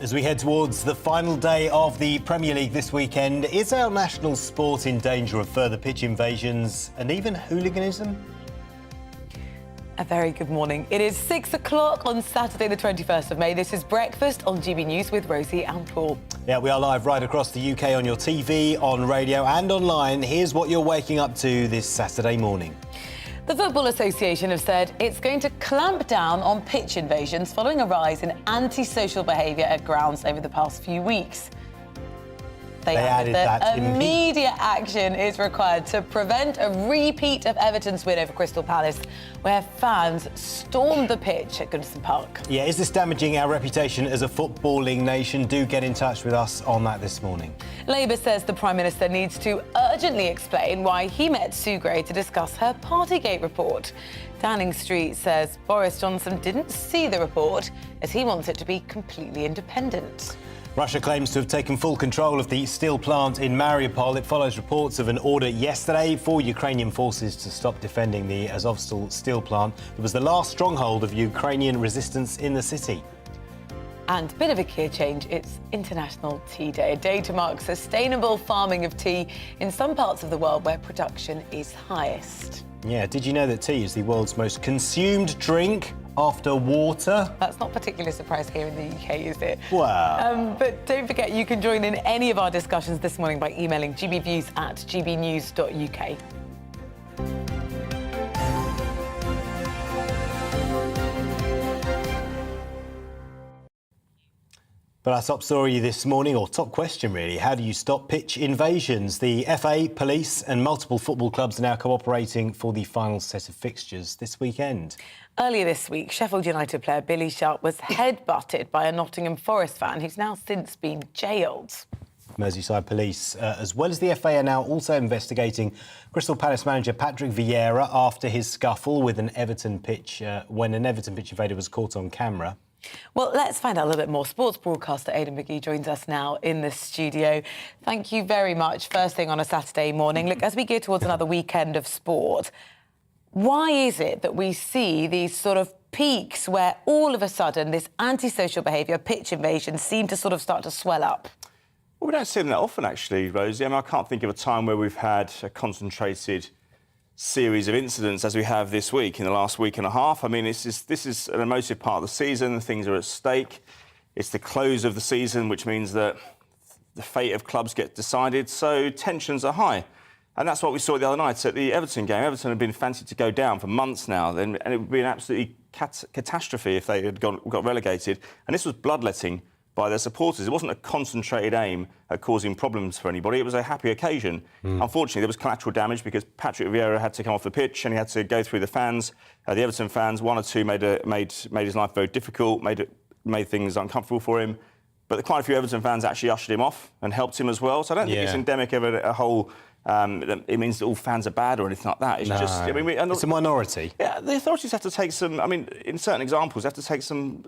As we head towards the final day of the Premier League this weekend, is our national sport in danger of further pitch invasions and even hooliganism? A very good morning. It is 6 o'clock on Saturday the 21st of May. This is Breakfast on GB News with Rosie and Paul. Yeah, we are live right across the UK on your TV, on radio and online. Here's what you're waking up to this Saturday morning. The Football Association have said it's going to clamp down on pitch invasions following a rise in antisocial behaviour at grounds over the past few weeks. They added that immediate action is required to prevent a repeat of Everton's win over Crystal Palace, where fans stormed the pitch at Goodison Park. Yeah, is this damaging our reputation as a footballing nation? Do get in touch with us on that this morning. Labour says the Prime Minister needs to urgently explain why he met Sue Gray to discuss her Partygate report. Downing Street says Boris Johnson didn't see the report as he wants it to be completely independent. Russia claims to have taken full control of the steel plant in Mariupol. It follows reports of an order yesterday for Ukrainian forces to stop defending the Azovstal steel plant. It was the last stronghold of Ukrainian resistance in the city. And a bit of a gear change, it's International Tea Day, a day to mark sustainable farming of tea in some parts of the world where production is highest. Yeah, did you know that tea is the world's most consumed drink after water? That's not particularly a surprise here in the UK, is it? Wow. But don't forget, you can join in any of our discussions this morning by emailing gbviews@gbnews.uk. But our top story this morning, or top question really, how do you stop pitch invasions? The FA, police and multiple football clubs are now cooperating for the final set of fixtures this weekend. Earlier this week, Sheffield United player Billy Sharp was headbutted by a Nottingham Forest fan who's now since been jailed. Merseyside police, as well as the FA, are now also investigating Crystal Palace manager Patrick Vieira after his scuffle with an Everton pitch, when an Everton pitch invader was caught on camera. Well, let's find out a little bit more. Sports broadcaster Aidan McGee joins us now in the studio. Thank you very much. First thing on a Saturday morning. Look, as we gear towards another weekend of sport, why is it that we see these sort of peaks where all of a sudden this antisocial behaviour, pitch invasions, seem to sort of start to swell up? Well, we don't see them that often, actually, Rosie. I mean, I can't think of a time where we've had a concentrated series of incidents as we have this week, in the last week and a half. I mean, this is an emotive part of the season. Things are at stake. It's the close of the season, which means that the fate of clubs get decided, so tensions are high. And that's what we saw the other night at the Everton game. Everton had been fancied to go down for months now, and it would be an absolutely catastrophe if they had got relegated. And this was bloodletting by their supporters. It wasn't a concentrated aim at causing problems for anybody. It was a happy occasion. Unfortunately, there was collateral damage because Patrick Vieira had to come off the pitch and he had to go through the fans. The Everton fans, one or two, made his life very difficult, made things uncomfortable for him. But quite a few Everton fans actually ushered him off and helped him as well. So I don't think it's endemic of a whole. It means that all fans are bad or anything like that. It's just, I mean, it's a minority. Yeah, the authorities have to take some. I mean, in certain examples, they have to take some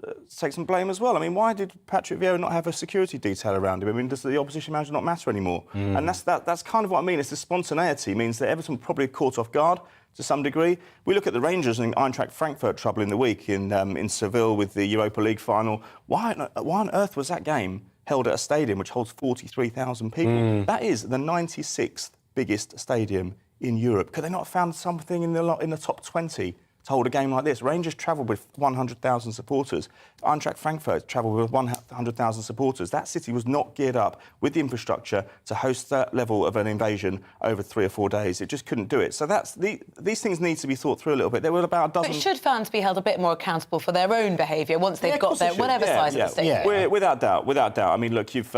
blame as well. I mean, why did Patrick Vieira not have a security detail around him? I mean, does the opposition manager not matter anymore? And that's kind of what I mean. It's the spontaneity means that Everton probably caught off guard to some degree. We look at the Rangers and Eintracht Frankfurt trouble in the week in Seville with the Europa League final. Why on earth was that game held at a stadium which holds 43,000 people? That is the 96th biggest stadium in Europe. Could they not have found something in the top 20 to hold a game like this? Rangers travelled with 100,000 supporters. Eintracht Frankfurt travelled with 100,000 supporters. That city was not geared up with the infrastructure to host that level of an invasion over 3 or 4 days. It just couldn't do it. So these things need to be thought through a little bit. There were about a dozen. But should fans be held a bit more accountable for their own behaviour once they've got their whatever size of the stadium? Without doubt. I mean, look, you've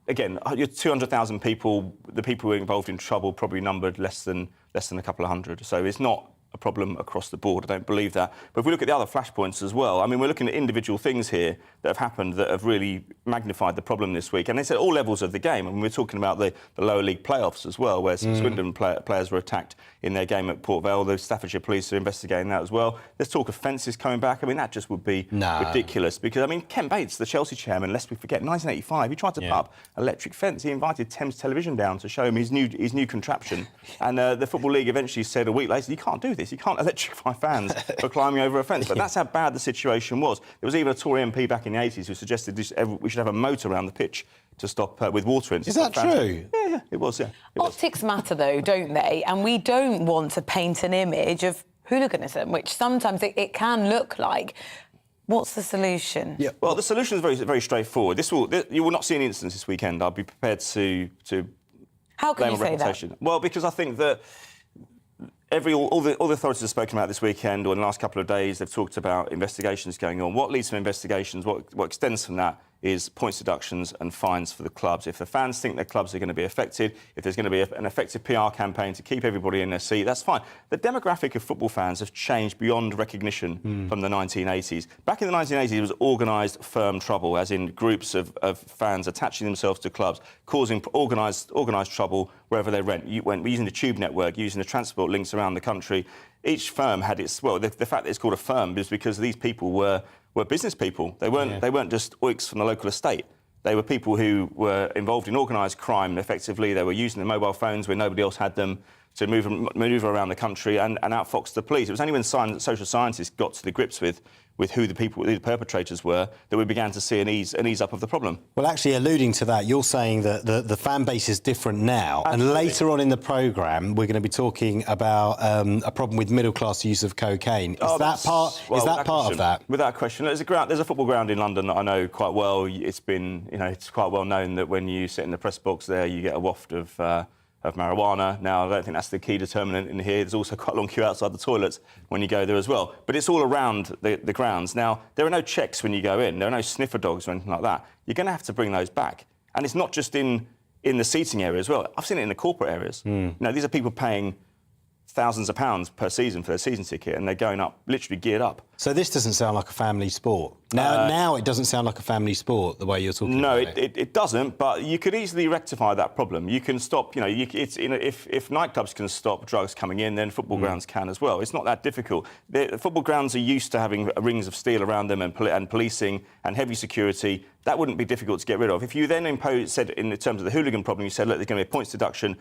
again, you're 200,000 people. The people who are involved in trouble probably numbered less than a couple of hundred. So it's not a problem across the board. I don't believe that. But if we look at the other flashpoints as well, I mean, we're looking at individual things here that have happened that have really magnified the problem this week. And it's at all levels of the game. I mean, we're talking about the lower league playoffs as well, where some Swindon players were attacked in their game at Port Vale. The Staffordshire police are investigating that as well. There's talk of fences coming back. I mean, that just would be ridiculous. Because, I mean, Ken Bates, the Chelsea chairman, lest we forget, 1985, he tried to put up electric fence. He invited Thames Television down to show him his new contraption. And the Football League eventually said a week later, you can't do this. this. You can't electrify fans for climbing over a fence. But that's how bad the situation was. There was even a Tory MP back in the 80s who suggested we should have a moat around the pitch to stop with water in. Is that true? Yeah, it was, yeah. Optics matter, though, don't they? And we don't want to paint an image of hooliganism, which sometimes it can look like. What's the solution? Yeah. Well, the solution is very, very straightforward. You will not see any incidents this weekend. I'll be prepared to How can you say that? Well, because I think that all the authorities have spoken about this weekend or in the last couple of days. They've talked about investigations going on. What leads to investigations, what extends from that, is points deductions and fines for the clubs. If the fans think their clubs are going to be affected, if there's going to be an effective PR campaign to keep everybody in their seat, that's fine. The demographic of football fans has changed beyond recognition from the 1980s. Back in the 1980s, it was organised firm trouble, as in groups of fans attaching themselves to clubs, causing organised trouble wherever they went. Using the tube network, using the transport links around the country. Each firm had its... Well, the fact that it's called a firm is because these people were business people. They weren't just oiks from the local estate. They were people who were involved in organised crime effectively. They were using their mobile phones when nobody else had them to manoeuvre around the country and outfox the police. It was only when social scientists got to the grips with who the perpetrators were that we began to see an ease up of the problem. Well, actually, alluding to that, you're saying that the fan base is different now. Absolutely. And later on in the programme, we're going to be talking about a problem with middle-class use of cocaine. Is that part of that? Without question. There's a football ground in London that I know quite well. It's quite well known that when you sit in the press box there, you get a waft of marijuana. Now, I don't think that's the key determinant in here. There's also quite a long queue outside the toilets when you go there as well. But it's all around the grounds. Now, there are no checks when you go in. There are no sniffer dogs or anything like that. You're going to have to bring those back. And it's not just in the seating area as well. I've seen it in the corporate areas. Now, these are people paying thousands of pounds per season for their season ticket, and they're going up, literally geared up. So this doesn't sound like a family sport. Now it doesn't sound like a family sport the way you're talking about it. No, it doesn't, but you could easily rectify that problem. You can stop, if nightclubs can stop drugs coming in, then football grounds can as well. It's not that difficult. The football grounds are used to having rings of steel around them and policing and heavy security. That wouldn't be difficult to get rid of. If you then said in terms of the hooligan problem, you said, look, there's going to be a points deduction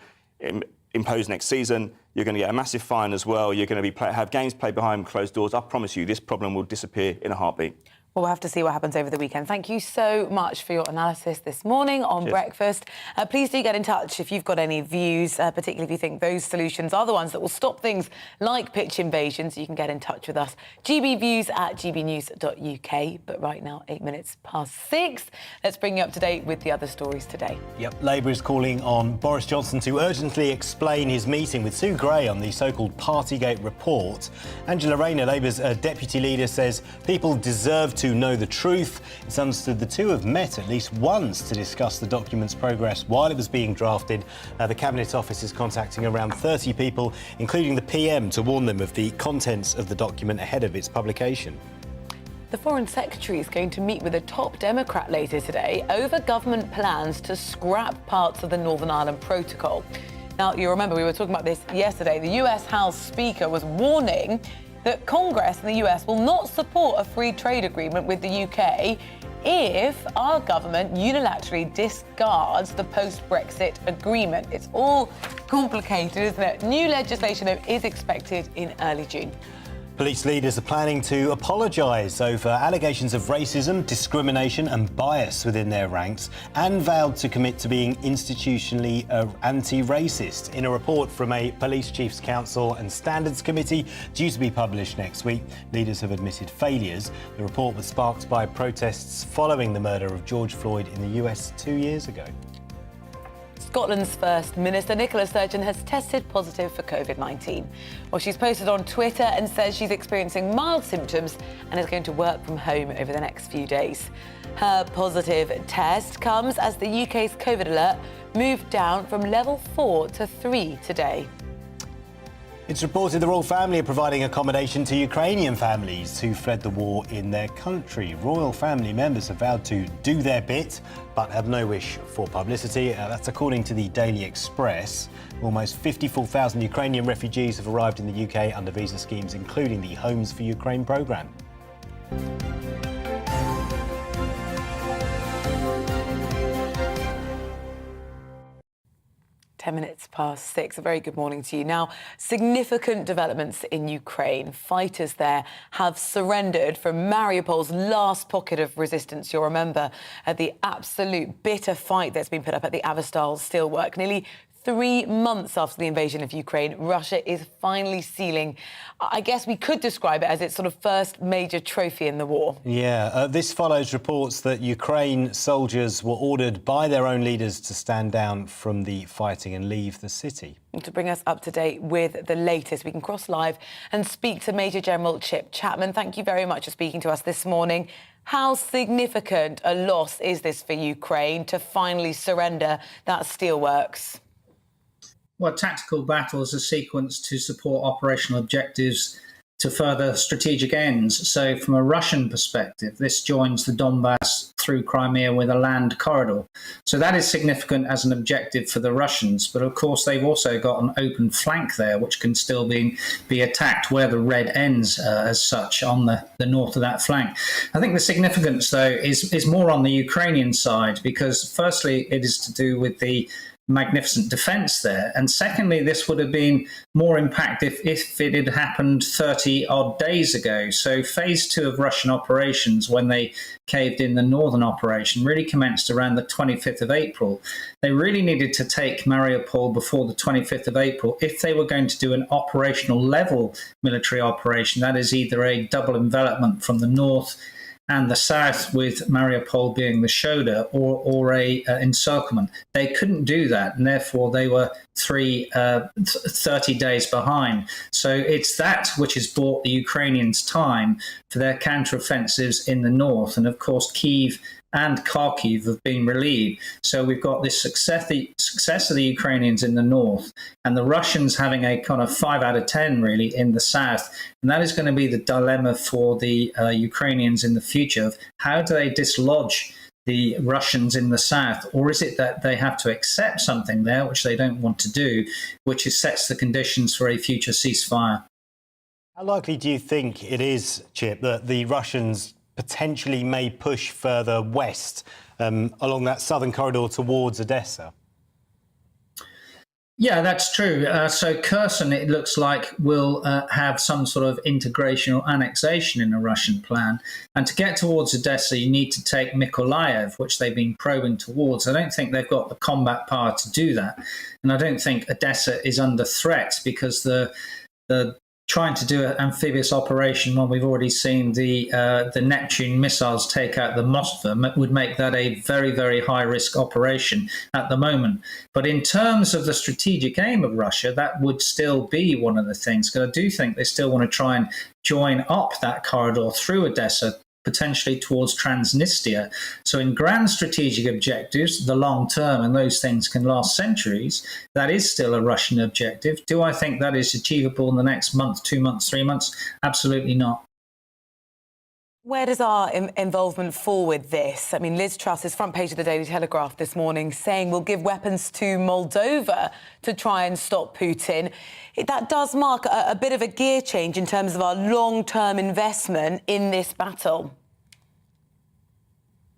imposed next season, you're going to get a massive fine as well, you're going to have games played behind closed doors. I promise you, this problem will disappear in a heartbeat. Well, we'll have to see what happens over the weekend. Thank you so much for your analysis this morning on Breakfast. Please do get in touch if you've got any views, particularly if you think those solutions are the ones that will stop things like pitch invasions. You can get in touch with us. gbviews@gbnews.uk. But right now, 8 minutes past 6. Let's bring you up to date with the other stories today. Yep, Labour is calling on Boris Johnson to urgently explain his meeting with Sue Gray on the so-called Partygate report. Angela Rayner, Labour's deputy leader, says people deserve to know the truth. It's understood the two have met at least once to discuss the document's progress while it was being drafted. The Cabinet Office is contacting around 30 people, including the PM, to warn them of the contents of the document ahead of its publication. The Foreign Secretary is going to meet with a top Democrat later today over government plans to scrap parts of the Northern Ireland Protocol. Now, you remember we were talking about this yesterday. The US House Speaker was warning that Congress in the US will not support a free trade agreement with the UK if our government unilaterally discards the post-Brexit agreement. It's all complicated, isn't it? New legislation, though, is expected in early June. Police leaders are planning to apologise over allegations of racism, discrimination and bias within their ranks, and vowed to commit to being institutionally anti-racist. In a report from a Police Chiefs Council and Standards Committee due to be published next week, leaders have admitted failures. The report was sparked by protests following the murder of George Floyd in the US 2 years ago. Scotland's First Minister, Nicola Sturgeon, has tested positive for COVID-19. Well, she's posted on Twitter and says she's experiencing mild symptoms and is going to work from home over the next few days. Her positive test comes as the UK's COVID alert moved down from level 4 to 3 today. It's reported the royal family are providing accommodation to Ukrainian families who fled the war in their country. Royal family members have vowed to do their bit, but have no wish for publicity. That's according to the Daily Express. Almost 54,000 Ukrainian refugees have arrived in the UK under visa schemes, including the Homes for Ukraine programme. 10 minutes past 6. A very good morning to you. Now, significant developments in Ukraine. Fighters there have surrendered from Mariupol's last pocket of resistance. You'll remember the absolute bitter fight that's been put up at the Azovstal steelwork. Nearly 3 months after the invasion of Ukraine, Russia is finally sealing, I guess we could describe it as its sort of first major trophy in the war. Yeah, this follows reports that Ukraine soldiers were ordered by their own leaders to stand down from the fighting and leave the city. And to bring us up to date with the latest, we can cross live and speak to Major General Chip Chapman. Thank you very much for speaking to us this morning. How significant a loss is this for Ukraine to finally surrender that steelworks? Well, tactical battles are sequenced to support operational objectives to further strategic ends. So from a Russian perspective, this joins the Donbass through Crimea with a land corridor. So that is significant as an objective for the Russians. But of course, they've also got an open flank there, which can still be attacked where the red ends as such on the north of that flank. I think the significance, though, is more on the Ukrainian side, because firstly, it is to do with the magnificent defence there. And secondly, this would have been more impactful if it had happened 30 odd days ago. So phase 2 of Russian operations, when they caved in the northern operation, really commenced around the 25th of April. They really needed to take Mariupol before the 25th of April if they were going to do an operational level military operation. That is either a double envelopment from the north and the south, with Mariupol being the shoulder, or a encirclement. They couldn't do that, and therefore they were 30 days behind. So it's that which has bought the Ukrainians time for their counteroffensives in the north. And of course, Kyiv and Kharkiv have been relieved. So we've got this success of the Ukrainians in the north, and the Russians having a kind of 5 out of 10 really in the south. And that is going to be the dilemma for the Ukrainians in the future of how do they dislodge the Russians in the south, or is it that they have to accept something there, which they don't want to do, which sets the conditions for a future ceasefire. How likely do you think it is, Chip, that the Russians potentially may push further west along that southern corridor towards Odessa? Yeah, that's true. So Kherson, it looks like, will have some sort of integration or annexation in a Russian plan. And to get towards Odessa, you need to take Mykolaiv, which they've been probing towards. I don't think they've got the combat power to do that. And I don't think Odessa is under threat, because the trying to do an amphibious operation when we've already seen the Neptune missiles take out the Moskva would make that a very, very high-risk operation at the moment. But in terms of the strategic aim of Russia, that would still be one of the things, because I do think they still want to try and join up that corridor through Odessa, potentially towards Transnistria. So in grand strategic objectives, the long term, and those things can last centuries, that is still a Russian objective. Do I think that is achievable in the next month, 2 months, 3 months? Absolutely not. Where does our involvement fall with this? I mean, Liz Truss is front page of the Daily Telegraph this morning saying we'll give weapons to Moldova to try and stop Putin. That does mark a bit of a gear change in terms of our long-term investment in this battle.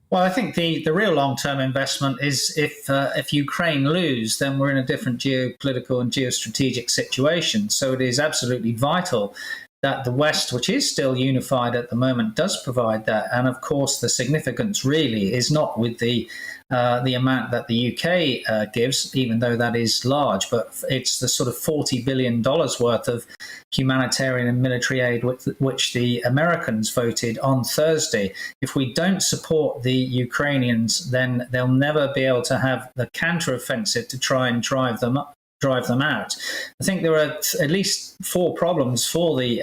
Well, I think the real long-term investment is if Ukraine lose, then we're in a different geopolitical and geostrategic situation. So it is absolutely vital that the West, which is still unified at the moment, does provide that. And of course, the significance really is not with the amount that the UK gives, even though that is large, but it's the sort of $40 billion worth of humanitarian and military aid which the Americans voted on Thursday. If we don't support the Ukrainians, then they'll never be able to have the counteroffensive to try and drive them out. I think there are at least 4 problems for the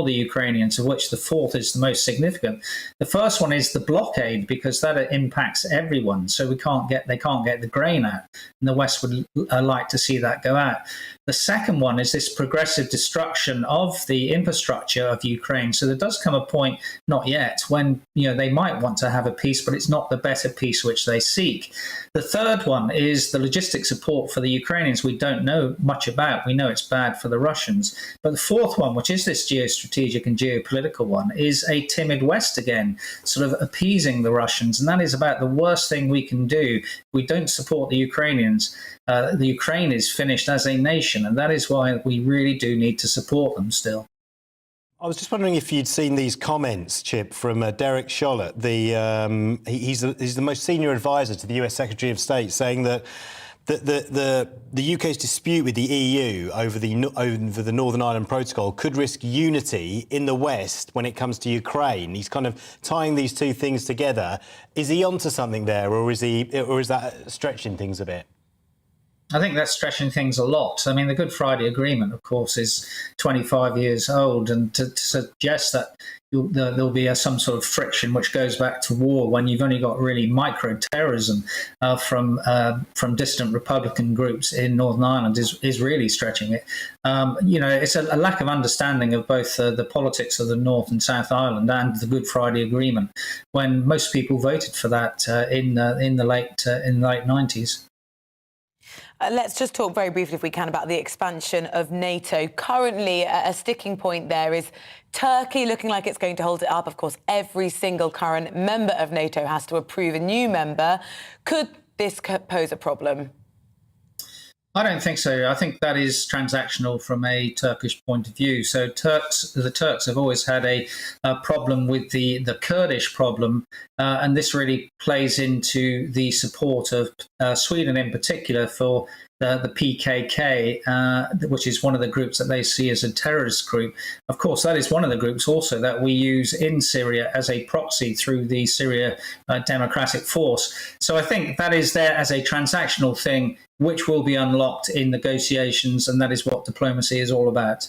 Ukrainians, of which the fourth is the most significant. The first one is the blockade, because that impacts everyone. So they can't get the grain out, and the West would like to see that go out. The second one is this progressive destruction of the infrastructure of Ukraine. So there does come a point, not yet, when they might want to have a peace, but it's not the better peace which they seek. The third one is the logistic support for the Ukrainians. We don't know much about. We know it's bad for the Russians. But the fourth one, which is this geostrategic and geopolitical one, is a timid West again, sort of appeasing the Russians. And that is about the worst thing we can do. We don't support the Ukrainians. The Ukraine is finished as a nation, and that is why we really do need to support them still. I was just wondering if you'd seen these comments, Chip, from Derek Chollet. He's the most senior advisor to the US Secretary of State, saying that the UK's dispute with the EU over the Northern Ireland Protocol could risk unity in the West when it comes to Ukraine. He's kind of tying these two things together. Is he onto something there, or is that stretching things a bit? I think that's stretching things a lot. I mean, the Good Friday Agreement, of course, is 25 years old, and to suggest that there'll be some sort of friction which goes back to war when you've only got really micro-terrorism from distant Republican groups in Northern Ireland is really stretching it. It's a lack of understanding of both the politics of the North and South Ireland and the Good Friday Agreement, when most people voted for that in the late 90s. Let's just talk very briefly, if we can, about the expansion of NATO. Currently, a sticking point there is Turkey looking like it's going to hold it up. Of course, every single current member of NATO has to approve a new member. Could this pose a problem? I don't think so. I think that is transactional from a Turkish point of view. So the Turks have always had a problem with the Kurdish problem, and this really plays into the support of Sweden in particular for the PKK, which is one of the groups that they see as a terrorist group. Of course, that is one of the groups also that we use in Syria as a proxy through the Syria Democratic Force. So I think that is there as a transactional thing, which will be unlocked in negotiations, and that is what diplomacy is all about.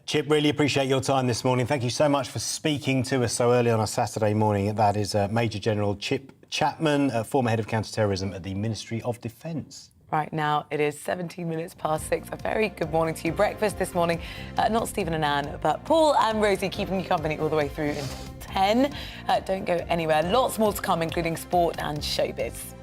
Chip, really appreciate your time this morning. Thank you so much for speaking to us so early on a Saturday morning. That is Major General Chip Chapman, former head of counter-terrorism at the Ministry of Defence. Right now, it is 17 minutes past 6. A very good morning to you. Breakfast this morning, not Stephen and Anne, but Paul and Rosie keeping you company all the way through until 10. Don't go anywhere. Lots more to come, including sport and showbiz.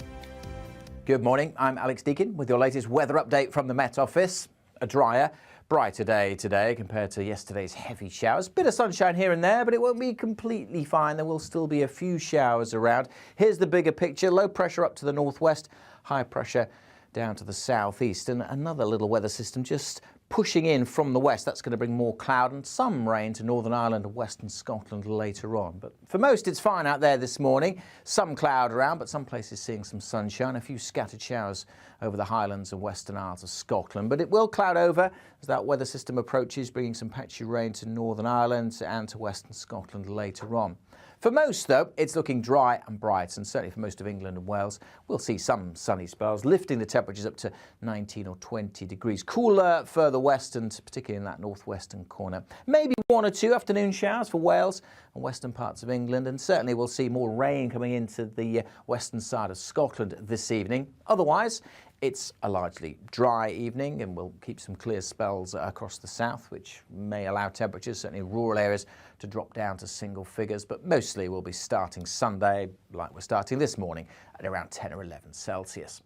Good morning. I'm Alex Deakin with your latest weather update from the Met Office. A drier, brighter day today compared to yesterday's heavy showers. Bit of sunshine here and there, but it won't be completely fine. There will still be a few showers around. Here's the bigger picture. Low pressure up to the northwest, high pressure down to the southeast, and another little weather system just pushing in from the west. That's going to bring more cloud and some rain to Northern Ireland and western Scotland later on. But for most, it's fine out there this morning. Some cloud around, but some places seeing some sunshine. A few scattered showers over the Highlands and Western Isles of Scotland. But it will cloud over as that weather system approaches, bringing some patchy rain to Northern Ireland and to western Scotland later on. For most, though, it's looking dry and bright, and certainly for most of England and Wales, we'll see some sunny spells, lifting the temperatures up to 19 or 20 degrees. Cooler further west, and particularly in that northwestern corner. Maybe 1 or 2 afternoon showers for Wales and western parts of England, and certainly we'll see more rain coming into the western side of Scotland this evening. Otherwise, it's a largely dry evening, and we'll keep some clear spells across the south, which may allow temperatures, certainly in rural areas, to drop down to single figures. But mostly we'll be starting Sunday, like we're starting this morning, at around 10 or 11 Celsius.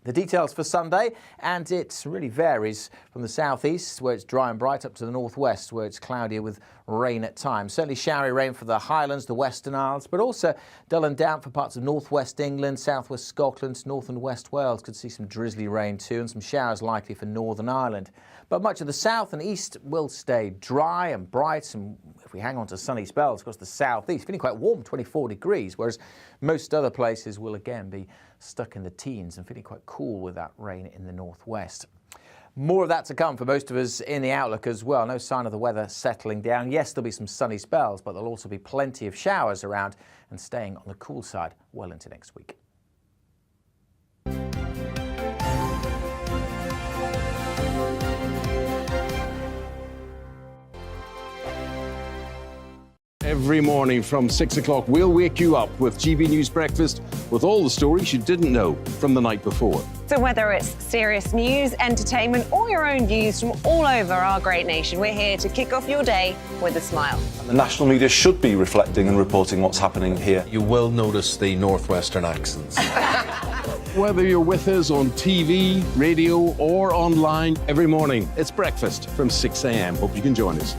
The details for Sunday, and it really varies from the southeast, where it's dry and bright, up to the northwest, where it's cloudier with rain at times. Certainly showery rain for the Highlands, the Western Isles, but also dull and damp for parts of northwest England, southwest Scotland, north and west Wales. Could see some drizzly rain too, and some showers likely for Northern Ireland. But much of the south and east will stay dry and bright, and if we hang on to sunny spells across the southeast, feeling quite warm, 24 degrees, whereas most other places will again be stuck in the teens and feeling quite cool with that rain in the northwest. More of that to come for most of us in the outlook as well. No sign of the weather settling down. Yes, there'll be some sunny spells, but there'll also be plenty of showers around and staying on the cool side well into next week. Every morning from 6 o'clock, we'll wake you up with GBNews Breakfast with all the stories you didn't know from the night before. So whether it's serious news, entertainment, or your own views from all over our great nation, we're here to kick off your day with a smile. The national media should be reflecting and reporting what's happening here. You will notice the northwestern accents. Whether you're with us on TV, radio, or online, every morning, it's breakfast from 6 a.m. Hope you can join us.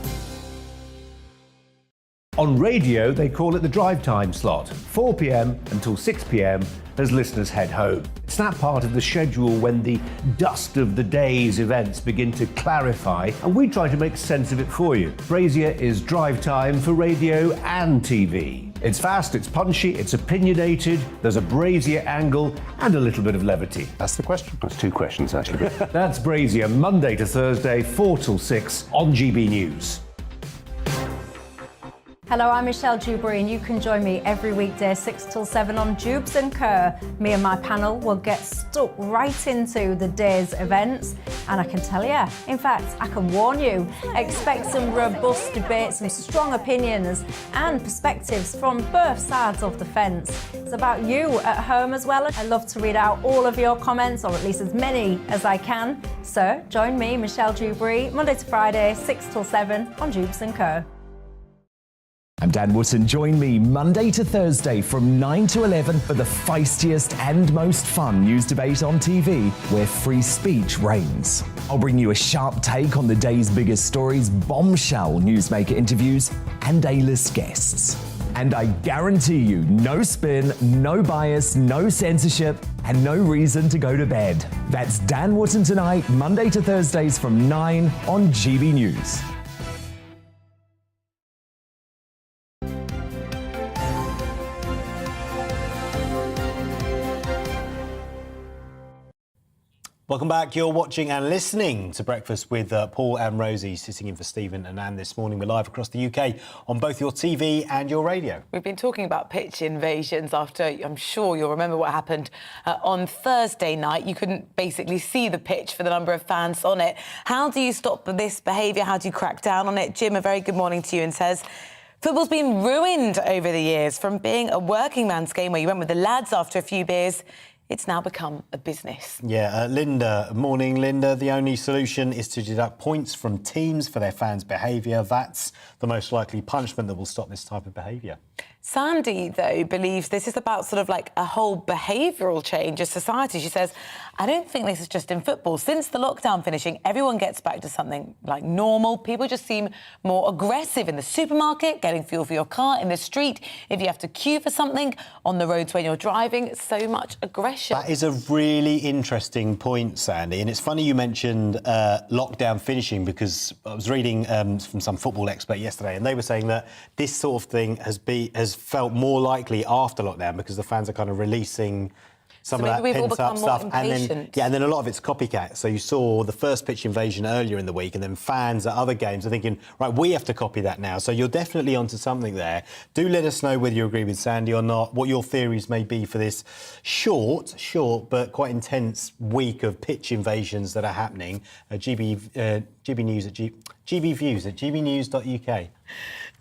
On radio, they call it the drive time slot, 4 p.m. until 6 p.m. as listeners head home. It's that part of the schedule when the dust of the day's events begin to clarify, and we try to make sense of it for you. Brazier is drive time for radio and TV. It's fast, it's punchy, it's opinionated, there's a Brazier angle and a little bit of levity. That's the question. That's two questions, actually. That's Brazier, Monday to Thursday, 4 till 6 on GB News. Hello, I'm Michelle Jubilee, and you can join me every weekday 6 till 7 on Jubes and Kerr. Me and my panel will get stuck right into the day's events, and I can tell you, in fact, I can warn you, expect some robust debates, some strong opinions and perspectives from both sides of the fence. It's about you at home as well. I love to read out all of your comments, or at least as many as I can. So join me, Michelle Jubilee, Monday to Friday, 6 till 7 on Jubes and Kerr. I'm Dan Wootton. Join me Monday to Thursday from 9 to 11 for the feistiest and most fun news debate on TV, where free speech reigns. I'll bring you a sharp take on the day's biggest stories, bombshell newsmaker interviews, and A-list guests. And I guarantee you, no spin, no bias, no censorship, and no reason to go to bed. That's Dan Wootton tonight, Monday to Thursdays from 9 on GB News. Welcome back. You're watching and listening to Breakfast with Paul and Rosie, sitting in for Stephen and Anne this morning. We're live across the UK on both your TV and your radio. We've been talking about pitch invasions after, I'm sure you'll remember what happened on Thursday night. You couldn't basically see the pitch for the number of fans on it. How do you stop this behaviour? How do you crack down on it? Jim, a very good morning to you, and says, football's been ruined over the years. From being a working man's game where you went with the lads after a few beers, it's now become a business. Yeah, Linda. Morning, Linda. The only solution is to deduct points from teams for their fans' behaviour. That's the most likely punishment that will stop this type of behaviour. Sandy, though, believes this is about sort of like a whole behavioural change of society. She says, I don't think this is just in football. Since the lockdown finishing, everyone gets back to something like normal. People just seem more aggressive in the supermarket, getting fuel for your car, in the street, if you have to queue for something, on the roads when you're driving. So much aggression. That is a really interesting point, Sandy. And it's funny you mentioned lockdown finishing, because I was reading from some football expert yesterday, and they were saying that this sort of thing has felt more likely after lockdown because the fans are kind of releasing some of that pent-up stuff, and then a lot of it's copycat. So you saw the first pitch invasion earlier in the week, and then fans at other games are thinking, right, we have to copy that now. So you're definitely onto something there. Do let us know whether you agree with Sandy or not, what your theories may be for this short but quite intense week of pitch invasions that are happening. GB News at GB Views at gbnews.uk.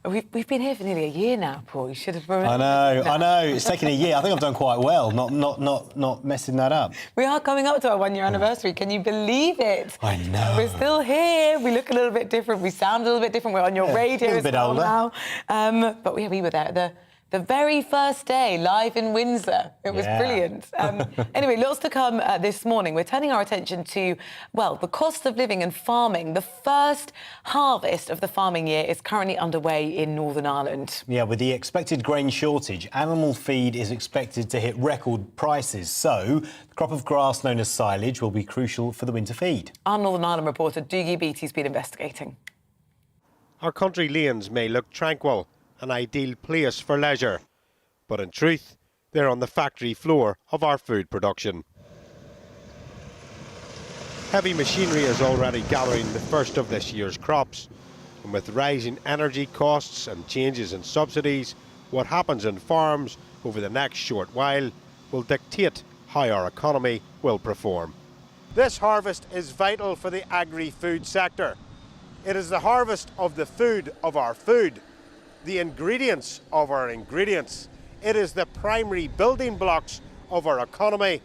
We've been here for nearly a year now, Paul. You should have remembered. I know. It's taken a year. I think I've done quite well, not messing that up. We are coming up to our one-year anniversary. Can you believe it? I know. We're still here. We look a little bit different. We sound a little bit different. We're on your radio as well now. But we were there at the very first day, live in Windsor. It was brilliant. Anyway, lots to come this morning. We're turning our attention to, well, the cost of living and farming. The first harvest of the farming year is currently underway in Northern Ireland. Yeah, with the expected grain shortage, animal feed is expected to hit record prices. So the crop of grass known as silage will be crucial for the winter feed. Our Northern Ireland reporter, Dougie Beattie's been investigating. Our country lanes may look tranquil, an ideal place for leisure, but in truth, they're on the factory floor of our food production. Heavy machinery is already gathering the first of this year's crops, and with rising energy costs and changes in subsidies, what happens in farms over the next short while will dictate how our economy will perform. This harvest is vital for the agri-food sector. It is the harvest of the food of our food, the ingredients of our ingredients. It is the primary building blocks of our economy,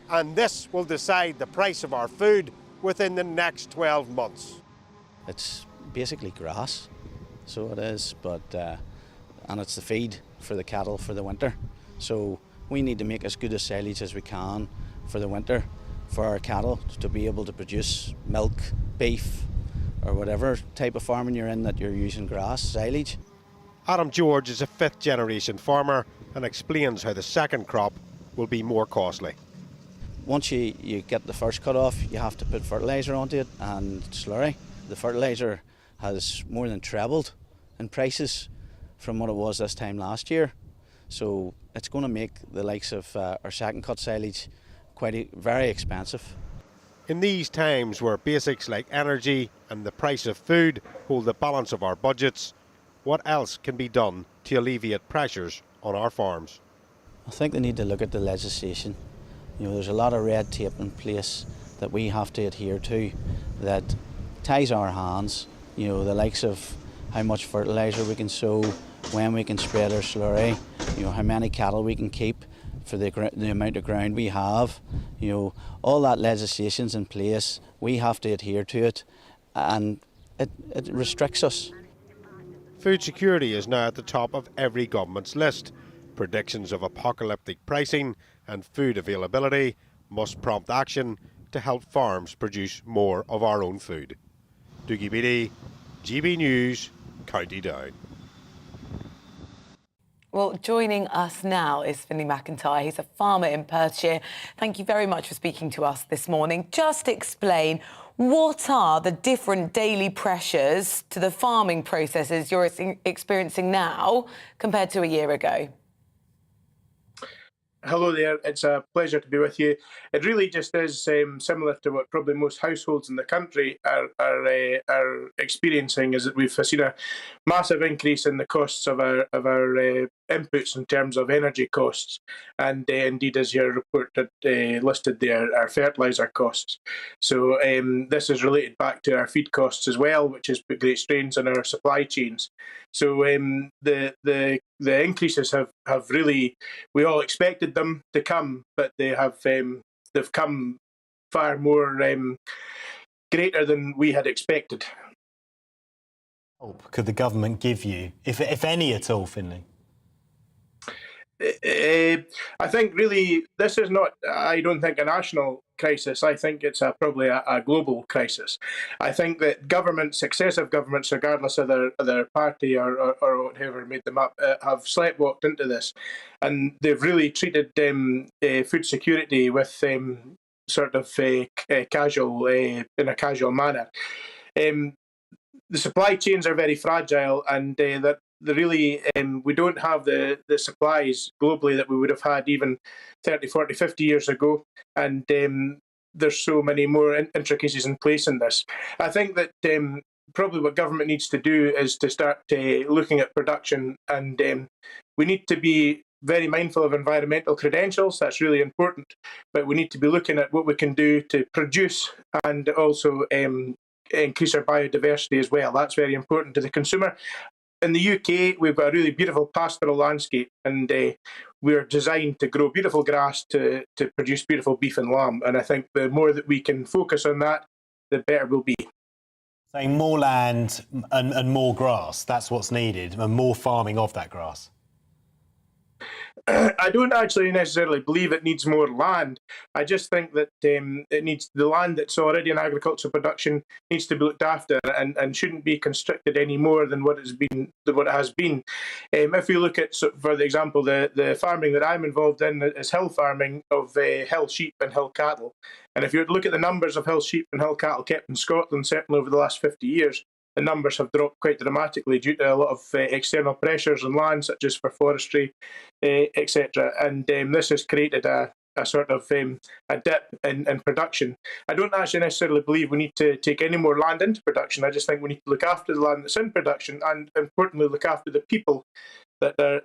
and this will decide the price of our food within the next 12 months. It's basically grass, so it is, but and it's the feed for the cattle for the winter. So we need to make as good a silage as we can for the winter for our cattle to be able to produce milk, beef, or whatever type of farming you're in that you're using grass, silage. Adam George is a fifth-generation farmer and explains how the second crop will be more costly. Once you get the first cut off, you have to put fertiliser onto it and slurry. The fertiliser has more than trebled in prices from what it was this time last year. So it's going to make the likes of our second cut silage very expensive. In these times where basics like energy and the price of food hold the balance of our budgets, what else can be done to alleviate pressures on our farms? I think they need to look at the legislation. There's a lot of red tape in place that we have to adhere to that ties our hands. The likes of how much fertiliser we can sow, when we can spread our slurry, how many cattle we can keep for the amount of ground we have. All that legislation's in place. We have to adhere to it, and it restricts us. Food security is now at the top of every government's list. Predictions of apocalyptic pricing and food availability must prompt action to help farms produce more of our own food. Dougie Beattie, GB News, County Down. Well, joining us now is Finlay McIntyre. He's a farmer in Perthshire. Thank you very much for speaking to us this morning. Just explain, what are the different daily pressures to the farming processes you're experiencing now compared to a year ago? Hello there, it's a pleasure to be with you. It really just is similar to what probably most households in the country are experiencing, is that we've seen a massive increase in the costs of our inputs in terms of energy costs, and indeed, as your report listed there, our fertiliser costs. So this is related back to our feed costs as well, which has put great strains on our supply chains. So the increases have really, we all expected them to come, but they've come far more greater than we had expected. Could the government give you, if any at all, Finlay? I think really this is not, I don't think, a national crisis. I think it's probably a global crisis. I think that successive governments, regardless of their party or whatever made them up, have sleptwalked into this, and they've really treated food security with sort of casual in a casual manner. The supply chains are very fragile, and that really we don't have the supplies globally that we would have had even 30, 40, 50 years ago, and there's so many more intricacies in place in this. I think that probably what government needs to do is to start looking at production, and we need to be very mindful of environmental credentials. That's really important, but we need to be looking at what we can do to produce and also increase our biodiversity as well. That's very important to the consumer. In the UK, we've got a really beautiful pastoral landscape, and we're designed to grow beautiful grass to produce beautiful beef and lamb. And I think the more that we can focus on that, the better we'll be. Saying more land and more grass, that's what's needed, and more farming of that grass. I don't actually necessarily believe it needs more land. I just think that it needs the land that's already in agricultural production needs to be looked after and shouldn't be constricted any more than what it has been. If we look at, for example, the farming that I'm involved in is hill farming of hill sheep and hill cattle. And if you look at the numbers of hill sheep and hill cattle kept in Scotland, certainly over the last 50 years, the numbers have dropped quite dramatically due to a lot of external pressures on land, such as for forestry, etc. And this has created a sort of a dip in production. I don't actually necessarily believe we need to take any more land into production. I just think we need to look after the land that's in production, and importantly, look after the people that are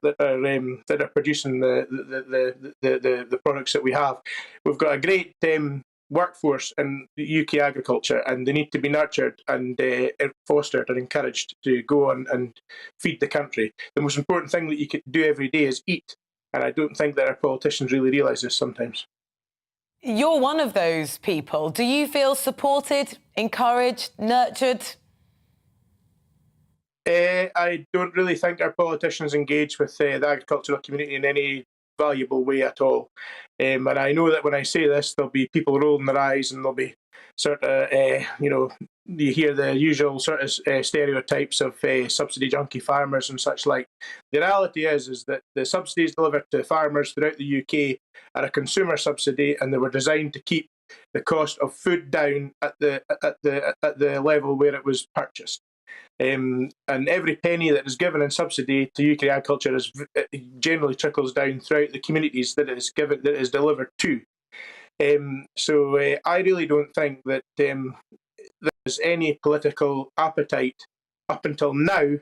producing the products that we have. We've got a great workforce in UK agriculture, and they need to be nurtured and fostered and encouraged to go on and feed the country. The most important thing that you can do every day is eat, and I don't think that our politicians really realise this sometimes. You're one of those people. Do you feel supported, encouraged, nurtured? I don't really think our politicians engage with the agricultural community in any valuable way at all. And I know that when I say this, there'll be people rolling their eyes, and there'll be sort of, you hear the usual sort of stereotypes of subsidy junkie farmers and such like. The reality is that the subsidies delivered to farmers throughout the UK are a consumer subsidy, and they were designed to keep the cost of food down at the level where it was purchased. And every penny that is given in subsidy to UK agriculture generally trickles down throughout the communities that it is delivered to. So I really don't think that there's any political appetite up until now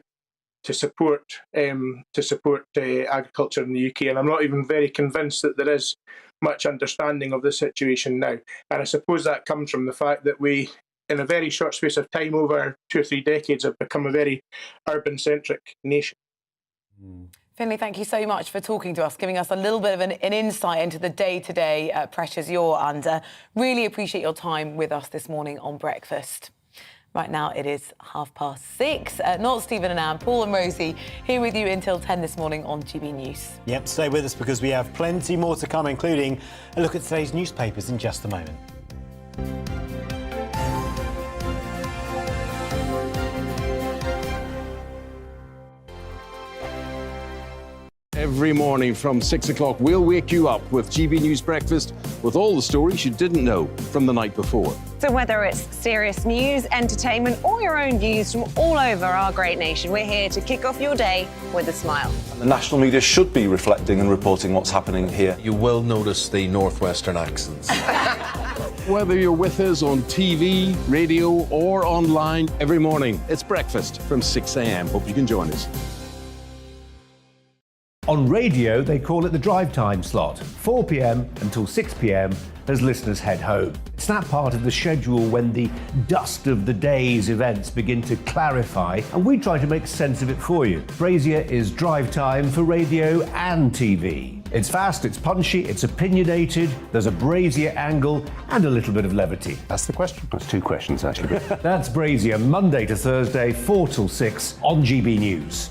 to support agriculture in the UK, and I'm not even very convinced that there is much understanding of the situation now. And I suppose that comes from the fact that we, in a very short space of time, over 2 or 3 decades, have become a very urban-centric nation. Finlay, thank you so much for talking to us, giving us a little bit of an insight into the day-to-day pressures you're under. Really appreciate your time with us this morning on Breakfast. Right now it is 6:30. Not Stephen and Anne, Paul and Rosie here with you until 10 this morning on GB News. Yep, stay with us because we have plenty more to come, including a look at today's newspapers in just a moment. Every morning from 6 o'clock, we'll wake you up with GB News Breakfast with all the stories you didn't know from the night before. So whether it's serious news, entertainment, or your own views from all over our great nation, we're here to kick off your day with a smile. The national media should be reflecting and reporting what's happening here. You will notice the northwestern accents. Whether you're with us on TV, radio, or online, every morning, it's breakfast from 6 a.m. Hope you can join us. On radio, they call it the drive time slot, 4 p.m. until 6 p.m. as listeners head home. It's that part of the schedule when the dust of the day's events begin to clarify, and we try to make sense of it for you. Brazier is drive time for radio and TV. It's fast, it's punchy, it's opinionated, there's a Brazier angle and a little bit of levity. That's the question. That's 2 questions, actually. That's Brazier, Monday to Thursday, 4 till 6 on GB News.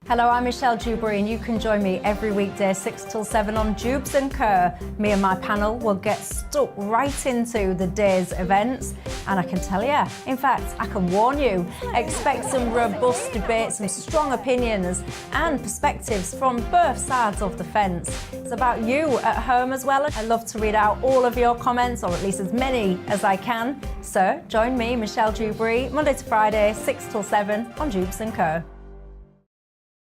Hello, I'm Michelle Jubilee, and you can join me every weekday 6 till 7 on Jubes and Kerr. Me and my panel will get stuck right into the day's events, and I can tell you, in fact, I can warn you, expect some robust debates, some strong opinions and perspectives from both sides of the fence. It's about you at home as well. I love to read out all of your comments, or at least as many as I can. So join me, Michelle Jubilee, Monday to Friday, 6 till 7 on Jubes and Kerr.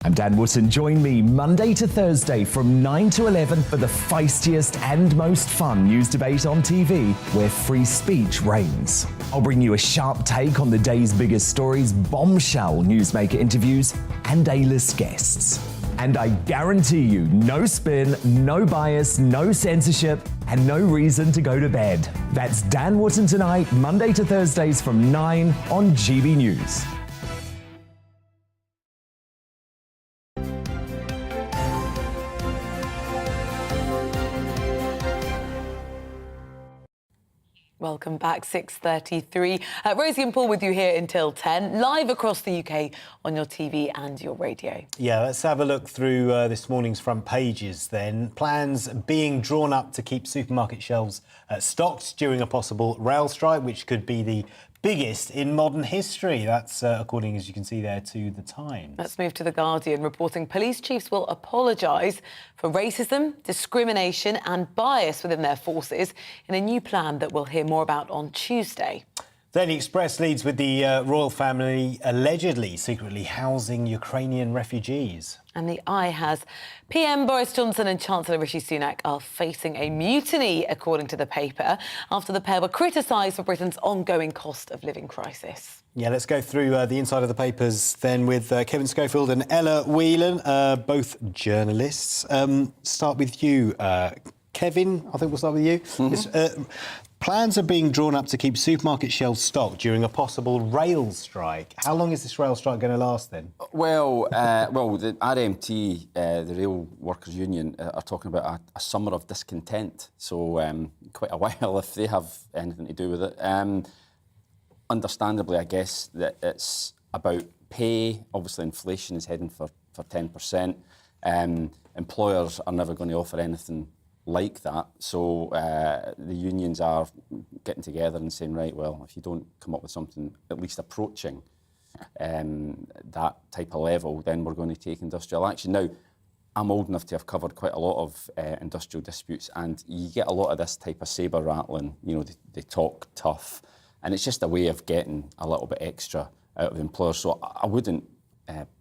I'm Dan Wootton. Join me Monday to Thursday from 9 to 11 for the feistiest and most fun news debate on TV, where free speech reigns. I'll bring you a sharp take on the day's biggest stories, bombshell newsmaker interviews, and A-list guests. And I guarantee you, no spin, no bias, no censorship, and no reason to go to bed. That's Dan Wootton tonight, Monday to Thursdays from 9 on GB News. Welcome back, 6:33. Rosie and Paul with you here until 10, live across the UK on your TV and your radio. Yeah, let's have a look through this morning's front pages then. Plans being drawn up to keep supermarket shelves stocked during a possible rail strike, which could be the biggest in modern history. That's according, as you can see there, to The Times. Let's move to The Guardian, reporting police chiefs will apologise for racism, discrimination and bias within their forces in a new plan that we'll hear more about on Tuesday. Daily Express leads with the royal family allegedly secretly housing Ukrainian refugees. And the Eye has PM Boris Johnson and Chancellor Rishi Sunak are facing a mutiny, according to the paper, after the pair were criticised for Britain's ongoing cost of living crisis. Yeah, let's go through the inside of the papers then with Kevin Schofield and Ella Whelan, both journalists. Start with you, Kevin. I think we'll start with you. Plans are being drawn up to keep supermarket shelves stocked during a possible rail strike. How long is this rail strike going to last then? Well, the RMT, the Rail Workers' Union, are talking about a summer of discontent. So quite a while if they have anything to do with it. Understandably, I guess that it's about pay. Obviously, inflation is heading for 10%. Employers are never going to offer anything like that. So the unions are getting together and saying, right, well, if you don't come up with something at least approaching that type of level, then we're going to take industrial action. Now, I'm old enough to have covered quite a lot of industrial disputes, and you get a lot of this type of sabre rattling. You know, they talk tough, and it's just a way of getting a little bit extra out of the employers. So I wouldn't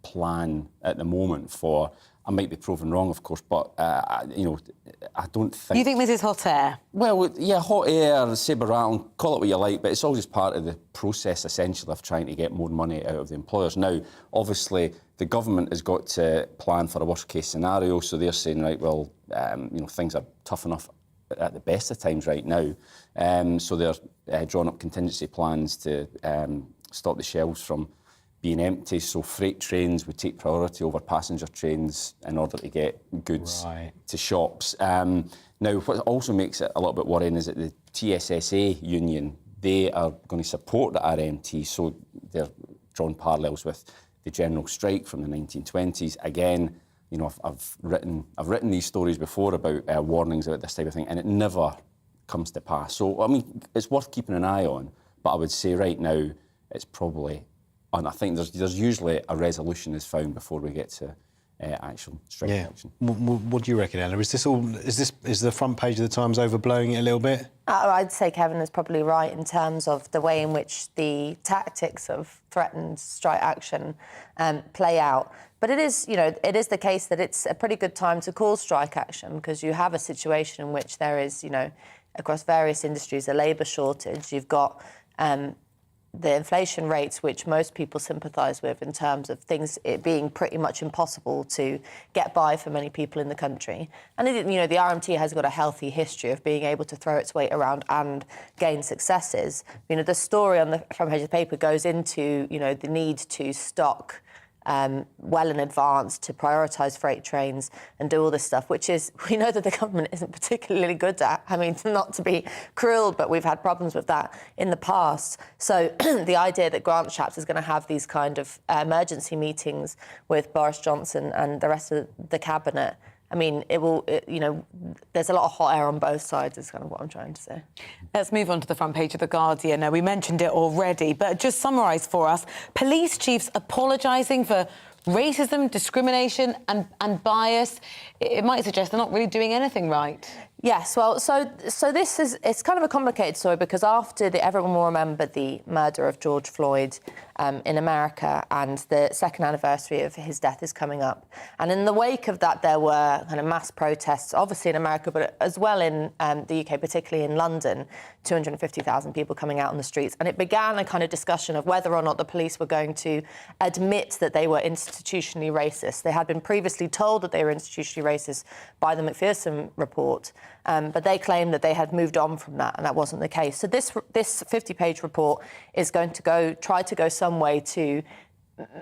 plan at the moment for. I might be proven wrong, of course, but you know, I don't think. You think this is hot air? Well, yeah, hot air, sabre rattling, call it what you like, but it's all just part of the process, essentially, of trying to get more money out of the employers. Now, obviously, the government has got to plan for a worst-case scenario, so they're saying, right, well, you know, things are tough enough at the best of times right now, so they're drawing up contingency plans to stop the shelves from being empty, so freight trains would take priority over passenger trains in order to get goods to shops. Now, what also makes it a little bit worrying is that the TSSA union, they are going to support the RMT, so they're drawing parallels with the general strike from the 1920s. Again, you know, I've written these stories before about warnings about this type of thing, and it never comes to pass. So, I mean, it's worth keeping an eye on, but I would say right now it's probably. And I think there's usually a resolution is found before we get to actual strike action. What do you reckon, Ella? Is the front page of the Times overblowing it a little bit? I'd say Kevin is probably right in terms of the way in which the tactics of threatened strike action play out. But it is, you know, it is the case that it's a pretty good time to call strike action because you have a situation in which there is, you know, across various industries, a labour shortage. You've got the inflation rates, which most people sympathise with in terms of things it being pretty much impossible to get by for many people in the country. And, you know, the RMT has got a healthy history of being able to throw its weight around and gain successes. You know, the story on the front page of the paper goes into, you know, the need to stock well in advance, to prioritise freight trains and do all this stuff, which is, we know that the government isn't particularly good at. I mean, not to be cruel, but we've had problems with that in the past. So the idea that Grant Shapps is going to have these kind of emergency meetings with Boris Johnson and the rest of the cabinet, I mean, you know, there's a lot of hot air on both sides is kind of what I'm trying to say. Let's move on to the front page of The Guardian. Now, we mentioned it already, but just summarise for us. Police chiefs apologising for racism, discrimination and bias. It might suggest they're not really doing anything right. Yes, well, so this is, it's kind of a complicated story because after everyone will remember the murder of George Floyd in America, and the second anniversary of his death is coming up. And in the wake of that, there were kind of mass protests, obviously in America, but as well in the UK, particularly in London, 250,000 people coming out on the streets. And it began a kind of discussion of whether or not the police were going to admit that they were institutionally racist. They had been previously told that they were institutionally racist by the McPherson report, but they claimed that they had moved on from that, and that wasn't the case. So this 50-page report is going to try to go some way to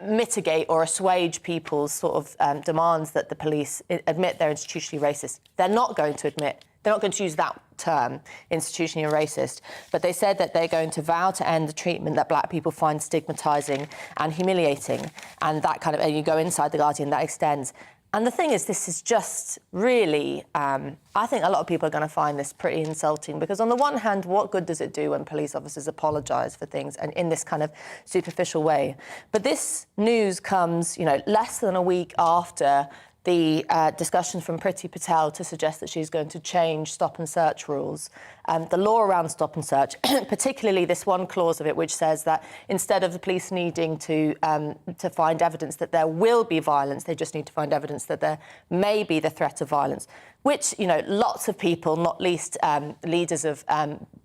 mitigate or assuage people's sort of demands that the police admit they're institutionally racist. They're not going to use that term, institutionally racist, but they said that they're going to vow to end the treatment that black people find stigmatising and humiliating, and that kind of, and you go inside The Guardian, that extends. And the thing is, this is just really, I think a lot of people are going to find this pretty insulting because on the one hand, what good does it do when police officers apologise for things and in this kind of superficial way? But this news comes, you know, less than a week after the discussions from Priti Patel to suggest that she's going to change stop and search rules. The law around stop and search, particularly this one clause of it which says that instead of the police needing to find evidence that there will be violence, they just need to find evidence that there may be the threat of violence, which, you know, lots of people, not least leaders of,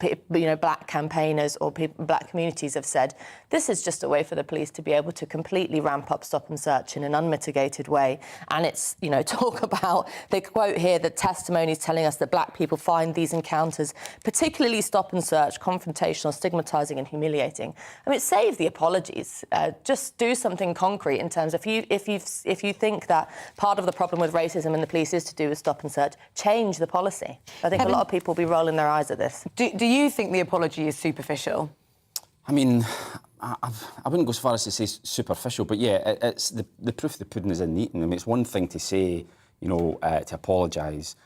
you know, black campaigners or black communities have said, this is just a way for the police to be able to completely ramp up stop and search in an unmitigated way. And it's, you know, talk about, they quote here the testimonies telling us that black people find these encounters particularly stop and search, confrontational, stigmatising and humiliating. I mean, save the apologies. Just do something concrete in terms of if you think that part of the problem with racism in the police is to do with stop and search, change the policy. I think a lot of people will be rolling their eyes at this. Do you think the apology is superficial? I mean, I wouldn't go so far as to say superficial, but yeah, it's the proof of the pudding is in the eating. I mean, it's one thing to say, to apologise.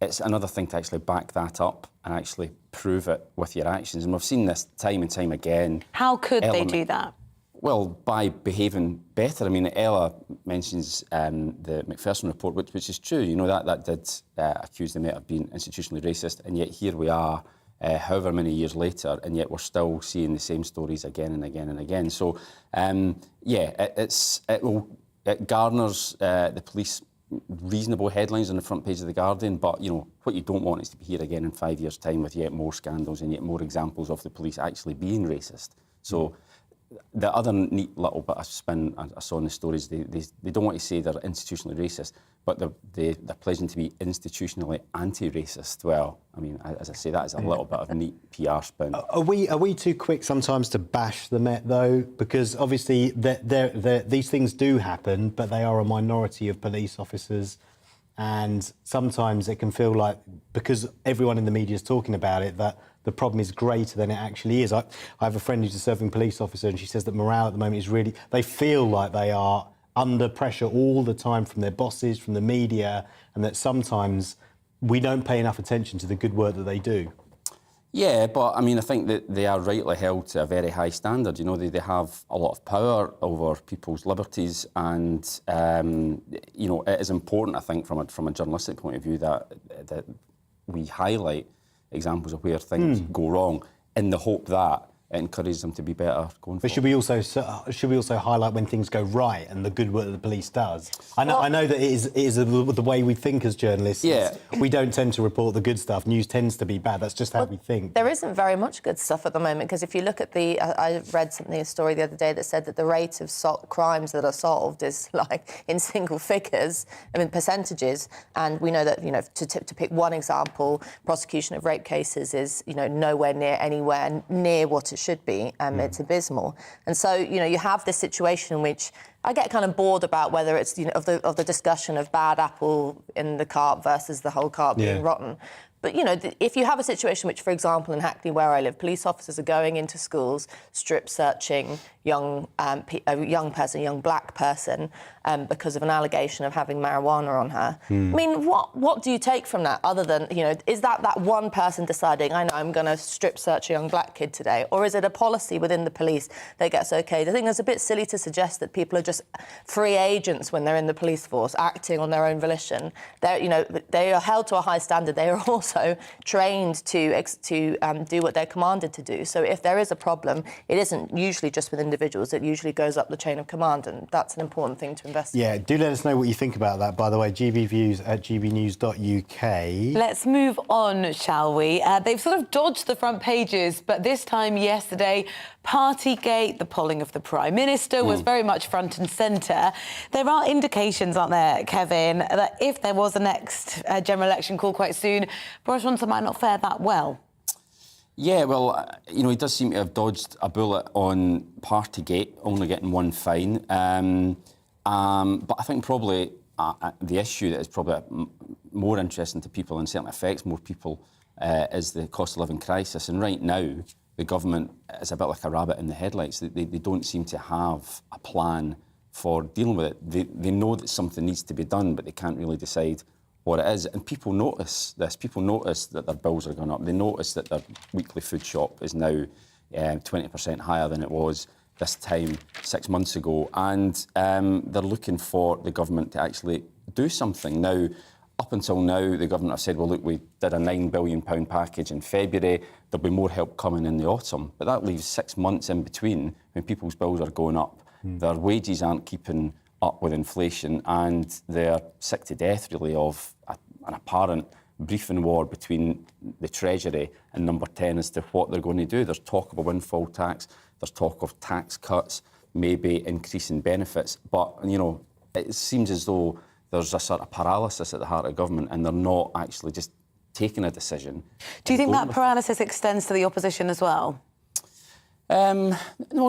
It's another thing to actually back that up and actually prove it with your actions. And we've seen this time and time again. How could they do that? Well, by behaving better. I mean, Ella mentions the Macpherson report, which is true. That did accuse them of being institutionally racist, and yet here we are, however many years later, and yet we're still seeing the same stories again and again and again. So, it garners the police reasonable headlines on the front page of The Guardian, but, what you don't want is to be here again in 5 years' time with yet more scandals and yet more examples of the police actually being racist. So the other neat little bit of spin I saw in the stories, they don't want to say they're institutionally racist, but they're pledging to be institutionally anti-racist. Well, I mean, as I say, that is a little bit of neat PR spin. Are we too quick sometimes to bash the Met, though? Because obviously these things do happen, but they are a minority of police officers. And sometimes it can feel like, because everyone in the media is talking about it, that the problem is greater than it actually is. I have a friend who's a serving police officer, and she says that morale at the moment is really... They feel like they are under pressure all the time from their bosses, from the media, and that sometimes we don't pay enough attention to the good work that they do. Yeah, but I mean, I think that they are rightly held to a very high standard. They have a lot of power over people's liberties, and it is important, I think, from a journalistic point of view, that we highlight examples of where things go wrong, in the hope that it encourages them to be better going forward. But should we also highlight when things go right and the good work that the police does? I know that it is the way we think as journalists. Yeah. We don't tend to report the good stuff. News tends to be bad. That's just how we think. There isn't very much good stuff at the moment, because if you look at I read a story the other day that said that the rate of crimes that are solved is like in single figures, percentages, and we know that, to pick one example, prosecution of rape cases is, nowhere near what it should be. It's abysmal. And so, you have this situation in which I get kind of bored about whether it's, of the discussion of bad apple in the cart versus the whole cart being rotten. But, if you have a situation which, for example, in Hackney, where I live, police officers are going into schools, strip searching a young black person, because of an allegation of having marijuana on her. I mean, what do you take from that, other than, is that one person deciding, I know I'm going to strip search a young black kid today, or is it a policy within the police that gets okay? I think it's a bit silly to suggest that people are just free agents when they're in the police force, acting on their own volition. They are held to a high standard. They are also trained to do what they're commanded to do. So if there is a problem, it isn't usually just with individuals. It usually goes up the chain of command, and that's an important thing to investigate. Yeah, do let us know what you think about that, by the way. gbviews@gbnews.uk. Let's move on, shall we? They've sort of dodged the front pages, but this time yesterday, Partygate, the polling of the Prime Minister, was very much front and centre. There are indications, aren't there, Kevin, that if there was a next general election call quite soon, Boris Johnson might not fare that well. Yeah, well, he does seem to have dodged a bullet on Partygate, only getting one fine. But I think probably the issue that is probably more interesting to people and certainly affects more people is the cost of living crisis. And right now, the government is a bit like a rabbit in the headlights. They don't seem to have a plan for dealing with it. They know that something needs to be done, but they can't really decide what it is. And people notice this. People notice that their bills are going up. They notice that their weekly food shop is now 20% higher than it was this time 6 months ago. And they're looking for the government to actually do something. Now, up until now, the government have said, well, look, we did a £9 billion package in February. There'll be more help coming in the autumn. But that leaves 6 months in between when people's bills are going up. Their wages aren't keeping up with inflation, and they're sick to death, really, of an apparent briefing war between the Treasury and Number 10 as to what they're going to do. There's talk of a windfall tax. There's talk of tax cuts, maybe increasing benefits. But, it seems as though there's a sort of paralysis at the heart of government, and they're not actually just taking a decision. Do you think that paralysis extends to the opposition as well? No,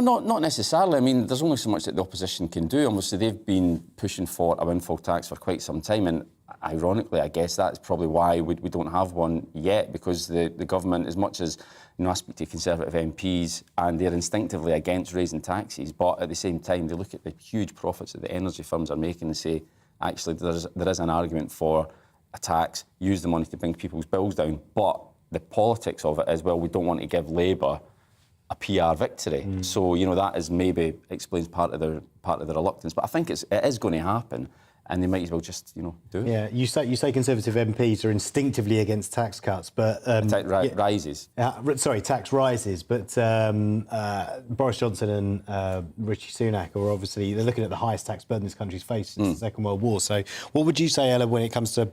not necessarily. I mean, there's only so much that the opposition can do. Obviously, they've been pushing for a windfall tax for quite some time, and ironically, I guess that's probably why we don't have one yet, because the government, as much as, I speak to Conservative MPs and they're instinctively against raising taxes, but at the same time, they look at the huge profits that the energy firms are making and say, actually, there is an argument for a tax, use the money to bring people's bills down. But the politics of it is, well, we don't want to give Labour a PR victory. So, that is maybe explains part of their reluctance. But I think it is going to happen. And they might as well just, do it. Yeah, you say Conservative MPs are instinctively against tax cuts, but rises. Tax rises. But Boris Johnson and Rishi Sunak are obviously they're looking at the highest tax burden this country's faced since the Second World War. So, what would you say, Ella, when it comes to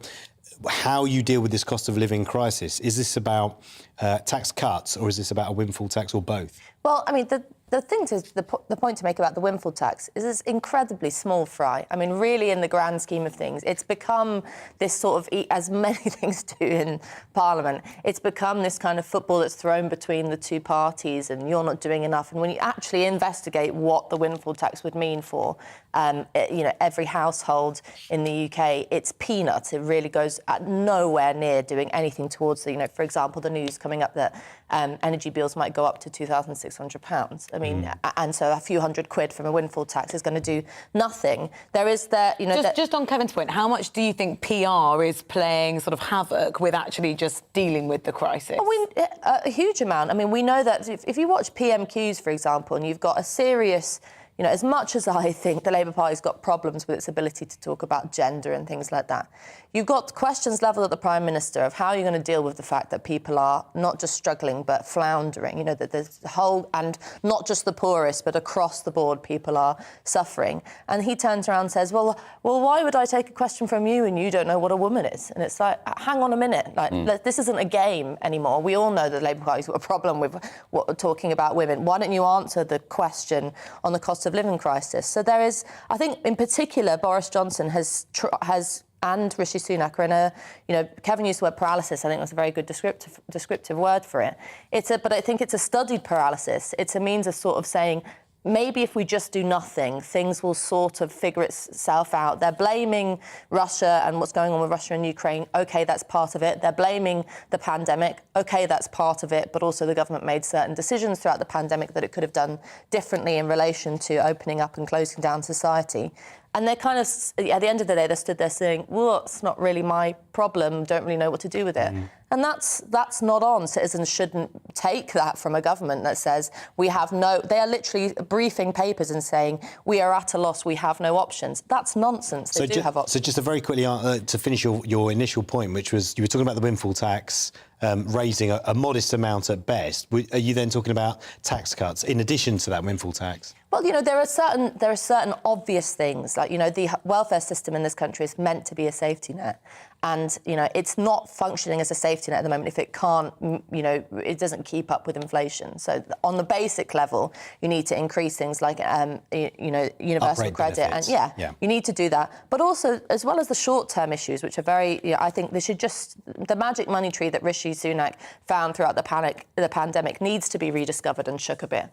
how you deal with this cost of living crisis? Is this about tax cuts, or is this about a windfall tax, or both? Well, I mean, the thing is, the point to make about the windfall tax is it's incredibly small fry. I mean, really, in the grand scheme of things, it's become this sort of, as many things do in Parliament, it's become this kind of football that's thrown between the two parties and you're not doing enough. And when you actually investigate what the windfall tax would mean for, every household in the UK, it's peanuts. It really goes nowhere near doing anything towards, for example, the news coming up that energy bills might go up to £2,600. I mean, and so a few £100 from a windfall tax is going to do nothing. There is just on Kevin's point, how much do you think PR is playing sort of havoc with actually just dealing with the crisis? A huge amount. I mean, we know that if you watch PMQs, for example, and you've got a serious... as much as I think the Labour Party's got problems with its ability to talk about gender and things like that, you've got questions levelled at the Prime Minister of how you're going to deal with the fact that people are not just struggling but floundering, that there's the whole, and not just the poorest, but across the board people are suffering. And he turns around and says, well, why would I take a question from you and you don't know what a woman is? And it's like, hang on a minute, this isn't a game anymore. We all know that the Labour Party's got a problem with what we're talking about women. Why don't you answer the question on the cost of living crisis? So there is, I think, in particular, Boris Johnson has and Rishi Sunak are in a, Kevin used the word paralysis. I think that's a very good descriptive word for it. But I think it's a studied paralysis. It's a means of sort of saying, maybe if we just do nothing, things will sort of figure itself out. They're blaming Russia and what's going on with Russia and Ukraine. OK, that's part of it. They're blaming the pandemic. OK, that's part of it. But also the government made certain decisions throughout the pandemic that it could have done differently in relation to opening up and closing down society. And they're kind of, at the end of the day, they stood there saying, well, it's not really my problem, don't really know what to do with it. And that's not on. Citizens shouldn't take that from a government that says they are literally briefing papers and saying, we are at a loss, we have no options. That's nonsense. They do have options. So just to very quickly, to finish your initial point, which was, you were talking about the windfall tax, raising a modest amount at best. Are you then talking about tax cuts in addition to that windfall tax? Well, there are certain obvious things, like, the welfare system in this country is meant to be a safety net. And, it's not functioning as a safety net at the moment if it can't, it doesn't keep up with inflation. So on the basic level, you need to increase things like, universal credit. Benefits. And you need to do that. But also, as well as the short-term issues, which are very, I think they should the magic money tree that Rishi Sunak found throughout the pandemic needs to be rediscovered and shook a bit,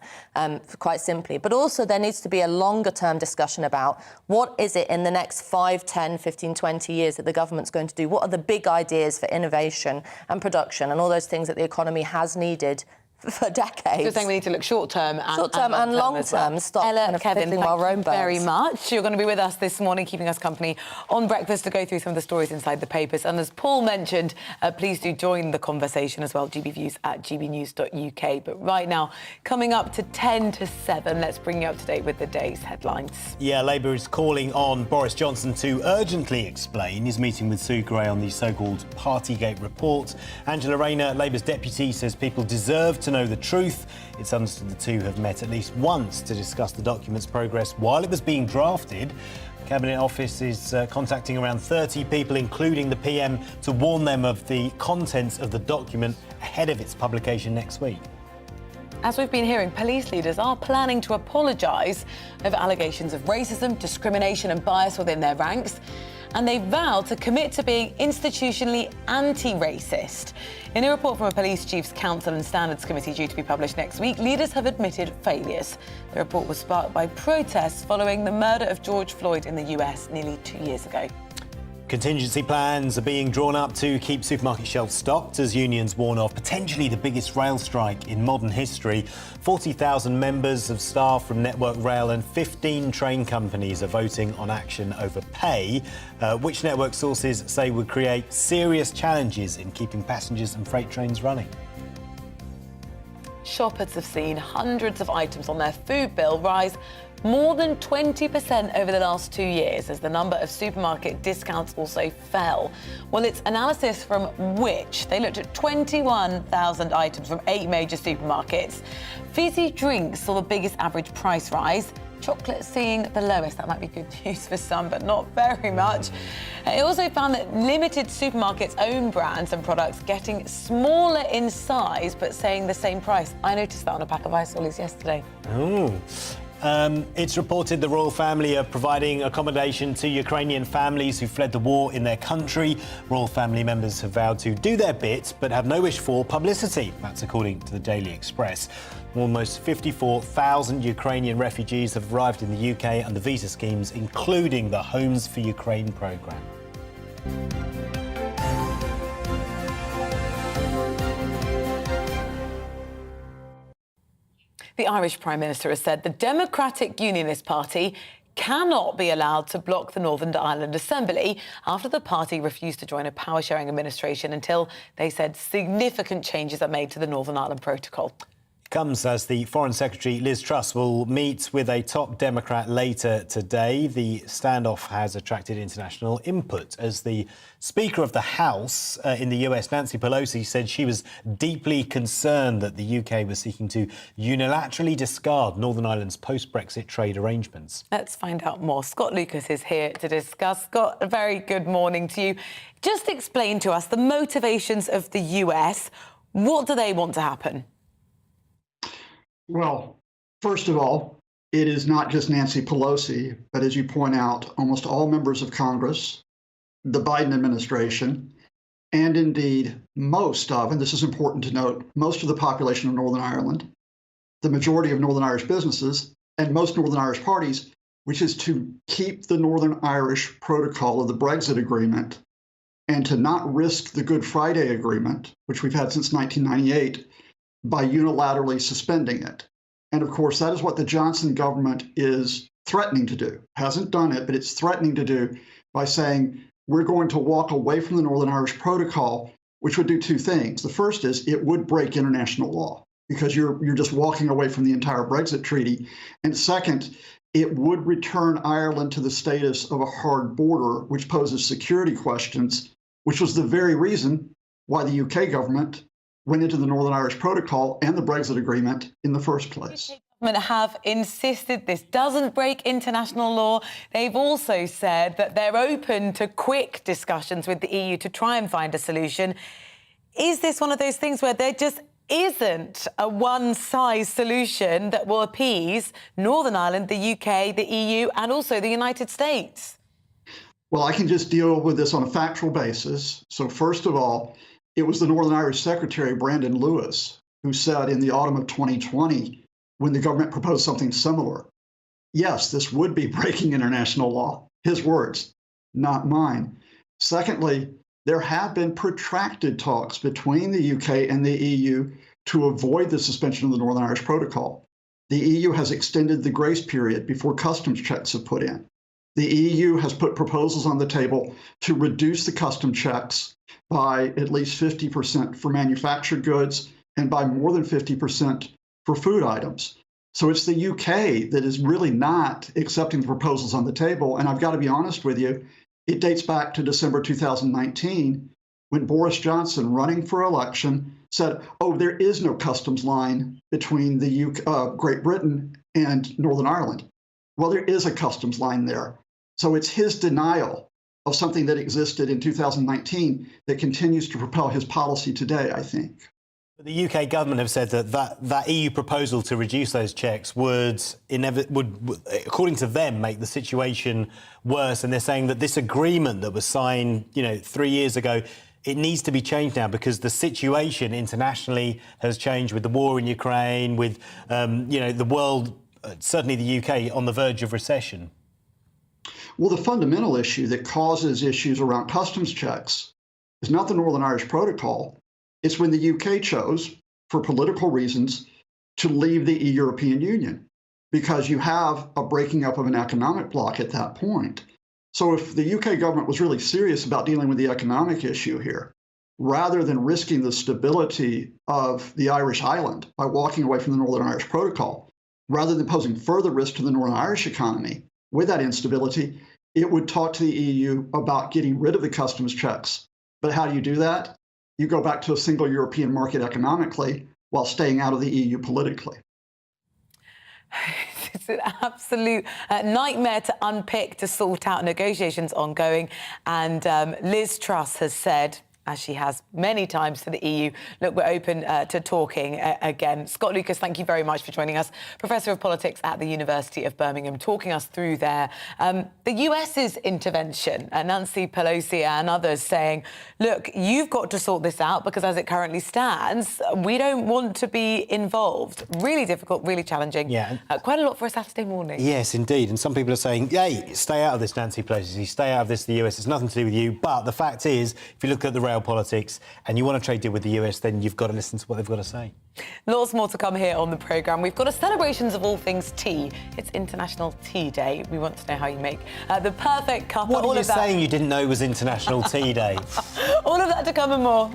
quite simply. But also there needs to be a longer-term discussion about what is it in the next 5, 10, 15, 20 years that the government's going to do. What are the big ideas for innovation and production and all those things that the economy has needed for decades? You're saying we need to look short-term and long-term. Stop Ella, Kevin, while Rome thank burns. you very much. You're going to be with us this morning, keeping us company on breakfast to go through some of the stories inside the papers. And as Paul mentioned, please do join the conversation as well, GBViews at gbnews.uk. But right now, coming up to 10 to 7, let's bring you up to date with the day's headlines. Yeah, Labour is calling on Boris Johnson to urgently explain his meeting with Sue Gray on the so-called Partygate report. Angela Rayner, Labour's deputy, says people deserve to know the truth. It's understood the two have met at least once to discuss the document's progress while it was being drafted. The Cabinet Office is contacting around 30 people, including the PM, to warn them of the contents of the document ahead of its publication next week. As we've been hearing, police leaders are planning to apologise over allegations of racism, discrimination and bias within their ranks. And they vow to commit to being institutionally anti-racist. In a report from a Police Chiefs Council and Standards Committee due to be published next week, leaders have admitted failures. The report was sparked by protests following the murder of George Floyd in the US nearly 2 years ago. Contingency plans are being drawn up to keep supermarket shelves stocked as unions warn of potentially the biggest rail strike in modern history. 40,000 members of staff from Network Rail and 15 train companies are voting on action over pay, which network sources say would create serious challenges in keeping passengers and freight trains running. Shoppers have seen hundreds of items on their food bill rise more than 20% over the last 2 years as the number of supermarket discounts also fell. Well, it's analysis from Which. They looked at 21,000 items from 8 major supermarkets. Fizzy drinks saw the biggest average price rise. Chocolate seeing the lowest. That might be good news for some, but not very much. It also found that limited supermarkets' own brands and products getting smaller in size, but saying the same price. I noticed that on a pack of ice lollies yesterday. Oh. It's reported the royal family are providing accommodation to Ukrainian families who fled the war in their country. Royal family members have vowed to do their bit, but have no wish for publicity. That's according to the Daily Express. Almost 54,000 Ukrainian refugees have arrived in the UK under visa schemes, including the Homes for Ukraine programme. The Irish Prime Minister has said the Democratic Unionist Party cannot be allowed to block the Northern Ireland Assembly after the party refused to join a power-sharing administration until they said significant changes are made to the Northern Ireland Protocol. Comes as the Foreign Secretary Liz Truss will meet with a top Democrat later today. The standoff has attracted international input as the Speaker of the House in the US, Nancy Pelosi, said she was deeply concerned that the UK was seeking to unilaterally discard Northern Ireland's post-Brexit trade arrangements. Let's find out more. Scott Lucas is here to discuss. Scott, a very good morning to you. Just explain to us the motivations of the US. What do they want to happen? Well, first of all, it is not just Nancy Pelosi, but as you point out, almost all members of Congress, the Biden administration, and indeed most of, and this is important to note, most of the population of Northern Ireland, the majority of Northern Irish businesses, and most Northern Irish parties, which is to keep the Northern Irish protocol of the Brexit agreement and to not risk the Good Friday Agreement, which we've had since 1998, by unilaterally suspending it. And of course, that is what the Johnson government is threatening to do. Hasn't done it, but it's threatening to do by saying, we're going to walk away from the Northern Irish Protocol, which would do two things. The first is it would break international law because you're just walking away from the entire Brexit treaty. And second, it would return Ireland to the status of a hard border, which poses security questions, which was the very reason why the UK government went into the Northern Irish Protocol and the Brexit Agreement in the first place. Have insisted this doesn't break international law. They've also said that they're open to quick discussions with the EU to try and find a solution. Is this one of those things where there just isn't a one-size solution that will appease Northern Ireland, the UK, the EU, and also the United States? Well, I can just deal with this on a factual basis. So first of all, it was the Northern Irish Secretary, Brandon Lewis, who said in the autumn of 2020, when the government proposed something similar, yes, this would be breaking international law. His words, not mine. Secondly, there have been protracted talks between the UK and the EU to avoid the suspension of the Northern Irish Protocol. The EU has extended the grace period before customs checks have put in. The EU has put proposals on the table to reduce the custom checks by at least 50% for manufactured goods and by more than 50% for food items. So it's the UK that is really not accepting the proposals on the table. And I've got to be honest with you, it dates back to December 2019 when Boris Johnson, running for election, said, oh, there is no customs line between the Great Britain and Northern Ireland. Well, there is a customs line there. So it's his denial of something that existed in 2019 that continues to propel his policy today, I think. The UK government have said that EU proposal to reduce those checks would, according to them, make the situation worse. And they're saying that this agreement that was signed, 3 years ago, it needs to be changed now because the situation internationally has changed with the war in Ukraine, with, the world, certainly the UK, on the verge of recession. Well, the fundamental issue that causes issues around customs checks is not the Northern Irish Protocol. It's when the UK chose, for political reasons, to leave the European Union, because you have a breaking up of an economic bloc at that point. So if the UK government was really serious about dealing with the economic issue here, rather than risking the stability of the Irish island by walking away from the Northern Irish Protocol, rather than posing further risk to the Northern Irish economy with that instability, it would talk to the EU about getting rid of the customs checks. But how do you do that? You go back to a single European market economically while staying out of the EU politically. It's an absolute nightmare to unpick, to sort out, negotiations ongoing. And Liz Truss has said, as she has many times to the EU, look, we're open to talking again. Scott Lucas, thank you very much for joining us. Professor of Politics at the University of Birmingham, talking us through there. The US's intervention, Nancy Pelosi and others saying, look, you've got to sort this out because as it currently stands, we don't want to be involved. Really difficult, really challenging. Yeah. Quite a lot for a Saturday morning. Yes, indeed. And some people are saying, hey, stay out of this, Nancy Pelosi, stay out of this, the US. It's nothing to do with you. But the fact is, if you look at the rail politics and you want a trade deal with the US, then you've got to listen to what they've got to say. Lots more to come here on the programme. We've got a celebrations of all things tea. It's International Tea Day. We want to know how you make the perfect cup. What are you saying you didn't know was International Tea Day? All of that to come and more.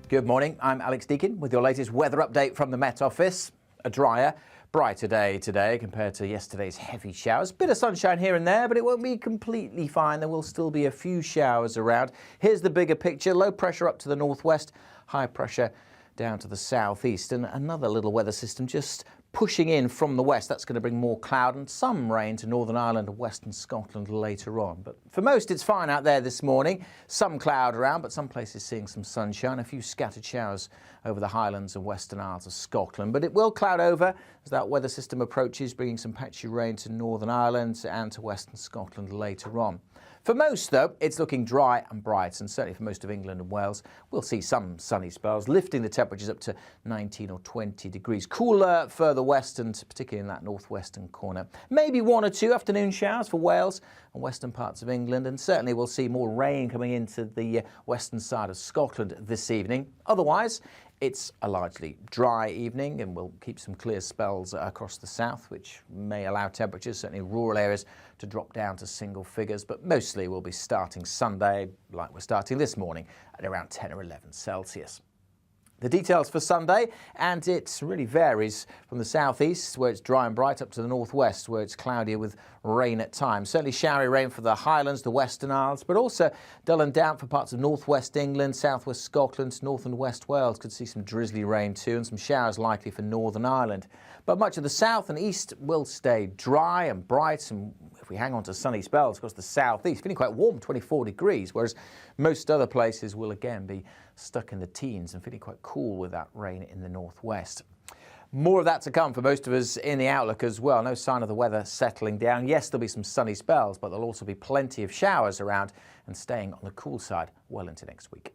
Good morning. I'm Alex Deakin with your latest weather update from the Met Office. A drier, brighter day today compared to yesterday's heavy showers. Bit of sunshine here and there, but it won't be completely fine. There will still be a few showers around. Here's the bigger picture. Low pressure up to the northwest, high pressure down to the southeast, and another little weather system just pushing in from the west. That's going to bring more cloud and some rain to Northern Ireland and western Scotland later on. But for most, it's fine out there this morning. Some cloud around, but some places seeing some sunshine. A few scattered showers over the Highlands and Western Isles of Scotland. But it will cloud over as that weather system approaches, bringing some patchy rain to Northern Ireland and to western Scotland later on. For most, though, it's looking dry and bright, and certainly for most of England and Wales, we'll see some sunny spells, lifting the temperatures up to 19 or 20 degrees. Cooler further west, and particularly in that northwestern corner. Maybe one or two afternoon showers for Wales and western parts of England, and certainly we'll see more rain coming into the western side of Scotland this evening. Otherwise, it's a largely dry evening, and we'll keep some clear spells across the south, which may allow temperatures, certainly in rural areas, to drop down to single figures. But mostly we'll be starting Sunday, like we're starting this morning, at around 10 or 11 Celsius. The details for Sunday, and it really varies from the southeast, where it's dry and bright, up to the northwest, where it's cloudier with rain at times. Certainly showery rain for the Highlands, the Western Isles, but also dull and damp for parts of northwest England, southwest Scotland, north and west Wales. Could see some drizzly rain too, and some showers likely for Northern Ireland. But much of the south and east will stay dry and bright, and if we hang on to sunny spells across the southeast, feeling quite warm, 24 degrees, whereas most other places will again be stuck in the teens and feeling quite cool with that rain in the northwest. More of that to come for most of us in the outlook as well. No sign of the weather settling down. Yes, there'll be some sunny spells, but there'll also be plenty of showers around and staying on the cool side well into next week.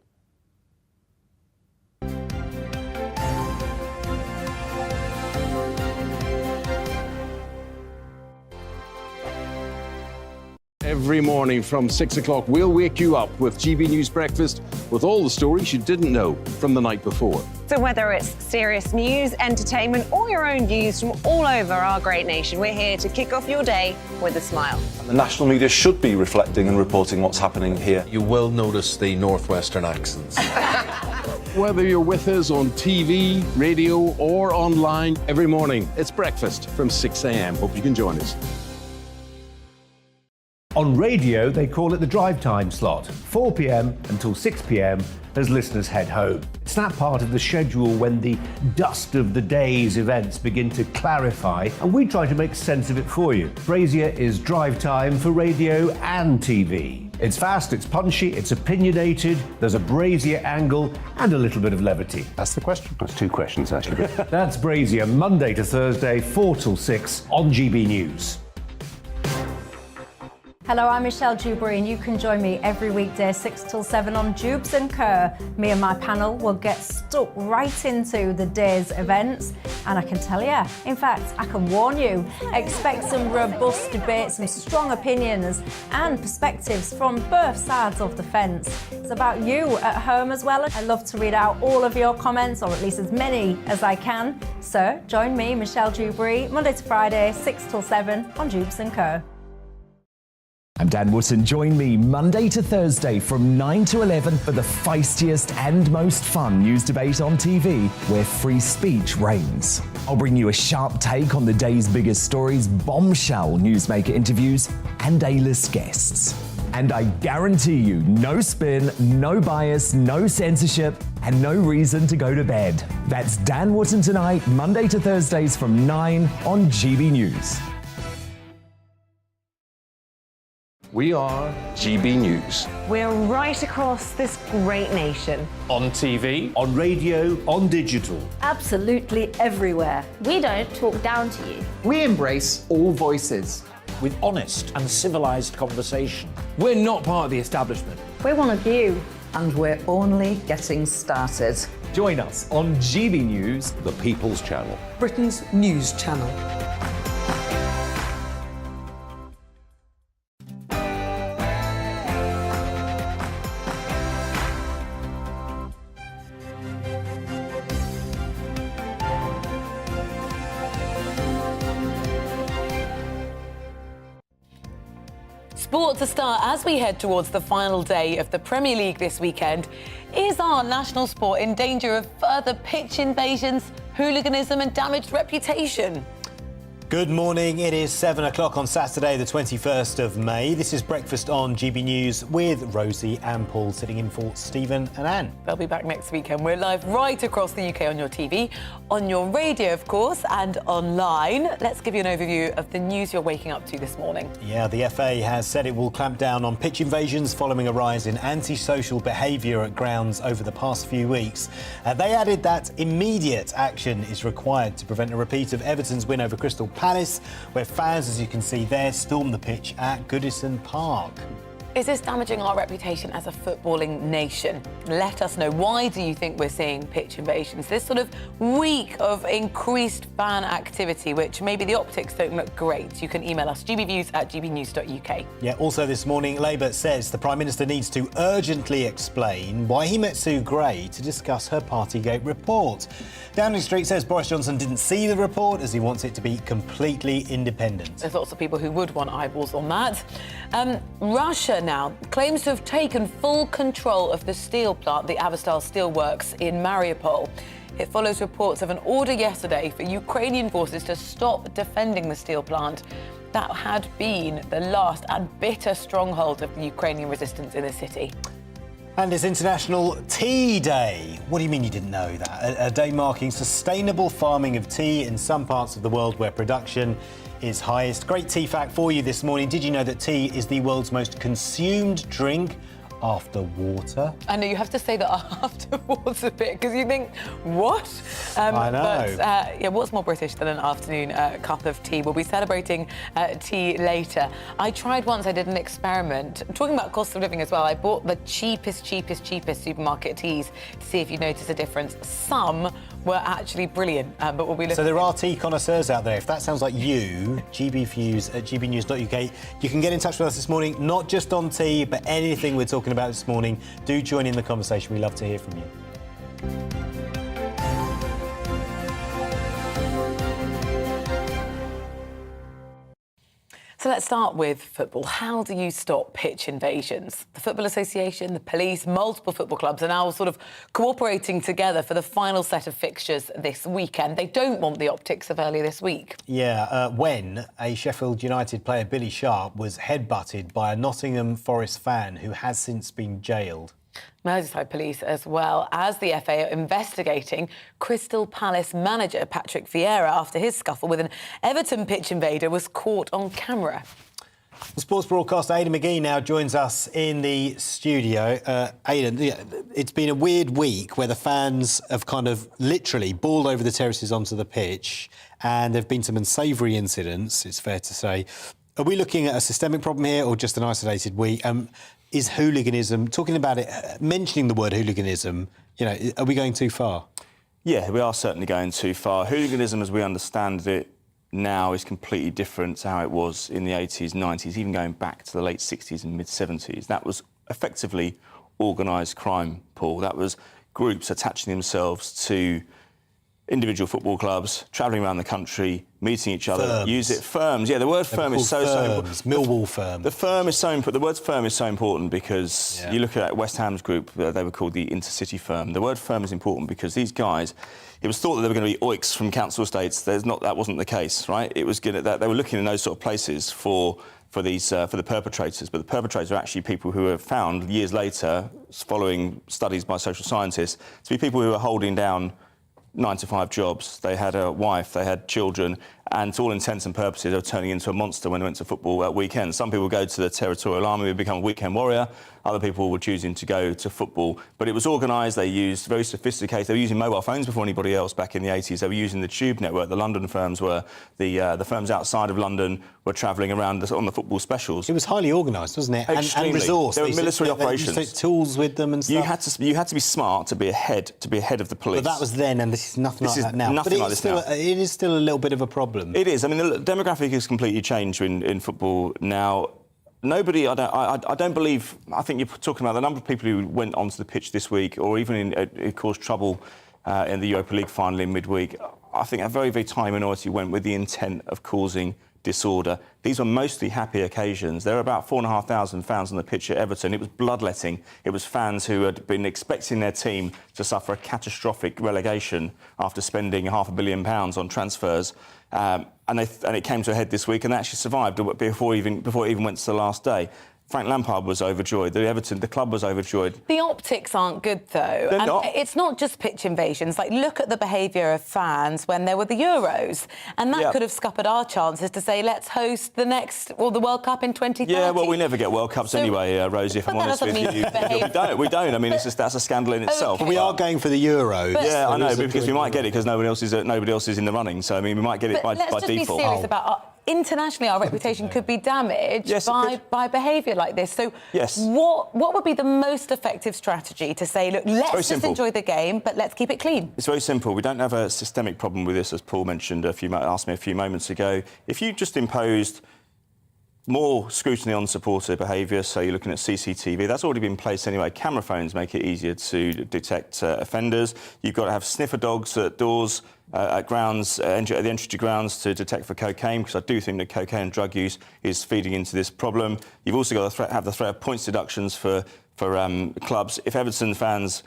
Every morning from 6 o'clock, we'll wake you up with GB News Breakfast with all the stories you didn't know from the night before. So whether it's serious news, entertainment, or your own views from all over our great nation, we're here to kick off your day with a smile. The national media should be reflecting and reporting what's happening here. You will notice the northwestern accents. Whether you're with us on TV, radio, or online, every morning, it's breakfast from 6 a.m. Hope you can join us. On radio, they call it the drive time slot, 4 p.m. until 6 p.m. as listeners head home. It's that part of the schedule when the dust of the day's events begin to clarify, and we try to make sense of it for you. Brazier is drive time for radio and TV. It's fast, it's punchy, it's opinionated, there's a Brazier angle and a little bit of levity. That's the question. That's two questions, actually. That's Brazier, Monday to Thursday, 4 till 6 on GB News. Hello, I'm Michelle Jubilee, and you can join me every weekday 6 till 7 on Jubes and Kerr. Me and my panel will get stuck right into the day's events, and I can tell you, in fact, I can warn you, expect some robust debates, some strong opinions and perspectives from both sides of the fence. It's about you at home as well. I love to read out all of your comments, or at least as many as I can. So join me, Michelle Jubilee, Monday to Friday, 6 till 7 on Jubes and Kerr. I'm Dan Wootton. Join me Monday to Thursday from 9 to 11 for the feistiest and most fun news debate on TV, where free speech reigns. I'll bring you a sharp take on the day's biggest stories, bombshell newsmaker interviews, and A-list guests. And I guarantee you, no spin, no bias, no censorship, and no reason to go to bed. That's Dan Wootton tonight, Monday to Thursdays from 9 on GB News. We are GB News. We're right across this great nation. On TV, on radio, on digital. Absolutely everywhere. We don't talk down to you. We embrace all voices. With honest and civilised conversation. We're not part of the establishment. We're one of you. And we're only getting started. Join us on GB News, the People's Channel. Britain's news channel. Sport to start as we head towards the final day of the Premier League this weekend. Is our national sport in danger of further pitch invasions, hooliganism and damaged reputation? Good morning. It is 7 o'clock on Saturday, the 21st of May. This is Breakfast on GB News with Rosie and Paul, sitting in for Stephen and Anne. They'll be back next weekend. We're live right across the UK on your TV, on your radio, of course, and online. Let's give you an overview of the news you're waking up to this morning. Yeah, the FA has said it will clamp down on pitch invasions following a rise in antisocial behaviour at grounds over the past few weeks. They added that immediate action is required to prevent a repeat of Everton's win over Crystal Palace, where fans, as you can see there, stormed the pitch at Goodison Park. Is this damaging our reputation as a footballing nation? Let us know. Why do you think we're seeing pitch invasions? This sort of week of increased fan activity, which maybe the optics don't look great. You can email us, gbviews@gbnews.uk. Yeah, also this morning, Labour says the Prime Minister needs to urgently explain why he met Sue Gray to discuss her Partygate report. Downing Street says Boris Johnson didn't see the report as he wants it to be completely independent. There's lots of people who would want eyeballs on that. Russia now claims to have taken full control of the steel plant, the Avastal Steelworks in Mariupol. It follows reports of an order yesterday for Ukrainian forces to stop defending the steel plant. That had been the last and bitter stronghold of the Ukrainian resistance in the city. And it's International Tea Day. What do you mean you didn't know that? A day marking sustainable farming of tea in some parts of the world where production is highest. Great tea fact for you this morning. Did you know that tea is the world's most consumed drink after water? I know you have to say that afterwards a bit because you think, what? I know. But yeah, what's more British than an afternoon cup of tea? We'll be celebrating tea later. I tried once, I did an experiment. Talking about cost of living as well, I bought the cheapest supermarket teas to see if you notice a difference. Some were actually brilliant, but we'll be looking. So there are tea connoisseurs out there. If that sounds like you, gbviews@gbnews.uk. You can get in touch with us this morning, not just on tea, but anything we're talking about this morning. Do join in the conversation. We love to hear from you. So let's start with football. How do you stop pitch invasions? The Football Association, the police, multiple football clubs are now sort of cooperating together for the final set of fixtures this weekend. They don't want the optics of earlier this week. Yeah, when a Sheffield United player, Billy Sharp, was headbutted by a Nottingham Forest fan who has since been jailed. Merseyside police, as well as the FA, are investigating Crystal Palace manager Patrick Vieira after his scuffle with an Everton pitch invader was caught on camera. The sports broadcaster Aidan McGee now joins us in the studio. Aidan, it's been a weird week where the fans have kind of literally balled over the terraces onto the pitch, and there have been some unsavoury incidents, it's fair to say. Are we looking at a systemic problem here or just an isolated week? Is hooliganism, talking about it, mentioning the word hooliganism, you know, are we going too far? Yeah, we are certainly going too far. Hooliganism, as we understand it now, is completely different to how it was in the 80s, 90s, even going back to the late 60s and mid-70s. That was effectively organised crime, Paul. That was groups attaching themselves to individual football clubs, travelling around the country, meeting each other, firms. Yeah, the word firm is so important. Millwall firm. The firm is so important. The word firm is so important because you look at West Ham's group, they were called the Intercity Firm. The word firm is important because these guys, it was thought that they were going to be oiks from council estates. That wasn't the case, right? It was good at that. They were looking in those sort of places for the perpetrators, but the perpetrators are actually people who are found years later, following studies by social scientists, to be people who are holding down 9-to-5 jobs. They had a wife, they had children, and to all intents and purposes, they were turning into a monster when they went to football at weekends. Some people go to the Territorial Army and become a weekend warrior. Other people were choosing to go to football. But it was organised. They used very sophisticated. They were using mobile phones before anybody else back in the 80s. They were using the Tube network. The London firms were. The firms outside of London were travelling around on the football specials. It was highly organised, wasn't it? Extremely. And resourced. There were military operations. They used to take tools with them and stuff. You had to be smart to be ahead of the police. But that was then, and this is nothing like that now. Nothing like this now. It is still a little bit of a problem. It is. I mean, the demographic has completely changed in football now. Nobody, I don't believe. I think you're talking about the number of people who went onto the pitch this week, or even it caused trouble in the Europa League final in midweek. I think a very, very tiny minority went with the intent of causing disorder. These were mostly happy occasions. There were about 4,500 fans on the pitch at Everton. It was bloodletting. It was fans who had been expecting their team to suffer a catastrophic relegation after spending £500 million on transfers. And it came to a head this week, and they actually survived before it even went to the last day. Frank Lampard was overjoyed. The club was overjoyed. The optics aren't good, though. They're not. It's not just pitch invasions. Like, look at the behaviour of fans when there were the Euros. And that could have scuppered our chances to say, let's host the World Cup in 2030. Yeah, well, we never get World Cups anyway, Rosie, if I'm honest with you. We don't. I mean, that's a scandal in itself. But we are going for the Euros. Yeah, I know, because we might get it because nobody else is in the running. So, I mean, we might get it by default. Let's just be serious about internationally, our reputation could be damaged by behaviour like this. So what would be the most effective strategy to say, look, let's just enjoy the game, but let's keep it clean? It's very simple. We don't have a systemic problem with this, as Paul mentioned asked me a few moments ago. If you just imposed more scrutiny on supporter behaviour, so you're looking at CCTV, that's already been in place anyway. Camera phones make it easier to detect offenders. You've got to have sniffer dogs at doors, at grounds, at the entry to grounds to detect for cocaine, because I do think that cocaine and drug use is feeding into this problem. You've also got to have the threat of points deductions for clubs. If Everton fans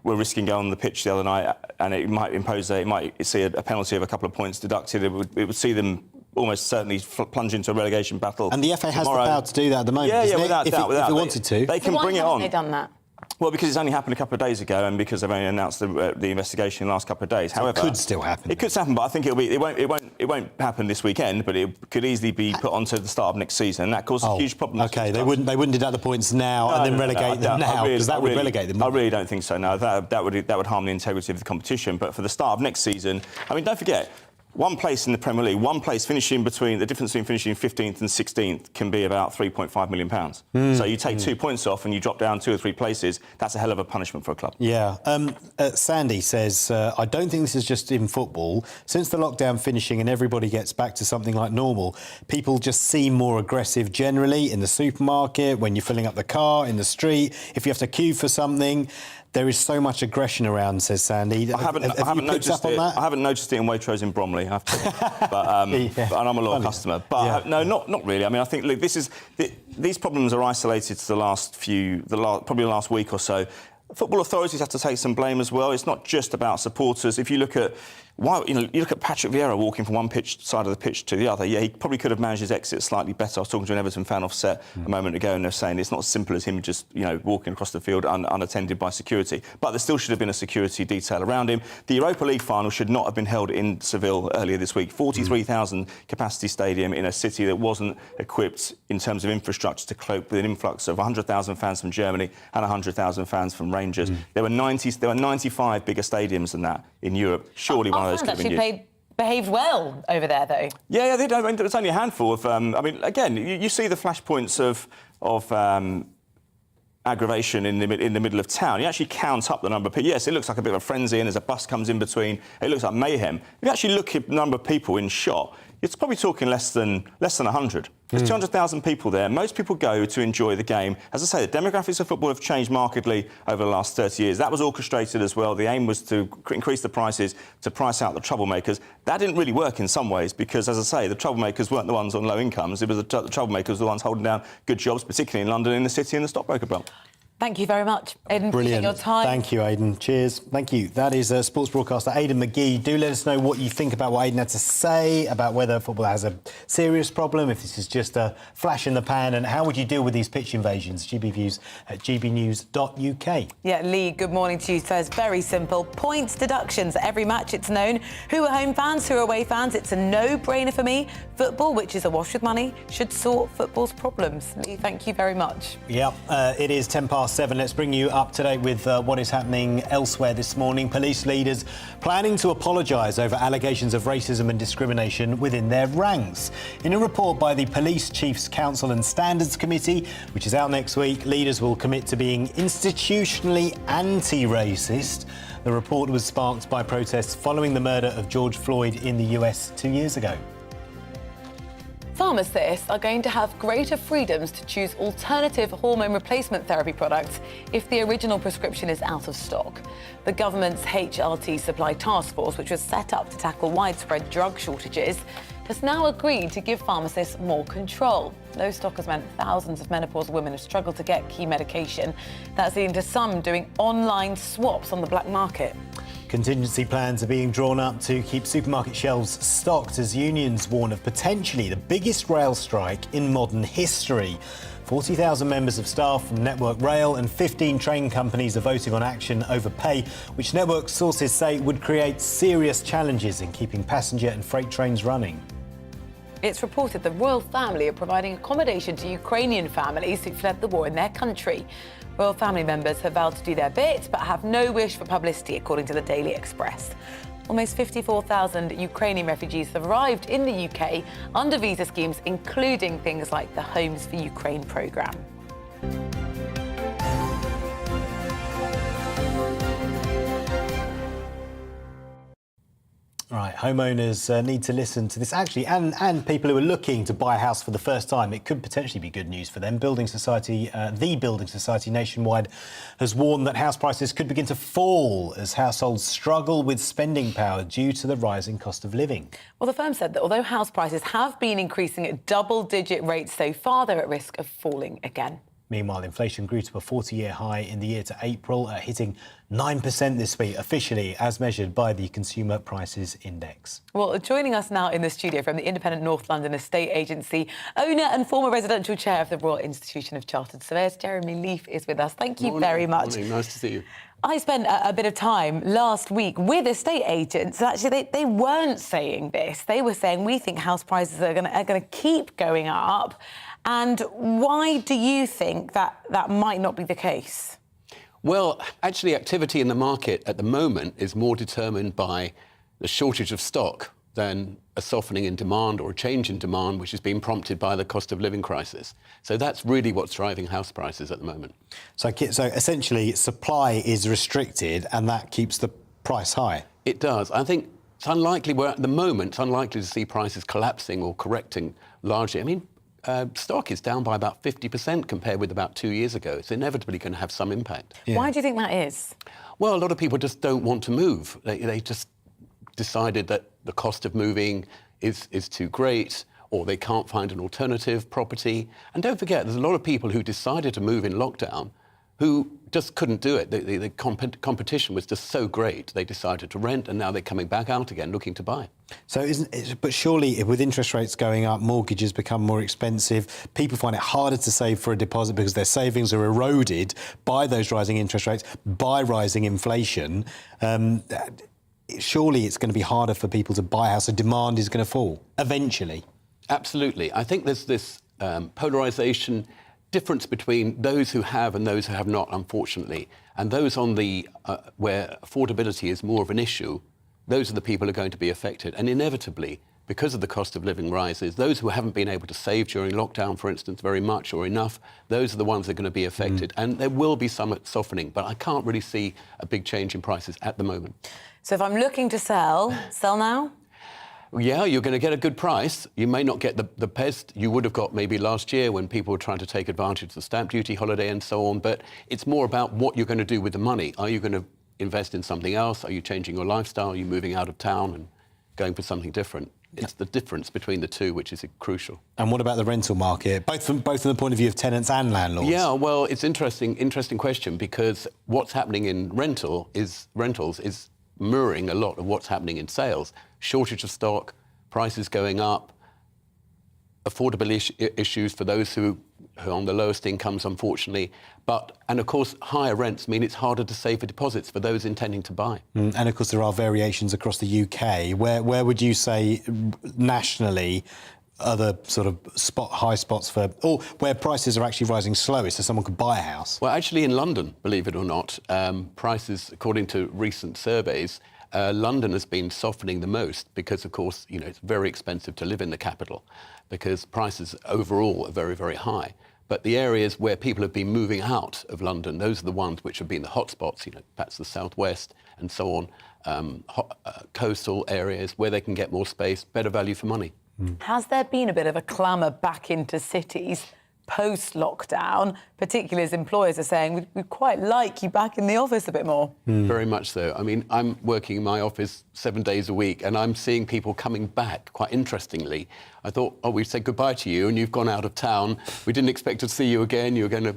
were risking going on the pitch the other night, and it might see a penalty of a couple of points deducted, it would see them almost certainly plunge into a relegation battle. And the FA has the power to do that at the moment. Yeah, without doubt. If it wanted to, they can bring it on. Why haven't they done that? Well, because it's only happened a couple of days ago, and because they've only announced the investigation in the last couple of days. However, it could still happen. It could happen, but I think it won't happen this weekend. But it could easily be put onto the start of next season, and that causes huge problems. Okay, they wouldn't deduct the points now and then relegate them now, because that would relegate them. I really don't think so. No, that would harm the integrity of the competition. But for the start of next season, I mean, don't forget. One place in the Premier League, the difference between finishing 15th and 16th can be about £3.5 million. So you take 2 points off and you drop down 2 or 3 places, that's a hell of a punishment for a club. Yeah. Sandy says, I don't think this is just in football. Since the lockdown finishing and everybody gets back to something like normal, people just seem more aggressive generally in the supermarket, when you're filling up the car, in the street, if you have to queue for something. There is so much aggression around, says Sandy. I haven't noticed it. I haven't noticed it in Waitrose in Bromley, I have to say. But, and I'm a loyal customer. But no, not really. I mean, I think look, these problems are isolated to probably the last week or so. Football authorities have to take some blame as well. It's not just about supporters. If you look at you look at Patrick Vieira walking from one side of the pitch to the other. Yeah, he probably could have managed his exit slightly better. I was talking to an Everton fan offset a moment ago, and they're saying it's not as simple as him just walking across the field unattended by security. But there still should have been a security detail around him. The Europa League final should not have been held in Seville earlier this week. 43,000 capacity stadium in a city that wasn't equipped in terms of infrastructure to cope with an influx of 100,000 fans from Germany and 100,000 fans from Rangers. There were 95 bigger stadiums than that in Europe. Surely one of those could have been used. Paid behaved well over there, though. Yeah, they don't. I mean, there's only a handful of. I mean, again, you see the flashpoints of aggravation in the middle of town. You actually count up the number of people. Yes, it looks like a bit of a frenzy, and as a bus comes in between, it looks like mayhem. If you actually look at the number of people in shot, it's probably talking less than 100. There's 200,000 people there. Most people go to enjoy the game. As I say, the demographics of football have changed markedly over the last 30 years. That was orchestrated as well. The aim was to increase the prices, to price out the troublemakers. That didn't really work in some ways because, as I say, the troublemakers weren't the ones on low incomes. It was the troublemakers, the ones holding down good jobs, particularly in London, in the city and the stockbroker belt. Thank you very much, Aidan. Brilliant. Your time. Thank you, Aidan. Cheers. Thank you. That is sports broadcaster Aidan McGee. Do let us know what you think about what Aidan had to say about whether football has a serious problem, if this is just a flash in the pan, and how would you deal with these pitch invasions? GB Views at gbnews.uk. Yeah, Lee, good morning to you. So it's very simple. Points deductions at every match, it's known. Who are home fans, who are away fans? It's a no-brainer for me. Football, which is awash with money, should sort football's problems. Lee, thank you very much. Yeah, it is 7:10. Let's bring you up to date with what is happening elsewhere this morning. Police leaders planning to apologise over allegations of racism and discrimination within their ranks. In a report by the Police Chiefs Council and Standards Committee, which is out next week, leaders will commit to being institutionally anti-racist. The report was sparked by protests following the murder of George Floyd in the US 2 years ago. Pharmacists are going to have greater freedoms to choose alternative hormone replacement therapy products if the original prescription is out of stock. The government's HRT Supply Task Force, which was set up to tackle widespread drug shortages, has now agreed to give pharmacists more control. Low stock has meant thousands of menopausal women have struggled to get key medication. That's leading to some doing online swaps on the black market. Contingency plans are being drawn up to keep supermarket shelves stocked as unions warn of potentially the biggest rail strike in modern history. 40,000 members of staff from Network Rail and 15 train companies are voting on action over pay, which network sources say would create serious challenges in keeping passenger and freight trains running. It's reported the royal family are providing accommodation to Ukrainian families who fled the war in their country. Royal family members have vowed to do their bit, but have no wish for publicity, according to the Daily Express. Almost 54,000 Ukrainian refugees have arrived in the UK under visa schemes, including things like the Homes for Ukraine programme. Right, homeowners need to listen to this actually, and people who are looking to buy a house for the first time. It could potentially be good news for them. Building Society, the Building Society nationwide, has warned that house prices could begin to fall as households struggle with spending power due to the rising cost of living. Well, the firm said that although house prices have been increasing at double-digit rates so far, they're at risk of falling again. Meanwhile, inflation grew to a 40-year high in the year to April, hitting 9% this week, officially, as measured by the Consumer Prices Index. Well, joining us now in the studio from the independent North London Estate Agency, owner and former residential chair of the Royal Institution of Chartered Surveyors, Jeremy Leaf, is with us. Thank you very much. Morning. Nice to see you. I spent a bit of time last week with estate agents. Actually, they weren't saying this. They were saying, we think house prices are going to keep going up. And why do you think that might not be the case? Well, actually, activity in the market at the moment is more determined by the shortage of stock than a softening in demand or a change in demand, which is being prompted by the cost of living crisis. So that's really what's driving house prices at the moment. So essentially, supply is restricted and that keeps the price high? It does. I think it's unlikely, at the moment, it's unlikely to see prices collapsing or correcting largely. I mean, stock is down by about 50% compared with about 2 years ago. It's inevitably going to have some impact. Yeah. Why do you think that is? Well, a lot of people just don't want to move. They just decided that the cost of moving is too great, or they can't find an alternative property. And don't forget, there's a lot of people who decided to move in lockdown who just couldn't do it. The competition was just so great. They decided to rent, and now they're coming back out again looking to buy. So, but surely with interest rates going up, mortgages become more expensive. People find it harder to save for a deposit because their savings are eroded by those rising interest rates, by rising inflation. Surely it's going to be harder for people to buy a house. So demand is going to fall eventually. Absolutely. I think there's this polarisation difference between those who have and those who have not, unfortunately. And those on the where affordability is more of an issue, those are the people who are going to be affected. And inevitably, because of the cost of living rises, those who haven't been able to save during lockdown, for instance, very much or enough, those are the ones that are going to be affected. And there will be some softening, but I can't really see a big change in prices at the moment. So if I'm looking to sell now? Yeah, you're going to get a good price. You may not get the best you would have got maybe last year when people were trying to take advantage of the stamp duty holiday and so on, but it's more about what you're going to do with the money. Are you going to invest in something else? Are you changing your lifestyle? Are you moving out of town and going for something different? It's the difference between the two which is crucial. And what about the rental market, both from the point of view of tenants and landlords? Yeah, well, it's interesting question, because what's happening in rentals is mirroring a lot of what's happening in sales. Shortage of stock, prices going up, affordable issues for those who are on the lowest incomes, unfortunately. And of course, higher rents mean it's harder to save for deposits for those intending to buy. And of course, there are variations across the UK. Where would you say nationally are the sort of high spots for, or where prices are actually rising slowest so someone could buy a house? Well, actually in London, believe it or not, prices, according to recent surveys, London has been softening the most because, of course, it's very expensive to live in the capital because prices overall are very, very high. But the areas where people have been moving out of London, those are the ones which have been the hotspots, that's the southwest and so on, coastal areas where they can get more space, better value for money. Has there been a bit of a clamour back into cities post-lockdown, particularly as employers are saying, we'd quite like you back in the office a bit more? Very much so. I mean, I'm working in my office 7 days a week and I'm seeing people coming back, quite interestingly. I thought, we said goodbye to you and you've gone out of town. We didn't expect to see you again. You're going to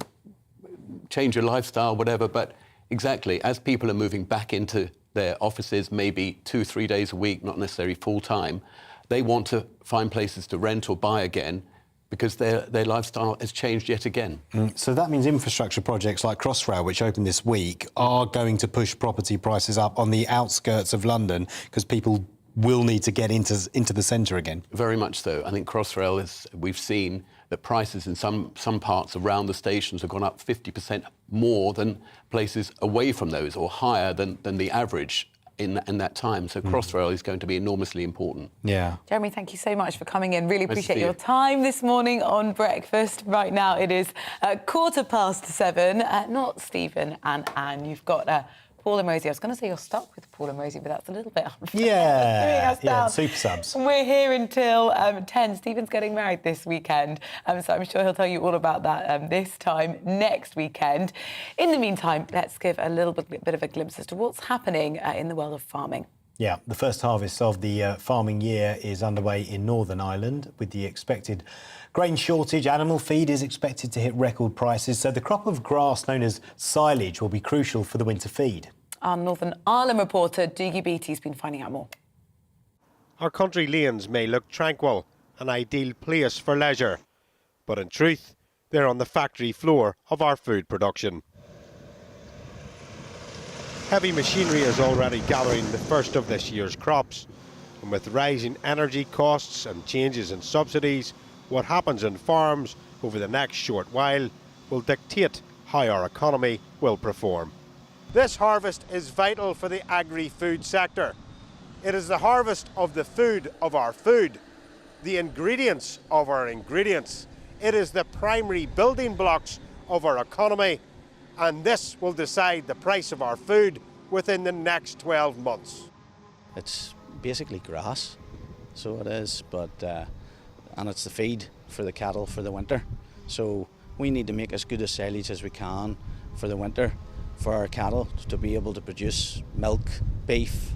change your lifestyle, whatever. But exactly, as people are moving back into their offices, maybe 2-3 days a week, not necessarily full-time, they want to find places to rent or buy again, because their lifestyle has changed yet again. So that means infrastructure projects like Crossrail, which opened this week, are going to push property prices up on the outskirts of London because people will need to get into the centre again. Very much so. I think Crossrail we've seen that prices in some parts around the stations have gone up 50% more than places away from those, or higher than the average in that time. So Crossrail is going to be enormously important. Yeah. Jeremy, thank you so much for coming in. Really appreciate your time this morning on Breakfast. Right now it is 7:15. Not Stephen and Anne. You've got Paul and Rosie. I was going to say you're stuck with Paul and Rosie, but that's a little bit unfair. Yeah, super subs. We're here until 10. Stephen's getting married this weekend, so I'm sure he'll tell you all about that this time next weekend. In the meantime, let's give a little bit of a glimpse as to what's happening in the world of farming. Yeah, the first harvest of the farming year is underway in Northern Ireland. With the expected grain shortage, animal feed is expected to hit record prices, so the crop of grass known as silage will be crucial for the winter feed. Our Northern Ireland reporter, Dougie Beatty's been finding out more. Our country lanes may look tranquil, an ideal place for leisure, but in truth, they're on the factory floor of our food production. Heavy machinery is already gathering the first of this year's crops, and with rising energy costs and changes in subsidies, what happens in farms over the next short while will dictate how our economy will perform. This harvest is vital for the agri-food sector. It is the harvest of the food of our food, the ingredients of our ingredients. It is the primary building blocks of our economy, and this will decide the price of our food within the next 12 months. It's basically grass, so it is, and it's the feed for the cattle for the winter. So we need to make as good a silage as we can for the winter for our cattle to be able to produce milk, beef,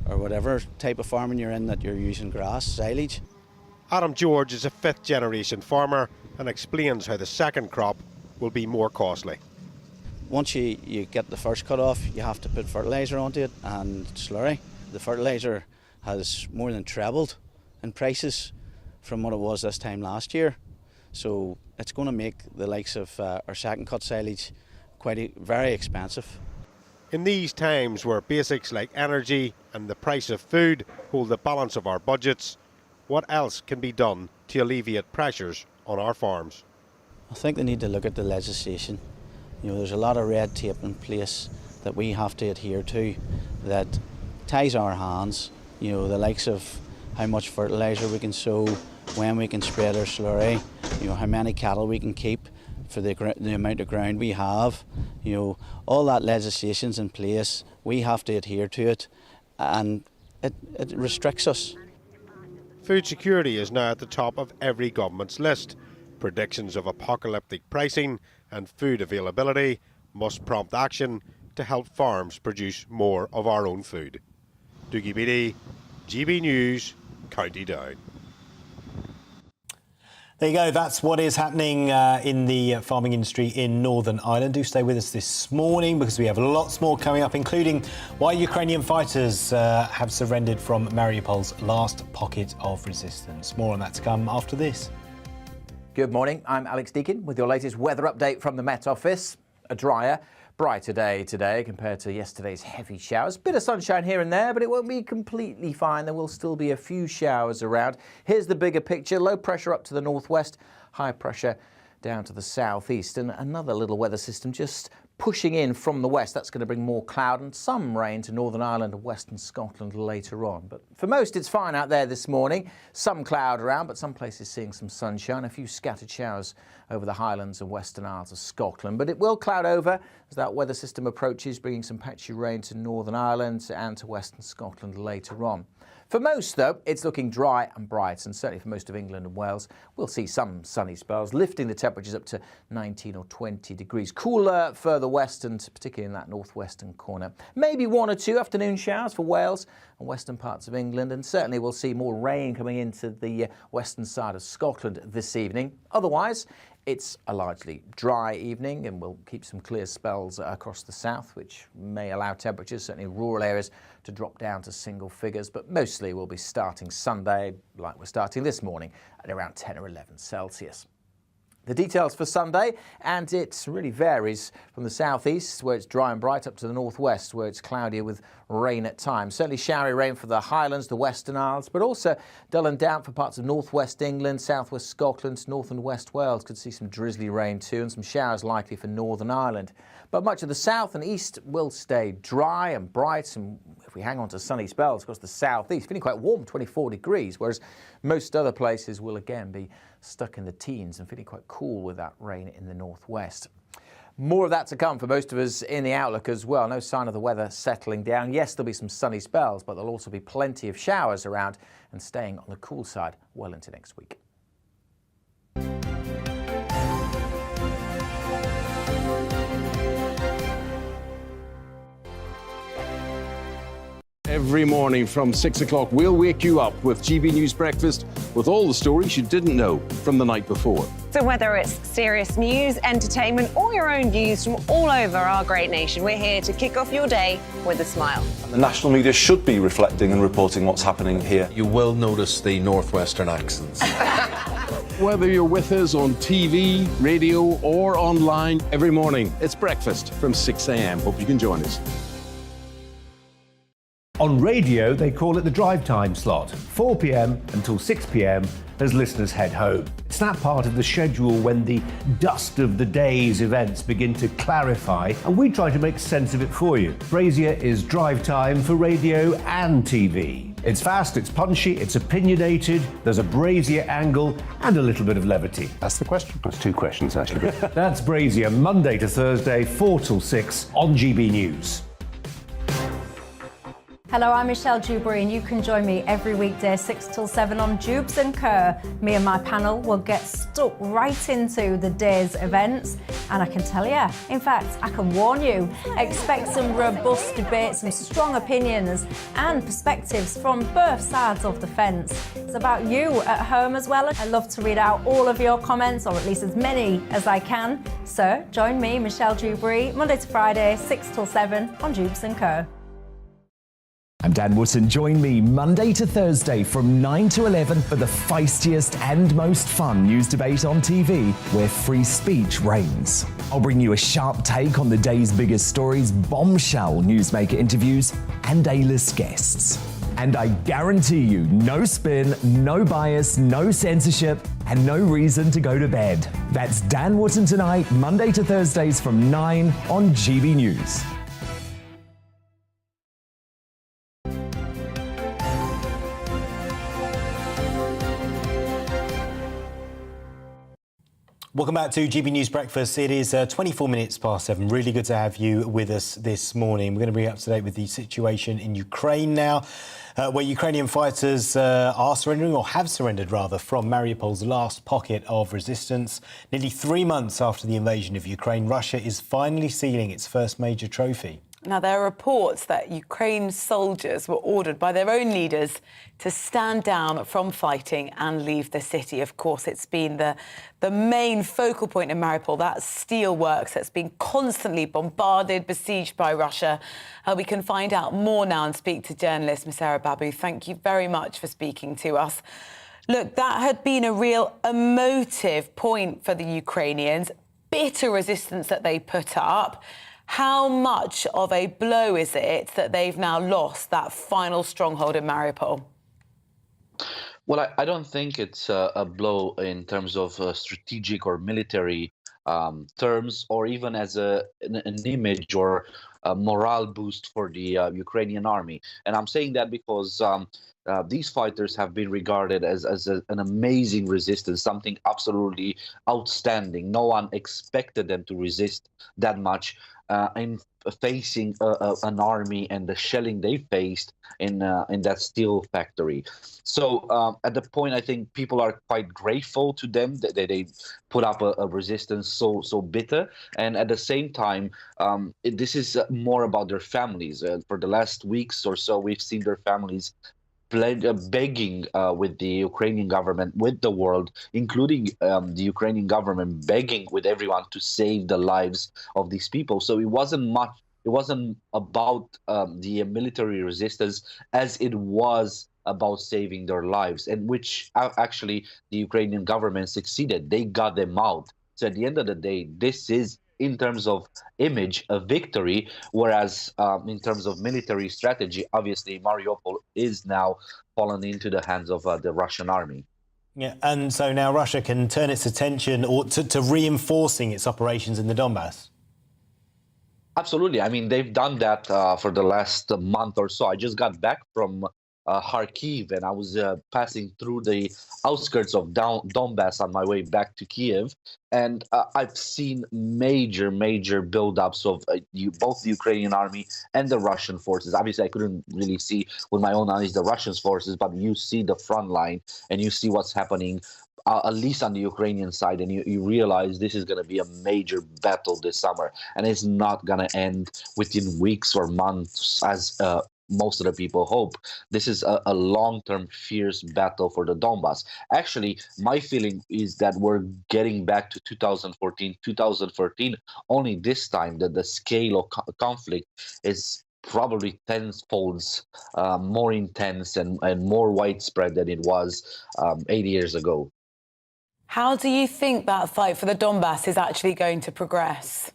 or whatever type of farming you're in that you're using grass, silage. Adam George is a fifth-generation farmer and explains how the second crop will be more costly. Once you get the first cut off, you have to put fertiliser onto it and slurry. The fertiliser has more than trebled in prices from what it was this time last year. So it's going to make the likes of our second cut silage very expensive. In these times where basics like energy and the price of food hold the balance of our budgets, what else can be done to alleviate pressures on our farms? I think they need to look at the legislation. There's a lot of red tape in place that we have to adhere to that ties our hands. You know, the likes of how much fertiliser we can sow, when we can spread our slurry, you know, how many cattle we can keep for the amount of ground we have. You know, all that legislation's in place. We have to adhere to it, and it restricts us. Food security is now at the top of every government's list. Predictions of apocalyptic pricing and food availability must prompt action to help farms produce more of our own food. Dougie Beattie, GB News, County Down. There you go. That's what is happening in the farming industry in Northern Ireland. Do stay with us this morning because we have lots more coming up, including why Ukrainian fighters have surrendered from Mariupol's last pocket of resistance. More on that to come after this. Good morning. I'm Alex Deakin with your latest weather update from the Met Office. A drier, brighter day today compared to yesterday's heavy showers. Bit of sunshine here and there, but it won't be completely fine. There will still be a few showers around. Here's the bigger picture. Low pressure up to the northwest, high pressure down to the southeast, and another little weather system just pushing in from the west. That's going to bring more cloud and some rain to Northern Ireland and western Scotland later on. But for most, it's fine out there this morning. Some cloud around, but some places seeing some sunshine. A few scattered showers over the Highlands and Western Isles of Scotland. But it will cloud over as that weather system approaches, bringing some patchy rain to Northern Ireland and to western Scotland later on. For most, though, it's looking dry and bright, and certainly for most of England and Wales, we'll see some sunny spells, lifting the temperatures up to 19 or 20 degrees. Cooler further west, and particularly in that northwestern corner. Maybe one or two afternoon showers for Wales and western parts of England, and certainly we'll see more rain coming into the western side of Scotland this evening. Otherwise, it's a largely dry evening, and we'll keep some clear spells across the south, which may allow temperatures, certainly in rural areas, to drop down to single figures. But mostly we'll be starting Sunday, like we're starting this morning, at around 10 or 11 Celsius. The details for Sunday, and it really varies from the southeast, where it's dry and bright, up to the northwest, where it's cloudier with rain at times. Certainly showery rain for the Highlands, the Western Isles, but also dull and damp for parts of northwest England, southwest Scotland, north and west Wales. Could see some drizzly rain too, and some showers likely for Northern Ireland. But much of the south and east will stay dry and bright, and if we hang on to sunny spells across the southeast, feeling quite warm, 24 degrees, whereas most other places will again be stuck in the teens and feeling quite cool with that rain in the northwest. More of that to come for most of us in the outlook as well. No sign of the weather settling down. Yes, there'll be some sunny spells, but there'll also be plenty of showers around and staying on the cool side well into next week. Every morning from 6 o'clock, we'll wake you up with GB News Breakfast with all the stories you didn't know from the night before. So whether it's serious news, entertainment, or your own views from all over our great nation, we're here to kick off your day with a smile. And the national media should be reflecting and reporting what's happening here. You will notice the northwestern accents. Whether you're with us on TV, radio, or online, every morning it's breakfast from 6 a.m. Hope you can join us. On radio, they call it the drive time slot, 4 p.m. until 6 p.m. as listeners head home. It's that part of the schedule when the dust of the day's events begin to clarify, and we try to make sense of it for you. Brazier is drive time for radio and TV. It's fast, it's punchy, it's opinionated, there's a Brazier angle and a little bit of levity. That's the question. That's two questions, actually. That's Brazier, Monday to Thursday, 4 till 6 on GB News. Hello, I'm Michelle Jubilee, and you can join me every weekday 6 till 7 on Jubes and Kerr. Me and my panel will get stuck right into the day's events, and I can tell you, in fact, I can warn you, expect some robust debates, some strong opinions and perspectives from both sides of the fence. It's about you at home as well. I love to read out all of your comments, or at least as many as I can. So join me, Michelle Jubilee, Monday to Friday, 6 till 7 on Jubes and Kerr. I'm Dan Wootton. Join me Monday to Thursday from 9 to 11 for the feistiest and most fun news debate on TV, where free speech reigns. I'll bring you a sharp take on the day's biggest stories, bombshell newsmaker interviews, and A-list guests. And I guarantee you, no spin, no bias, no censorship, and no reason to go to bed. That's Dan Wootton tonight, Monday to Thursdays from 9 on GB News. Welcome back to GB News Breakfast. It is 24 minutes past 7. Really good to have you with us this morning. We're going to bring you up to date with the situation in Ukraine now, where Ukrainian fighters are surrendering, or have surrendered rather, from Mariupol's last pocket of resistance. Nearly 3 months after the invasion of Ukraine, Russia is finally sealing its first major trophy. Now, there are reports that Ukraine's soldiers were ordered by their own leaders to stand down from fighting and leave the city. Of course, it's been the main focal point in Mariupol, that steelworks that's been constantly bombarded, besieged by Russia. We can find out more now and speak to journalist Masera Babu. Thank you very much for speaking to us. Look, that had been a real emotive point for the Ukrainians, bitter resistance that they put up. How much of a blow is it that they've now lost that final stronghold in Mariupol? Well, I don't think it's a blow in terms of strategic or military terms, or even as an image or a morale boost for the Ukrainian army. And I'm saying that because these fighters have been regarded as an amazing resistance, something absolutely outstanding. No one expected them to resist that much in facing an army and the shelling they faced in that steel factory. So at the point, I think people are quite grateful to them that they put up a resistance so bitter. And at the same time, this is more about their families. For the last weeks or so, we've seen their families begging with the Ukrainian government, with the world, including the Ukrainian government begging with everyone to save the lives of these people. So it wasn't about the military resistance as it was about saving their lives, and which actually the Ukrainian government succeeded. They got them out. So at the end of the day, this is, in terms of image, a victory, whereas in terms of military strategy, obviously Mariupol is now fallen into the hands of the Russian army. Yeah, and so now Russia can turn its attention to reinforcing its operations in the Donbass. Absolutely. I mean, they've done that for the last month or so. I just got back from Kharkiv, and I was passing through the outskirts of Donbass on my way back to Kiev, and I've seen major buildups of both the Ukrainian army and the Russian forces. Obviously, I couldn't really see with my own eyes the Russian forces, but you see the front line and you see what's happening, at least on the Ukrainian side, and you realize this is going to be a major battle this summer, and it's not going to end within weeks or months as most of the people hope. This is a long-term fierce battle for the Donbass. Actually, my feeling is that we're getting back to 2014, only this time that the scale of conflict is probably tenfold more intense and more widespread than it was 8 years ago. How do you think that fight for the Donbass is actually going to progress?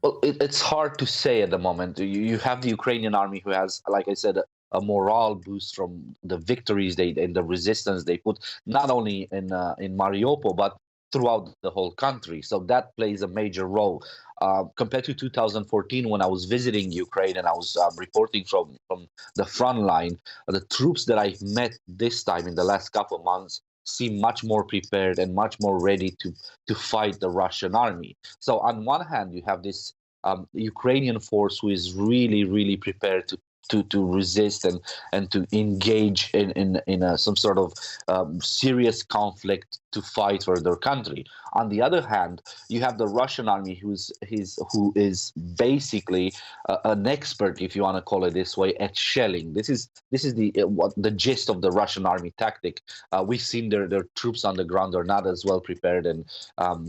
Well, it's hard to say at the moment. You have the Ukrainian army who has, like I said, a morale boost from the victories and the resistance they put, not only in Mariupol, but throughout the whole country. So that plays a major role. Compared to 2014, when I was visiting Ukraine and I was reporting from the front line, the troops that I met this time in the last couple of months seem much more prepared and much more ready to fight the Russian army. So on one hand, you have this Ukrainian force who is really prepared to resist and to engage in some sort of serious conflict to fight for their country. On the other hand, you have the Russian army who is basically an expert, if you want to call it this way, at shelling. This is the gist of the Russian army tactic. We've seen their troops on the ground are not as well prepared, and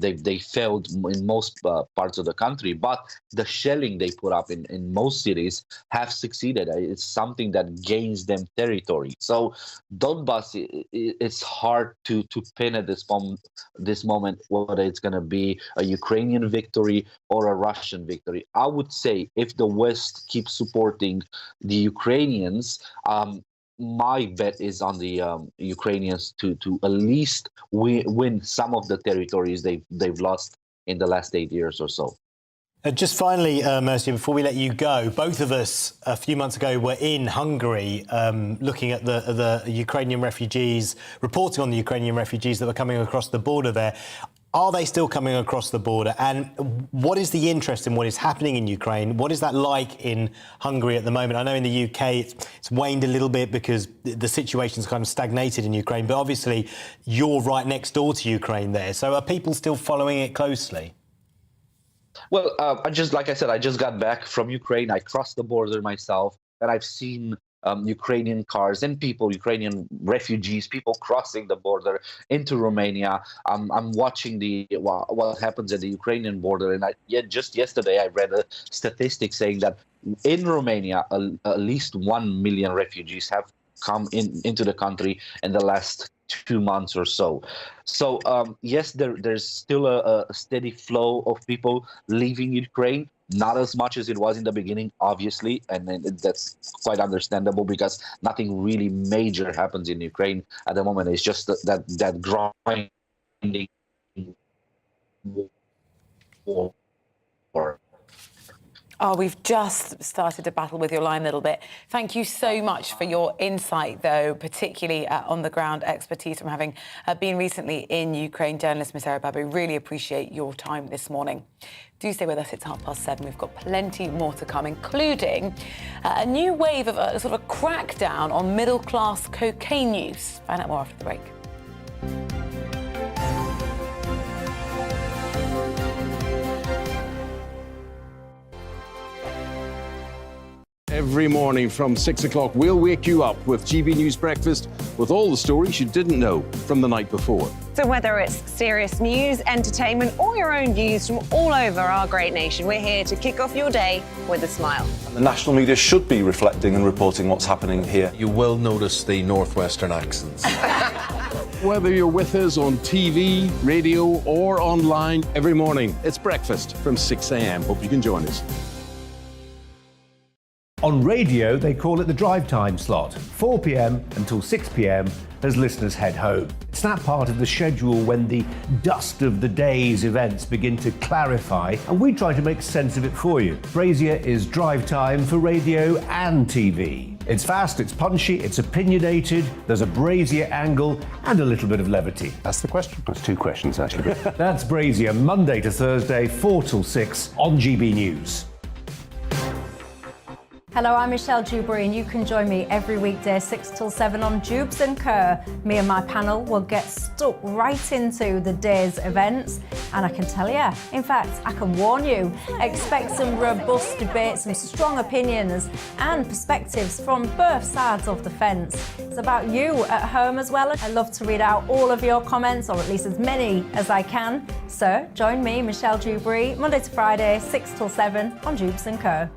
they failed in most parts of the country. But the shelling they put up in most cities have succeeded. It's something that gains them territory. So Donbass, it's hard to pin at this moment whether it's going to be a Ukrainian victory or a Russian victory. I would say if the West keeps supporting the Ukrainians, my bet is on the Ukrainians to at least win some of the territories they've lost in the last 8 years or so. Just finally, Mercia, before we let you go, both of us a few months ago were in Hungary looking at the Ukrainian refugees, reporting on the Ukrainian refugees that were coming across the border there. Are they still coming across the border? And what is the interest in what is happening in Ukraine? What is that like in Hungary at the moment? I know in the UK it's waned a little bit because the situation's kind of stagnated in Ukraine, but obviously you're right next door to Ukraine there. So are people still following it closely? Well, like I said, I just got back from Ukraine. I crossed the border myself, and I've seen Ukrainian cars and people, Ukrainian refugees, people crossing the border into Romania. I'm watching what happens at the Ukrainian border, and just yesterday I read a statistic saying that in Romania, at least 1 million refugees have come into the country in the last 2 months or so. So yes, there's still a steady flow of people leaving Ukraine. Not as much as it was in the beginning, obviously, and that's quite understandable because nothing really major happens in Ukraine at the moment. It's just that grinding war. Oh, we've just started to battle with your line a little bit. Thank you so much for your insight, though, particularly on-the-ground expertise from having been recently in Ukraine. Journalist Ms. Babu, really appreciate your time this morning. Do stay with us. It's 7:30. We've got plenty more to come, including a new wave of a sort of a crackdown on middle-class cocaine use. Find out more after the break. Every morning from 6 o'clock, we'll wake you up with GB News Breakfast with all the stories you didn't know from the night before. So whether it's serious news, entertainment, or your own views from all over our great nation, we're here to kick off your day with a smile. And the national media should be reflecting and reporting what's happening here. You will notice the northwestern accents. Whether you're with us on TV, radio, or online, every morning it's breakfast from 6 a.m. Hope you can join us. On radio, they call it the drive time slot, 4 p.m. until 6 p.m. as listeners head home. It's that part of the schedule when the dust of the day's events begin to clarify, and we try to make sense of it for you. Brazier is drive time for radio and TV. It's fast, it's punchy, it's opinionated, there's a Brazier angle and a little bit of levity. That's the question. That's two questions, actually. That's Brazier, Monday to Thursday, 4 till 6 on GB News. Hello, I'm Michelle Jubilee, and you can join me every weekday 6 till 7 on Jubes and Kerr. Me and my panel will get stuck right into the day's events, and I can tell you, in fact, I can warn you, expect some robust debates, some strong opinions and perspectives from both sides of the fence. It's about you at home as well. I love to read out all of your comments, or at least as many as I can. So join me, Michelle Jubilee, Monday to Friday, 6 till 7 on Jubes and Kerr.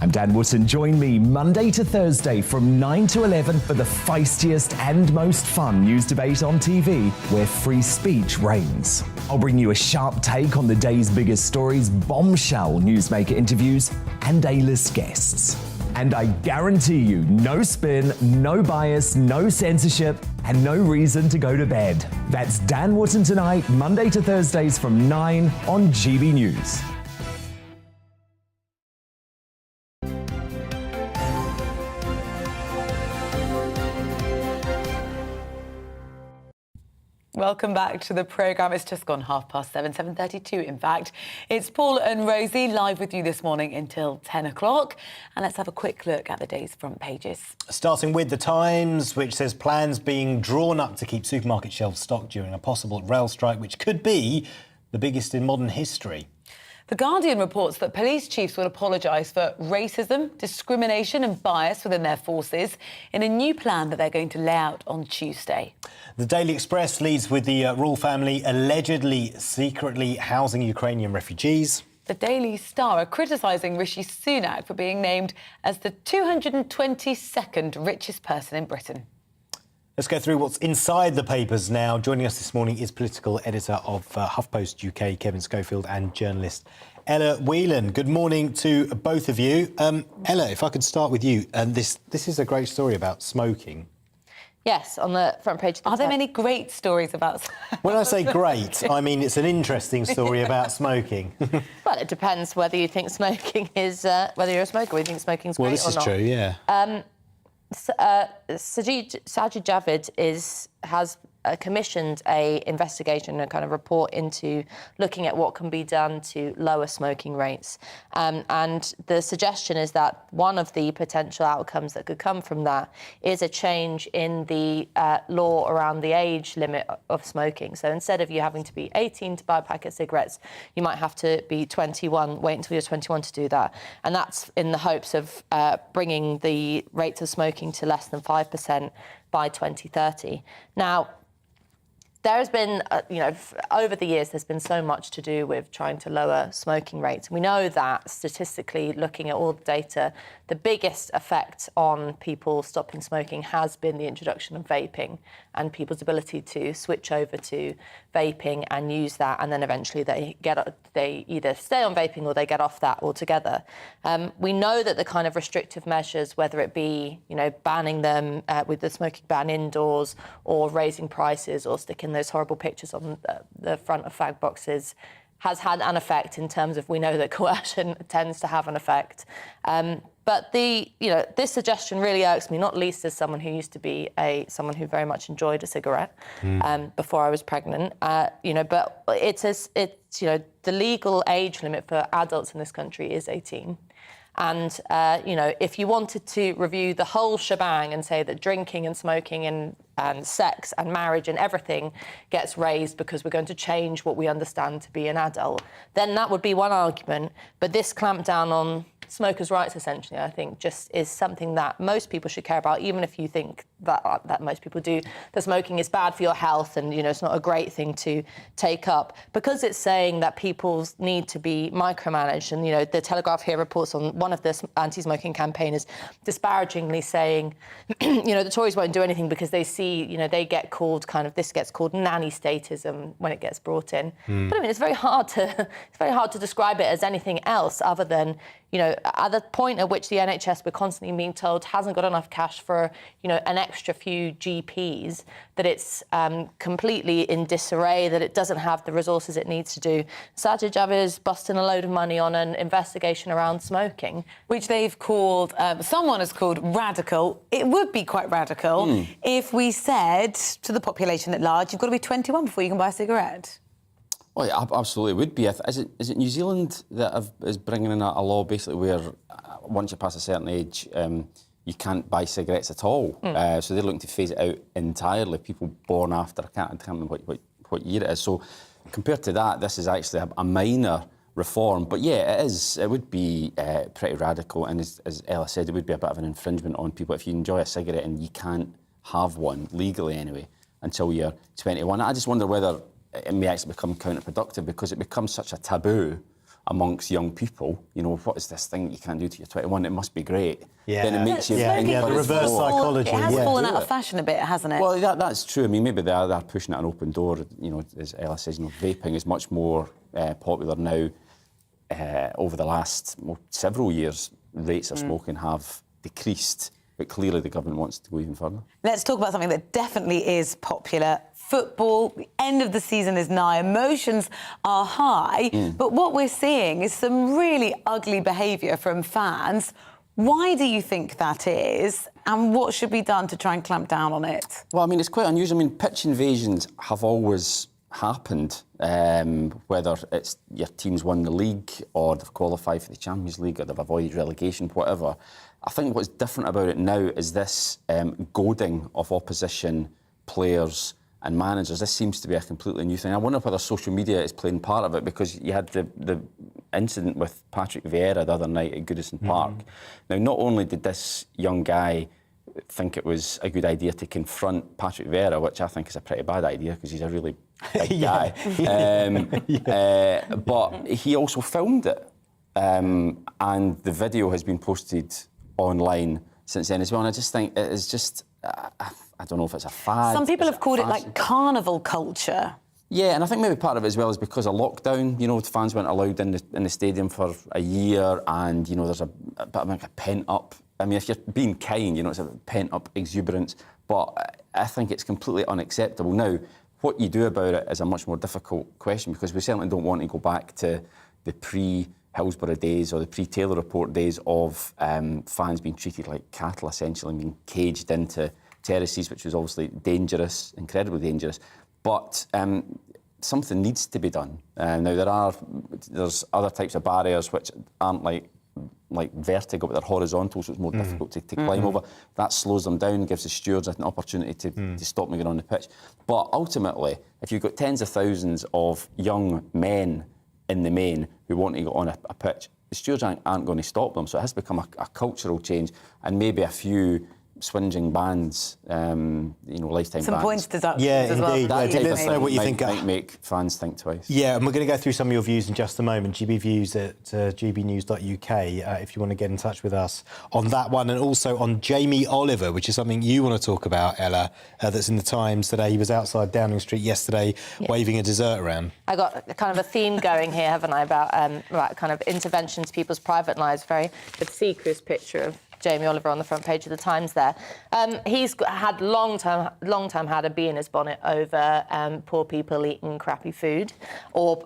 I'm Dan Wootton. Join me Monday to Thursday from 9 to 11 for the feistiest and most fun news debate on TV, where free speech reigns. I'll bring you a sharp take on the day's biggest stories, bombshell newsmaker interviews, and A-list guests. And I guarantee you, no spin, no bias, no censorship, and no reason to go to bed. That's Dan Wootton tonight, Monday to Thursdays from 9 on GB News. Welcome back to the programme. It's just gone 7:30, 7:32 in fact. It's Paul and Rosie live with you this morning until 10 o'clock. And let's have a quick look at the day's front pages. Starting with The Times, which says plans being drawn up to keep supermarket shelves stocked during a possible rail strike, which could be the biggest in modern history. The Guardian reports that police chiefs will apologise for racism, discrimination and bias within their forces in a new plan that they're going to lay out on Tuesday. The Daily Express leads with the royal family allegedly secretly housing Ukrainian refugees. The Daily Star are criticising Rishi Sunak for being named as the 222nd richest person in Britain. Let's go through what's inside the papers now. Joining us this morning is political editor of HuffPost UK, Kevin Schofield, and journalist Ella Whelan. Good morning to both of you. Ella, if I could start with you. This is a great story about smoking. Yes, on the front page. Are there many great stories about When I say great, I mean it's an interesting story about smoking. Well, it depends whether you think smoking is... whether you're a smoker, whether you think smoking's great or not. Well, this is true, yeah. Sajid Javid has commissioned a investigation, a kind of report into looking at what can be done to lower smoking rates. And the suggestion is that one of the potential outcomes that could come from that is a change in the law around the age limit of smoking. So instead of you having to be 18 to buy a packet of cigarettes, you might have to be 21, wait until you're 21 to do that. And that's in the hopes of bringing the rates of smoking to less than 5% by 2030. Now, there has been, over the years, there's been so much to do with trying to lower smoking rates. We know that statistically, looking at all the data, the biggest effect on people stopping smoking has been the introduction of vaping and people's ability to switch over to vaping and use that, and then eventually they either stay on vaping or they get off that altogether. We know that the kind of restrictive measures, whether it be banning them with the smoking ban indoors, or raising prices, or sticking those horrible pictures on the front of fag boxes, has had an effect in terms of, we know that coercion tends to have an effect. But this suggestion really irks me, not least as someone who used to be someone who very much enjoyed a cigarette before I was pregnant. But the legal age limit for adults in this country is 18. And, if you wanted to review the whole shebang and say that drinking and smoking and sex and marriage and everything gets raised because we're going to change what we understand to be an adult, then that would be one argument. But this clampdown on smokers' rights, essentially, I think, just is something that most people should care about, even if you think that most people do, that smoking is bad for your health and, it's not a great thing to take up. Because it's saying that people need to be micromanaged, and, the Telegraph here reports on one of the anti-smoking campaigners disparagingly saying, the Tories won't do anything because they see, they get called this gets called nanny statism when it gets brought in. But I mean, it's very hard to describe it as anything else other than, at the point at which the NHS, we're constantly being told, hasn't got enough cash for, an extra few GPs, that it's completely in disarray, that it doesn't have the resources it needs to do. Sajid Javid is busting a load of money on an investigation around smoking, which they've called, someone has called radical. It would be quite radical if we said to the population at large, you've got to be 21 before you can buy a cigarette. Well, yeah, absolutely would be. Is it New Zealand that is bringing in a law basically where once you pass a certain age, you can't buy cigarettes at all? So they're looking to phase it out entirely. People born after, I can't remember what year it is. So compared to that, this is actually a minor reform. But yeah, it would be pretty radical. And as Ella said, it would be a bit of an infringement on people. If you enjoy a cigarette and you can't have one, legally anyway, until you're 21. I just wonder whether it may actually become counterproductive because it becomes such a taboo amongst young people. What is this thing you can't do till you're 21? It must be great. Yeah. Then it makes you... the reverse psychology. It has fallen out of fashion a bit, hasn't it? Well, that's true. I mean, maybe they're pushing at an open door. As Ella says, vaping is much more popular now. Over the last several years, rates of smoking have decreased. But clearly the government wants to go even further. Let's talk about something that definitely is popular. Football, the end of the season is nigh, emotions are high, but what we're seeing is some really ugly behaviour from fans. Why do you think that is, and what should be done to try and clamp down on it? Well, I mean, it's quite unusual. I mean, pitch invasions have always happened, whether it's your team's won the league or they've qualified for the Champions League or they've avoided relegation, whatever. I think what's different about it now is this goading of opposition players and managers. This seems to be a completely new thing. I wonder whether social media is playing part of it, because you had the incident with Patrick Vieira the other night at Goodison Park. Now, not only did this young guy think it was a good idea to confront Patrick Vieira, which I think is a pretty bad idea because he's a really big guy, but he also filmed it. And the video has been posted online since then as well. And I just think it is just, I don't know if it's a fad. Some people have called it like carnival culture. Yeah, and I think maybe part of it as well is because of lockdown. The fans weren't allowed in the stadium for a year, and there's a bit of like a pent up. I mean, if you're being kind, it's a pent up exuberance. But I think it's completely unacceptable. Now, what you do about it is a much more difficult question, because we certainly don't want to go back to the pre-Hillsborough days or the pre-Taylor Report days of fans being treated like cattle, essentially, and being caged into terraces, which was obviously dangerous, incredibly dangerous. But something needs to be done. Now, there's other types of barriers which aren't like vertical, but they're horizontal, so it's more difficult to climb over. That slows them down, gives the stewards an opportunity to stop them getting on the pitch. But ultimately, if you've got tens of thousands of young men in the main who want to get on a pitch, the stewards aren't going to stop them. So it has to become a cultural change, and maybe a few swinging bans, lifetime bans. Some points deductions as well. Indeed. Let us know what you think. Might make fans think twice. Yeah, and we're going to go through some of your views in just a moment. GBviews at gbnews.uk if you want to get in touch with us on that one, and also on Jamie Oliver, which is something you want to talk about, Ella, that's in the Times today. He was outside Downing Street yesterday waving a dessert around. I got kind of a theme going here, haven't I, about kind of intervention to people's private lives. Very obsequious picture of Jamie Oliver on the front page of the Times there. He's had long time had a bee in his bonnet over poor people eating crappy food, or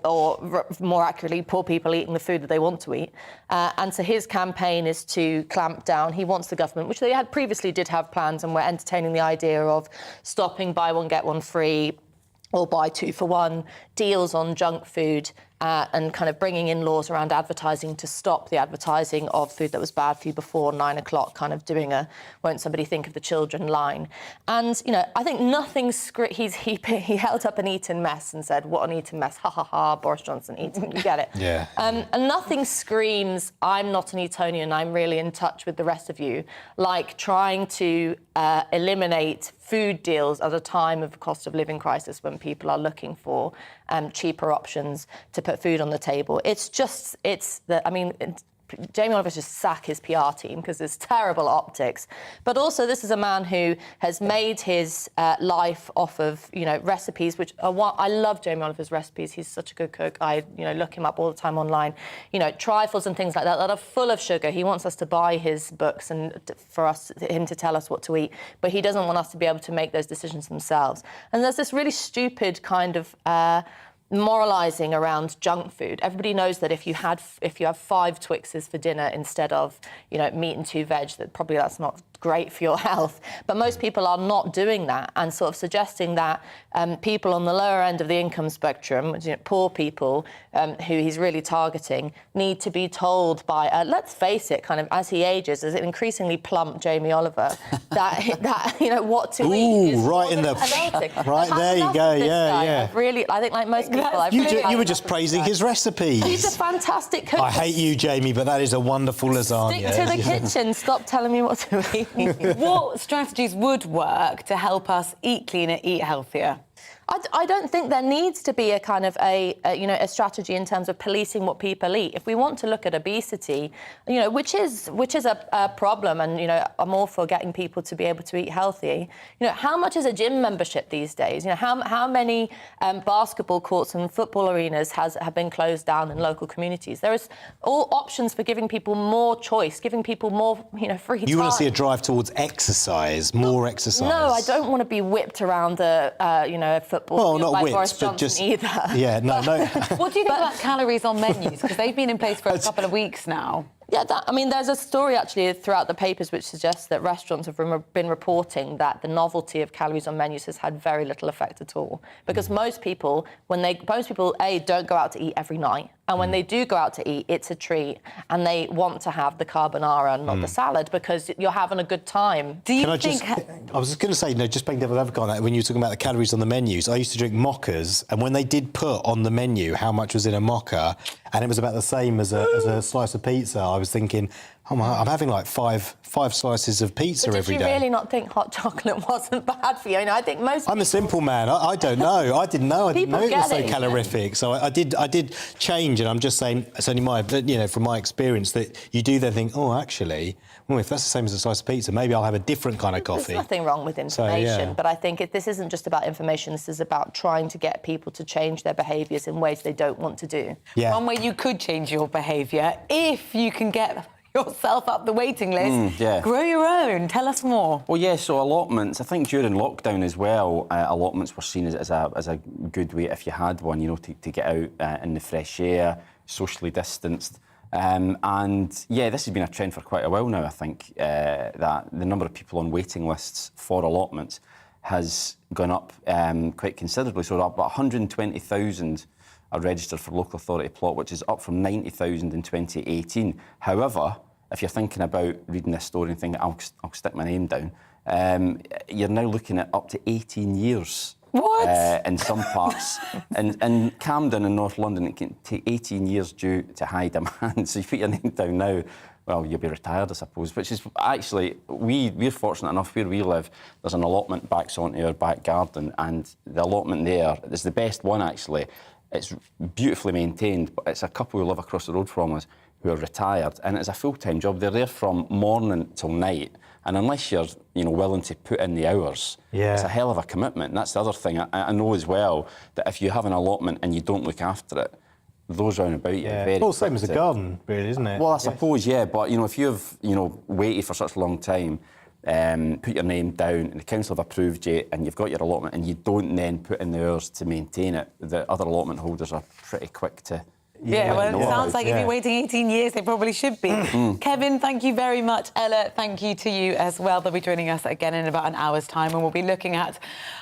more accurately, poor people eating the food that they want to eat. And so his campaign is to clamp down. He wants the government, which they had previously did have plans and were entertaining the idea of stopping buy one, get one free or buy two for one deals on junk food, and kind of bringing in laws around advertising to stop the advertising of food that was bad for you before 9 o'clock, kind of doing a won't somebody think of the children line. And, I think nothing... He held up an eaten mess and said, what an eaten mess, ha ha ha, Boris Johnson eating, you get it. Yeah. And nothing screams, I'm not an Etonian, I'm really in touch with the rest of you, like trying to eliminate food deals at a time of cost of living crisis when people are looking for cheaper options to put food on the table. Jamie Oliver should sack his PR team because there's terrible optics. But also, this is a man who has made his life off of, recipes, which are what I love. Jamie Oliver's recipes. He's such a good cook. I, look him up all the time online. Trifles and things like that are full of sugar. He wants us to buy his books and for him to tell us what to eat, but he doesn't want us to be able to make those decisions themselves. And there's this really stupid kind of moralising around junk food. Everybody knows that if you have 5 Twixes for dinner instead of meat and 2 veg, that's not great for your health. But most people are not doing that, and sort of suggesting that people on the lower end of the income spectrum, poor people who he's really targeting, need to be told by, let's face it, kind of as he ages, as an increasingly plump Jamie Oliver, that what to eat. Ooh, right in the... Right, there you go, yeah. I think like most people... You were just praising his recipes. He's a fantastic cook. I hate you, Jamie, but that is a wonderful lasagna. Stick to the kitchen. Stop telling me what to eat. What strategies would work to help us eat cleaner, eat healthier? I don't think there needs to be a kind of a strategy in terms of policing what people eat. If we want to look at obesity, which is a problem, and I'm all for getting people to be able to eat healthy. How much is a gym membership these days? How many basketball courts and football arenas have been closed down in local communities? There is all options for giving people more choice, giving people more free time. You want to see a drive towards exercise, more exercise? No, I don't want to be whipped around a football. Well, not Boris whipped, but Johnson just either. Yeah, no. What do you think about calories on menus? Because they've been in place for a couple of weeks now. Yeah, there's a story actually throughout the papers which suggests that restaurants have been reporting that the novelty of calories on menus has had very little effect at all. Because most people, don't go out to eat every night. And when they do go out to eat, it's a treat. And they want to have the carbonara and not the salad because you're having a good time. I was just going to say, just playing devil's advocate on that, when you were talking about the calories on the menus, I used to drink mochas, and when they did put on the menu how much was in a mocha, and it was about the same as a slice of pizza, I was thinking, I'm having like five slices of pizza every day. Did you really not think hot chocolate wasn't bad for you? I think most. I'm a simple man. I don't know. I didn't know. I didn't know it was so calorific. So I did change, and I'm just saying it's only from my experience that you do then think, actually, if that's the same as a slice of pizza, maybe I'll have a different kind of coffee. There's nothing wrong with information, but I think this isn't just about information. This is about trying to get people to change their behaviours in ways they don't want to do. Yeah. One way you could change your behaviour, if you can get yourself up the waiting list. Yeah. Grow your own. Tell us more. Well, yeah, so allotments, I think during lockdown as well, allotments were seen as a good way, if you had one, you know, to get out in the fresh air, socially distanced. And yeah, this has been a trend for quite a while now, I think, that the number of people on waiting lists for allotments has gone up quite considerably. So about 120,000 are registered for local authority plot, which is up from 90,000 in 2018. However, if you're thinking about reading this story and thinking, I'll stick my name down, you're now looking at up to 18 years. What? In some parts. in Camden in North London, it can take 18 years due to high demand. So you put your name down now, well, you'll be retired, I suppose, which is actually, we're fortunate enough where we live, there's an allotment backs onto our back garden, and the allotment there is the best one, actually. It's beautifully maintained, but it's a couple who live across the road from us who are retired, and it's a full-time job. They're there from morning till night, and unless you're, you know, willing to put in the hours, it's a hell of a commitment. And that's the other thing. I know as well that if you have an allotment and you don't look after it, those round about you are very well, same as a garden, really, isn't it? Well, I suppose, yeah, but, you know, if you've, you know, waited for such a long time, put your name down and the council have approved you and you've got your allotment and you don't then put in the hours to maintain it, the other allotment holders are pretty quick to... Yeah, well, it sounds like if you're waiting 18 years, they probably should be. Kevin, thank you very much. Ella, thank you to you as well. They'll be joining us again in about an hour's time, and we'll be looking at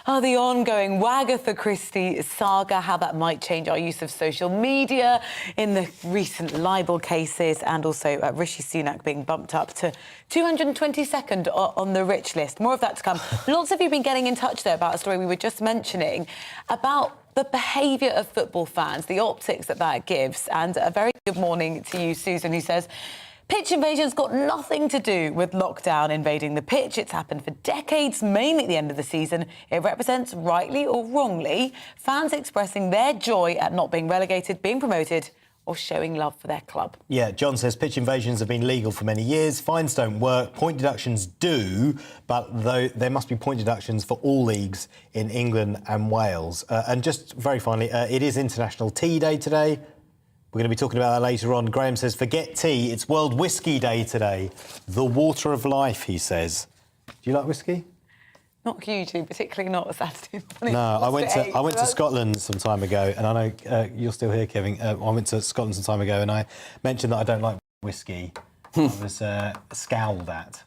the ongoing Wagatha Christie saga, how that might change our use of social media in the recent libel cases, and also Rishi Sunak being bumped up to 222nd on the rich list. More of that to come. Lots of you have been getting in touch, though, about a story we were just mentioning about the behaviour of football fans, the optics that gives. And a very good morning to you, Susan, who says, pitch invasion's got nothing to do with lockdown invading the pitch. It's happened for decades, mainly at the end of the season. It represents, rightly or wrongly, fans expressing their joy at not being relegated, being promoted, or showing love for their club. Yeah, John says pitch invasions have been legal for many years. Fines don't work. Point deductions do, but there must be point deductions for all leagues in England and Wales. And just very finally, it is International Tea Day today. We're going to be talking about that later on. Graham says, forget tea, it's World Whiskey Day today. The water of life, he says. Do you like whiskey? Not hugely, particularly not a Saturday morning. No, I went to Scotland some time ago, and I know you're still here, Kevin. I went to Scotland some time ago, and I mentioned that I don't like whiskey. I was scowled at.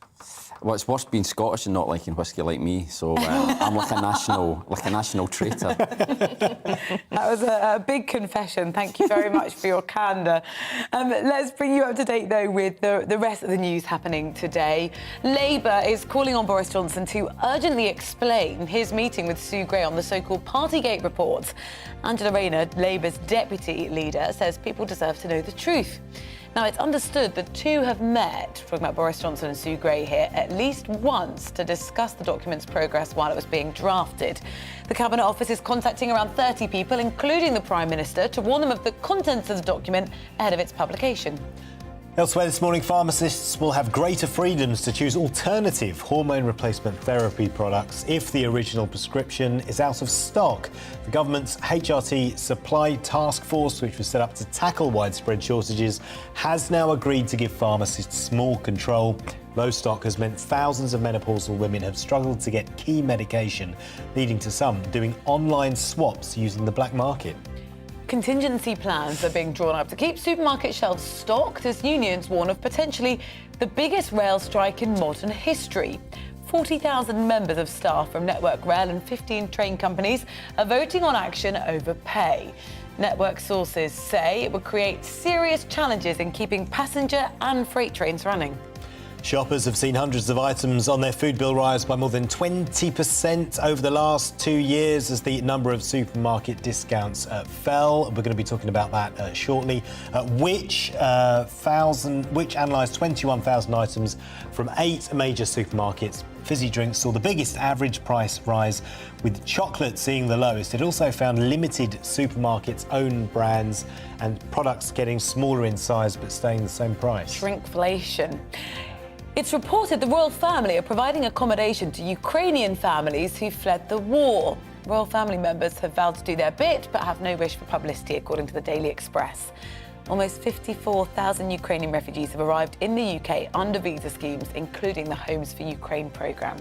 Well, it's worse being Scottish and not liking whiskey like me, so I'm like a national traitor. That was a big confession. Thank you very much for your candour. Let's bring you up to date, though, with the rest of the news happening today. Labour is calling on Boris Johnson to urgently explain his meeting with Sue Gray on the so-called Partygate reports. Angela Rayner, Labour's deputy leader, says people deserve to know the truth. Now, it's understood the two have met, talking about Boris Johnson and Sue Gray here, at least once to discuss the document's progress while it was being drafted. The Cabinet Office is contacting around 30 people, including the Prime Minister, to warn them of the contents of the document ahead of its publication. Elsewhere this morning, pharmacists will have greater freedoms to choose alternative hormone replacement therapy products if the original prescription is out of stock. The government's HRT Supply Task Force, which was set up to tackle widespread shortages, has now agreed to give pharmacists more control. Low stock has meant thousands of menopausal women have struggled to get key medication, leading to some doing online swaps using the black market. Contingency plans are being drawn up to keep supermarket shelves stocked as unions warn of potentially the biggest rail strike in modern history. 40,000 members of staff from Network Rail and 15 train companies are voting on action over pay. Network sources say it would create serious challenges in keeping passenger and freight trains running. Shoppers have seen hundreds of items on their food bill rise by more than 20% over the last 2 years as the number of supermarket discounts fell. We're going to be talking about that shortly. Which analysed 21,000 items from 8 major supermarkets. Fizzy drinks saw the biggest average price rise, with chocolate seeing the lowest. It also found limited supermarkets' own brands and products getting smaller in size but staying the same price. Shrinkflation. It's reported the royal family are providing accommodation to Ukrainian families who fled the war. Royal family members have vowed to do their bit but have no wish for publicity, according to the Daily Express. Almost 54,000 Ukrainian refugees have arrived in the UK under visa schemes, including the Homes for Ukraine programme.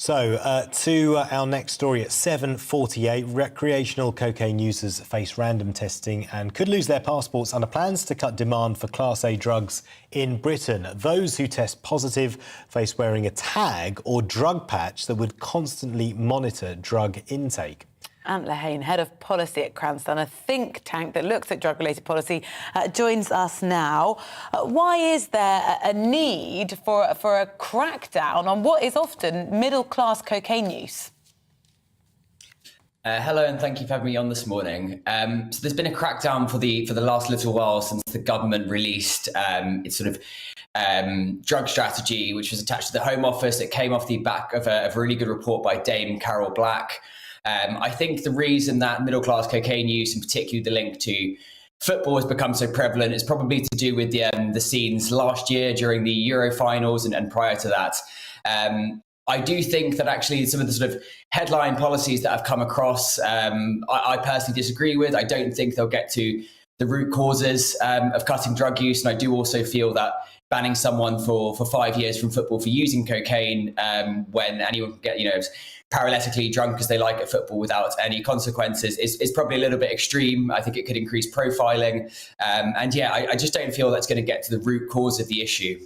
So, to our next story at 7:48, recreational cocaine users face random testing and could lose their passports under plans to cut demand for Class A drugs in Britain. Those who test positive face wearing a tag or drug patch that would constantly monitor drug intake. Ant Lehane, head of policy at Cranston, a think tank that looks at drug-related policy, joins us now. Why is there a need for a crackdown on what is often middle-class cocaine use? Hello, and thank you for having me on this morning. So there's been a crackdown for the last little while since the government released its sort of drug strategy, which was attached to the Home Office. It came off the back of a really good report by Dame Carol Black. I think the reason that middle-class cocaine use, and particularly the link to football, has become so prevalent is probably to do with the scenes last year during the Euro finals and prior to that. I do think that actually some of the sort of headline policies that have come across, I personally disagree with. I don't think they'll get to the root causes of cutting drug use. And I do also feel that banning someone for 5 years from football for using cocaine when anyone can get, paralytically drunk as they like at football without any consequences is probably a little bit extreme. I think it could increase profiling. I just don't feel that's going to get to the root cause of the issue.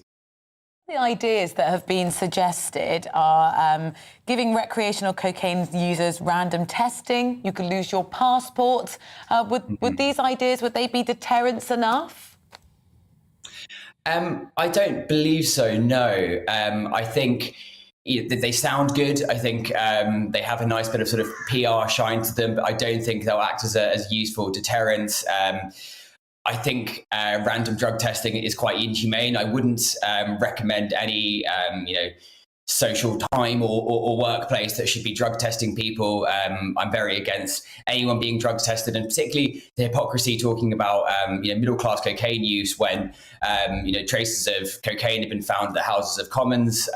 The ideas that have been suggested are giving recreational cocaine users random testing. You could lose your passport. Would these ideas, would they be deterrents enough? I don't believe so, no. I think they sound good. I think they have a nice bit of sort of PR shine to them, but I don't think they'll act as useful deterrents. I think random drug testing is quite inhumane. I wouldn't recommend any, social time or workplace that should be drug testing people. I'm very against anyone being drug tested, and particularly the hypocrisy talking about middle-class cocaine use when traces of cocaine have been found at the Houses of Commons.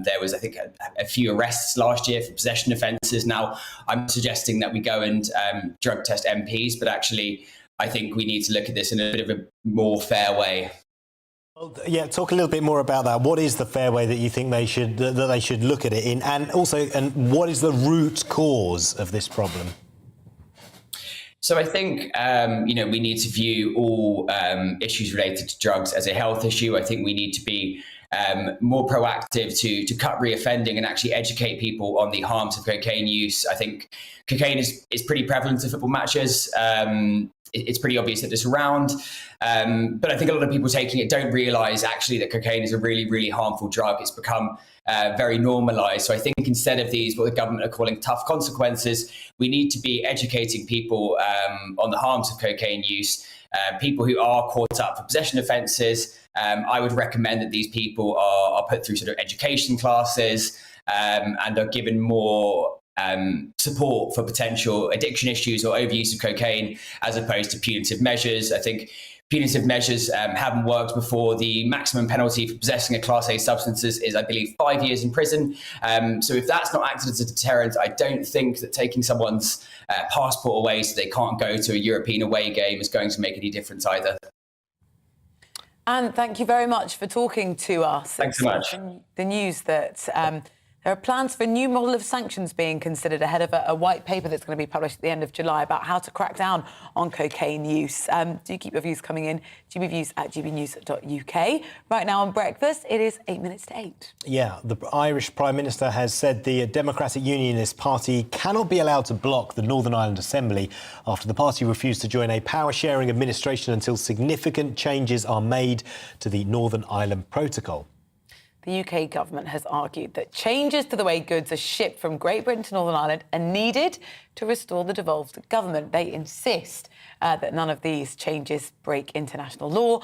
There was, I think, a few arrests last year for possession offences. Now, I'm suggesting that we go and drug test MPs, but actually, I think we need to look at this in a bit of a more fair way. Well, yeah, talk a little bit more about that. What is the fair way that you think they should look at it in, and what is the root cause of this problem? So I think we need to view all issues related to drugs as a health issue. I think we need to be more proactive to cut reoffending and actually educate people on the harms of cocaine use. I think cocaine is pretty prevalent in football matches. It's pretty obvious that it's around. But I think a lot of people taking it don't realise actually that cocaine is a really, really harmful drug. It's become very normalised. So I think instead of these, what the government are calling tough consequences, we need to be educating people on the harms of cocaine use. People who are caught up for possession offences, I would recommend that these people are put through sort of education classes and are given more support for potential addiction issues or overuse of cocaine, as opposed to punitive measures. I think punitive measures haven't worked before. The maximum penalty for possessing a Class A substance is, I believe, 5 years in prison. So if that's not acted as a deterrent, I don't think that taking someone's passport away so they can't go to a European away game is going to make any difference either. And thank you very much for talking to us. Thanks so much. The news that there are plans for a new model of sanctions being considered ahead of a white paper that's going to be published at the end of July about how to crack down on cocaine use. Do keep your views coming in. GBViews at gbnews.uk. Right now on Breakfast, it is 8 minutes to 8. Yeah, the Irish Prime Minister has said the Democratic Unionist Party cannot be allowed to block the Northern Ireland Assembly after the party refused to join a power-sharing administration until significant changes are made to the Northern Ireland Protocol. The UK government has argued that changes to the way goods are shipped from Great Britain to Northern Ireland are needed to restore the devolved government. They insist that none of these changes break international law.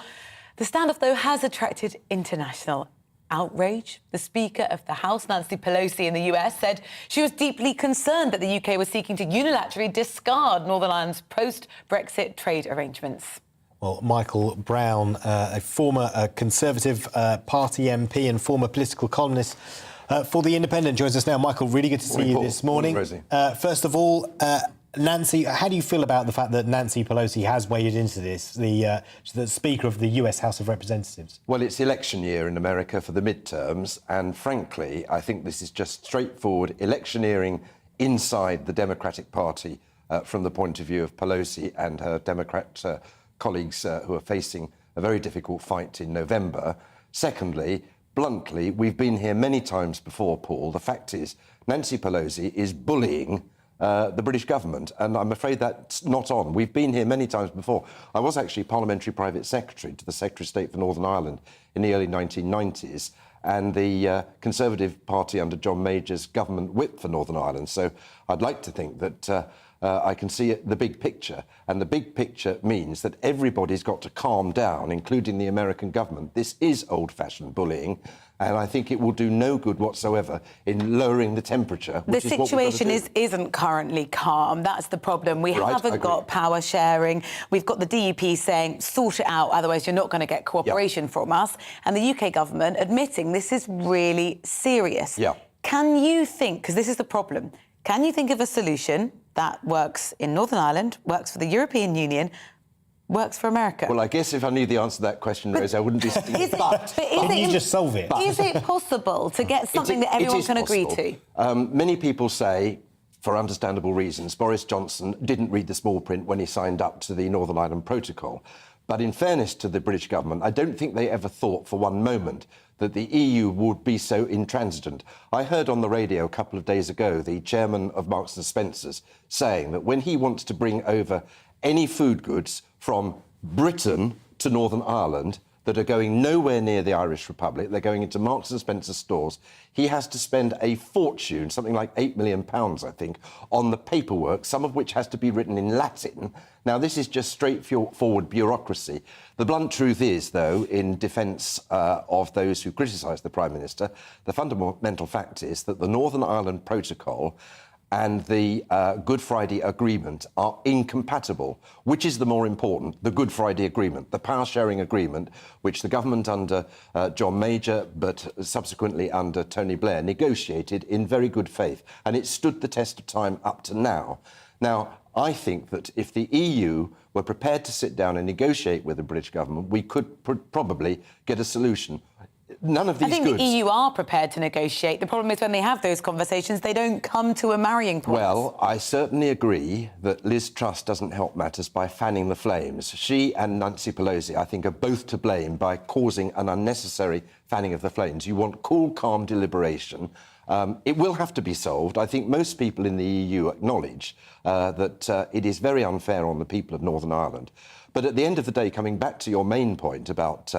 The standoff, though, has attracted international outrage. The Speaker of the House, Nancy Pelosi, in the US, said she was deeply concerned that the UK was seeking to unilaterally discard Northern Ireland's post-Brexit trade arrangements. Well, Michael Brown, a former Conservative Party MP and former political columnist, For The Independent joins us now. Michael, really good to see you this morning. First of all, Nancy, how do you feel about the fact that Nancy Pelosi has waded into this, the Speaker of the US House of Representatives? Well, it's election year in America for the midterms, and frankly, I think this is just straightforward electioneering inside the Democratic Party from the point of view of Pelosi and her Democrat colleagues who are facing a very difficult fight in November. Secondly, bluntly, we've been here many times before, Paul. The fact is, Nancy Pelosi is bullying the British government, and I'm afraid that's not on. We've been here many times before. I was actually Parliamentary Private Secretary to the Secretary of State for Northern Ireland in the early 1990s, and the Conservative Party under John Major's government whip for Northern Ireland. So I'd like to think that I can see the big picture, and the big picture means that everybody's got to calm down, including the American government. This is old-fashioned bullying, and I think it will do no good whatsoever in lowering the temperature. The situation isn't currently calm. That's the problem. We haven't got power sharing. We've got the DUP saying, sort it out, otherwise you're not going to get cooperation from us. And the UK government admitting this is really serious. Can you think, because this is the problem, can you think of a solution that works in Northern Ireland, works for the European Union, works for America? Well, I guess if I knew the answer to that question, Rose, I wouldn't be speaking. Can you just solve it? Is it possible to get something that everyone can agree to? Many people say, for understandable reasons, Boris Johnson didn't read the small print when he signed up to the Northern Ireland Protocol. But in fairness to the British government, I don't think they ever thought for one moment that the EU would be so intransigent. I heard on the radio a couple of days ago the chairman of Marks & Spencer's saying that when he wants to bring over any food goods from Britain to Northern Ireland that are going nowhere near the Irish Republic, they're going into Marks & Spencer stores, he has to spend a fortune, something like £8 million, I think, on the paperwork, some of which has to be written in Latin. Now, this is just straightforward bureaucracy. The blunt truth is, though, in defence of those who criticise the Prime Minister, the fundamental fact is that the Northern Ireland Protocol and the Good Friday Agreement are incompatible. Which is the more important? The Good Friday Agreement, the power-sharing agreement, which the government under John Major, but subsequently under Tony Blair, negotiated in very good faith. And it stood the test of time up to now. Now, I think that if the EU were prepared to sit down and negotiate with the British government, we could probably get a solution. None of these goods... I think the EU are prepared to negotiate. The problem is when they have those conversations, they don't come to a marrying point. Well, I certainly agree that Liz Truss doesn't help matters by fanning the flames. She and Nancy Pelosi, I think, are both to blame by causing an unnecessary fanning of the flames. You want cool, calm deliberation. It will have to be solved. I think most people in the EU acknowledge that it is very unfair on the people of Northern Ireland. But at the end of the day, coming back to your main point about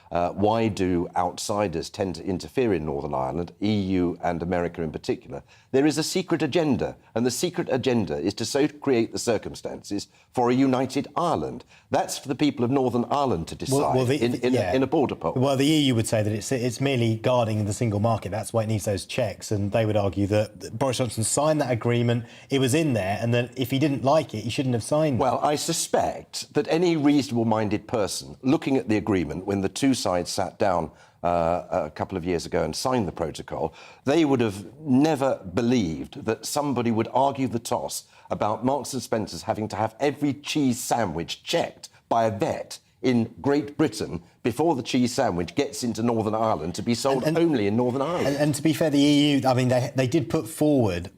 why do outsiders tend to interfere in Northern Ireland, EU and America in particular, there is a secret agenda, and the secret agenda is to so create the circumstances for a united Ireland. That's for the people of Northern Ireland to decide in a border poll. Well, the EU would say that it's merely guarding the single market. That's why it needs those checks, and they would argue that Boris Johnson signed that agreement, it was in there, and that if he didn't like it, he shouldn't have signed it. Well, I suspect that any reasonable-minded person looking at the agreement when the two sides sat down a couple of years ago and signed the protocol, they would have never believed that somebody would argue the toss about Marks & Spencer's having to have every cheese sandwich checked by a vet in Great Britain before the cheese sandwich gets into Northern Ireland to be sold only in Northern Ireland. And to be fair, the EU, I mean, they did put forward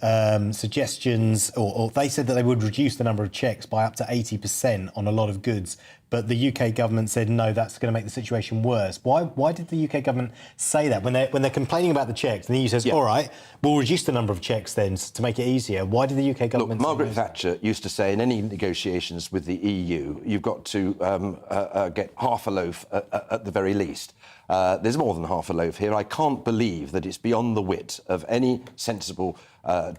suggestions, or they said that they would reduce the number of checks by up to 80% on a lot of goods. But the UK government said, no, that's going to make the situation worse. Why did the UK government say that? When they're complaining about the checks, and the EU says, all right, we'll reduce the number of checks then to make it easier. Why did the UK government... Look, Margaret Thatcher used to say in any negotiations with the EU, you've got to get half a loaf at the very least. There's more than half a loaf here. I can't believe that it's beyond the wit of any sensible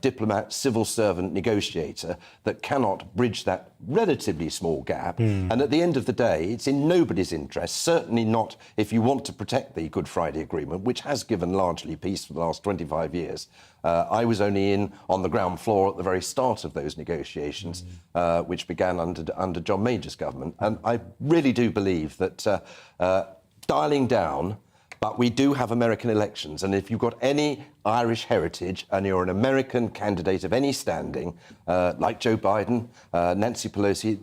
diplomat, civil servant, negotiator that cannot bridge that relatively small gap. And at the end of the day, it's in nobody's interest, certainly not if you want to protect the Good Friday Agreement, which has given largely peace for the last 25 years. I was only on the ground floor at the very start of those negotiations, which began under John Major's government. And I really do believe that dialing down But we do have American elections, and if you've got any Irish heritage and you're an American candidate of any standing, like Joe Biden, Nancy Pelosi,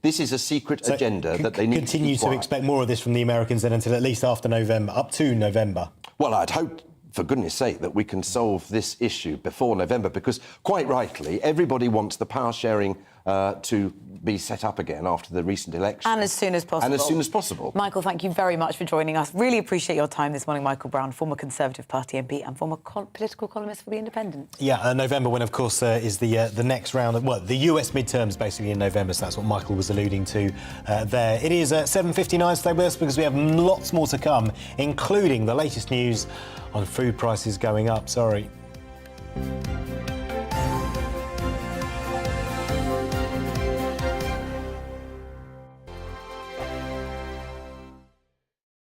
this is a secret agenda that they need continue to expect more of this from the Americans then until at least after November, up to November. Well, I'd hope, for goodness sake, that we can solve this issue before November, because quite rightly, everybody wants the power sharing to be set up again after the recent election. And as soon as possible. And as soon as possible. Michael, thank you very much for joining us. Really appreciate your time this morning, Michael Brown, former Conservative Party MP and former political columnist for The Independent. Yeah, November when, of course, is the next round of, well, the US midterms basically in November, so that's what Michael was alluding to there. It is 7:59, stay with us because we have lots more to come, including the latest news on food prices going up. Sorry.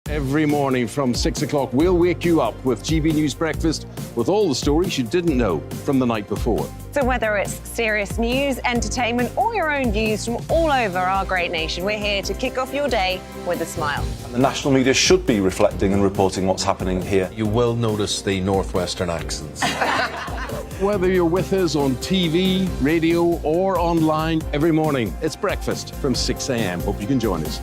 Every morning from 6 o'clock, we'll wake you up with GB News Breakfast with all the stories you didn't know from the night before. So whether it's serious news, entertainment, or your own views from all over our great nation, we're here to kick off your day with a smile. And the national media should be reflecting and reporting what's happening here. You will notice the northwestern accents. Whether you're with us on TV, radio, or online, every morning it's breakfast from 6 a.m. Hope you can join us.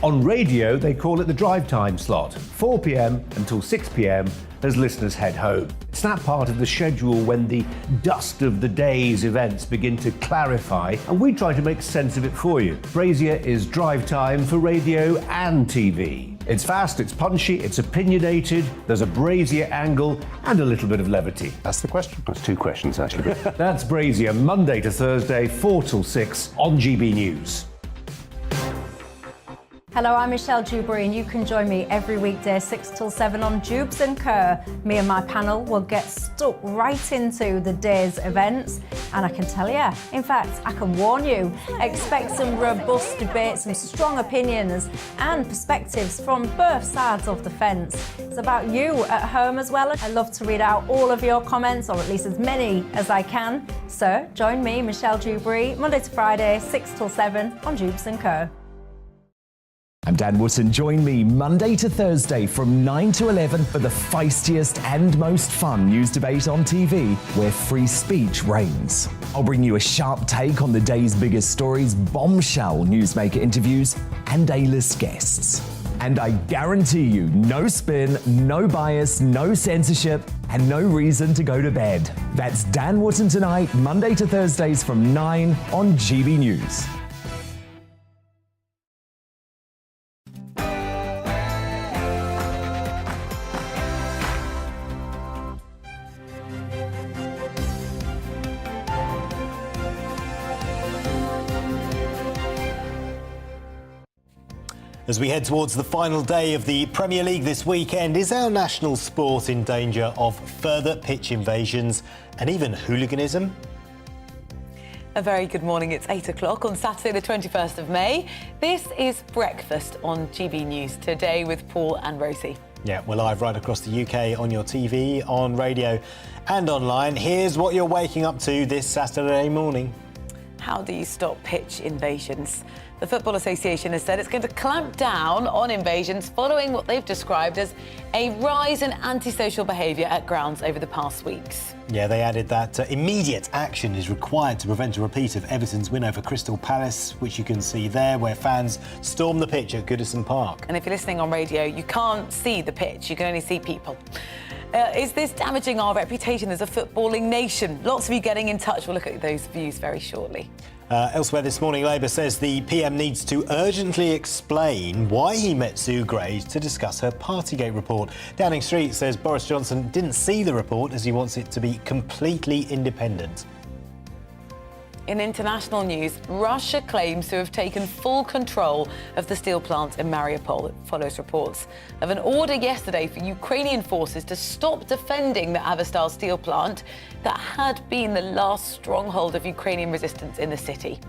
On radio, they call it the drive time slot, 4 p.m. until 6 p.m. as listeners head home. It's that part of the schedule when the dust of the day's events begin to clarify, and we try to make sense of it for you. Brazier is drive time for radio and TV. It's fast, it's punchy, it's opinionated, there's a Brazier angle and a little bit of levity. That's the question. That's two questions, actually. That's Brazier, Monday to Thursday, 4 till 6 on GB News. Hello, I'm Michelle Jubilee, and you can join me every weekday 6 till 7 on Jubes and Kerr. Me and my panel will get stuck right into the day's events, and I can tell you, in fact, I can warn you, expect some robust debates, some strong opinions and perspectives from both sides of the fence. It's about you at home as well. I love to read out all of your comments, or at least as many as I can. So join me, Michelle Jubilee, Monday to Friday, 6 till 7 on Jubes and Kerr. I'm Dan Wootton. Join me Monday to Thursday from 9 to 11 for the feistiest and most fun news debate on TV, where free speech reigns. I'll bring you a sharp take on the day's biggest stories, bombshell newsmaker interviews, and A-list guests. And I guarantee you, no spin, no bias, no censorship, and no reason to go to bed. That's Dan Wootton tonight, Monday to Thursdays from 9 on GB News. As we head towards the final day of the Premier League this weekend, is our national sport in danger of further pitch invasions and even hooliganism? A very good morning. It's 8 o'clock on Saturday, the 21st of May. This is Breakfast on GB News today with Paul and Rosie. Yeah, we're live right across the UK on your TV, on radio and online. Here's what you're waking up to this Saturday morning. How do you stop pitch invasions? The Football Association has said it's going to clamp down on invasions following what they've described as a rise in antisocial behaviour at grounds over the past weeks. Yeah, they added that immediate action is required to prevent a repeat of Everton's win over Crystal Palace, which you can see there, where fans stormed the pitch at Goodison Park. And if you're listening on radio, you can't see the pitch, you can only see people. Is this damaging our reputation as a footballing nation? Lots of you getting in touch. We'll look at those views very shortly. Elsewhere this morning, Labour says the PM needs to urgently explain why he met Sue Gray to discuss her Partygate report. Downing Street says Boris Johnson didn't see the report as he wants it to be completely independent. In international news, Russia claims to have taken full control of the steel plant in Mariupol. It follows reports of an order yesterday for Ukrainian forces to stop defending the Azovstal steel plant that had been the last stronghold of Ukrainian resistance in the city.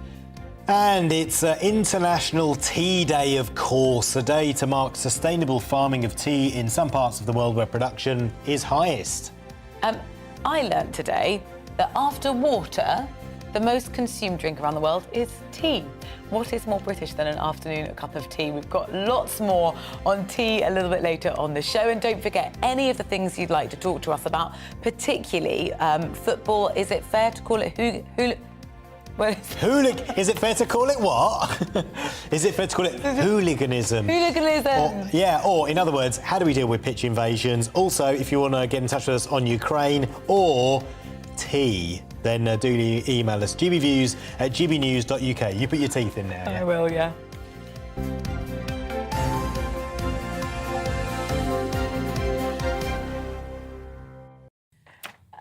And it's International Tea Day, of course, a day to mark sustainable farming of tea in some parts of the world where production is highest. I learnt today that after water, the most consumed drink around the world is tea. What is more British than an afternoon cup of tea? We've got lots more on tea a little bit later on the show. And don't forget any of the things you'd like to talk to us about, particularly football. Is it fair to call it Is it fair to call it what? Is it fair to call it hooliganism? Hooliganism. Or in other words, how do we deal with pitch invasions? Also, if you want to get in touch with us on Ukraine or tea, then do email us, gbviews@gbnews.uk. You put your teeth in there. I will, yeah.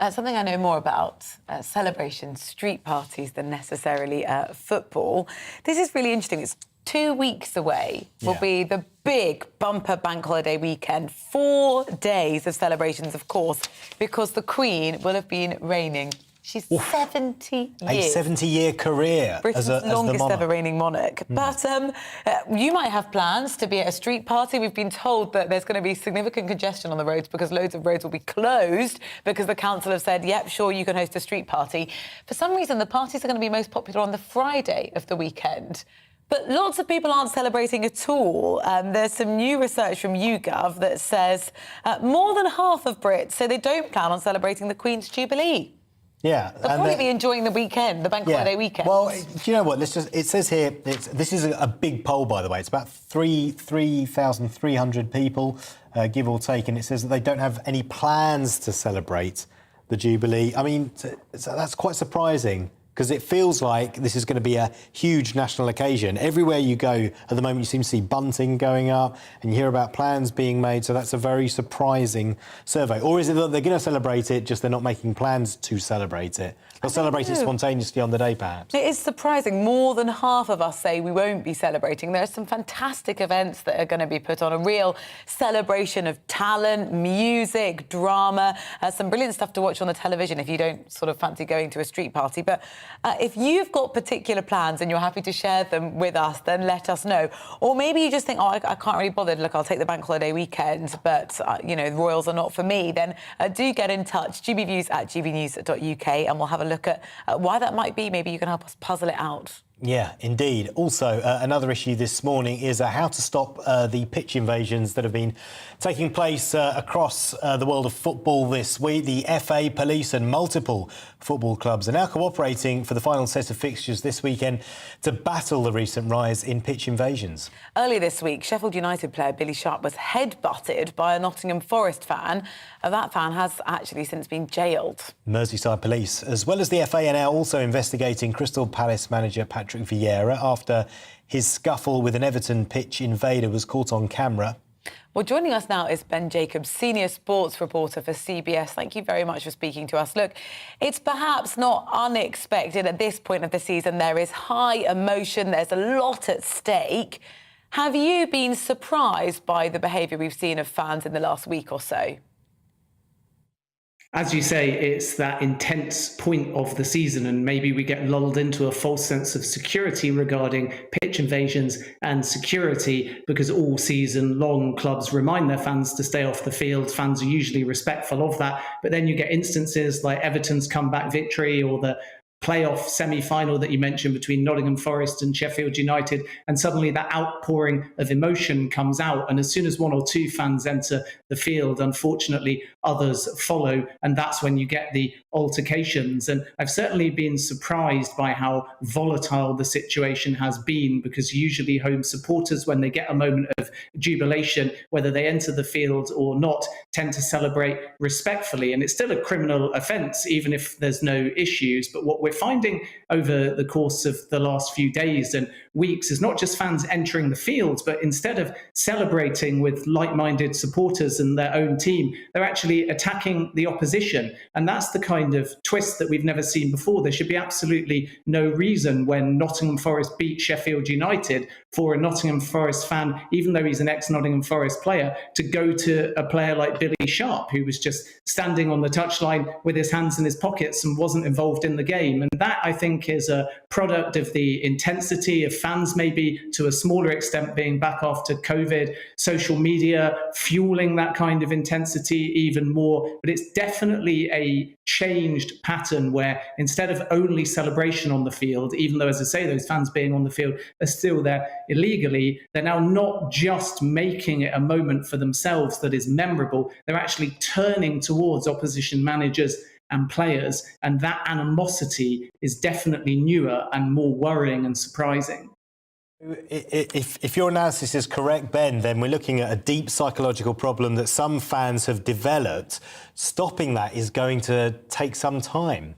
Something I know more about, celebrations, street parties, than necessarily football. This is really interesting. It's 2 weeks away will be the big bumper bank holiday weekend. 4 days of celebrations, of course, because the Queen will have been reigning. She's 70 years. A 70-year career Britain's as the longest monarch. ever reigning monarch. But you might have plans to be at a street party. We've been told that there's going to be significant congestion on the roads because loads of roads will be closed because the council have said, yep, sure, you can host a street party. For some reason, the parties are going to be most popular on the Friday of the weekend. But lots of people aren't celebrating at all. There's some new research from YouGov that says more than half of Brits say they don't plan on celebrating the Queen's Jubilee. Yeah. They'll probably be enjoying the weekend, the bank holiday weekend. Well, do you know what? It says here, this is a big poll, by the way. It's about 3,300 people, give or take, and it says that they don't have any plans to celebrate the Jubilee. I mean, so that's quite surprising, because it feels like this is going to be a huge national occasion. Everywhere you go at the moment, you seem to see bunting going up and you hear about plans being made, so that's a very surprising survey. Or is it that they're going to celebrate it, just they're not making plans to celebrate it? They'll celebrate it spontaneously on the day, perhaps. It is surprising. More than half of us say we won't be celebrating. There are some fantastic events that are going to be put on, a real celebration of talent, music, drama, some brilliant stuff to watch on the television if you don't sort of fancy going to a street party. But if you've got particular plans and you're happy to share them with us, then let us know. Or maybe you just think, I can't really bother. Look, I'll take the bank holiday weekend, but, the Royals are not for me. Then do get in touch, gbviews@gbnews.uk, and we'll have a look at why that might be. Maybe you can help us puzzle it out. Yeah, indeed. Also, another issue this morning is how to stop the pitch invasions that have been taking place across the world of football this week. The FA, police and multiple football clubs are now cooperating for the final set of fixtures this weekend to battle the recent rise in pitch invasions. Earlier this week, Sheffield United player Billy Sharp was headbutted by a Nottingham Forest fan. That fan has actually since been jailed. Merseyside police, as well as the FA, are now also investigating Crystal Palace manager Patrick Vieira after his scuffle with an Everton pitch invader was caught on camera. Well, joining us now is Ben Jacobs, senior sports reporter for CBS. Thank you very much for speaking to us. Look, it's perhaps not unexpected at this point of the season. There is high emotion. There's a lot at stake. Have you been surprised by the behaviour we've seen of fans in the last week or so? As you say, it's that intense point of the season, and maybe we get lulled into a false sense of security regarding pitch invasions and security, because all season long clubs remind their fans to stay off the field. Fans are usually respectful of that, but then you get instances like Everton's comeback victory or the playoff semi-final that you mentioned between Nottingham Forest and Sheffield United, and suddenly that outpouring of emotion comes out, and as soon as one or two fans enter the field, unfortunately others follow, and that's when you get the altercations. And I've certainly been surprised by how volatile the situation has been, because usually home supporters, when they get a moment of jubilation, whether they enter the field or not, tend to celebrate respectfully, and it's still a criminal offence even if there's no issues. But what we're finding over the course of the last few days and weeks is not just fans entering the field, but instead of celebrating with like-minded supporters and their own team, they're actually attacking the opposition. And that's the kind of twist that we've never seen before. There should be absolutely no reason when Nottingham Forest beat Sheffield United for a Nottingham Forest fan, even though he's an ex-Nottingham Forest player, to go to a player like Billy Sharp, who was just standing on the touchline with his hands in his pockets and wasn't involved in the game. And that, I think, is a product of the intensity of fans, maybe to a smaller extent being back after COVID, social media fueling that kind of intensity even more. But it's definitely a change changed pattern where instead of only celebration on the field, even though, as I say, those fans being on the field are still there illegally, they're now not just making it a moment for themselves that is memorable, they're actually turning towards opposition managers and players, and that animosity is definitely newer and more worrying and surprising. If your analysis is correct, Ben, then we're looking at a deep psychological problem that some fans have developed. Stopping that is going to take some time.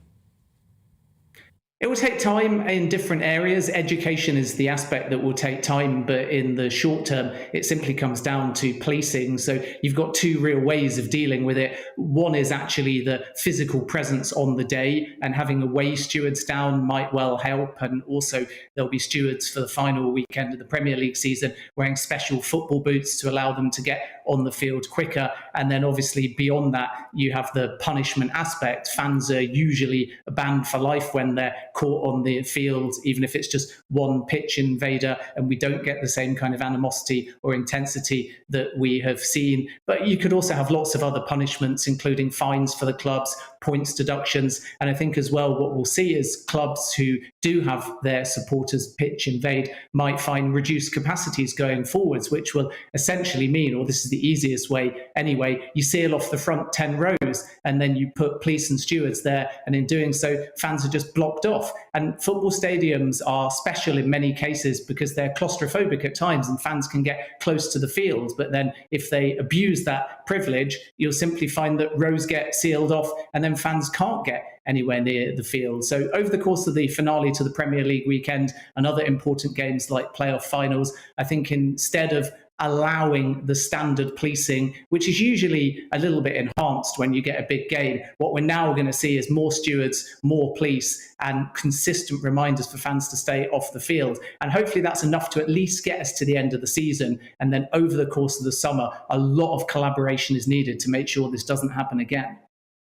It will take time in different areas. Education is the aspect that will take time, but in the short term, it simply comes down to policing. So you've got two real ways of dealing with it. One is actually the physical presence on the day, and having away stewards down might well help. And also there'll be stewards for the final weekend of the Premier League season wearing special football boots to allow them to get on the field quicker. And then obviously beyond that, you have the punishment aspect. Fans are usually banned for life when they're caught on the field, even if it's just one pitch invader, and we don't get the same kind of animosity or intensity that we have seen. But you could also have lots of other punishments, including fines for the clubs, points deductions. And I think as well, what we'll see is clubs who do have their supporters pitch invade might find reduced capacities going forwards, which will essentially mean, or this is the easiest way anyway, you seal off the front 10 rows and then you put police and stewards there. And in doing so, fans are just blocked off. And football stadiums are special in many cases because they're claustrophobic at times and fans can get close to the field. But then if they abuse that privilege, you'll simply find that rows get sealed off and then fans can't get anywhere near the field. So over the course of the finale to the Premier League weekend and other important games like playoff finals, I think instead of allowing the standard policing, which is usually a little bit enhanced when you get a big game, what we're now going to see is more stewards, more police, and consistent reminders for fans to stay off the field. And hopefully that's enough to at least get us to the end of the season. And then over the course of the summer, a lot of collaboration is needed to make sure this doesn't happen again.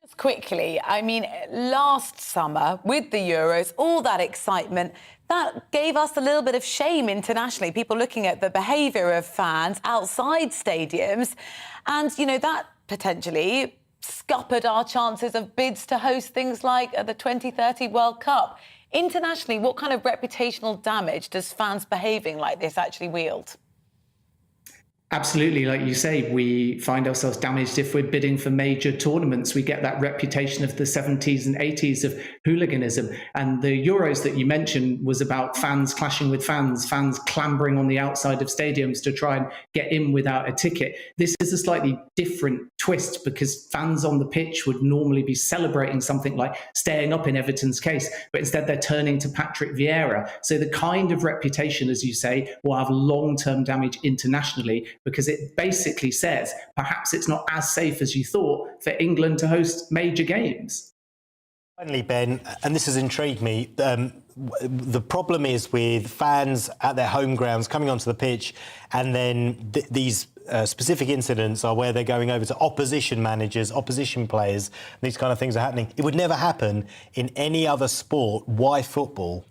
Just quickly, I mean, last summer with the Euros, all that excitement, that gave us a little bit of shame internationally, people looking at the behaviour of fans outside stadiums. And, you know, that potentially scuppered our chances of bids to host things like the 2030 World Cup. Internationally, what kind of reputational damage does fans behaving like this actually wield? Absolutely, like you say, we find ourselves damaged if we're bidding for major tournaments. We get that reputation of the 70s and 80s of hooliganism. And the Euros that you mentioned was about fans clashing with fans clambering on the outside of stadiums to try and get in without a ticket. This is a slightly different twist because fans on the pitch would normally be celebrating something like staying up in Everton's case, but instead they're turning to Patrick Vieira. So the kind of reputation, as you say, will have long-term damage internationally, because it basically says perhaps it's not as safe as you thought for England to host major games. Finally, Ben, and this has intrigued me, the problem is with fans at their home grounds coming onto the pitch, and then these specific incidents are where they're going over to opposition managers, opposition players, these kind of things are happening. It would never happen in any other sport. Why football?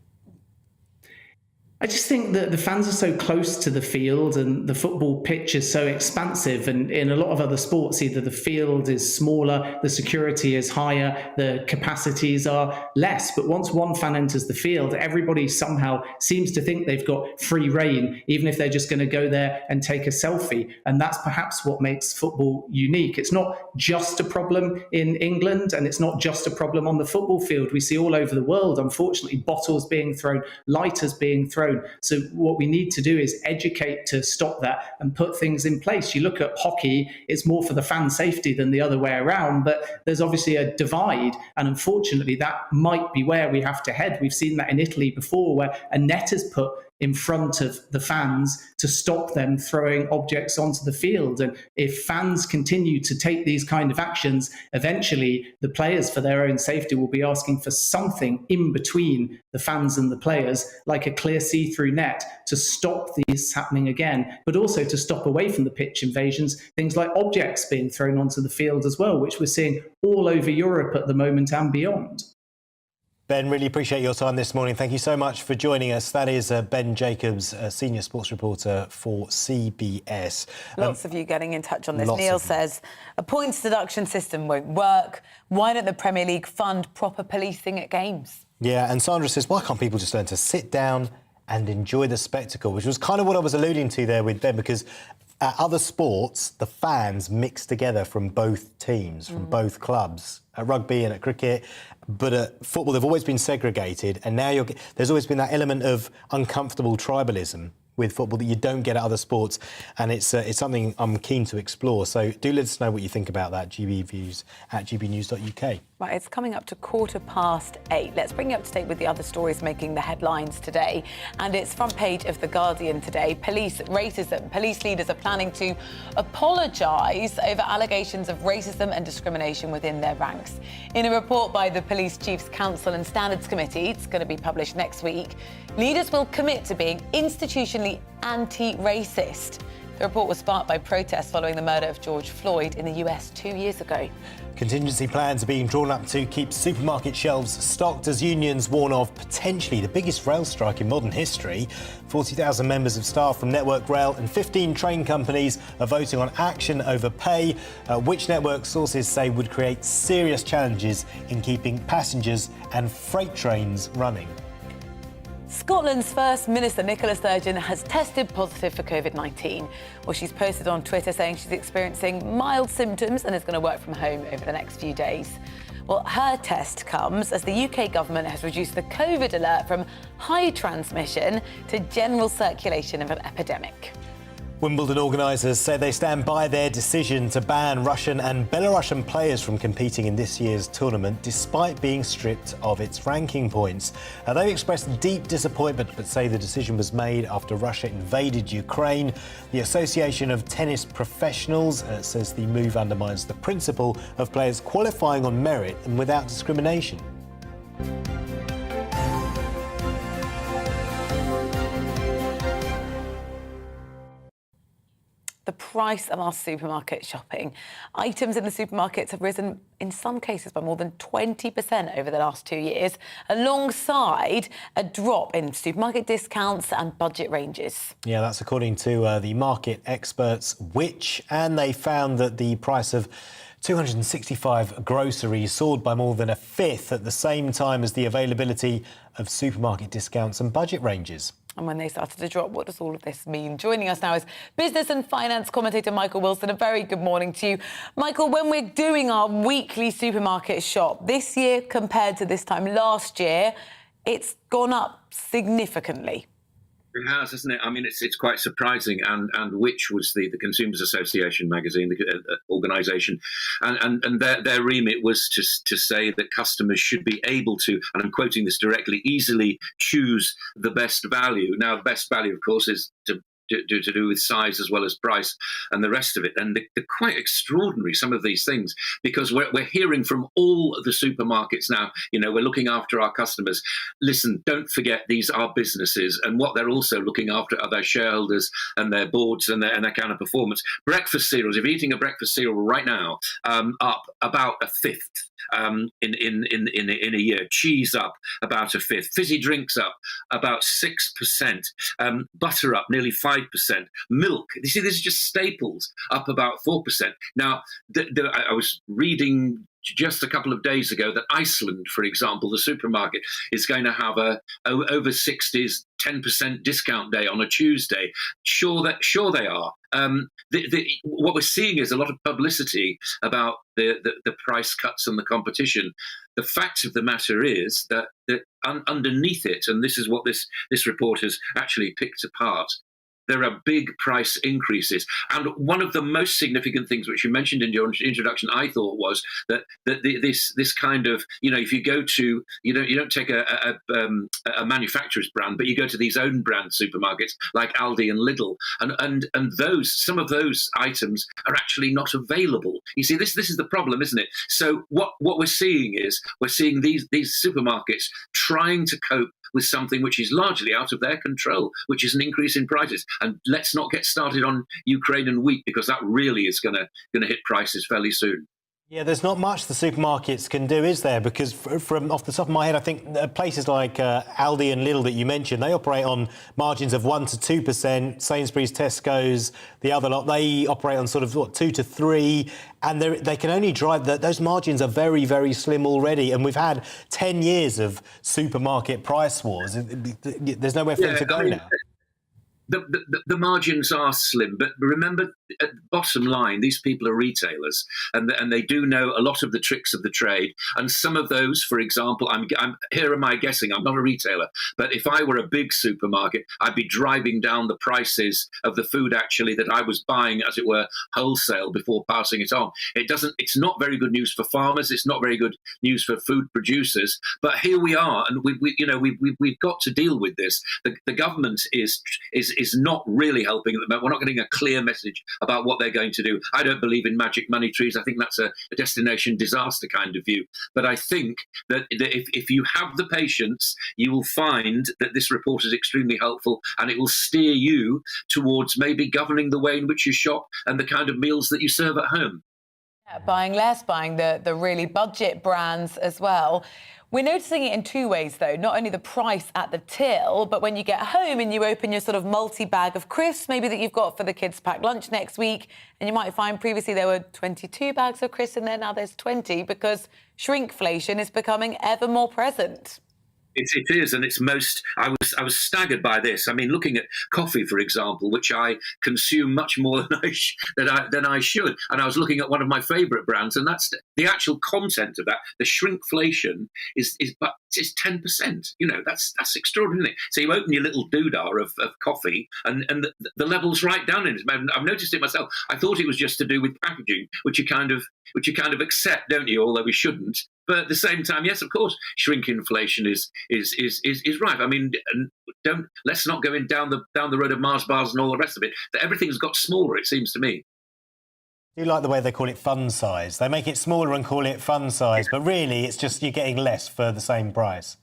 I just think that the fans are so close to the field and the football pitch is so expansive. And in a lot of other sports, either the field is smaller, the security is higher, the capacities are less. But once one fan enters the field, everybody somehow seems to think they've got free reign, even if they're just going to go there and take a selfie. And that's perhaps what makes football unique. It's not just a problem in England, and it's not just a problem on the football field. We see all over the world, unfortunately, bottles being thrown, lighters being thrown. So what we need to do is educate to stop that and put things in place. You look at hockey, it's more for the fan safety than the other way around, but there's obviously a divide. And unfortunately, that might be where we have to head. We've seen that in Italy before, where a net is put in front of the fans to stop them throwing objects onto the field. And if fans continue to take these kind of actions, eventually the players, for their own safety, will be asking for something in between the fans and the players, like a clear see-through net, to stop these happening again, but also to stop away from the pitch invasions, things like objects being thrown onto the field as well, which we're seeing all over Europe at the moment and beyond. Ben, really appreciate your time this morning. Thank you so much for joining us. That is Ben Jacobs, senior sports reporter for CBS. Lots of you getting in touch on this. Neil says, a points deduction system won't work. Why don't the Premier League fund proper policing at games? Yeah, and Sandra says, why can't people just learn to sit down and enjoy the spectacle, which was kind of what I was alluding to there with Ben, because at other sports, the fans mix together from both teams, from both clubs, at rugby and at cricket. But at football, they've always been segregated, and now there's always been that element of uncomfortable tribalism with football that you don't get at other sports, and it's something I'm keen to explore. So do let us know what you think about that. GBviews at gbnews.uk. Right, it's coming up to 8:15. Let's bring you up to date with the other stories making the headlines today. And it's front page of The Guardian today. Police leaders are planning to apologise over allegations of racism and discrimination within their ranks. In a report by the Police Chiefs Council and Standards Committee, it's going to be published next week, leaders will commit to being institutionally anti-racist. The report was sparked by protests following the murder of George Floyd in the US 2 years ago. Contingency plans are being drawn up to keep supermarket shelves stocked as unions warn of potentially the biggest rail strike in modern history. 40,000 members of staff from Network Rail and 15 train companies are voting on action over pay, which network sources say would create serious challenges in keeping passengers and freight trains running. Scotland's First Minister, Nicola Sturgeon, has tested positive for COVID-19. Well, she's posted on Twitter saying she's experiencing mild symptoms and is going to work from home over the next few days. Well, her test comes as the UK government has reduced the COVID alert from high transmission to general circulation of an epidemic. Wimbledon organisers say they stand by their decision to ban Russian and Belarusian players from competing in this year's tournament, despite being stripped of its ranking points. They've expressed deep disappointment, but say the decision was made after Russia invaded Ukraine. The Association of Tennis Professionals says the move undermines the principle of players qualifying on merit and without discrimination. The price of our supermarket shopping. Items in the supermarkets have risen, in some cases, by more than 20% over the last 2 years, alongside a drop in supermarket discounts and budget ranges. Yeah, that's according to the market experts, and they found that the price of 265 groceries soared by more than a fifth at the same time as the availability of supermarket discounts and budget ranges. And when they started to drop, what does all of this mean? Joining us now is business and finance commentator Michael Wilson. A very good morning to you. Michael, when we're doing our weekly supermarket shop, this year compared to this time last year, it's gone up significantly. It has, hasn't it? I mean, it's quite surprising. And Which was the Consumers Association magazine, the organisation, and their remit was to say that customers should be able to, and I'm quoting this directly, easily choose the best value. Now, the best value, of course, is to do with size as well as price and the rest of it. And they're quite extraordinary, some of these things, because we're hearing from all the supermarkets now, we're looking after our customers. Listen, don't forget, these are businesses, and what they're also looking after are their shareholders and their boards and their kind of performance. Breakfast cereals, if you're eating a breakfast cereal right now, up about a fifth. In a year. Cheese up about a fifth. Fizzy drinks up about 6%. Butter up nearly 5%. Milk, you see, these are just staples, up about 4%. Now, I was reading just a couple of days ago that Iceland, for example, the supermarket, is going to have a over 60s 10% discount day on a Tuesday. Sure they are. What we're seeing is a lot of publicity about the price cuts and the competition. The fact of the matter is that underneath it, and this is what this report has actually picked apart, there are big price increases. And one of the most significant things, which you mentioned in your introduction, I thought, was that this kind of, if you go to, you don't take a manufacturer's brand, but you go to these own brand supermarkets like Aldi and Lidl, and some of those items are actually not available. You see, this is the problem, isn't it? So what we're seeing is these supermarkets trying to cope with something which is largely out of their control, which is an increase in prices. And let's not get started on Ukraine and wheat, because that really is going to hit prices fairly soon. Yeah, there's not much the supermarkets can do, is there? Because from off the top of my head, I think places like Aldi and Lidl that you mentioned, they operate on margins of 1 to 2%. Sainsbury's, Tesco's, the other lot, they operate on sort of 2 to 3, and they can only drive that. Those margins are very, very slim already, and we've had 10 years of supermarket price wars. There's nowhere for them to go now. The margins are slim, but remember, at the bottom line, these people are retailers, and they do know a lot of the tricks of the trade. And some of those, for example, here am I guessing? I'm not a retailer, but if I were a big supermarket, I'd be driving down the prices of the food actually that I was buying, as it were, wholesale before passing it on. It's not very good news for farmers. It's not very good news for food producers. But here we are, and we've got to deal with this. The government is not really helping at the moment. We're not getting a clear message about what they're going to do. I don't believe in magic money trees. I think that's a destination disaster kind of view. But I think that if you have the patience, you will find that this report is extremely helpful, and it will steer you towards maybe governing the way in which you shop and the kind of meals that you serve at home. Yeah, buying less, buying the really budget brands as well. We're noticing it in two ways, though. Not only the price at the till, but when you get home and you open your sort of multi-bag of crisps, maybe that you've got for the kids' packed lunch next week, and you might find previously there were 22 bags of crisps in there, now there's 20, because shrinkflation is becoming ever more present. It is, and it's I was staggered by this. I mean, looking at coffee, for example, which I consume much more than I should, and I was looking at one of my favourite brands, and that's the actual content of that. The shrinkflation is 10%. You know, that's extraordinary. So you open your little doodah of coffee, and the level's right down in it. I've noticed it myself. I thought it was just to do with packaging, which you kind of accept, don't you? Although we shouldn't. But at the same time, yes, of course, shrinkflation is right. I mean, let's not go down the road of Mars bars and all the rest of it. That everything's got smaller, it seems to me. I do like the way they call it fun size. They make it smaller and call it fun size, but really, it's just you're getting less for the same price.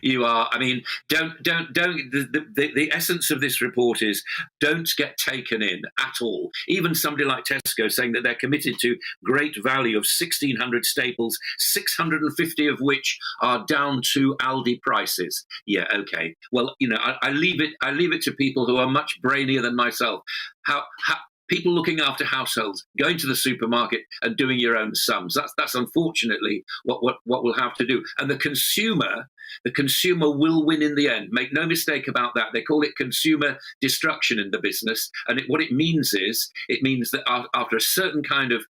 You are. I mean, don't. The essence of this report is don't get taken in at all. Even somebody like Tesco saying that they're committed to great value of 1,600 staples, 650 of which are down to Aldi prices. Yeah, okay. Well, you know, I leave it to people who are much brainier than myself. How people looking after households, going to the supermarket and doing your own sums. That's unfortunately what we'll have to do. And the consumer will win in the end. Make no mistake about that. They call it consumer destruction in the business. And what it means that after a certain kind of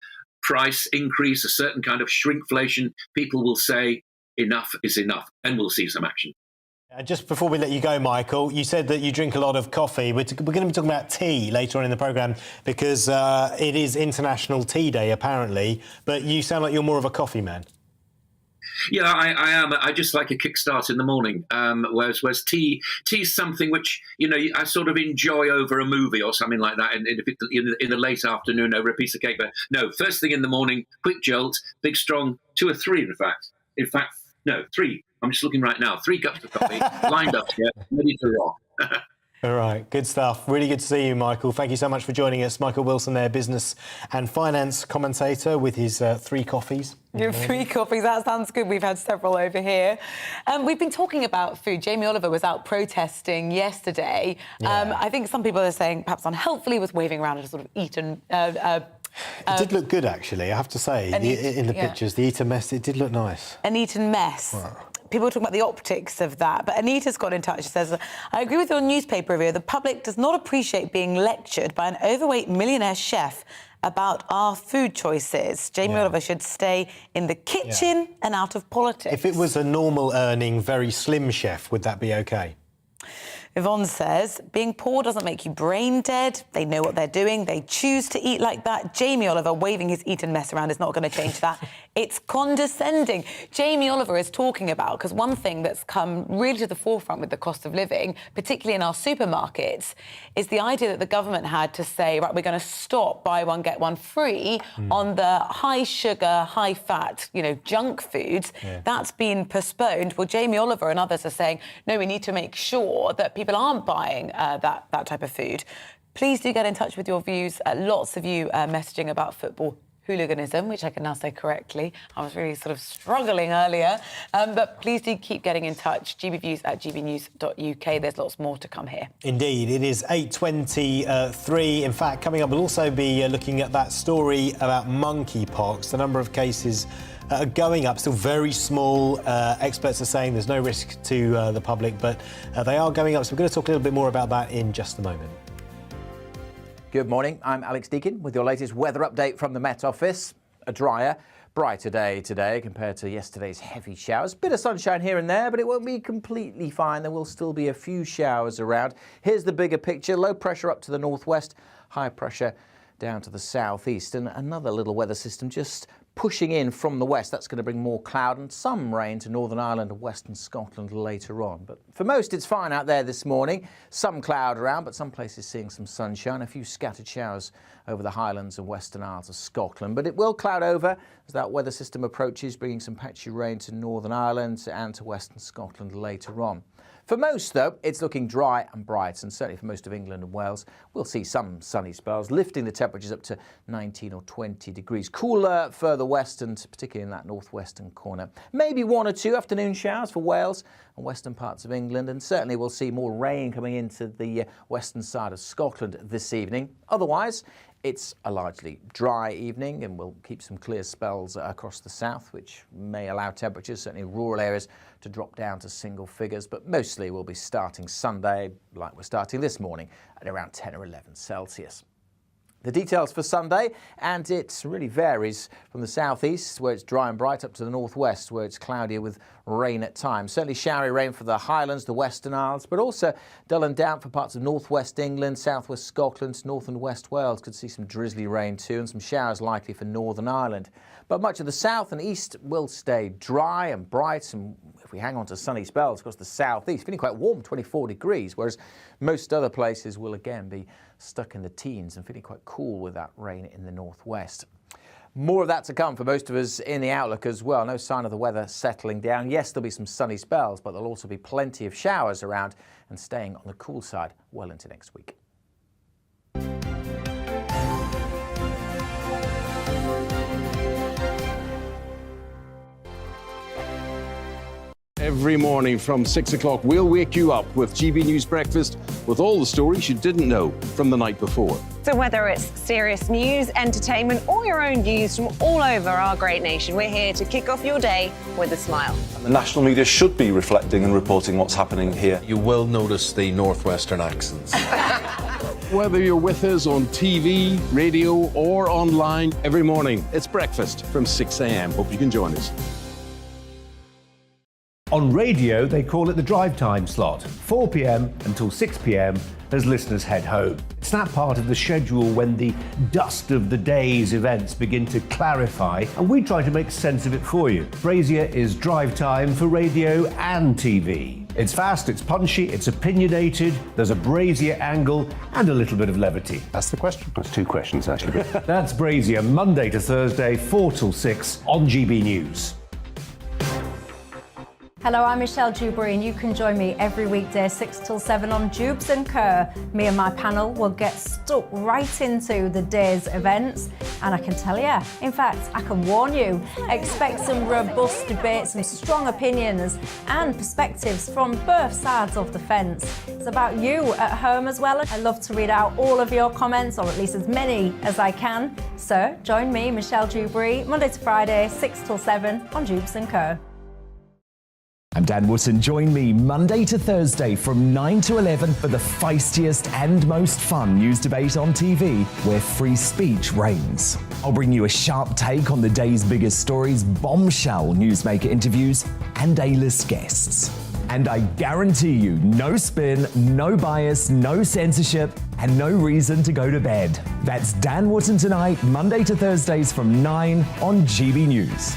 price increase, a certain kind of shrinkflation, people will say enough is enough, and we'll see some action. Just before we let you go, Michael, you said that you drink a lot of coffee. We're going to be talking about tea later on in the programme because it is International Tea Day, apparently. But you sound like you're more of a coffee man. Yeah, I am. I just like a kickstart in the morning. Whereas tea's something which, you know, I sort of enjoy over a movie or something like that in the late afternoon over a piece of cake. But no, first thing in the morning, quick jolt, big strong, 2 or 3 in fact, no, 3. I'm just looking right now. 3 cups of coffee, lined up here, ready to rock. All right, good stuff. Really good to see you, Michael. Thank you so much for joining us. Michael Wilson there, business and finance commentator with his 3 coffees. You have 3 coffees, that sounds good. We've had several over here. We've been talking about food. Jamie Oliver was out protesting yesterday. Yeah. I think some people are saying, perhaps unhelpfully, was waving around a sort of eaten... it did look good, actually, I have to say. In the pictures, the eaten mess, it did look nice. An eaten mess. Wow. People are talking about the optics of that. But Anita's got in touch. She says, I agree with your newspaper review. The public does not appreciate being lectured by an overweight millionaire chef about our food choices. Jamie Oliver should stay in the kitchen and out of politics. If it was a normal earning, very slim chef, would that be OK? Yvonne says, being poor doesn't make you brain dead. They know what they're doing. They choose to eat like that. Jamie Oliver waving his eaten mess around is not going to change that. It's condescending. Jamie Oliver is talking about, because one thing that's come really to the forefront with the cost of living, particularly in our supermarkets, is the idea that the government had to say, right, we're going to stop buy one, get one free on the high sugar, high fat, you know, junk foods. Yeah. That's been postponed. Well, Jamie Oliver and others are saying, no, we need to make sure that people aren't buying that type of food. Please do get in touch with your views. Lots of you messaging about football. hooliganism, which I can now say correctly. I was really sort of struggling earlier. But please do keep getting in touch. GBViews at gbnews.uk. There's lots more to come here. Indeed, it is 8:23. In fact, coming up, we'll also be looking at that story about monkeypox. The number of cases are going up, still very small. Experts are saying there's no risk to the public, but they are going up. So we're going to talk a little bit more about that in just a moment. Good morning, I'm Alex Deakin with your latest weather update from the Met Office. A drier, brighter day today compared to yesterday's heavy showers. Bit of sunshine here and there, but it won't be completely fine. There will still be a few showers around. Here's the bigger picture. Low pressure up to the northwest, high pressure down to the southeast, and another little weather system just pushing in from the west. That's going to bring more cloud and some rain to Northern Ireland and western Scotland later on. But for most, it's fine out there this morning. Some cloud around, but some places seeing some sunshine. A few scattered showers over the Highlands and Western Isles of Scotland. But it will cloud over as that weather system approaches, bringing some patchy rain to Northern Ireland and to western Scotland later on. For most, though, it's looking dry and bright, and certainly for most of England and Wales, we'll see some sunny spells, lifting the temperatures up to 19 or 20 degrees. Cooler further west, and particularly in that northwestern corner. Maybe one or two afternoon showers for Wales and western parts of England, and certainly we'll see more rain coming into the western side of Scotland this evening. Otherwise, it's a largely dry evening, and we'll keep some clear spells across the south, which may allow temperatures, certainly in rural areas, to drop down to single figures. But mostly we'll be starting Sunday, like we're starting this morning, at around 10 or 11 Celsius. The details for Sunday, and it really varies from the southeast, where it's dry and bright, up to the northwest, where it's cloudier with rain at times. Certainly showery rain for the Highlands, the Western Isles, but also dull and damp for parts of northwest England, southwest Scotland, north and west Wales. Could see some drizzly rain too, and some showers likely for Northern Ireland. But much of the south and east will stay dry and bright, and if we hang on to sunny spells across the southeast, feeling quite warm, 24 degrees, whereas most other places will again be stuck in the teens and feeling quite cool with that rain in the northwest. More of that to come for most of us in the outlook as well. No sign of the weather settling down. Yes, there'll be some sunny spells, but there'll also be plenty of showers around and staying on the cool side well into next week. Every morning from 6 o'clock, we'll wake you up with GB News Breakfast with all the stories you didn't know from the night before. So whether it's serious news, entertainment, or your own views from all over our great nation, we're here to kick off your day with a smile. The national media should be reflecting and reporting what's happening here. You will notice the northwestern accents. Whether you're with us on TV, radio, or online, every morning, it's breakfast from 6 a.m. Hope you can join us. On radio, they call it the drive time slot, 4 p.m. until 6 p.m. as listeners head home. It's that part of the schedule when the dust of the day's events begin to clarify, and we try to make sense of it for you. Brazier is drive time for radio and TV. It's fast, it's punchy, it's opinionated, there's a Brazier angle and a little bit of levity. That's the question. That's two questions, actually. That's Brazier, Monday to Thursday, 4 till 6 on GB News. Hello, I'm Michelle Jubilee, and you can join me every weekday 6 till 7 on Jubes and Kerr. Me and my panel will get stuck right into the day's events, and I can tell you, in fact, I can warn you, expect some robust debate, some strong opinions and perspectives from both sides of the fence. It's about you at home as well. I love to read out all of your comments, or at least as many as I can. So join me, Michelle Jubilee, Monday to Friday, 6 till 7 on Jubes and Kerr. I'm Dan Wootton. Join me Monday to Thursday from 9 to 11 for the feistiest and most fun news debate on TV, where free speech reigns. I'll bring you a sharp take on the day's biggest stories, bombshell newsmaker interviews, and A-list guests. And I guarantee you, no spin, no bias, no censorship, and no reason to go to bed. That's Dan Wootton tonight, Monday to Thursdays from 9 on GB News.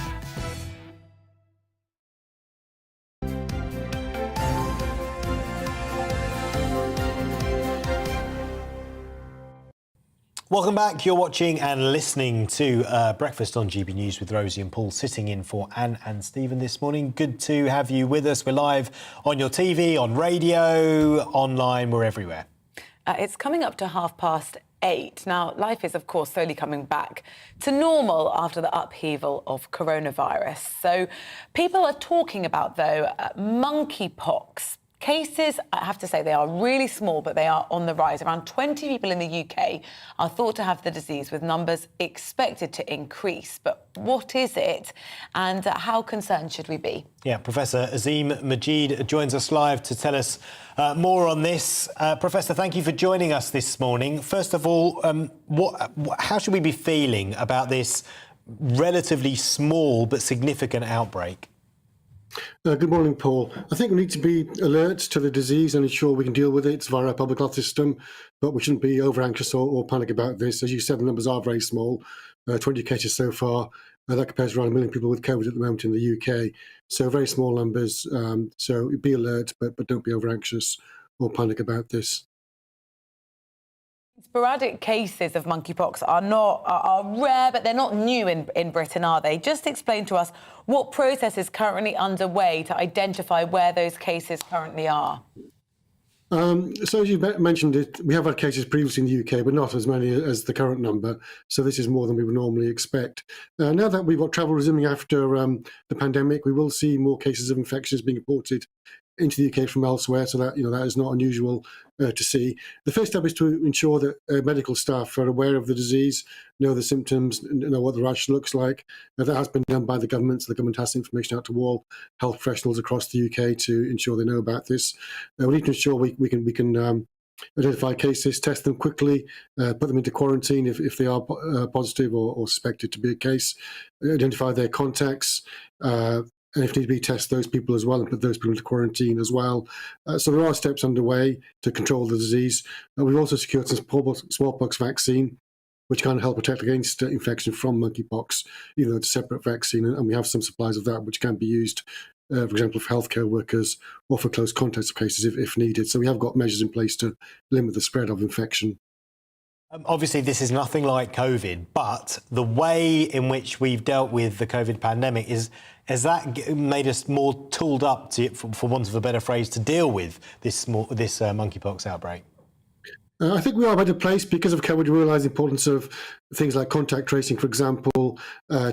Welcome back. You're watching and listening to Breakfast on GB News with Rosie and Paul, sitting in for Anne and Stephen this morning. Good to have you with us. We're live on your TV, on radio, online, we're everywhere. It's coming up to 8:30 8. Now, life is, of course, slowly coming back to normal after the upheaval of coronavirus. So people are talking about, though, monkeypox. Cases, I have to say, they are really small, but they are on the rise. Around 20 people in the UK are thought to have the disease, with numbers expected to increase. But what is it, and how concerned should we be? Yeah, Professor Azim Majid joins us live to tell us more on this. Professor, thank you for joining us this morning. First of all, how should we be feeling about this relatively small but significant outbreak? Good morning, Paul. I think we need to be alert to the disease and ensure we can deal with it via our public health system, but we shouldn't be over anxious or panic about this. As you said, the numbers are very small, 20 cases so far. That compares to around 1 million people with COVID at the moment in the UK. So very small numbers. So be alert, but don't be over anxious or panic about this. Sporadic cases of monkeypox are rare, but they're not new in Britain, are they? Just explain to us what process is currently underway to identify where those cases currently are. So as you mentioned it, we have had cases previously in the UK, but not as many as the current number. So this is more than we would normally expect. Now that we've got travel resuming after the pandemic, we will see more cases of infections being reported into the UK from elsewhere, so that that is not unusual to see. The first step is to ensure that medical staff are aware of the disease, know the symptoms, know what the rash looks like. That has been done by the government, so the government has information out to all health professionals across the UK to ensure they know about this. We need to ensure we can identify cases, test them quickly, put them into quarantine if they are positive or suspected to be a case, identify their contacts, and if need be, test those people as well and put those people into quarantine as well. So there are steps underway to control the disease. We've also secured some smallpox vaccine, which can help protect against infection from monkeypox, even though it's a separate vaccine, and we have some supplies of that which can be used, for example, for healthcare workers or for close contacts cases if needed. So we have got measures in place to limit the spread of infection. Obviously, this is nothing like COVID, but the way in which we've dealt with the COVID pandemic has that made us more tooled up, for want of a better phrase, to deal with this monkeypox outbreak? I think we are better placed because of COVID. We realise the importance of things like contact tracing, for example,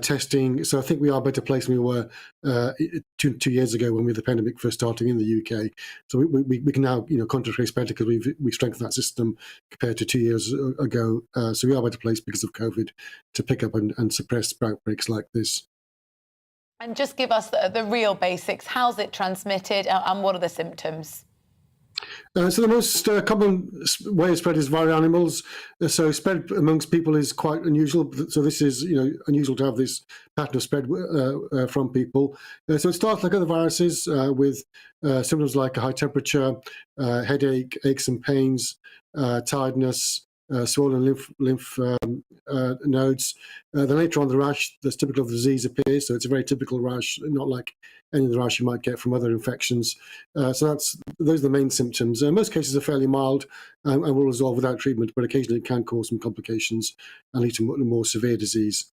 testing. So I think we are better placed than we were 2 years ago when the pandemic first starting in the UK. So we can now contact trace better because we've strengthened that system compared to 2 years ago. So we are better placed because of COVID to pick up and suppress outbreaks like this. And just give us the real basics. How's it transmitted and what are the symptoms? So the most common way of spread is via animals. So spread amongst people is quite unusual. So this is unusual to have this pattern of spread from people. So it starts like other viruses with symptoms like a high temperature, headache, aches and pains, tiredness, swollen lymph nodes. Then later on, the rash that's typical of the disease appears. So it's a very typical rash, not like any of the rash you might get from other infections. So those are the main symptoms. Most cases are fairly mild and will resolve without treatment, but occasionally it can cause some complications and lead to more severe disease.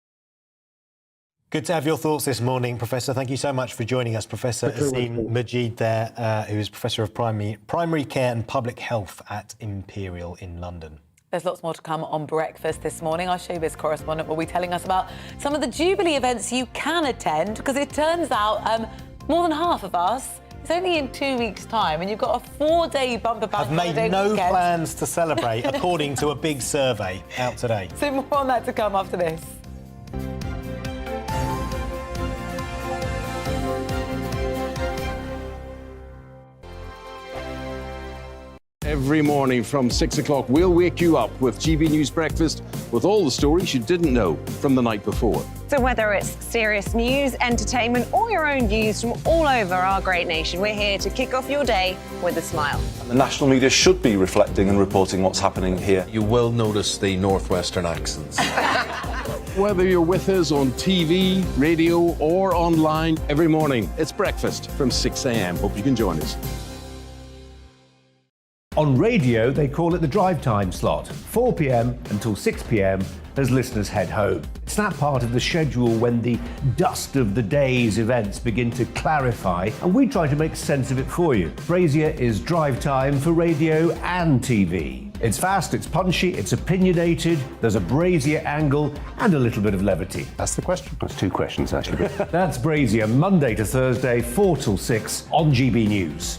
Good to have your thoughts this morning, Professor. Thank you so much for joining us. Professor Azim Majid there, who is Professor of Primary Care and Public Health at Imperial in London. There's lots more to come on Breakfast this morning. Our Showbiz correspondent will be telling us about some of the Jubilee events you can attend, because it turns out more than half of us, it's only in 2 weeks' time, and you've got a 4-day bumper bank holiday weekend. I've made no plans to celebrate, according to a big survey out today. So more on that to come after this. Every morning from 6 o'clock, we'll wake you up with GB News Breakfast with all the stories you didn't know from the night before. So whether it's serious news, entertainment, or your own views from all over our great nation, we're here to kick off your day with a smile. The national media should be reflecting and reporting what's happening here. You will notice the northwestern accents. Whether you're with us on TV, radio, or online, every morning, it's breakfast from 6 a.m. Hope you can join us. On radio, they call it the drive time slot, 4 p.m. until 6 p.m. as listeners head home. It's that part of the schedule when the dust of the day's events begin to clarify, and we try to make sense of it for you. Brazier is drive time for radio and TV. It's fast, it's punchy, it's opinionated, there's a Brazier angle and a little bit of levity. That's the question. That's two questions, actually. That's Brazier, Monday to Thursday, 4 till 6 on GB News.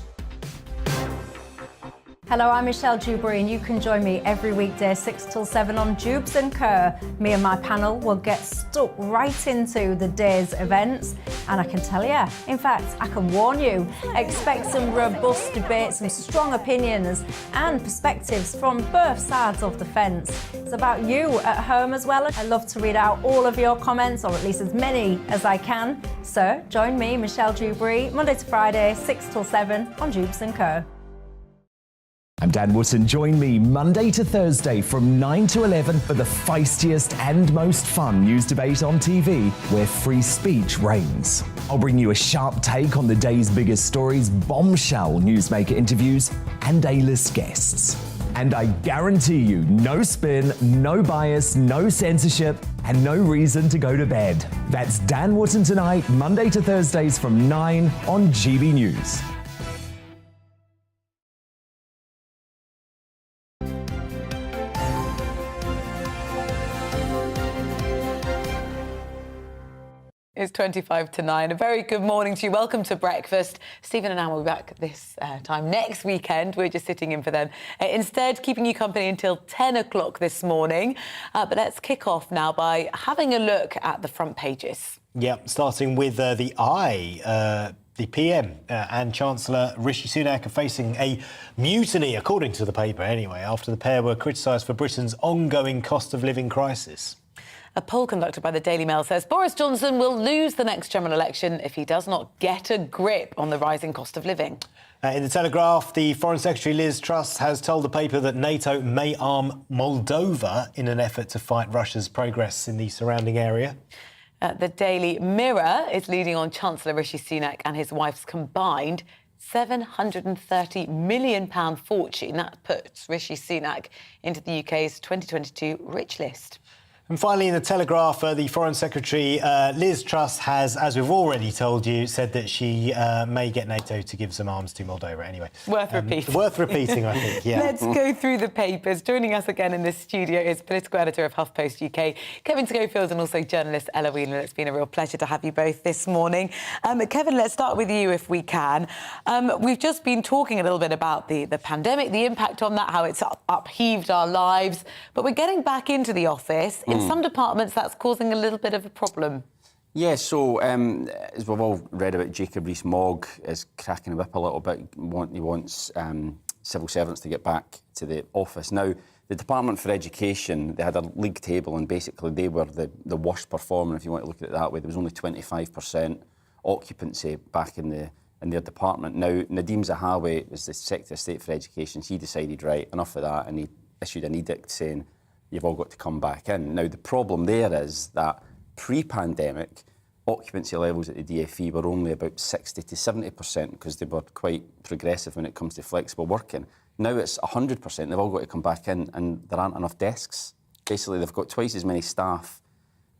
Hello, I'm Michelle Jubilee, and you can join me every weekday 6 till 7 on Jubes and Kerr. Me and my panel will get stuck right into the day's events, and I can tell you, in fact, I can warn you, expect some robust debates, some strong opinions and perspectives from both sides of the fence. It's about you at home as well. I love to read out all of your comments, or at least as many as I can. So join me, Michelle Jubilee, Monday to Friday, 6 till 7 on Jubes and Kerr. I'm Dan Wootton. Join me Monday to Thursday from 9 to 11 for the feistiest and most fun news debate on TV, where free speech reigns. I'll bring you a sharp take on the day's biggest stories, bombshell newsmaker interviews, and A-list guests. And I guarantee you, no spin, no bias, no censorship, and no reason to go to bed. That's Dan Wootton tonight, Monday to Thursdays from 9 on GB News. It's 25 to 9. A very good morning to you. Welcome to breakfast. Stephen and Anne will be back this time next weekend. We're just sitting in for them. Instead, keeping you company until 10 o'clock this morning. But let's kick off now by having a look at the front pages. Yeah, starting with the Eye. The PM and Chancellor Rishi Sunak are facing a mutiny, according to the paper anyway, after the pair were criticised for Britain's ongoing cost of living crisis. A poll conducted by the Daily Mail says Boris Johnson will lose the next general election if he does not get a grip on the rising cost of living. In the Telegraph, the Foreign Secretary Liz Truss has told the paper that NATO may arm Moldova in an effort to fight Russia's progress in the surrounding area. The Daily Mirror is leading on Chancellor Rishi Sunak and his wife's combined £730 million fortune. That puts Rishi Sunak into the UK's 2022 rich list. And finally, in the Telegraph, the Foreign Secretary Liz Truss has, as we've already told you, said that she may get NATO to give some arms to Moldova anyway. Worth repeating. Worth repeating, I think, yeah. Let's go through the papers. Joining us again in this studio is political editor of HuffPost UK, Kevin Schofield, and also journalist Ella Whelan. It's been a real pleasure to have you both this morning. Kevin, let's start with you if we can. We've just been talking a little bit about the pandemic, the impact on that, how it's upheaved our lives. But we're getting back into the office. In some departments, that's causing a little bit of a problem. Yeah, so as we've all read about, Jacob Rees-Mogg is cracking a whip a little bit. He wants civil servants to get back to the office. Now, the Department for Education, they had a league table, and basically they were the worst performer, if you want to look at it that way. There was only 25% occupancy back in their department. Now, Nadeem Zahawi was the Secretary of State for Education. He decided, right, enough of that, and he issued an edict saying, you've all got to come back in. Now, the problem there is that pre-pandemic, occupancy levels at the DFE were only about 60 to 70% because they were quite progressive when it comes to flexible working. Now it's 100%. They've all got to come back in, and there aren't enough desks. Basically, they've got twice as many staff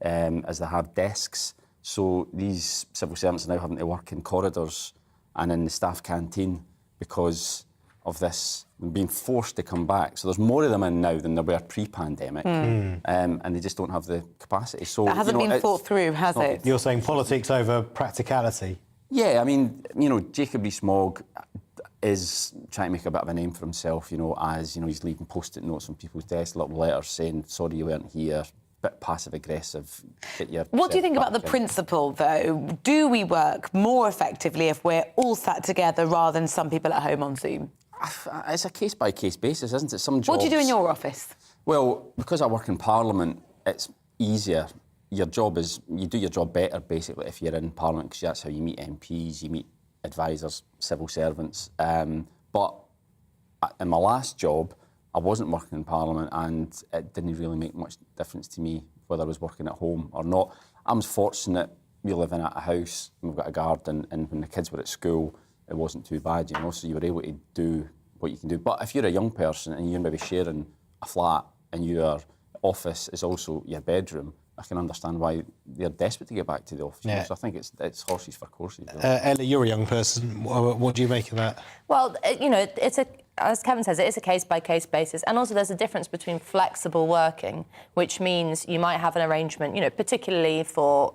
as they have desks. So these civil servants are now having to work in corridors and in the staff canteen because of this, being forced to come back. So there's more of them in now than there were pre-pandemic, and they just don't have the capacity. So that hasn't been thought through, has it? You're saying politics over practicality? Yeah, I mean, Jacob Rees-Mogg is trying to make a bit of a name for himself, as, he's leaving post-it notes on people's desks, little letters saying, sorry you weren't here, bit passive-aggressive. What do you think about the principle, though? Do we work more effectively if we're all sat together rather than some people at home on Zoom? It's a case-by-case basis, isn't it? Some jobs... What do you do in your office? Well, because I work in Parliament, it's easier. Your job is... You do your job better, basically, if you're in Parliament, because that's how you meet MPs, you meet advisors, civil servants. But in my last job, I wasn't working in Parliament, and it didn't really make much difference to me whether I was working at home or not. I was fortunate. We live in a house, and we've got a garden, and when the kids were at school, it wasn't too bad, so you were able to do what you can do. But if you're a young person and you're maybe sharing a flat and your office is also your bedroom, I can understand why they're desperate to get back to the office. Yeah. So I think it's horses for courses. Ella, you're a young person. What do you make of that? Well, it's as Kevin says, it is a case-by-case basis. And also there's a difference between flexible working, which means you might have an arrangement, particularly for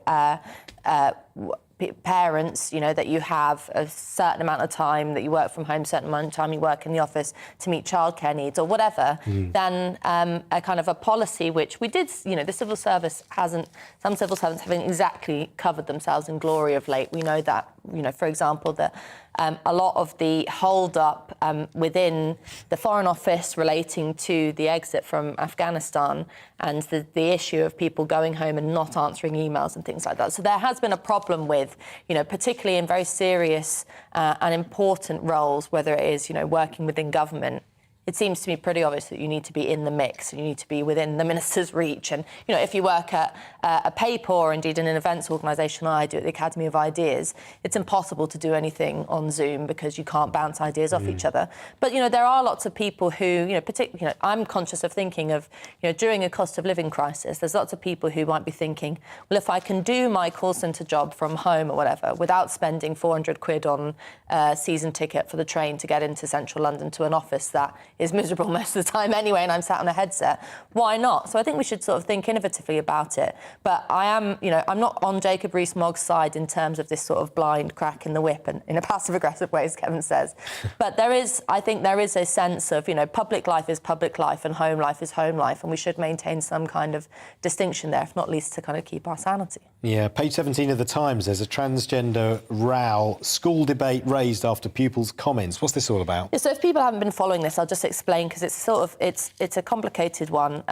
parents, that you have a certain amount of time that you work from home, a certain amount of time you work in the office to meet childcare needs or whatever, then a kind of a policy which we did, the civil service some civil servants haven't exactly covered themselves in glory of late. We know that, for example, that a lot of the hold-up within the Foreign Office relating to the exit from Afghanistan and the issue of people going home and not answering emails and things like that. So there has been a problem with, particularly in very serious and important roles, whether it is, working within government. It seems to me pretty obvious that you need to be in the mix and you need to be within the minister's reach. And, if you work at a paper or indeed in an events organisation, I do at the Academy of Ideas, it's impossible to do anything on Zoom because you can't bounce ideas off each other. But, there are lots of people who, particularly, I'm conscious of thinking of, during a cost of living crisis, there's lots of people who might be thinking, well, if I can do my call centre job from home or whatever without spending 400 quid on a season ticket for the train to get into central London to an office that is miserable most of the time anyway, and I'm sat on a headset, why not? So I think we should sort of think innovatively about it. But I am, I'm not on Jacob Rees-Mogg's side in terms of this sort of blind crack in the whip and in a passive-aggressive way, as Kevin says. But I think there is a sense of, public life is public life and home life is home life, and we should maintain some kind of distinction there, if not least to kind of keep our sanity. Yeah, page 17 of the Times, there's a transgender row, school debate raised after pupils' comments. What's this all about? Yeah, so if people haven't been following this, I'll just explain, because it's a complicated one.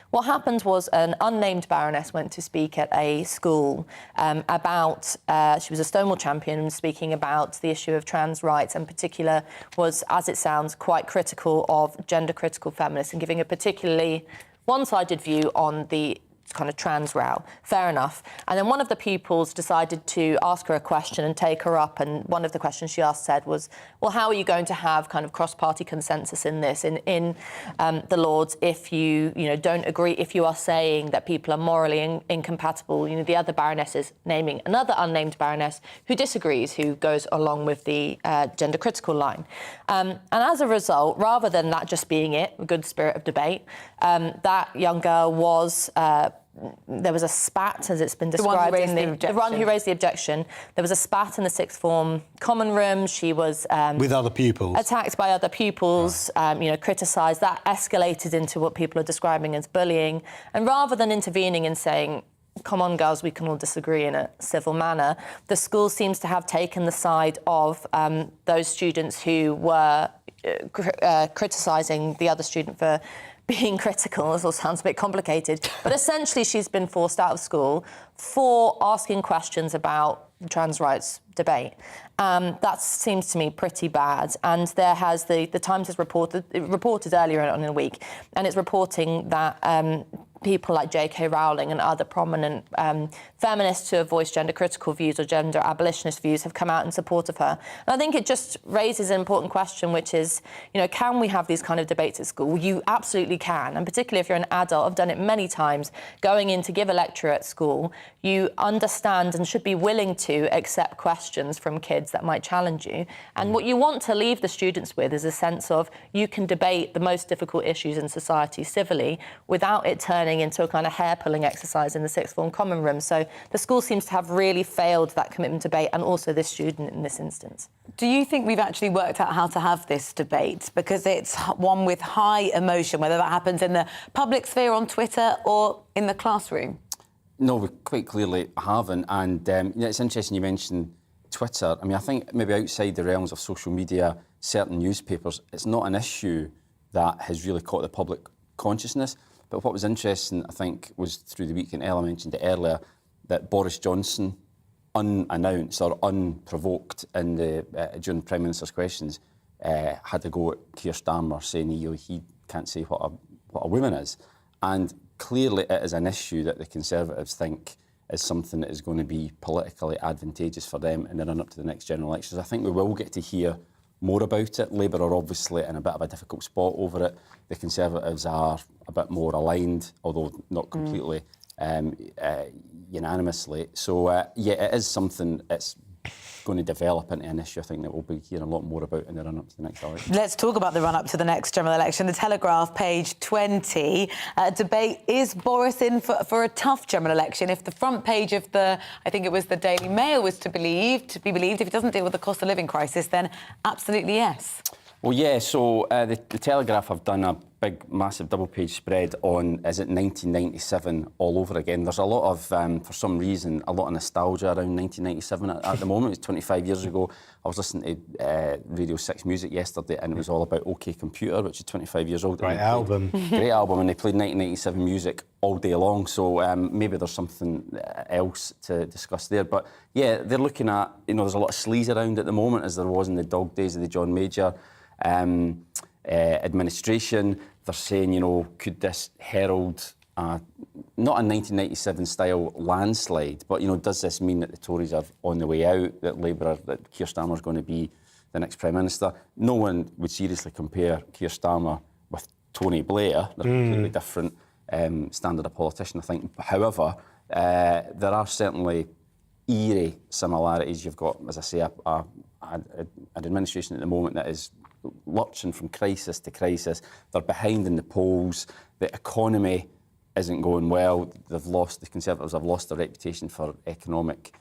What happened was an unnamed baroness went to speak at a school about, she was a Stonewall champion, speaking about the issue of trans rights, and in particular was, as it sounds, quite critical of gender-critical feminists and giving a particularly one-sided view on the kind of trans row. Fair enough. And then one of the pupils decided to ask her a question and take her up, and one of the questions she asked said was, well, how are you going to have kind of cross-party consensus in this, in the Lords, if you don't agree, if you are saying that people are morally incompatible? The other baroness is naming another unnamed baroness who disagrees, who goes along with the gender-critical line. And as a result, rather than that just being a good spirit of debate, that young girl was there was a spat, as it's been described, the one who raised the objection. There was a spat in the sixth form common room. She was with other pupils, attacked by other pupils, criticised. That escalated into what people are describing as bullying. And rather than intervening and saying, come on, girls, we can all disagree in a civil manner, the school seems to have taken the side of those students who were criticising the other student for being critical. This all sounds a bit complicated, but essentially she's been forced out of school for asking questions about the trans rights debate. That seems to me pretty bad. And there has the Times has reported earlier on in the week, and it's reporting that people like J.K. Rowling and other prominent feminists who have voiced gender-critical views or gender abolitionist views have come out in support of her. And I think it just raises an important question, which is, can we have these kind of debates at school? You absolutely can, and particularly if you're an adult, I've done it many times, going in to give a lecture at school, you understand and should be willing to accept questions from kids that might challenge you. And what you want to leave the students with is a sense of you can debate the most difficult issues in society civilly without it turning into a kind of hair-pulling exercise in the sixth form common room. So the school seems to have really failed that commitment to debate, and also this student in this instance. Do you think we've actually worked out how to have this debate? Because it's one with high emotion, whether that happens in the public sphere on Twitter or in the classroom? No, we quite clearly haven't. And it's interesting you mentioned Twitter. I mean, I think maybe outside the realms of social media, certain newspapers, it's not an issue that has really caught the public consciousness. But what was interesting, I think, was through the week, and Ella mentioned it earlier, that Boris Johnson, unannounced or unprovoked in the during Prime Minister's questions, had to go at Keir Starmer saying he can't say what a woman is. And clearly it is an issue that the Conservatives think is something that is going to be politically advantageous for them in the run-up to the next general elections. I think we will get to hear more about it. Labour are obviously in a bit of a difficult spot over it. The Conservatives are a bit more aligned, although not completely unanimously. So, it is something that's going to develop into an issue I think that we'll be hearing a lot more about in the run-up to the next election. Let's talk about the run-up to the next general election. The Telegraph, page 20, debate, is Boris in for a tough general election? If the front page of I think it was the Daily Mail was to be believed, if it doesn't deal with the cost of living crisis, then absolutely yes. Well, yeah, so the Telegraph have done a big, massive double-page spread on, is it 1997 all over again? There's a lot of, for some reason, a lot of nostalgia around 1997 at the moment. It's 25 years ago. I was listening to Radio 6 Music yesterday, and it was all about OK Computer, which is 25 years old. Great album. Great album, and they played 1997 music all day long, so maybe there's something else to discuss there. But, yeah, they're looking at, there's a lot of sleaze around at the moment, as there was in the dog days of the John Major administration. They're saying, could this herald not a 1997 style landslide, but does this mean that the Tories are on the way out, that that Keir Starmer's going to be the next Prime Minister? No one would seriously compare Keir Starmer with Tony Blair. They're completely different standard of politician, I think. However, there are certainly eerie similarities. You've got, as I say, an administration at the moment that is lurching from crisis to crisis. They're behind in the polls. The economy isn't going well. The Conservatives have lost their reputation for economic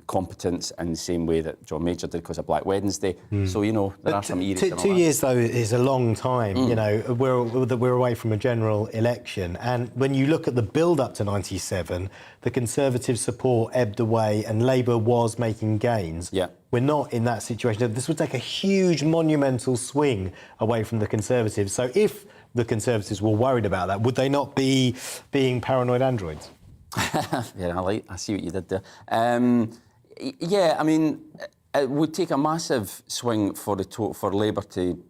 competence in the same way that John Major did because of Black Wednesday. So, there are some eerie similarities. 2 years, though, is a long time. We're away from a general election. And when you look at the build-up to 97, the Conservative support ebbed away and Labour was making gains. Yeah. We're not in that situation. This would take a huge, monumental swing away from the Conservatives. So if the Conservatives were worried about that, would they not be being paranoid androids? Yeah, I see what you did there. Yeah, I mean, it would take a massive swing for Labour to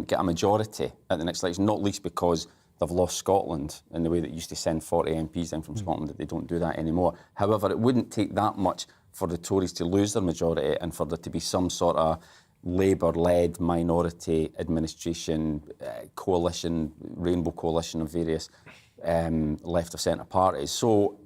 get a majority at the next election, not least because they've lost Scotland in the way that used to send 40 MPs in from Scotland, that they don't do that anymore. However, it wouldn't take that much for the Tories to lose their majority and for there to be some sort of Labour-led minority administration, coalition, rainbow coalition of various left of centre parties. So,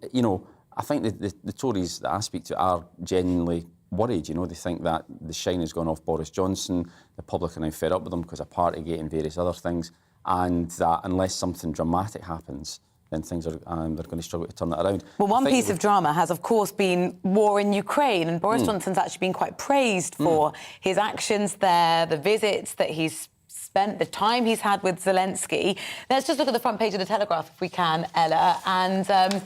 I think the Tories that I speak to are genuinely worried. They think that the shine has gone off Boris Johnson, the public are now fed up with them because of Partygate and various other things, and that unless something dramatic happens, then things are they're going to struggle to turn that around. Well, one piece of drama has, of course, been war in Ukraine, and Boris Johnson's actually been quite praised for his actions there, the visits that he's spent, the time he's had with Zelensky. Let's just look at the front page of the Telegraph, if we can, Ella, and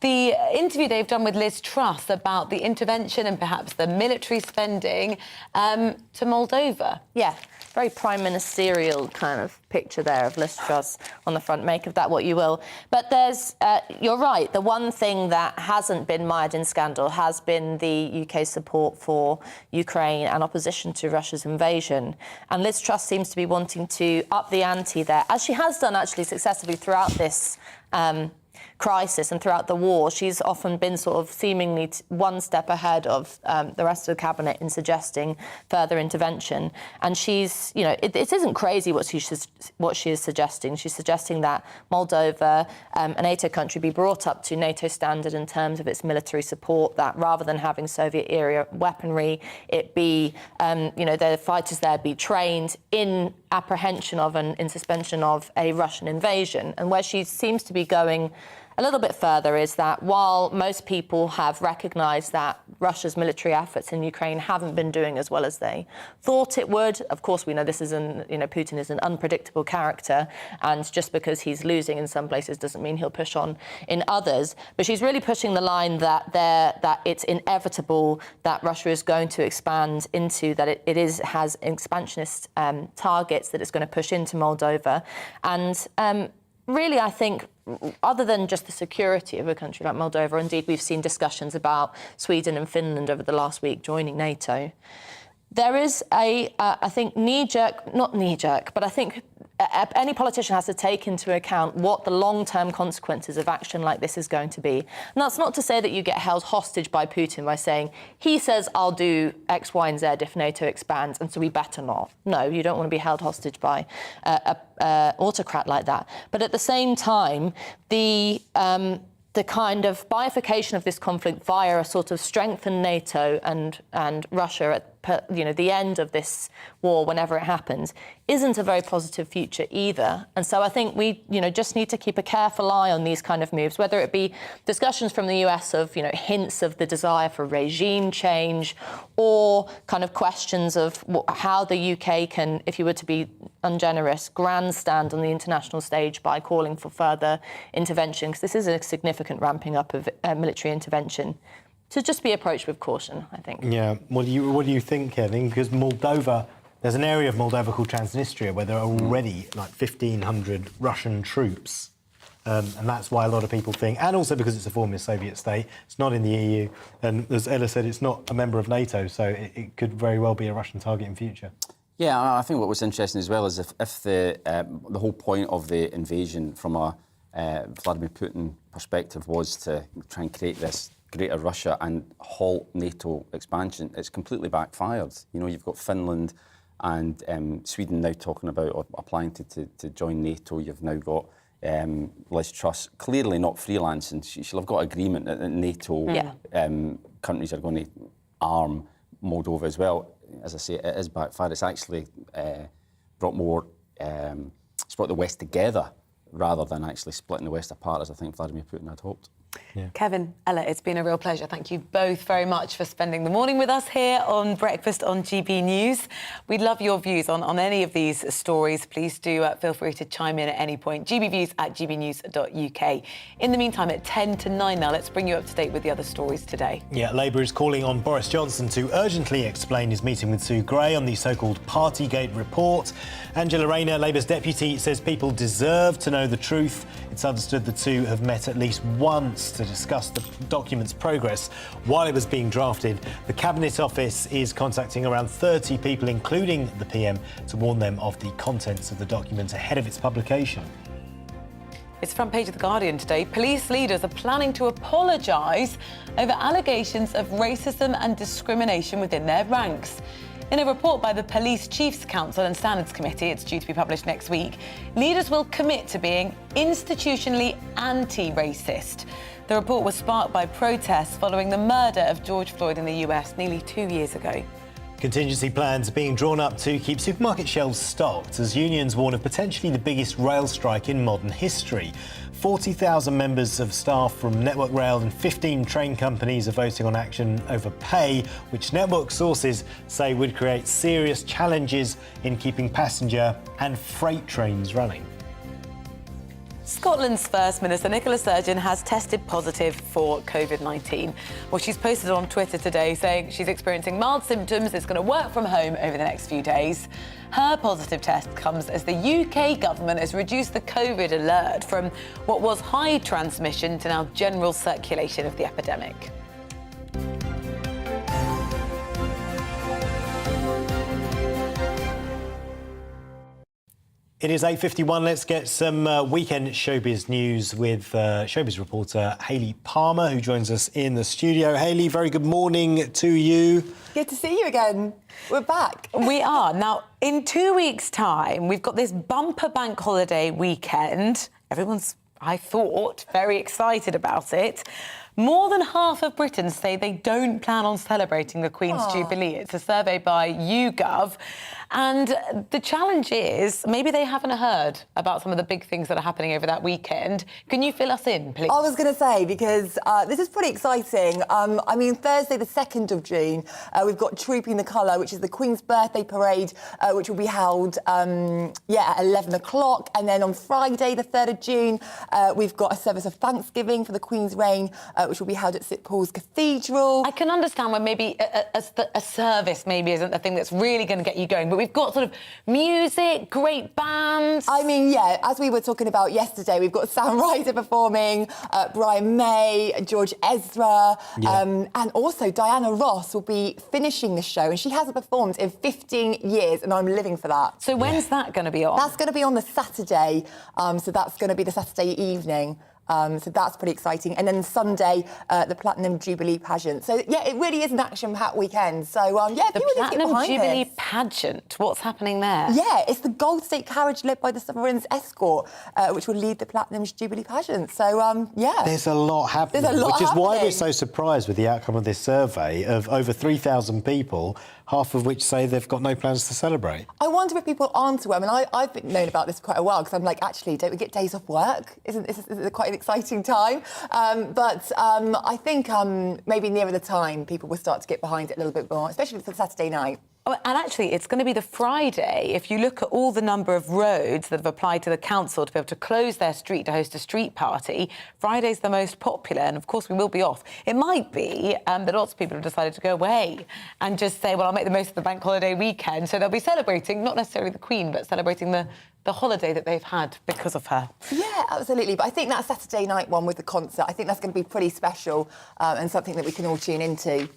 the interview they've done with Liz Truss about the intervention and perhaps the military spending to Moldova. Yeah, very prime ministerial kind of picture there of Liz Truss on the front. Make of that what you will. But there's, you're right, the one thing that hasn't been mired in scandal has been the UK support for Ukraine and opposition to Russia's invasion. And Liz Truss seems to be wanting to up the ante there, as she has done actually successfully throughout this crisis and throughout the war. She's often been sort of seemingly one step ahead of the rest of the cabinet in suggesting further intervention. And she's, it isn't crazy what she is suggesting. She's suggesting that Moldova, a NATO country, be brought up to NATO standard in terms of its military support, that rather than having Soviet-era weaponry, it be, the fighters there be trained in apprehension of and in suspension of a Russian invasion. And where she seems to be going a little bit further is that while most people have recognised that Russia's military efforts in Ukraine haven't been doing as well as they thought it would, of course we know this is Putin is an unpredictable character, and just because he's losing in some places doesn't mean he'll push on in others. But she's really pushing the line that it's inevitable that Russia is going to expand into, that it has expansionist targets that it's going to push into Moldova. And really, I think, other than just the security of a country like Moldova, indeed we've seen discussions about Sweden and Finland over the last week joining NATO, there is I think not knee-jerk, but I think any politician has to take into account what the long-term consequences of action like this is going to be. And that's not to say that you get held hostage by Putin by saying, he says I'll do X, Y, and Z if NATO expands, and so we better not. No, you don't want to be held hostage by an autocrat like that. But at the same time, the the kind of bifurcation of this conflict via a sort of strengthened NATO and Russia at the end of this war, whenever it happens, isn't a very positive future either. And so I think we just need to keep a careful eye on these kind of moves, whether it be discussions from the US of hints of the desire for regime change, or kind of questions of how the UK can, if you were to be ungenerous, grandstand on the international stage by calling for further intervention, because this is a significant ramping up of military intervention. To just be approached with caution, I think. Yeah. What do you think, Kevin? Because Moldova, there's an area of Moldova called Transnistria where there are already like 1,500 Russian troops. And that's why a lot of people think, and also because it's a former Soviet state, it's not in the EU, and as Ella said, it's not a member of NATO, so it could very well be a Russian target in future. Yeah, I think what was interesting as well is if the whole point of the invasion from a Vladimir Putin perspective was to try and create this Greater Russia and halt NATO expansion, it's completely backfired. You've got Finland and Sweden now talking about or applying to join NATO. You've now got Liz Truss, clearly not freelancing. She'll have got agreement that NATO countries are going to arm Moldova as well. As I say, it is backfired. It's actually brought the West together rather than actually splitting the West apart, as I think Vladimir Putin had hoped. Yeah. Kevin, Ella, it's been a real pleasure. Thank you both very much for spending the morning with us here on Breakfast on GB News. We'd love your views on any of these stories. Please do feel free to chime in at any point. gbviews@gbnews.uk. In the meantime, at 10 to 9 now, let's bring you up to date with the other stories today. Yeah, Labour is calling on Boris Johnson to urgently explain his meeting with Sue Gray on the so-called Partygate report. Angela Rayner, Labour's deputy, says people deserve to know the truth. It's understood the two have met at least once to discuss the document's progress while it was being drafted. The Cabinet Office is contacting around 30 people, including the PM, to warn them of the contents of the document ahead of its publication. It's front page of The Guardian today. Police leaders are planning to apologise over allegations of racism and discrimination within their ranks. In a report by the Police Chiefs Council and Standards Committee, it's due to be published next week, leaders will commit to being institutionally anti-racist. The report was sparked by protests following the murder of George Floyd in the US nearly 2 years ago. Contingency plans are being drawn up to keep supermarket shelves stocked as unions warn of potentially the biggest rail strike in modern history. 40,000 members of staff from Network Rail and 15 train companies are voting on action over pay, which network sources say would create serious challenges in keeping passenger and freight trains running. Scotland's First Minister Nicola Sturgeon has tested positive for COVID-19. Well, she's posted on Twitter today saying she's experiencing mild symptoms, is going to work from home over the next few days. Her positive test comes as the UK government has reduced the COVID alert from what was high transmission to now general circulation of the epidemic. It is 8:51. Let's get some weekend showbiz news with showbiz reporter Hayley Palmer, who joins us in the studio. Hayley, very good morning to you. Good to see you again. We're back. We are. Now, in 2 weeks' time, we've got this bumper bank holiday weekend. Everyone's, I thought, very excited about it. More than half of Britons say they don't plan on celebrating the Queen's Jubilee. It's a survey by YouGov. And the challenge is, maybe they haven't heard about some of the big things that are happening over that weekend. Can you fill us in, please? I was going to say, because this is pretty exciting. I mean, Thursday, the 2nd of June, we've got Trooping the Colour, which is the Queen's birthday parade, which will be held, at 11 o'clock. And then on Friday, the 3rd of June, we've got a service of Thanksgiving for the Queen's reign, which will be held at St Paul's Cathedral. I can understand when maybe a service maybe isn't the thing that's really going to get you going, but we've got sort of music, great bands. I mean, yeah, as we were talking about yesterday, we've got Sam Ryder performing, Brian May, George Ezra, and also Diana Ross will be finishing the show, and she hasn't performed in 15 years, and I'm living for that. So when's that going to be on? That's going to be on the Saturday, so that's going to be the Saturday evening. So that's pretty exciting. And then Sunday, the Platinum Jubilee pageant. So, yeah, it really is an action-packed weekend. So, yeah, the people need to get Platinum behind Jubilee this. pageant. What's happening there? Yeah, it's the Gold State carriage led by the Sovereign's escort, which will lead the Platinum's Jubilee pageant. So, yeah. There's a lot happening, There's a lot which is why happening. we're so surprised with the outcome of this survey of over 3,000 people, half of which say they've got no plans to celebrate. I wonder if people aren't aware. I mean, I've been known about this for quite a while because I'm like, actually, don't we get days off work? Isn't this quite an exciting time? But I think maybe nearer the time, people will start to get behind it a little bit more, especially for Saturday night. Oh, and actually, it's going to be the Friday. If you look at all the number of roads that have applied to the council to be able to close their street to host a street party, Friday's the most popular, and of course we will be off. It might be that lots of people have decided to go away and just say, well, I'll make the most of the bank holiday weekend. So they'll be celebrating, not necessarily the Queen, but celebrating the holiday that they've had because of her. Yeah, absolutely. But I think that Saturday night one with the concert, I think that's going to be pretty special and something that we can all tune into.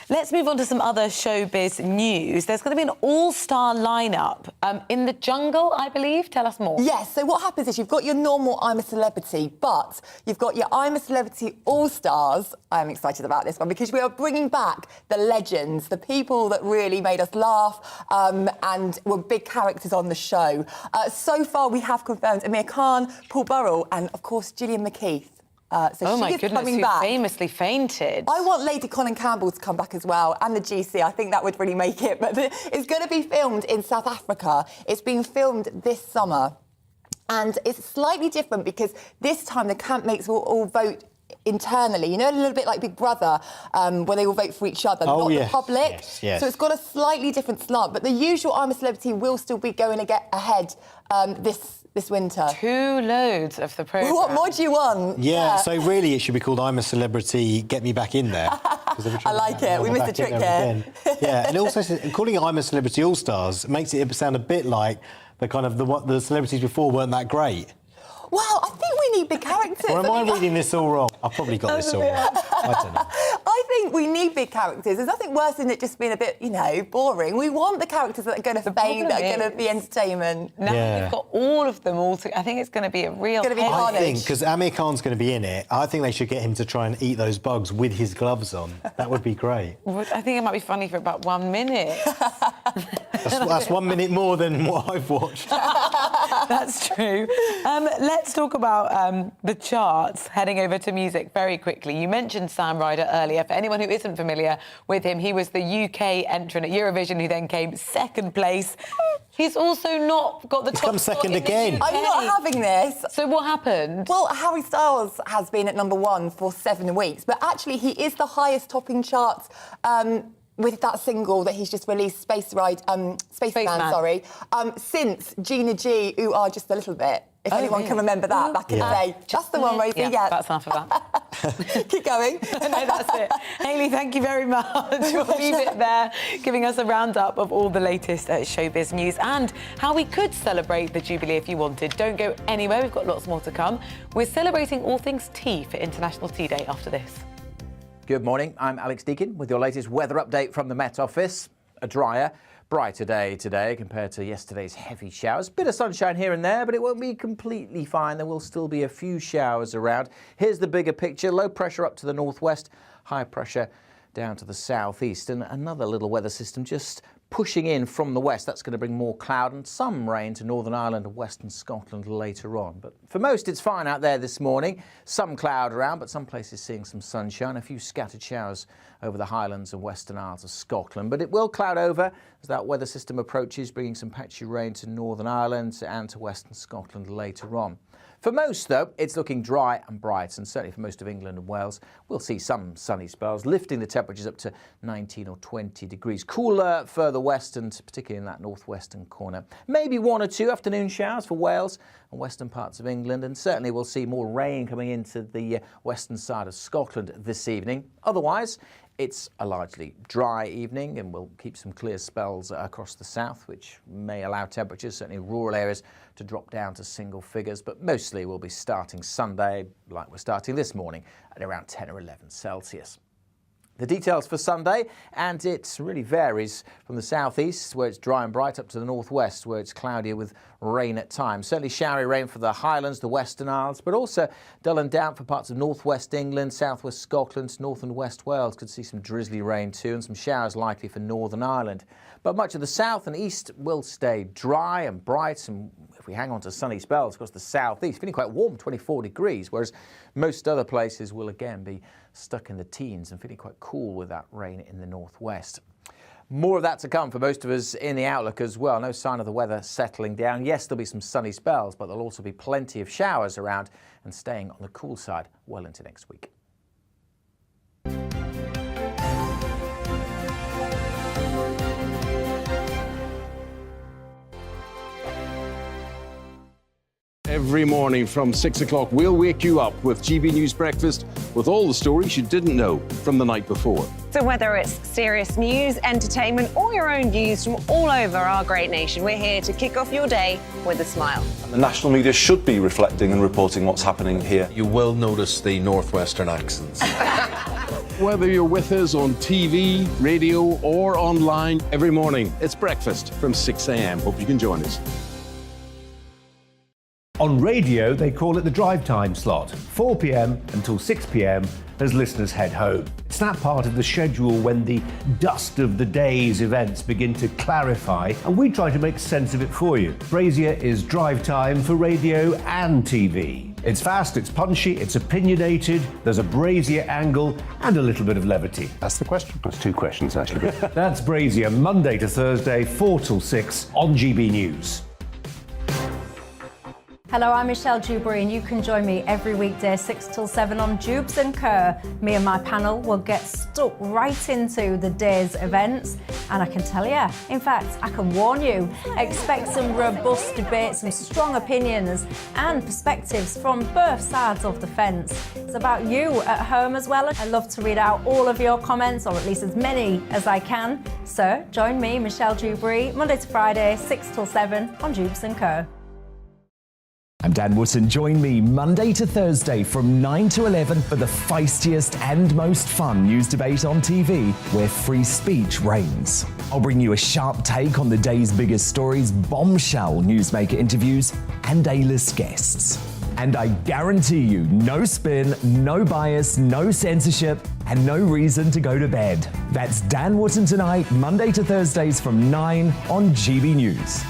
Let's move on to some other showbiz news. There's going to be an all-star lineup in the jungle, I believe. Tell us more. Yes, so what happens is you've got your normal I'm a Celebrity, but you've got your I'm a Celebrity All-Stars. I'm excited about this one because we are bringing back the legends, the people that really made us laugh and were big characters on the show. So far, we have confirmed Amir Khan, Paul Burrell and, of course, Gillian McKeith. Oh She my is goodness, coming who back. famously fainted. I want Lady Colin Campbell to come back as well, and the GC. I think that would really make it. But it's going to be filmed in South Africa. It's being filmed this summer. And it's slightly different because this time the campmates will all vote internally, you know, a little bit like Big Brother, where they all vote for each other, not the public. Yes, yes. So it's got a slightly different slant, but the usual I'm a Celebrity will still be going to get ahead this winter. 2 loads of the programme. What more do you want? Yeah, so really it should be called I'm a Celebrity, Get Me Back In There. I like it. We missed a trick here. Yeah, and also calling it I'm a Celebrity All-Stars makes it sound a bit like the celebrities before weren't that great. Well, I think we need big characters. Or am I reading this all wrong? I've probably got this all wrong. I don't know. I think we need big characters. There's nothing worse than it just being a bit, boring. We want the characters that are going to fame, that are going to be entertainment. Now we've got all of them all I think it's going to be a real... I think, because Amir Khan's going to be in it, I think they should get him to try and eat those bugs with his gloves on. That would be great. I think it might be funny for about 1 minute. That's 1 minute more than what I've watched. That's true. Let's talk about the charts, heading over to music very quickly. You mentioned Sam Ryder earlier. For anyone who isn't familiar with him, he was the UK entrant at Eurovision who then came second place. He's also not got the top come second spot in again. the UK. I'm not having this. So what happened? Well, Harry Styles has been at #1 for 7 weeks, but actually he is the highest topping charts with that single that he's just released, Spaceman, since Gina G, Ooh Ah Just a Little Bit. If anyone can remember that back in the day. That's the one, Rosie, yeah. That's enough of that. Keep going. No, that's it. Hayley, thank you very much. We'll leave it there, giving us a roundup of all the latest showbiz news and how we could celebrate the Jubilee if you wanted. Don't go anywhere, we've got lots more to come. We're celebrating all things tea for International Tea Day after this. Good morning, I'm Alex Deakin with your latest weather update from the Met Office. A drier, brighter day today compared to yesterday's heavy showers. Bit of sunshine here and there, but it won't be completely fine. There will still be a few showers around. Here's the bigger picture. Low pressure up to the northwest, high pressure down to the southeast, and another little weather system just pushing in from the west. That's going to bring more cloud and some rain to Northern Ireland and western Scotland later on. But for most, it's fine out there this morning. Some cloud around, but some places seeing some sunshine. A few scattered showers over the Highlands and Western Isles of Scotland. But it will cloud over as that weather system approaches, bringing some patchy rain to Northern Ireland and to western Scotland later on. For most, though, it's looking dry and bright, and certainly for most of England and Wales, we'll see some sunny spells, lifting the temperatures up to 19 or 20 degrees. Cooler further west, and particularly in that northwestern corner. Maybe 1 or 2 afternoon showers for Wales and western parts of England, and certainly we'll see more rain coming into the western side of Scotland this evening. Otherwise, it's a largely dry evening, and we'll keep some clear spells across the south, which may allow temperatures, certainly in rural areas, to drop down to single figures. But mostly we'll be starting Sunday, like we're starting this morning, at around 10 or 11 Celsius. The details for Sunday, and it really varies from the southeast, where it's dry and bright, up to the northwest, where it's cloudier with rain at times. Certainly showery rain for the Highlands, the Western Isles, but also dull and damp for parts of northwest England, southwest Scotland, north and west Wales. Could see some drizzly rain too, and some showers likely for Northern Ireland. But much of the south and east will stay dry and bright, and if we hang on to sunny spells across the southeast, feeling quite warm, 24 degrees, whereas most other places will again be stuck in the teens and feeling quite cool with that rain in the northwest. More of that to come for most of us in the outlook as well. No sign of the weather settling down. Yes, there'll be some sunny spells, but there'll also be plenty of showers around and staying on the cool side well into next week. Every morning from 6 o'clock, we'll wake you up with GB News Breakfast with all the stories you didn't know from the night before. So whether it's serious news, entertainment, or your own views from all over our great nation, we're here to kick off your day with a smile. And the national media should be reflecting and reporting what's happening here. You will notice the northwestern accents. Whether you're with us on TV, radio, or online, every morning it's breakfast from 6 a.m. Hope you can join us. On radio, they call it the drive time slot, 4 p.m. until 6 p.m. as listeners head home. It's that part of the schedule when the dust of the day's events begin to clarify, and we try to make sense of it for you. Brazier is drive time for radio and TV. It's fast, it's punchy, it's opinionated, there's a Brazier angle and a little bit of levity. That's the question. That's two questions, actually. That's Brazier, Monday to Thursday, 4 till 6 on GB News. Hello, I'm Michelle Jubilee, and you can join me every weekday 6 till 7 on Jubes and Kerr. Me and my panel will get stuck right into the day's events, and I can tell you, in fact, I can warn you, expect some robust debates, some strong opinions and perspectives from both sides of the fence. It's about you at home as well. I love to read out all of your comments, or at least as many as I can. So join me, Michelle Jubilee, Monday to Friday, 6 till 7 on Jubes and Kerr. I'm Dan Wootton. Join me Monday to Thursday from 9 to 11 for the feistiest and most fun news debate on TV, where free speech reigns. I'll bring you a sharp take on the day's biggest stories, bombshell newsmaker interviews, and A-list guests. And I guarantee you, no spin, no bias, no censorship, and no reason to go to bed. That's Dan Wootton tonight, Monday to Thursdays from 9 on GB News.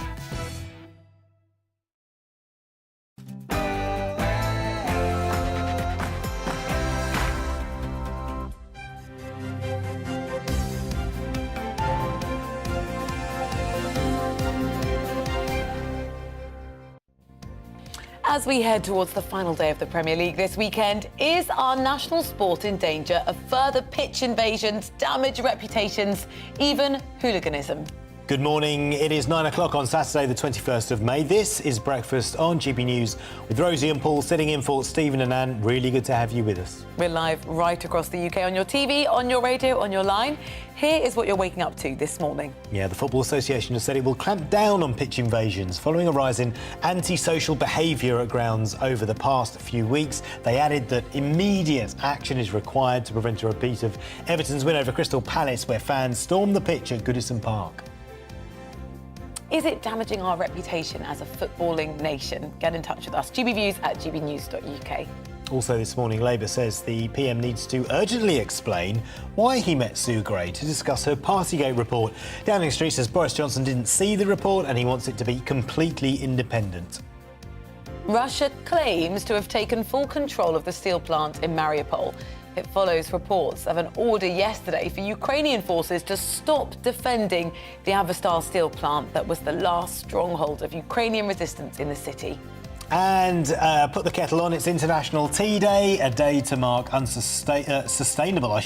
As we head towards the final day of the Premier League this weekend, is our national sport in danger of further pitch invasions, damaged reputations, even hooliganism? Good morning. It is 9 o'clock on Saturday, the 21st of May. This is Breakfast on GB News with Rosie and Paul sitting in for Stephen and Anne. Really good to have you with us. We're live right across the UK on your TV, on your radio, on your line. Here is what you're waking up to this morning. Yeah, the Football Association has said it will clamp down on pitch invasions following a rise in antisocial behaviour at grounds over the past few weeks. They added that immediate action is required to prevent a repeat of Everton's win over Crystal Palace, where fans stormed the pitch at Goodison Park. Is it damaging our reputation as a footballing nation? Get in touch with us. GBViews at gbnews.uk. Also this morning, Labour says the PM needs to urgently explain why he met Sue Gray to discuss her Partygate report. Downing Street says Boris Johnson didn't see the report and he wants it to be completely independent. Russia claims to have taken full control of the steel plant in Mariupol. It follows reports of an order yesterday for Ukrainian forces to stop defending the Azovstal steel plant that was the last stronghold of Ukrainian resistance in the city. And put the kettle on, it's International Tea Day, a day to mark sustainable,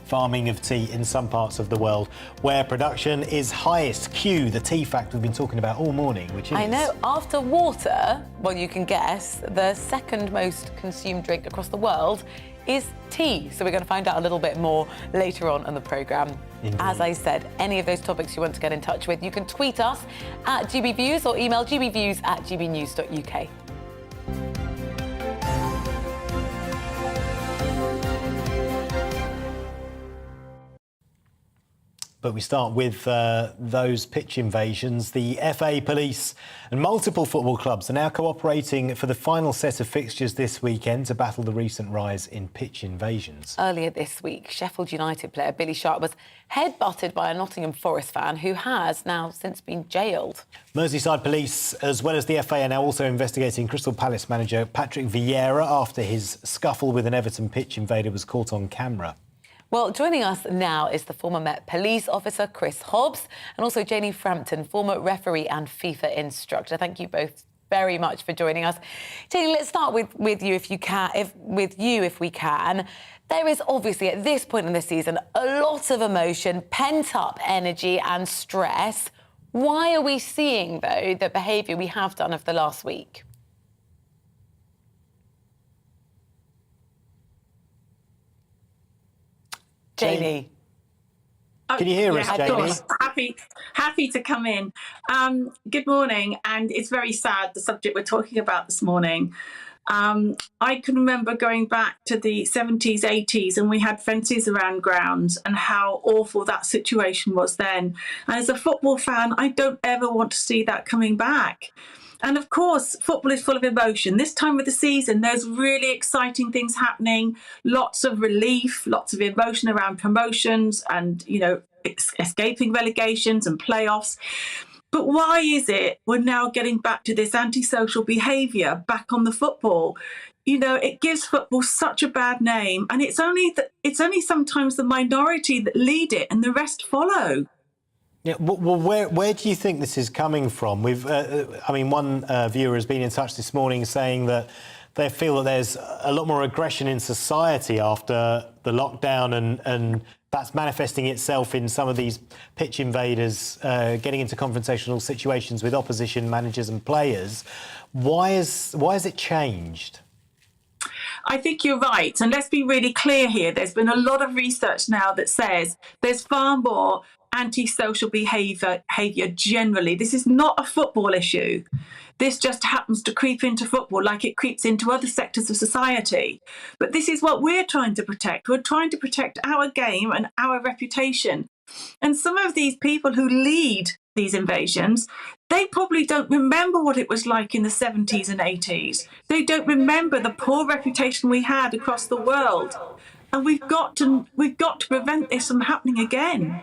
farming of tea in some parts of the world where production is highest. Cue the tea fact we've been talking about all morning, which is... I know, after water, well, you can guess, the second most consumed drink across the world is tea. So we're going to find out a little bit more later on in the programme. As I said, any of those topics you want to get in touch with, you can tweet us at GBViews or email gbviews at gbnews.uk. But we start with those pitch invasions. The FA, police and multiple football clubs are now cooperating for the final set of fixtures this weekend to battle the recent rise in pitch invasions. Earlier this week, Sheffield United player Billy Sharp was head-butted by a Nottingham Forest fan who has now since been jailed. Merseyside police, as well as the FA, are now also investigating Crystal Palace manager Patrick Vieira after his scuffle with an Everton pitch invader was caught on camera. Well, joining us now is the former Met police officer Chris Hobbs and also Janie Frampton, former referee and FIFA instructor. Thank you both very much for joining us. Janie, let's start with you if we can. There is obviously at this point in the season a lot of emotion, pent-up energy and stress. Why are we seeing, though, the behaviour we have done over the last week? Janie. Can you hear us, Janie? Of course. Happy to come in. Good morning, and it's very sad, the subject we're talking about this morning. I can remember going back to the 70s, 80s, and we had fences around grounds and how awful that situation was then. And as a football fan, I don't ever want to see that coming back. And of course, football is full of emotion. This time of the season, there's really exciting things happening, lots of relief, lots of emotion around promotions and, escaping relegations and playoffs. But why is it we're now getting back to this antisocial behaviour back on the football? It gives football such a bad name, and it's only sometimes the minority that lead it and the rest follow. Yeah, well, where do you think this is coming from? One viewer has been in touch this morning saying that they feel that there's a lot more aggression in society after the lockdown, and that's manifesting itself in some of these pitch invaders getting into confrontational situations with opposition managers and players. Why has it changed? I think you're right. And let's be really clear here. There's been a lot of research now that says there's far more antisocial behaviour generally. This is not a football issue. This just happens to creep into football like it creeps into other sectors of society. But this is what we're trying to protect. We're trying to protect our game and our reputation. And some of these people who lead these invasions, they probably don't remember what it was like in the 70s and 80s. They don't remember the poor reputation we had across the world. And we've got to prevent this from happening again.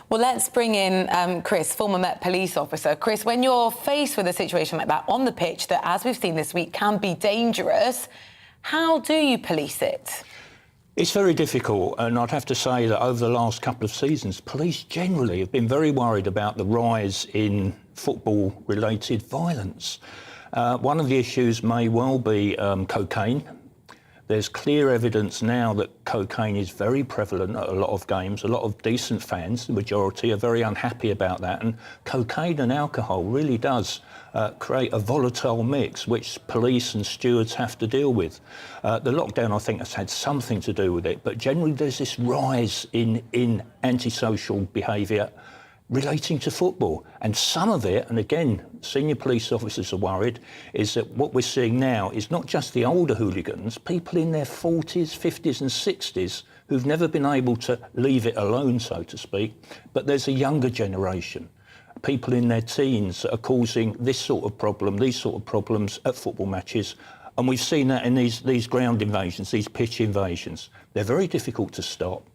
Well, let's bring in Chris, former Met police officer. Chris, when you're faced with a situation like that on the pitch that, as we've seen this week, can be dangerous, how do you police it? It's very difficult, and I'd have to say that over the last couple of seasons, police generally have been very worried about the rise in football-related violence. One of the issues may well be cocaine. There's clear evidence now that cocaine is very prevalent at a lot of games. A lot of decent fans, the majority, are very unhappy about that. And cocaine and alcohol really does create a volatile mix, which police and stewards have to deal with. The lockdown, I think, has had something to do with it. But generally, there's this rise in antisocial behaviour relating to football. And some of it, and again, senior police officers are worried, is that what we're seeing now is not just the older hooligans, people in their 40s, 50s and 60s who've never been able to leave it alone, so to speak, but there's a younger generation, people in their teens that are causing this sort of problem, these sort of problems at football matches. And we've seen that in these ground invasions, these pitch invasions. They're very difficult to stop.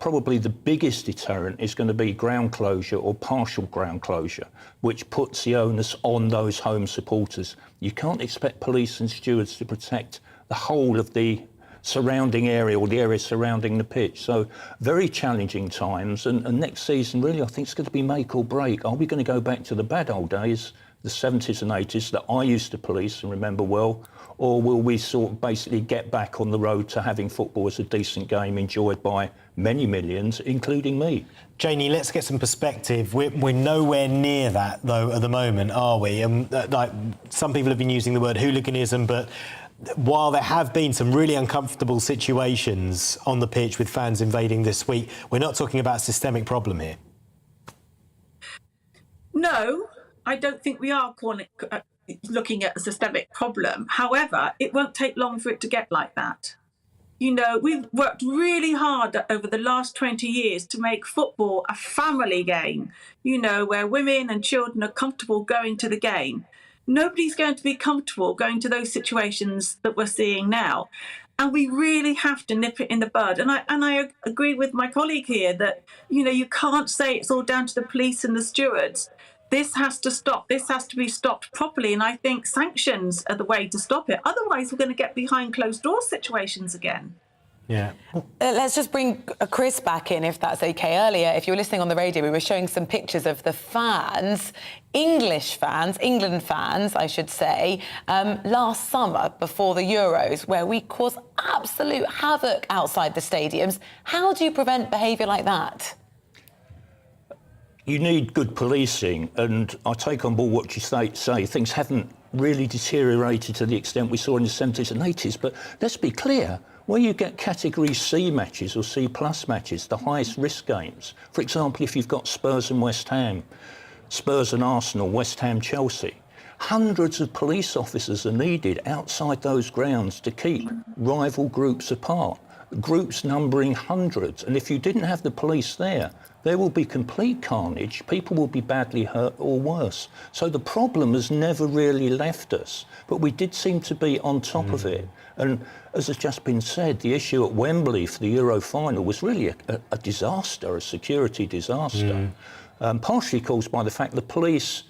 Probably the biggest deterrent is going to be ground closure or partial ground closure, which puts the onus on those home supporters. You can't expect police and stewards to protect the whole of the surrounding area or the area surrounding the pitch. So very challenging times. And next season, really, I think it's going to be make or break. Are we going to go back to the bad old days, the 70s and 80s that I used to police and remember well, or will we sort of basically get back on the road to having football as a decent game enjoyed by many millions, including me? Janie, let's get some perspective. We're nowhere near that, though, at the moment, are we? Like some people have been using the word hooliganism, but while there have been some really uncomfortable situations on the pitch with fans invading this week, we're not talking about a systemic problem here. No, I don't think we are looking at a systemic problem. However, it won't take long for it to get like that. You know, we've worked really hard over the last 20 years to make football a family game, you know, where women and children are comfortable going to the game. Nobody's going to be comfortable going to those situations that we're seeing now. And we really have to nip it in the bud. And I agree with my colleague here that, you know, you can't say it's all down to the police and the stewards. This has to stop. This has to be stopped properly. And I think sanctions are the way to stop it. Otherwise, we're going to get behind closed door situations again. Yeah. Let's just bring Chris back in, if that's OK. Earlier, if you were listening on the radio, we were showing some pictures of the fans, English fans, England fans, I should say, last summer before the Euros, where we caused absolute havoc outside the stadiums. How do you prevent behaviour like that? You need good policing, and I take on board what you say. Things haven't really deteriorated to the extent we saw in the 70s and 80s, but let's be clear, where you get category C matches or C+ matches, the highest risk games, for example, if you've got Spurs and West Ham, Spurs and Arsenal, West Ham, Chelsea, hundreds of police officers are needed outside those grounds to keep rival groups apart, groups numbering hundreds. And if you didn't have the police there will be complete carnage, people will be badly hurt or worse. So the problem has never really left us, but we did seem to be on top of it. And as has just been said, the issue at Wembley for the Euro final was really a disaster, a security disaster, partially caused by the fact the police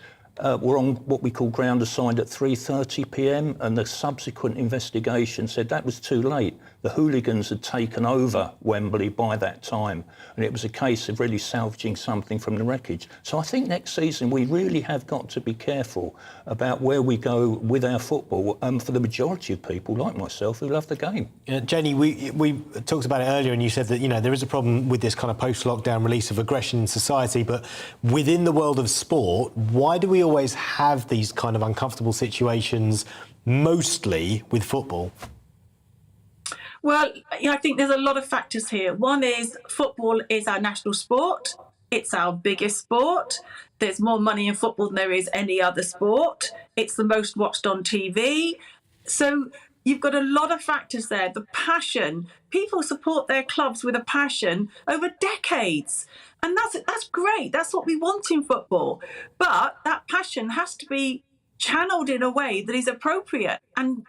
were on what we call ground assigned at 3:30 p.m. and the subsequent investigation said that was too late. The hooligans had taken over Wembley by that time, and it was a case of really salvaging something from the wreckage. So I think next season we really have got to be careful about where we go with our football for the majority of people, like myself, who love the game. Jenny, we talked about it earlier, and you said that, you know, there is a problem with this kind of post-lockdown release of aggression in society, but within the world of sport, why do we always have these kind of uncomfortable situations, mostly with football? Well, I think there's a lot of factors here. One is football is our national sport. It's our biggest sport. There's more money in football than there is any other sport. It's the most watched on TV. So you've got a lot of factors there. The passion. People support their clubs with a passion over decades. And that's great. That's what we want in football. But that passion has to be channeled in a way that is appropriate. And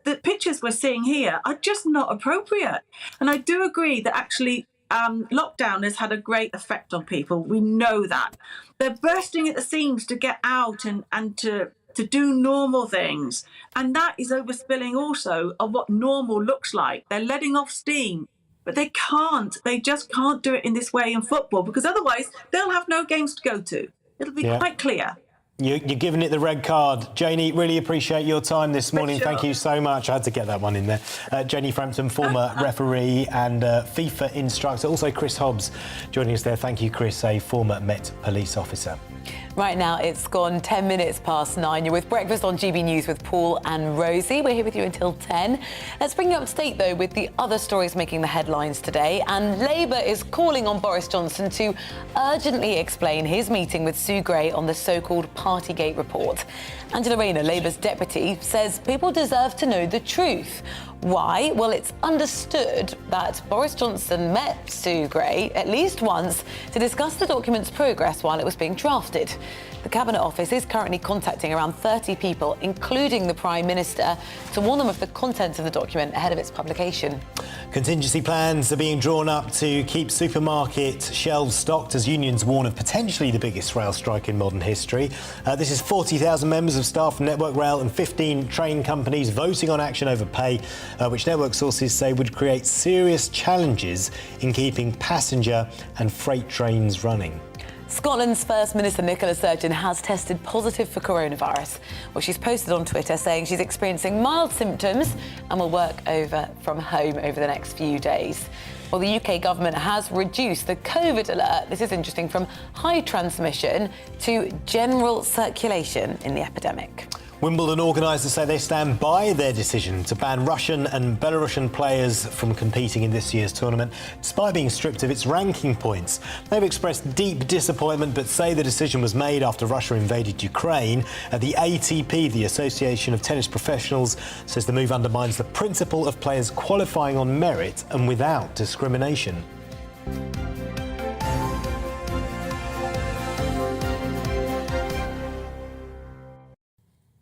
the pictures we're seeing here are just not appropriate. And I do agree that actually lockdown has had a great effect on people. We know that. They're bursting at the seams to get out and to do normal things. And that is overspilling also of what normal looks like. They're letting off steam. But they just can't do it in this way in football, because otherwise they'll have no games to go to. It'll be quite clear. You're giving it the red card. Janie, really appreciate your time this morning. Sure. Thank you so much. I had to get that one in there. Janie Frampton, former referee and FIFA instructor. Also Chris Hobbs joining us there. Thank you, Chris, a former Met police officer. Right now, it's gone 10 minutes past 9. You're with Breakfast on GB News with Paul and Rosie. We're here with you until 10. Let's bring you up to date, though, with the other stories making the headlines today. And Labour is calling on Boris Johnson to urgently explain his meeting with Sue Gray on the so-called Partygate report. Angela Rayner, Labour's deputy, says people deserve to know the truth. Why? Well, it's understood that Boris Johnson met Sue Gray at least once to discuss the document's progress while it was being drafted. The Cabinet Office is currently contacting around 30 people, including the Prime Minister, to warn them of the contents of the document ahead of its publication. Contingency plans are being drawn up to keep supermarket shelves stocked as unions warn of potentially the biggest rail strike in modern history. This is 40,000 members of staff from Network Rail and 15 train companies voting on action over pay, which network sources say would create serious challenges in keeping passenger and freight trains running. Scotland's First Minister Nicola Sturgeon has tested positive for coronavirus. Well, she's posted on Twitter saying she's experiencing mild symptoms and will work from home over the next few days. Well, the UK government has reduced the COVID alert, this is interesting, from high transmission to general circulation in the epidemic. Wimbledon organisers say they stand by their decision to ban Russian and Belarusian players from competing in this year's tournament, despite being stripped of its ranking points. They've expressed deep disappointment, but say the decision was made after Russia invaded Ukraine. The ATP, the Association of Tennis Professionals, says the move undermines the principle of players qualifying on merit and without discrimination.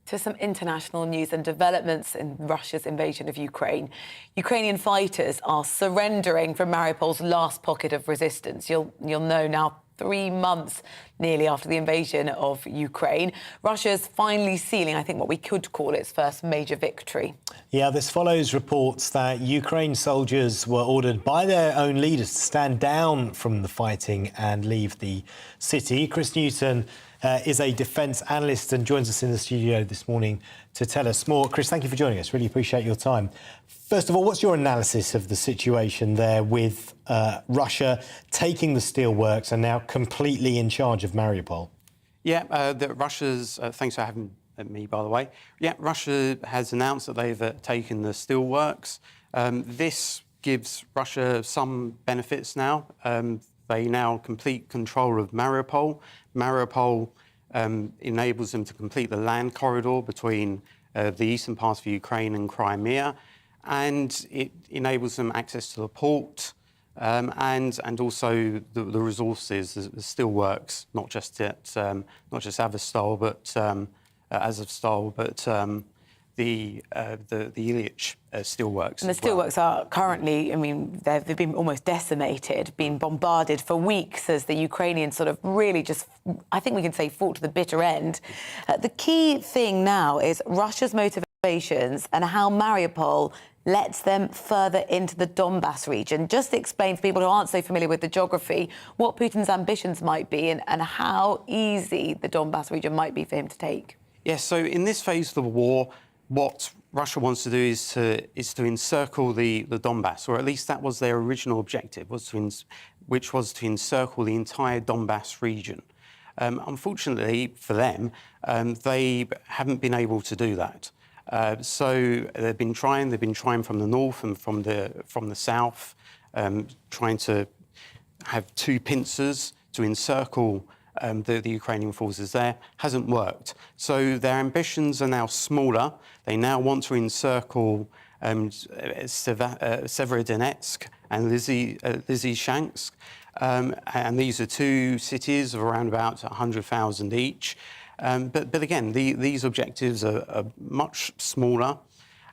To some international news and developments in Russia's invasion of Ukraine. Ukrainian fighters are surrendering from Mariupol's last pocket of resistance. You'll know now 3 months nearly after the invasion of Ukraine. Russia's finally sealing, I think, what we could call its first major victory. Yeah, this follows reports that Ukraine soldiers were ordered by their own leaders to stand down from the fighting and leave the city. Chris Newton is a defence analyst and joins us in the studio this morning to tell us more. Chris, thank you for joining us. Really appreciate your time. First of all, what's your analysis of the situation there with Russia taking the steelworks and now completely in charge of Mariupol? Yeah, Russia's... thanks for having me, by the way. Yeah, Russia has announced that they've taken the steelworks. This gives Russia some benefits now. They now complete control of Mariupol. Mariupol enables them to complete the land corridor between the eastern part of Ukraine and Crimea, and it enables them access to the port and also the resources, the steelworks, not just Azovstal, but the Ilyich steelworks. And the steelworks are currently, I mean, they've been almost decimated, been bombarded for weeks as the Ukrainians sort of really just, I think we can say, fought to the bitter end. The key thing now is Russia's motivations and how Mariupol lets them further into the Donbass region. Just explain for people who aren't so familiar with the geography what Putin's ambitions might be and how easy the Donbass region might be for him to take. Yes, so in this phase of the war, what Russia wants to do is to encircle the Donbass, or at least that was their original objective, which was to encircle the entire Donbass region. Unfortunately for them, they haven't been able to do that. So they've been trying from the north and from the south, trying to have two pincers to encircle the Ukrainian forces there. Hasn't worked. So their ambitions are now smaller. They now want to encircle Severodonetsk and Lysychansk. And these are two cities of around about 100,000 each. But again, these objectives are much smaller,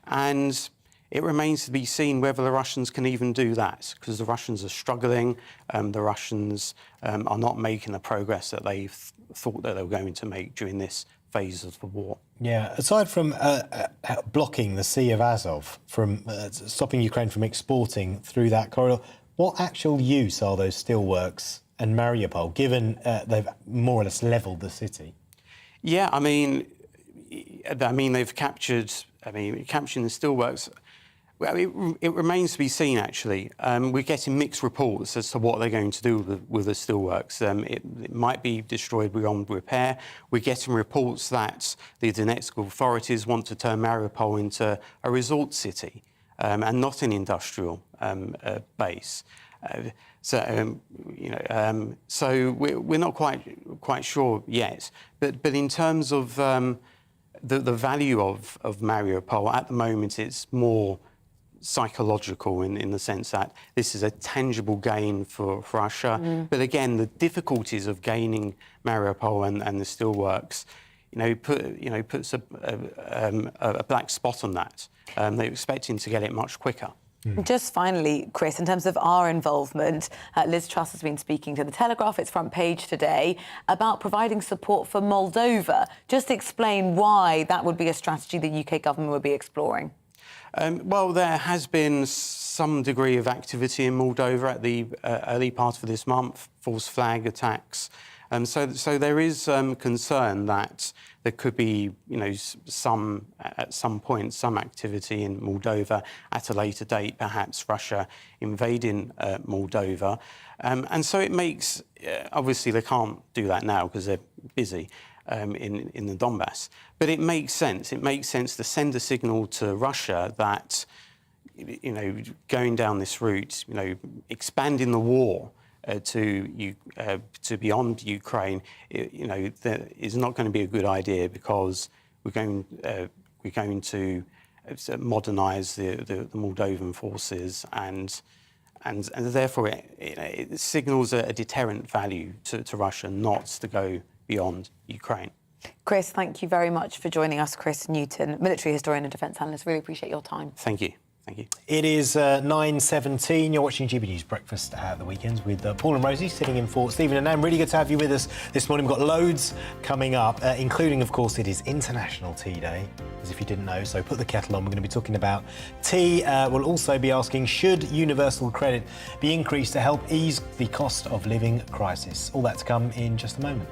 and it remains to be seen whether the Russians can even do that, because the Russians are struggling. The Russians are not making the progress that they thought that they were going to make during this phase of the war. Yeah, aside from blocking the Sea of Azov, from stopping Ukraine from exporting through that corridor, what actual use are those steelworks and Mariupol, given they've more or less levelled the city? Yeah, I mean, they've captured. Capturing the steelworks. Well, it remains to be seen, actually. We're getting mixed reports as to what they're going to do with the steelworks. It might be destroyed beyond repair. We're getting reports that the Donetsk authorities want to turn Mariupol into a resort city and not an industrial base. So we're not quite sure yet. But in terms of the value of Mariupol, at the moment it's more psychological in the sense that this is a tangible gain for Russia. But again, the difficulties of gaining Mariupol and the steelworks, puts a black spot on that. They're expecting to get it much quicker. Just finally, Chris, in terms of our involvement, Liz Truss has been speaking to The Telegraph, its front page today, about providing support for Moldova. Just explain why that would be a strategy the UK government would be exploring. Well, there has been some degree of activity in Moldova at the early part of this month, false flag attacks. So there is concern that there could be, at some point, some activity in Moldova at a later date, perhaps Russia invading Moldova. And so it makes, obviously they can't do that now because they're busy. in the Donbass. But it makes sense. It makes sense to send a signal to Russia that, going down this route, expanding the war to beyond Ukraine, that is not going to be a good idea, because we're going to modernise the Moldovan forces, and therefore it signals a deterrent value to Russia not to go beyond Ukraine. Chris, thank you very much for joining us. Chris Newton, military historian and defence analyst. Really appreciate your time. Thank you. Thank you. It is 9:17. You're watching GB News Breakfast at the weekends with Paul and Rosie sitting in for Stephen and Anne. Really good to have you with us this morning. We've got loads coming up, including, of course, it is International Tea Day, as if you didn't know. So put the kettle on. We're going to be talking about tea. We'll also be asking, should universal credit be increased to help ease the cost of living crisis? All that to come in just a moment.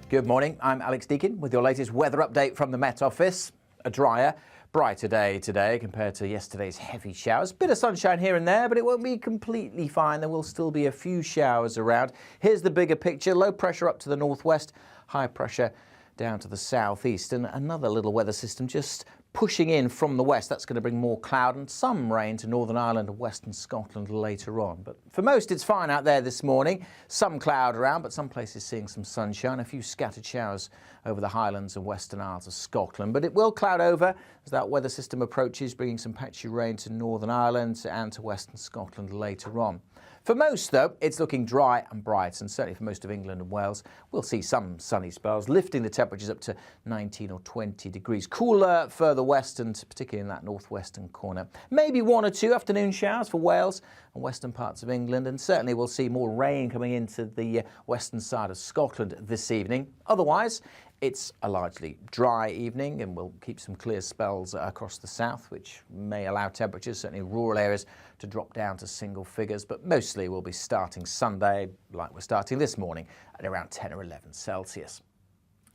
Good morning. I'm Alex Deakin with your latest weather update from the Met Office. A drier, brighter day today compared to yesterday's heavy showers. Bit of sunshine here and there, but it won't be completely fine. There will still be a few showers around. Here's the bigger picture. Low pressure up to the northwest, high pressure down to the southeast, and another little weather system just pushing in from the west. That's going to bring more cloud and some rain to Northern Ireland and western Scotland later on. But for most, it's fine out there this morning. Some cloud around, but some places seeing some sunshine. A few scattered showers over the Highlands and Western Isles of Scotland. But it will cloud over as that weather system approaches, bringing some patchy rain to Northern Ireland and to western Scotland later on. For most, though, it's looking dry and bright, and certainly for most of England and Wales, we'll see some sunny spells, lifting the temperatures up to 19 or 20 degrees. Cooler further west, and particularly in that northwestern corner. Maybe one or two afternoon showers for Wales and western parts of England, and certainly we'll see more rain coming into the western side of Scotland this evening. Otherwise, it's a largely dry evening, and we'll keep some clear spells across the south, which may allow temperatures, certainly in rural areas, to drop down to single figures. But mostly we'll be starting Sunday, like we're starting this morning, at around 10 or 11 Celsius.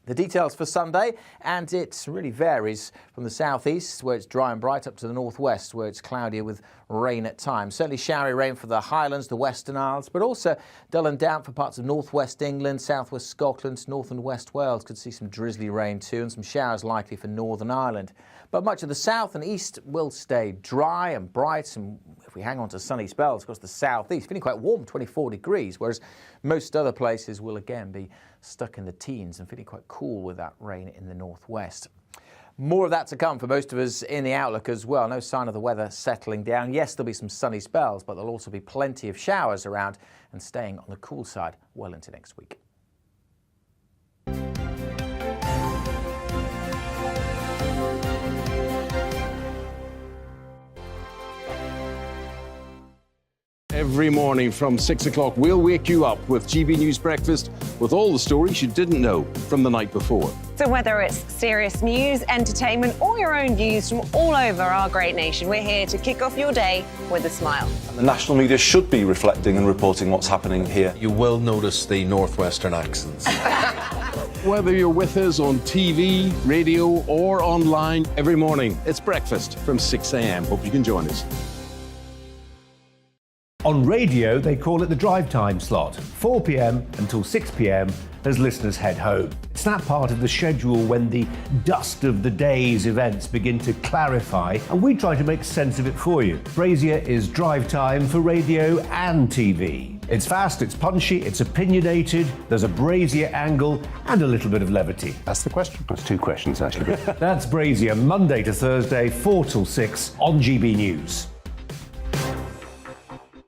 The details for Sunday, and it really varies from the southeast, where it's dry and bright, up to the northwest, where it's cloudier with rain at times. Certainly showery rain for the Highlands, the Western Isles, but also dull and damp for parts of northwest England, southwest Scotland, north and west Wales. Could see some drizzly rain too, and some showers likely for Northern Ireland. But much of the south and east will stay dry and bright, and if we hang on to sunny spells across the southeast, feeling quite warm, 24 degrees, whereas most other places will again be stuck in the teens and feeling quite cool with that rain in the northwest. More of that to come for most of us in the outlook as well. No sign of the weather settling down. Yes, there'll be some sunny spells, but there'll also be plenty of showers around and staying on the cool side well into next week. Every morning from 6 o'clock, we'll wake you up with GB News Breakfast with all the stories you didn't know from the night before. So whether it's serious news, entertainment, or your own views from all over our great nation, we're here to kick off your day with a smile. And the national media should be reflecting and reporting what's happening here. You will notice the northwestern accents. Whether you're with us on TV, radio, or online, every morning, it's breakfast from 6 a.m. Hope you can join us. On radio, they call it the drive time slot, 4 p.m. until 6 p.m. as listeners head home. It's that part of the schedule when the dust of the day's events begin to clarify, and we try to make sense of it for you. Brazier is drive time for radio and TV. It's fast, it's punchy, it's opinionated, there's a Brazier angle and a little bit of levity. That's the question. That's two questions, actually. That's Brazier, Monday to Thursday, 4 till 6 on GB News.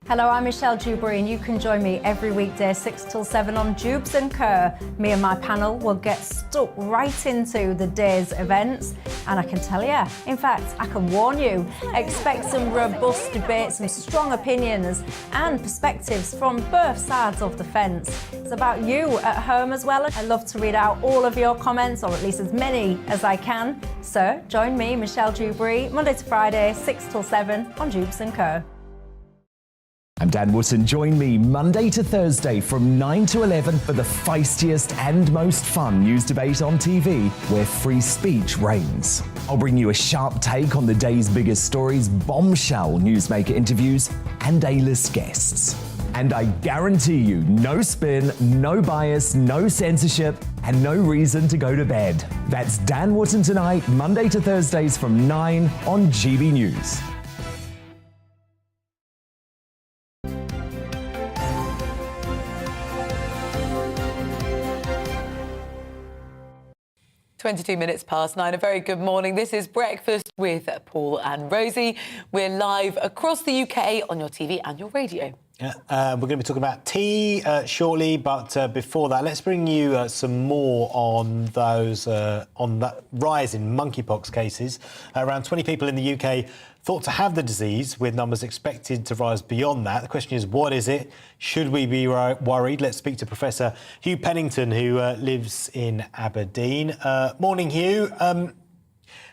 Hello, I'm Michelle Jubilee, and you can join me every weekday 6 till 7 on Jubes and Kerr. Me and my panel will get stuck right into the day's events, and I can tell you, in fact, I can warn you, expect some robust debates, some strong opinions and perspectives from both sides of the fence. It's about you at home as well. I love to read out all of your comments, or at least as many as I can. So join me, Michelle Jubilee, Monday to Friday, 6 till 7 on Jubes and Kerr. I'm Dan Wootton. Join me Monday to Thursday from 9 to 11 for the feistiest and most fun news debate on TV, where free speech reigns. I'll bring you a sharp take on the day's biggest stories, bombshell newsmaker interviews, and A-list guests. And I guarantee you, no spin, no bias, no censorship, and no reason to go to bed. That's Dan Wootton Tonight, Monday to Thursdays from 9 on GB News. (22:02). A very good morning. This is Breakfast with Paul and Rosie. We're live across the UK on your TV and your radio. We're going to be talking about tea shortly, but before that, let's bring you some more on those on that rise in monkeypox cases. Around 20 people in the UK thought to have the disease, with numbers expected to rise beyond that. The question is, what is it? Should we be worried? Let's speak to Professor Hugh Pennington, who lives in Aberdeen. Morning, Hugh.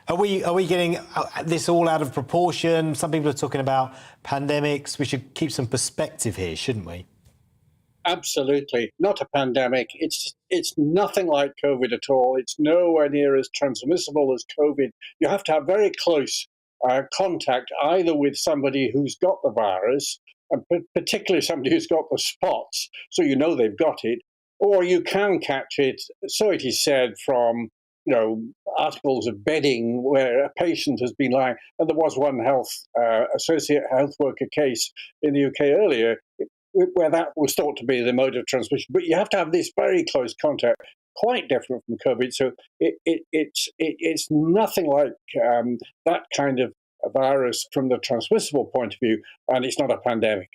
Are we getting this all out of proportion? Some people are talking about pandemics. We should keep some perspective here, shouldn't we? Absolutely. Not a pandemic. It's nothing like COVID at all. It's nowhere near as transmissible as COVID. You have to have very close contact either with somebody who's got the virus, and particularly somebody who's got the spots, so you know they've got it, or you can catch it, so it is said, from articles of bedding where a patient has been lying. And there was one associate health worker case in the UK earlier where that was thought to be the mode of transmission. But you have to have this very close contact, quite different from COVID. So it's nothing like that kind of a virus from the transmissible point of view, and it's not a pandemic.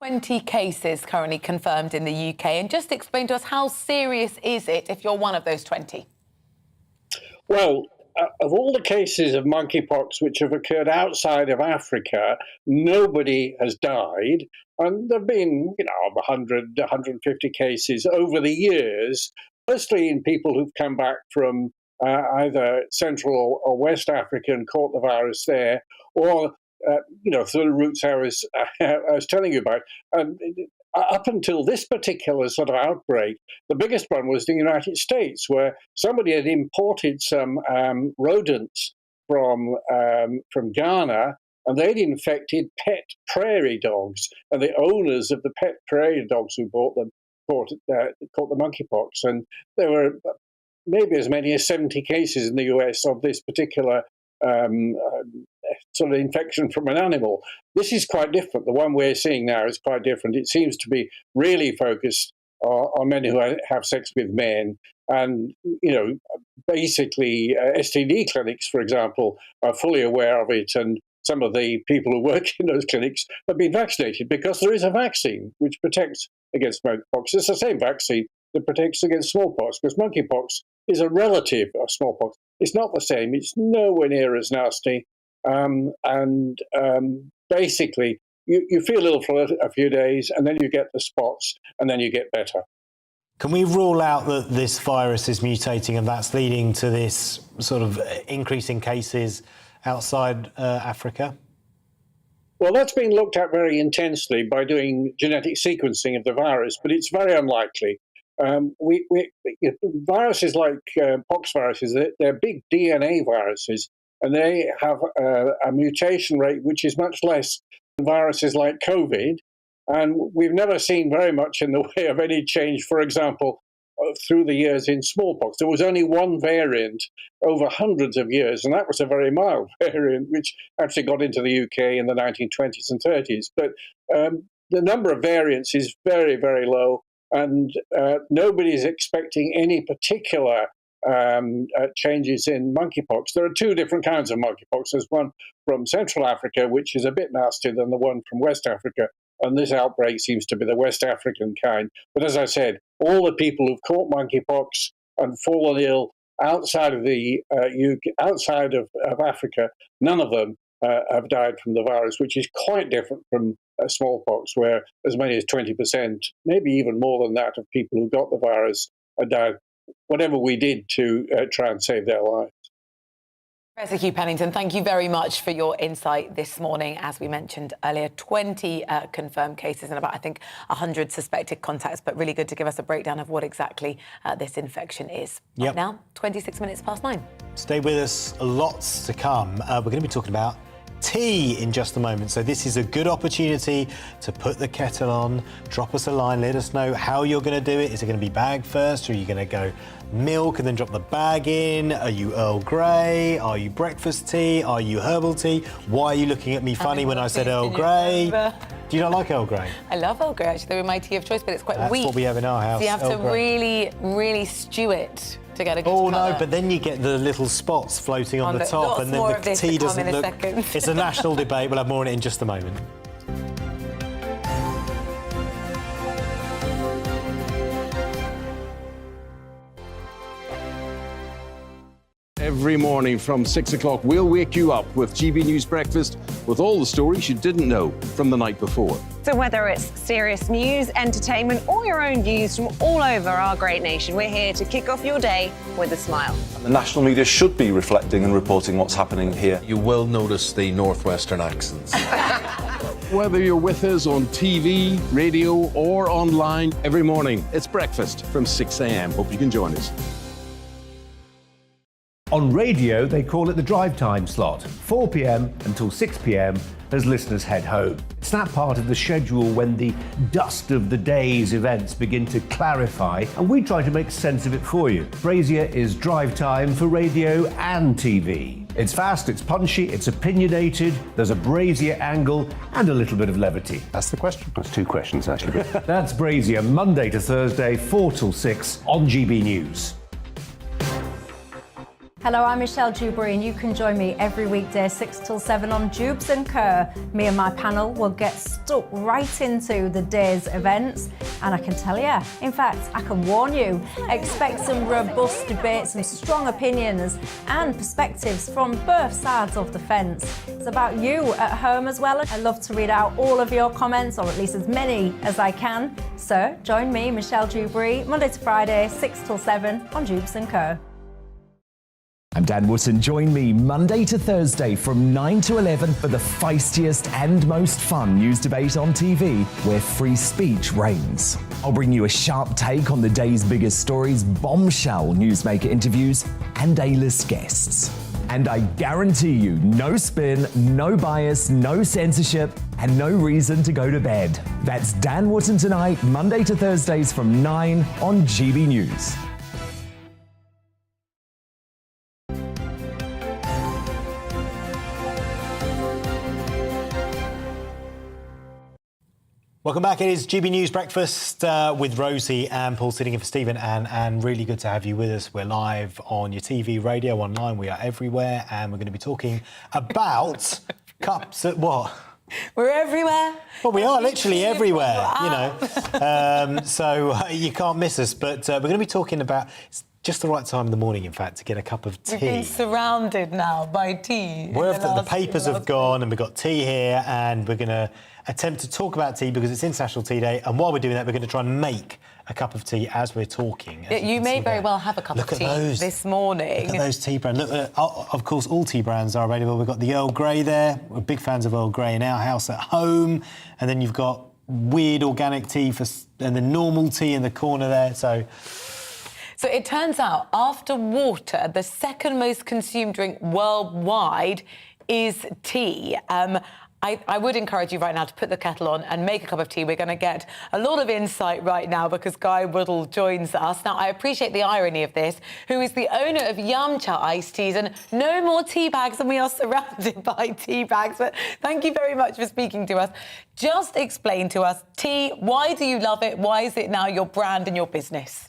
20 cases currently confirmed in the UK. And just explain to us, how serious is it if you're one of those 20? Well, of all the cases of monkeypox which have occurred outside of Africa, nobody has died. And there have been, 100, 150 cases over the years, mostly in people who've come back from either Central or West Africa and caught the virus there, or through the routes I was telling you about. Up until this particular sort of outbreak, the biggest one was the United States, where somebody had imported some rodents from Ghana, and they'd infected pet prairie dogs, and the owners of the pet prairie dogs who bought them caught the monkeypox. And there were maybe as many as 70 cases in the US of this particular sort of infection from an animal. This is quite different. The one we're seeing now is quite different. It seems to be really focused on men who have sex with men. And, basically STD clinics, for example, are fully aware of it. And some of the people who work in those clinics have been vaccinated because there is a vaccine which protects against monkeypox. It's the same vaccine that protects against smallpox, because monkeypox is a relative of smallpox. It's not the same. It's nowhere near as nasty. Basically, you feel ill for a few days, and then you get the spots, and then you get better. Can we rule out that this virus is mutating and that's leading to this sort of increase in cases outside Africa? Well, that's been looked at very intensely by doing genetic sequencing of the virus, but it's very unlikely. Viruses like pox viruses, they're big DNA viruses, and they have a mutation rate which is much less than viruses like COVID. And we've never seen very much in the way of any change, for example, through the years in smallpox. There was only one variant over hundreds of years, and that was a very mild variant, which actually got into the UK in the 1920s and 30s. But the number of variants is very, very low, and nobody's expecting any particular changes in monkeypox. There are two different kinds of monkeypox. There's one from Central Africa, which is a bit nastier than the one from West Africa, and this outbreak seems to be the West African kind. But as I said, all the people who've caught monkeypox and fallen ill outside of the UK, outside of Africa, none of them have died from the virus, which is quite different from smallpox, where as many as 20%, maybe even more than that, of people who got the virus died, whatever we did to try and save their lives. Professor Hugh Pennington, thank you very much for your insight this morning. As we mentioned earlier, 20 confirmed cases and about, I think, 100 suspected contacts, but really good to give us a breakdown of what exactly this infection is. Right now, 9:26. Stay with us, lots to come. We're going to be talking about tea in just a moment. So this is a good opportunity to put the kettle on, drop us a line, let us know how you're going to do it. Is it going to be bag first, or are you going to go milk and then drop the bag in? Are you Earl Grey? Are you breakfast tea? Are you herbal tea? Why are you looking at me funny when I said Earl Grey? Do you not like Earl Grey? I love Earl Grey, actually. They're my tea of choice, but it's quite weak. That's what we have in our house. So you have Earl to Grey. really stew it to get a good Oh colour. no, but then you get the little spots floating on the top, lots and then more the of this tea to come doesn't in a look. second. It's a national debate. We'll have more on it in just a moment. Every morning from 6 o'clock, we'll wake you up with GB News Breakfast with all the stories you didn't know from the night before. So whether it's serious news, entertainment, or your own views from all over our great nation, we're here to kick off your day with a smile. The national media should be reflecting and reporting what's happening here. You will notice the northwestern accents. Whether you're with us on TV, radio, or online, every morning, it's breakfast from 6 a.m. Hope you can join us. On radio, they call it the drive time slot, 4 p.m. until 6 p.m. as listeners head home. It's that part of the schedule when the dust of the day's events begin to clarify, and we try to make sense of it for you. Brazier is drive time for radio and TV. It's fast, it's punchy, it's opinionated, there's a Brazier angle and a little bit of levity. That's the question. That's two questions, actually. That's Brazier, Monday to Thursday, 4 till 6 on GB News. Hello, I'm Michelle Jubilee, and you can join me every weekday 6 till 7 on Jubes and Kerr. Me and my panel will get stuck right into the day's events, and I can tell you, in fact, I can warn you, expect some robust debates, some strong opinions and perspectives from both sides of the fence. It's about you at home as well. I love to read out all of your comments, or at least as many as I can. So join me, Michelle Jubilee, Monday to Friday, 6 till 7 on Jubes and Kerr. I'm Dan Wootton. Join me Monday to Thursday from 9 to 11 for the feistiest and most fun news debate on TV, where free speech reigns. I'll bring you a sharp take on the day's biggest stories, bombshell newsmaker interviews, and A-list guests. And I guarantee you, no spin, no bias, no censorship, and no reason to go to bed. That's Dan Wootton tonight, Monday to Thursdays from 9 on GB News. Welcome back. It is GB News Breakfast with Rosie and Paul sitting in for Stephen, and really good to have you with us. We're live on your TV, radio, online. We are everywhere, and we're going to be talking about cups at what? We're everywhere. Well, we are literally everywhere, you know. So you can't miss us. But we're going to be talking about... It's just the right time in the morning, in fact, to get a cup of tea. We've been surrounded now by tea. Where the papers have gone, and we've got tea here, and we're going to attempt to talk about tea because it's International Tea Day, and while we're doing that, we're going to try and make a cup of tea as we're talking. Yeah, you may very well have a cup of tea this morning. Look at those tea brands. Look, of course, all tea brands are available. We've got the Earl Grey there. We're big fans of Earl Grey in our house at home, and then you've got weird organic tea and the normal tea in the corner there. So it turns out, after water, the second most consumed drink worldwide is tea. I would encourage you right now to put the kettle on and make a cup of tea. We're going to get a lot of insight right now because Guy Woodall joins us. Now, I appreciate the irony of this, who is the owner of Yumcha Iced Teas, and no more tea bags, and we are surrounded by tea bags. But thank you very much for speaking to us. Just explain to us, tea, why do you love it? Why is it now your brand and your business?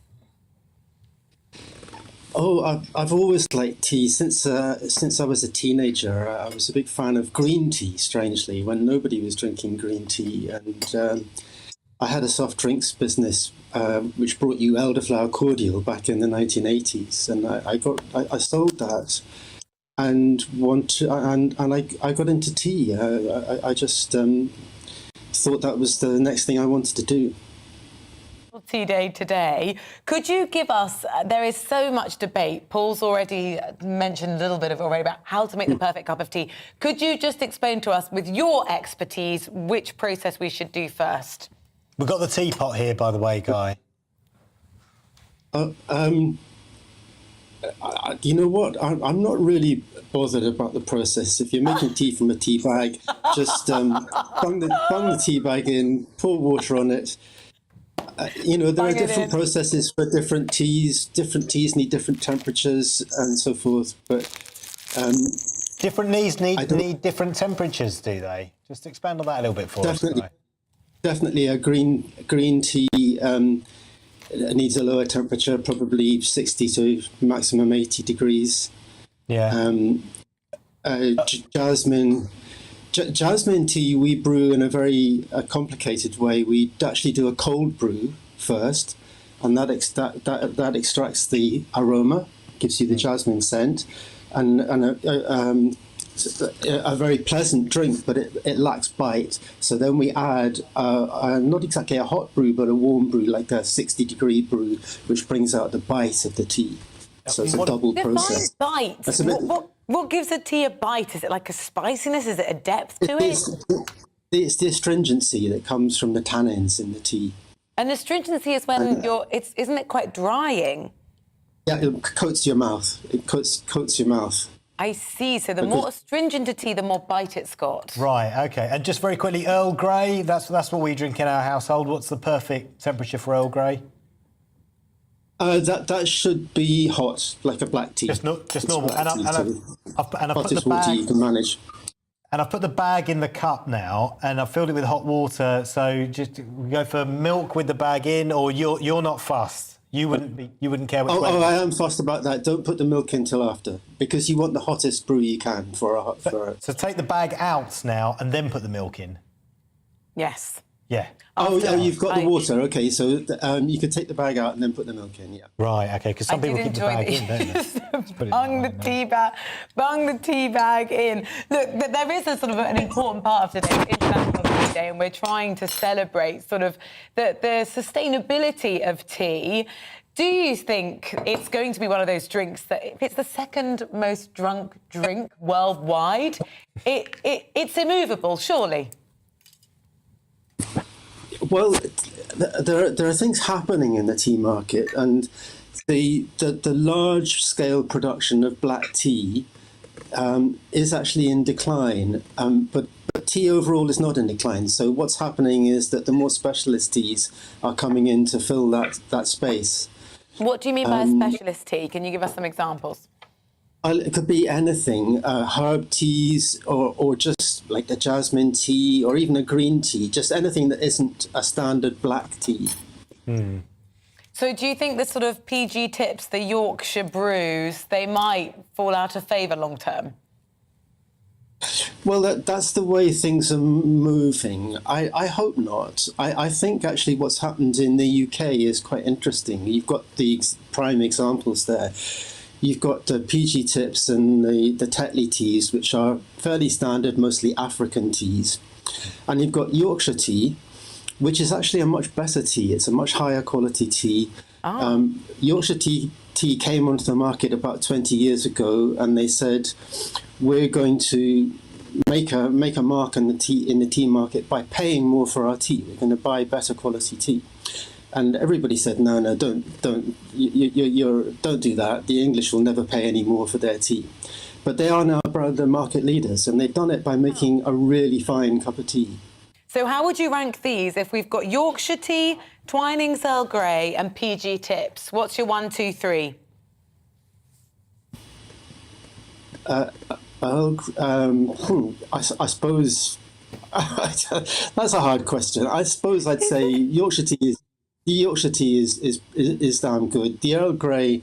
Oh, I've always liked tea since I was a teenager. I was a big fan of green tea, strangely, when nobody was drinking green tea. And I had a soft drinks business which brought you elderflower cordial back in the 1980s, and I sold that and I got into tea. I just thought that was the next thing I wanted to do. Tea Day today. Could you give us, there is so much debate, Paul's already mentioned a little bit of it already about how to make the perfect cup of tea. Could you just explain to us, with your expertise, which process we should do first? We've got the teapot here, by the way, Guy. You know what? I'm not really bothered about the process. If you're making tea from a tea bag, just bung the tea bag in, pour water on it. There are different processes for different teas. Different teas need different temperatures and so forth. But different teas need different temperatures, do they? Just expand on that a little bit for us. Definitely, a green tea needs a lower temperature, probably 60 to maximum 80 degrees. Yeah. Jasmine tea we brew in a very complicated way. We actually do a cold brew first, and that extracts the aroma, gives you the jasmine scent, and a very pleasant drink, but it lacks bite. So then we add not exactly a hot brew, but a warm brew, like a 60-degree brew, which brings out the bite of the tea. So it's a double process. Bite. What gives a tea a bite? Is it like a spiciness? Is it a depth to it? It's the astringency that comes from the tannins in the tea. And astringency is when isn't it quite drying? Yeah, it coats your mouth. It coats your mouth. I see. So the more astringent a tea, the more bite it's got. Right, OK. And just very quickly, Earl Grey, that's what we drink in our household. What's the perfect temperature for Earl Grey? That should be hot, like a black tea. Just normal. And I've put the water you bag. can manage. And I've put the bag in the cup now, and I've filled it with hot water. So just go for milk with the bag in, or you're not fussed. You wouldn't care which way. Oh, I am fussed about that. Don't put the milk in till after, because you want the hottest brew you can for it. So take the bag out now, and then put the milk in. Yes. Yeah. You've got the water. Okay, so you can take the bag out and then put the milk in. Yeah. Right. Okay. Because some people keep the bag in, don't they? Bung the tea bag in. Look, there is a sort of an important part of today's International Tea Day, and we're trying to celebrate sort of the sustainability of tea. Do you think it's going to be one of those drinks that, if it's the second most drunk drink worldwide, it's immovable, surely? Well, there are things happening in the tea market, and the large-scale production of black tea is actually in decline, but tea overall is not in decline. So what's happening is that the more specialist teas are coming in to fill that space. What do you mean by a specialist tea? Can you give us some examples? It could be anything, herb teas or just like a jasmine tea or even a green tea, just anything that isn't a standard black tea. So do you think the sort of PG tips, the Yorkshire brews, they might fall out of favour long term? Well, that's the way things are moving. I hope not. I think actually what's happened in the UK is quite interesting. You've got the prime examples there. You've got the PG tips and the Tetley teas, which are fairly standard, mostly African teas. And you've got Yorkshire tea, which is actually a much better tea. It's a much higher quality tea. Yorkshire tea came onto the market about 20 years ago, and they said, we're going to make a mark in the tea market by paying more for our tea. We're going to buy better quality tea. And everybody said, no, don't do that. The English will never pay any more for their tea. But they are now the market leaders, and they've done it by making a really fine cup of tea. So how would you rank these if we've got Yorkshire tea, Twinings Earl Grey and PG tips? What's your 1, 2, 3? I suppose that's a hard question. I suppose I'd say Yorkshire tea is damn good. The Earl Grey,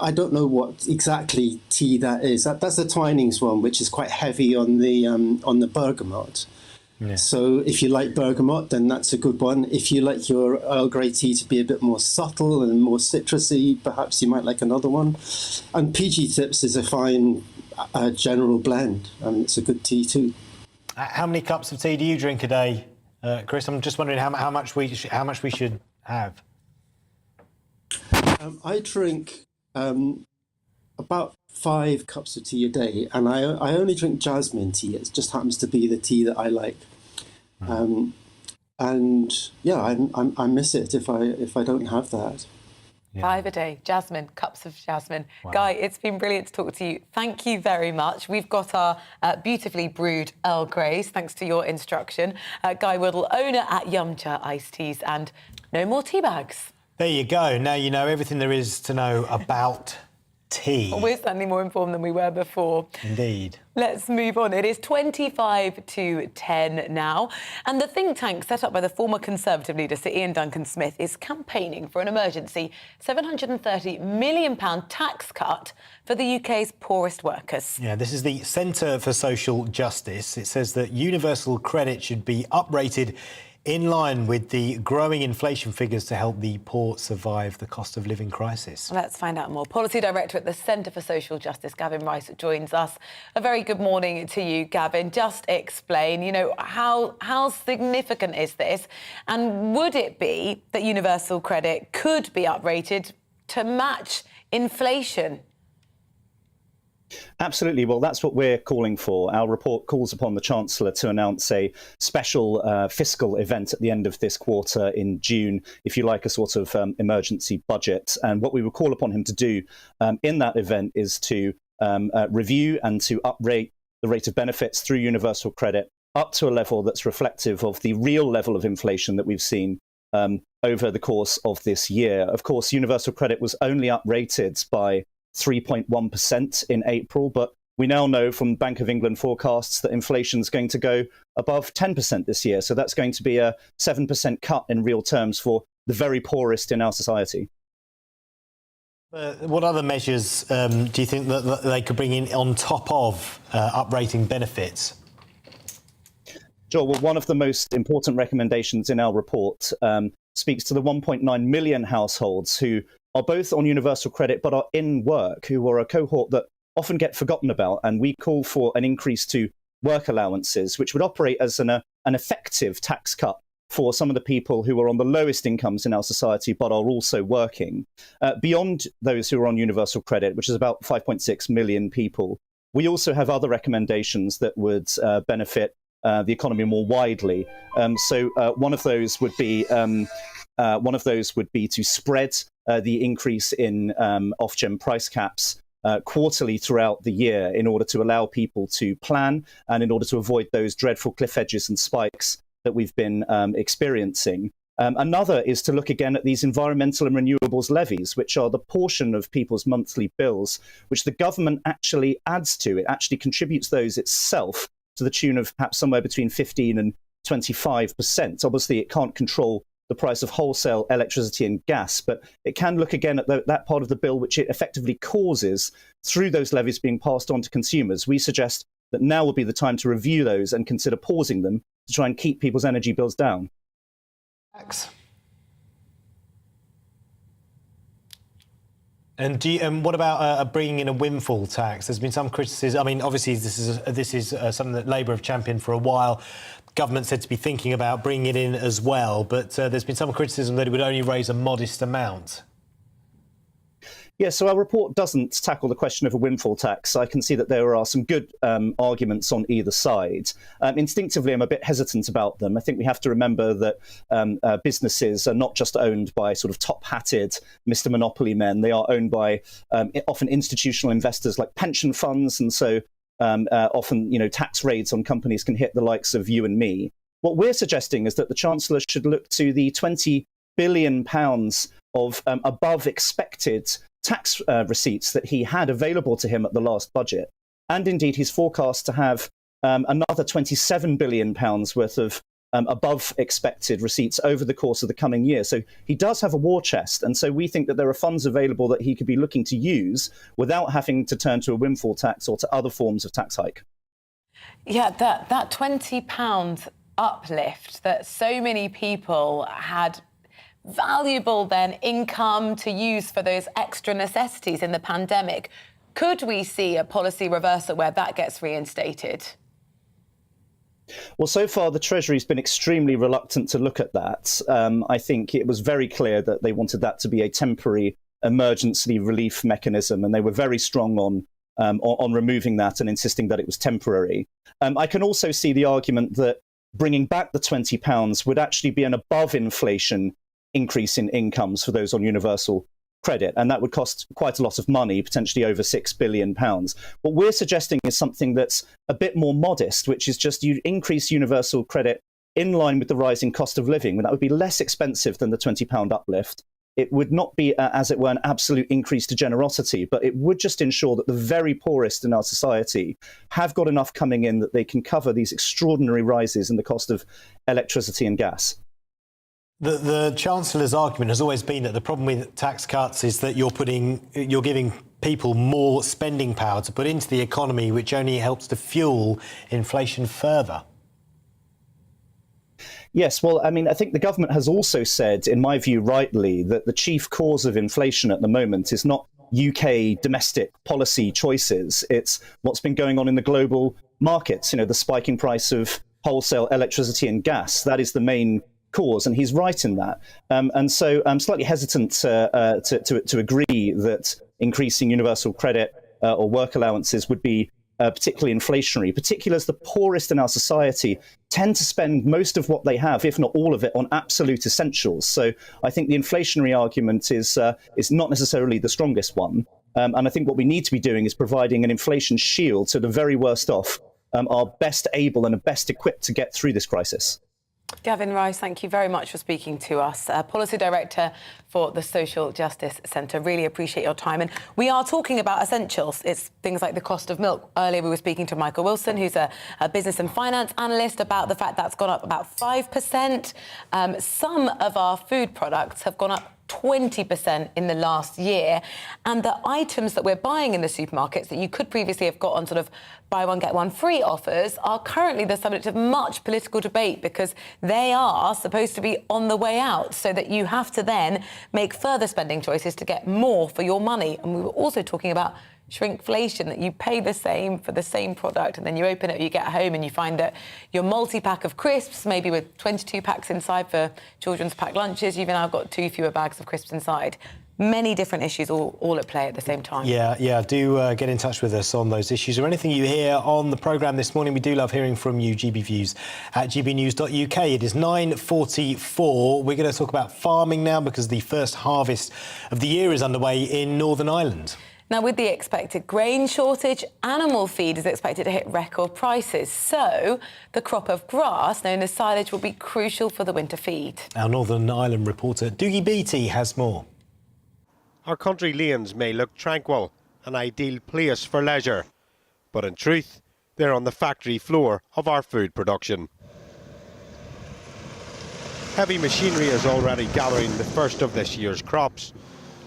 I don't know what exactly tea that is. That's the Twinings one, which is quite heavy on the bergamot. Yeah. So if you like bergamot, then that's a good one. If you like your Earl Grey tea to be a bit more subtle and more citrusy, perhaps you might like another one. And PG Tips is a fine general blend, and it's a good tea too. How many cups of tea do you drink a day, Chris? I'm just wondering how much we should have. I drink about 5 cups of tea a day, and I only drink jasmine tea. It just happens to be the tea that I like. And yeah, I miss it if I don't have that. 5 a day. Jasmine, cups of jasmine. Wow. Guy, it's been brilliant to talk to you. Thank you very much. We've got our beautifully brewed Earl Greys, thanks to your instruction. Guy Whittle, owner at Yumcha Iced Teas, and no more tea bags. There you go. Now you know everything there is to know about tea. Well, we're certainly more informed than we were before. Indeed. Let's move on. It is 25 to 10 now. And the think tank set up by the former Conservative leader, Sir Ian Duncan Smith, is campaigning for an emergency £730 million tax cut for the UK's poorest workers. Yeah, this is the Centre for Social Justice. It says that universal credit should be uprated in line with the growing inflation figures to help the poor survive the cost of living crisis. Let's find out more. Policy Director at the Centre for Social Justice, Gavin Rice, joins us. A very good morning to you, Gavin. Just explain, how significant is this? And would it be that universal credit could be uprated to match inflation? Absolutely. Well, that's what we're calling for. Our report calls upon the Chancellor to announce a special fiscal event at the end of this quarter in June, if you like, a sort of emergency budget. And what we would call upon him to do in that event is to review and to uprate the rate of benefits through universal credit up to a level that's reflective of the real level of inflation that we've seen over the course of this year. Of course, universal credit was only uprated by 3.1% in April, but we now know from Bank of England forecasts that inflation is going to go above 10% this year. So that's going to be a 7% cut in real terms for the very poorest in our society. What other measures do you think that they could bring in on top of uprating benefits? Sure. Well, one of the most important recommendations in our report speaks to the 1.9 million households who are both on universal credit but are in work, who are a cohort that often get forgotten about. And we call for an increase to work allowances, which would operate as an effective tax cut for some of the people who are on the lowest incomes in our society but are also working. Beyond those who are on universal credit, which is about 5.6 million people, we also have other recommendations that would benefit the economy more widely. So one of those would be to spread the increase in Ofgem price caps quarterly throughout the year in order to allow people to plan and in order to avoid those dreadful cliff edges and spikes that we've been experiencing. Another is to look again at these environmental and renewables levies, which are the portion of people's monthly bills which the government actually adds to. It actually contributes those itself to the tune of perhaps somewhere between 15 and 25%. Obviously, it can't control the price of wholesale electricity and gas, but it can look again at that part of the bill which it effectively causes through those levies being passed on to consumers. We suggest that now would be the time to review those and consider pausing them to try and keep people's energy bills down. Thanks. And what about bringing in a windfall tax? There's been some criticism. I mean, obviously, this is something that Labour have championed for a while. Government said to be thinking about bringing it in as well, but there's been some criticism that it would only raise a modest amount. Yeah, so our report doesn't tackle the question of a windfall tax. I can see that there are some good arguments on either side. Instinctively, I'm a bit hesitant about them. I think we have to remember that businesses are not just owned by sort of top-hatted Mr. Monopoly men. They are owned by often institutional investors like pension funds, and so often, tax raids on companies can hit the likes of you and me. What we're suggesting is that the Chancellor should look to the £20 billion of above expected tax receipts that he had available to him at the last budget. And indeed, he's forecast to have another £27 billion worth of above expected receipts over the course of the coming year. So he does have a war chest. And so we think that there are funds available that he could be looking to use without having to turn to a windfall tax or to other forms of tax hike. Yeah, that £20 uplift that so many people had valuable then income to use for those extra necessities in the pandemic. Could we see a policy reversal where that gets reinstated? Well, so far, the Treasury's been extremely reluctant to look at that. I think it was very clear that they wanted that to be a temporary emergency relief mechanism, and they were very strong on removing that and insisting that it was temporary. I can also see the argument that bringing back the £20 would actually be an above inflation increase in incomes for those on universal credit, and that would cost quite a lot of money, potentially over £6 billion. What we're suggesting is something that's a bit more modest, which is just you increase universal credit in line with the rising cost of living. That would be less expensive than the £20 uplift. It would not be, as it were, an absolute increase to generosity, but it would just ensure that the very poorest in our society have got enough coming in that they can cover these extraordinary rises in the cost of electricity and gas. The Chancellor's argument has always been that the problem with tax cuts is that you're giving people more spending power to put into the economy, which only helps to fuel inflation further. Yes, well, I mean, I think the government has also said, in my view, rightly, that the chief cause of inflation at the moment is not UK domestic policy choices. It's what's been going on in the global markets, the spiking price of wholesale electricity and gas. That is the main cause, and he's right in that. And so I'm slightly hesitant to agree that increasing universal credit or work allowances would be particularly inflationary, particularly as the poorest in our society tend to spend most of what they have, if not all of it, on absolute essentials. So I think the inflationary argument is not necessarily the strongest one. And I think what we need to be doing is providing an inflation shield so the very worst off are best able and are best equipped to get through this crisis. Gavin Rice, thank you very much for speaking to us. Policy Director for the Social Justice Centre. Really appreciate your time. And we are talking about essentials. It's things like the cost of milk. Earlier we were speaking to Michael Wilson, who's a business and finance analyst, about the fact that's gone up about 5%. Some of our food products have gone up 20% in the last year, and the items that we're buying in the supermarkets that you could previously have got on sort of buy one get one free offers are currently the subject of much political debate because they are supposed to be on the way out, so that you have to then make further spending choices to get more for your money. And we were also talking about shrinkflation, that you pay the same for the same product, and then you open it, you get home and you find that your multi-pack of crisps, maybe with 22 packs inside for children's packed lunches, you've now got 2 fewer bags of crisps inside. Many different issues all at play at the same time. Yeah, do get in touch with us on those issues or anything you hear on the programme this morning. We do love hearing from you, GBviews at gbnews.uk. It is 9:44. We're going to talk about farming now because the first harvest of the year is underway in Northern Ireland. Now, with the expected grain shortage, animal feed is expected to hit record prices. So the crop of grass, known as silage, will be crucial for the winter feed. Our Northern Ireland reporter, Dougie Beattie, has more. Our country lanes may look tranquil, an ideal place for leisure. But in truth, they're on the factory floor of our food production. Heavy machinery is already gathering the first of this year's crops.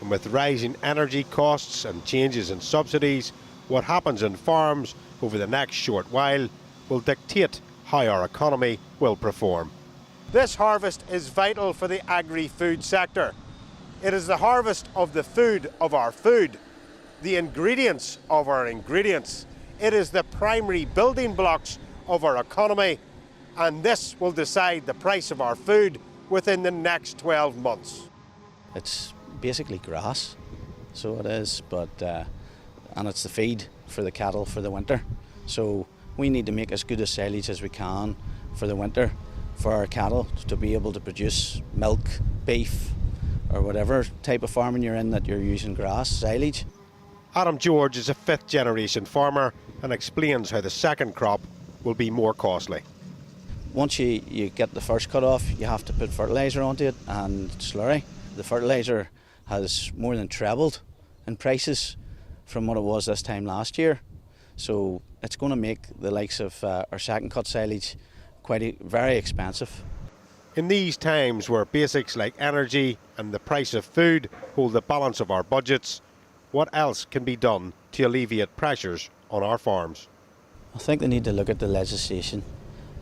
And with rising energy costs and changes in subsidies, what happens in farms over the next short while will dictate how our economy will perform. This harvest is vital for the agri-food sector. It is the harvest of the food of our food, the ingredients of our ingredients. It is the primary building blocks of our economy, and this will decide the price of our food within the next 12 months. It's basically grass, so it is, but and it's the feed for the cattle for the winter. So we need to make as good a silage as we can for the winter for our cattle to be able to produce milk, beef, or whatever type of farming you're in that you're using grass, silage. Adam George is a fifth-generation farmer and explains how the second crop will be more costly. Once you get the first cut off, you have to put fertiliser onto it and slurry. The fertiliser has more than trebled in prices from what it was this time last year. So it's going to make the likes of our second cut silage very expensive. In these times where basics like energy and the price of food hold the balance of our budgets, what else can be done to alleviate pressures on our farms? I think they need to look at the legislation.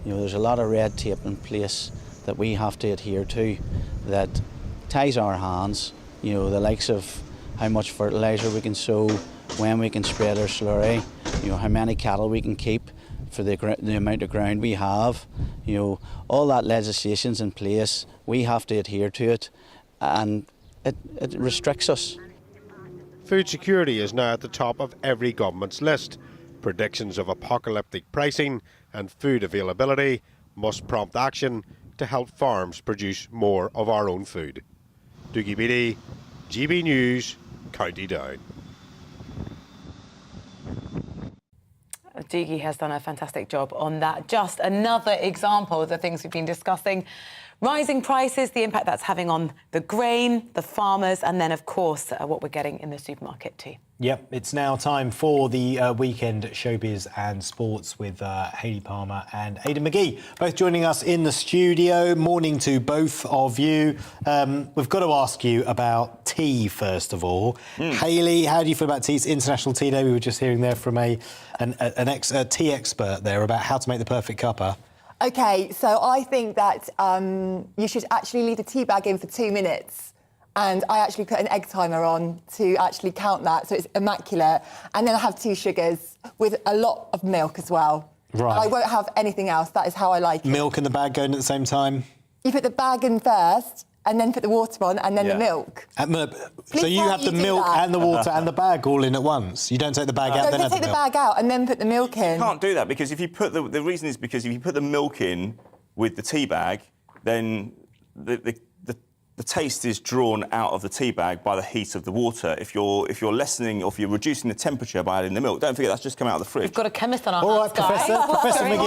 There's a lot of red tape in place that we have to adhere to that ties our hands. The likes of how much fertiliser we can sow, when we can spread our slurry, how many cattle we can keep for the amount of ground we have. All that legislation's in place. We have to adhere to it, and it restricts us. Food security is now at the top of every government's list. Predictions of apocalyptic pricing and food availability must prompt action to help farms produce more of our own food. Dougie Beattie, GB News, County Down. Digi has done a fantastic job on that. Just another example of the things we've been discussing. Rising prices, the impact that's having on the grain, the farmers, and then, of course, what we're getting in the supermarket too. Yep, it's now time for the weekend Showbiz and Sports with Hayley Palmer and Aidan McGee, both joining us in the studio. Morning to both of you. We've got to ask you about tea, first of all. Hayley, how do you feel about tea? It's International Tea Day. We were just hearing there from a tea expert there about how to make the perfect cuppa. OK, so I think that you should actually leave the tea bag in for 2 minutes. And I actually put an egg timer on to actually count that, so it's immaculate. And then I have 2 sugars with a lot of milk as well. Right. And I won't have anything else. That is how I like it. Milk and the bag going at the same time? You put the bag in first, and then put the water on, and then the milk. So you have the milk and the water and the bag all in at once? You don't take the bag out, then No, have take the the milk? bag out and then put the milk in. You can't do that because if you put the reason is because if you put the milk in with the tea bag, then the taste is drawn out of the tea bag by the heat of the water. If you're lessening or if you're reducing the temperature by adding the milk, don't forget that's just come out of the fridge. We've got a chemist on our All hands, right, guys. Professor McGee.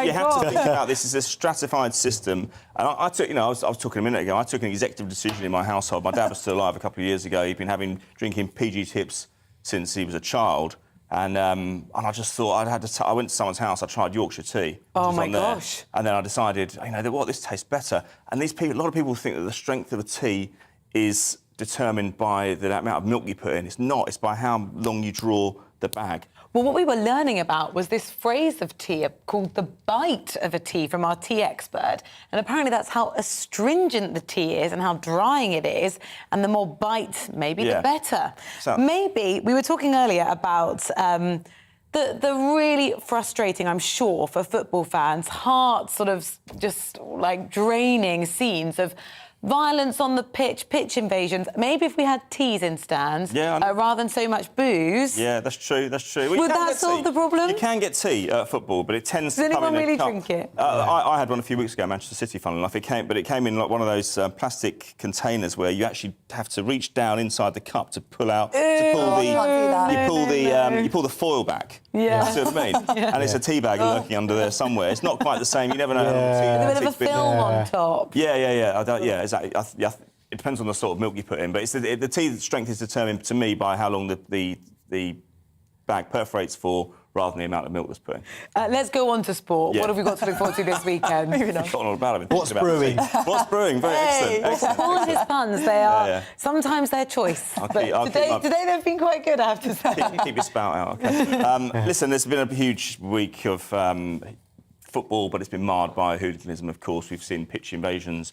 You have to think about this as a stratified system. And I took, I was talking a minute ago, I took an executive decision in my household. My dad was still alive a couple of years ago. He'd been drinking PG tips since he was a child. And I just thought I went to someone's house. I tried Yorkshire tea. Oh my gosh! And then I decided, this tastes better. And a lot of people think that the strength of a tea is determined by the amount of milk you put in. It's not. It's by how long you draw the bag. Well, what we were learning about was this phrase of tea called the bite of a tea from our tea expert. And apparently that's how astringent the tea is and how drying it is. And the more bite, maybe the better. Maybe, we were talking earlier about the really frustrating, I'm sure, for football fans, heart sort of just like draining scenes of violence on the pitch invasions. Maybe if we had teas in stands rather than so much booze. Yeah, that's true. Well, would that solve the problem? You can get tea at football, but it tends to come in really a cup. drink it? I had one a few weeks ago, Manchester City, funnily enough. It came in like one of those plastic containers where you actually have to reach down inside the cup to pull out. You pull the foil back. Yeah. You see what I mean? And it's a tea bag lurking under there somewhere. It's not quite the same. You never know. With a bit of a film on top. Yeah. Exactly. It depends on the sort of milk you put in, but it's the tea strength is determined to me by how long the bag perforates for, rather than the amount of milk that's put in. Let's go on to sport. What have we got to look forward to this weekend? Forgotten all about it. What's brewing? What's brewing? Very excellent. Paul and his puns, they are sometimes their choice. Today they've been quite good, I have to say. Keep your spout out, OK. Listen, there's been a huge week of football, but it's been marred by hooliganism, of course. We've seen pitch invasions.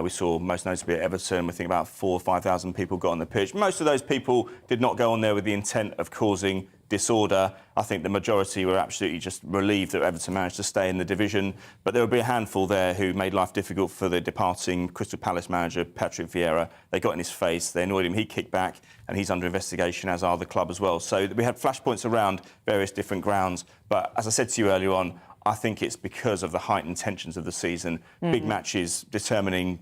We saw, most notably at Everton, we think about 4,000 or 5,000 people got on the pitch. Most of those people did not go on there with the intent of causing disorder. I think the majority were absolutely just relieved that Everton managed to stay in the division. But there will be a handful there who made life difficult for the departing Crystal Palace manager, Patrick Vieira. They got in his face, they annoyed him, he kicked back, and he's under investigation, as are the club as well. So we had flashpoints around various different grounds. But as I said to you earlier on, I think it's because of the heightened tensions of the season. Big matches determining,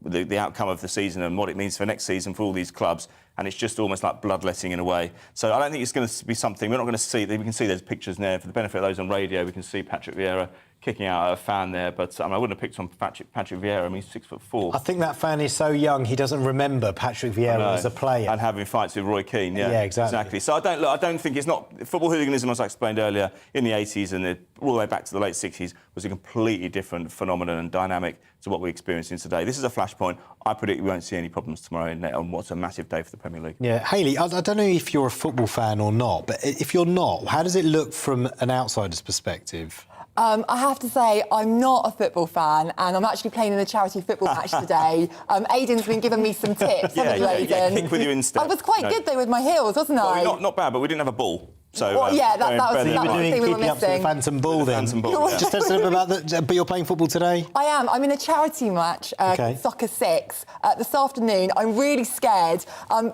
the outcome of the season and what it means for next season for all these clubs. And it's just almost like bloodletting in a way. So I don't think it's going to be something we're not going to see. We can see there's pictures there. For the benefit of those on radio, we can see Patrick Vieira kicking out a fan there. But I wouldn't have picked on Patrick Vieira. I mean, he's 6'4". I think that fan is so young he doesn't remember Patrick Vieira as a player. And having fights with Roy Keane, Yeah, exactly. So I don't think it's not... Football hooliganism, as I explained earlier, in the 80s and all the way back to the late 60s, was a completely different phenomenon and dynamic to what we're experiencing today. This is a flashpoint. I predict we won't see any problems tomorrow on what's a massive day for the Premier League. Yeah, Hayley, I don't know if you're a football fan or not, but if you're not, how does it look from an outsider's perspective? I have to say, I'm not a football fan, and I'm actually playing in a charity football match today. Aidan's been giving me some tips, haven't you, Aidan? Kick with you instead. I was quite good, though, with my heels, wasn't I? Not bad, but we didn't have a ball. So, that was the thing we were keeping up to the missing. phantom ball then. Phantom ball, Just tell us a little bit about that. But you're playing football today? I am. I'm in a charity match, Soccer 6, this afternoon. I'm really scared.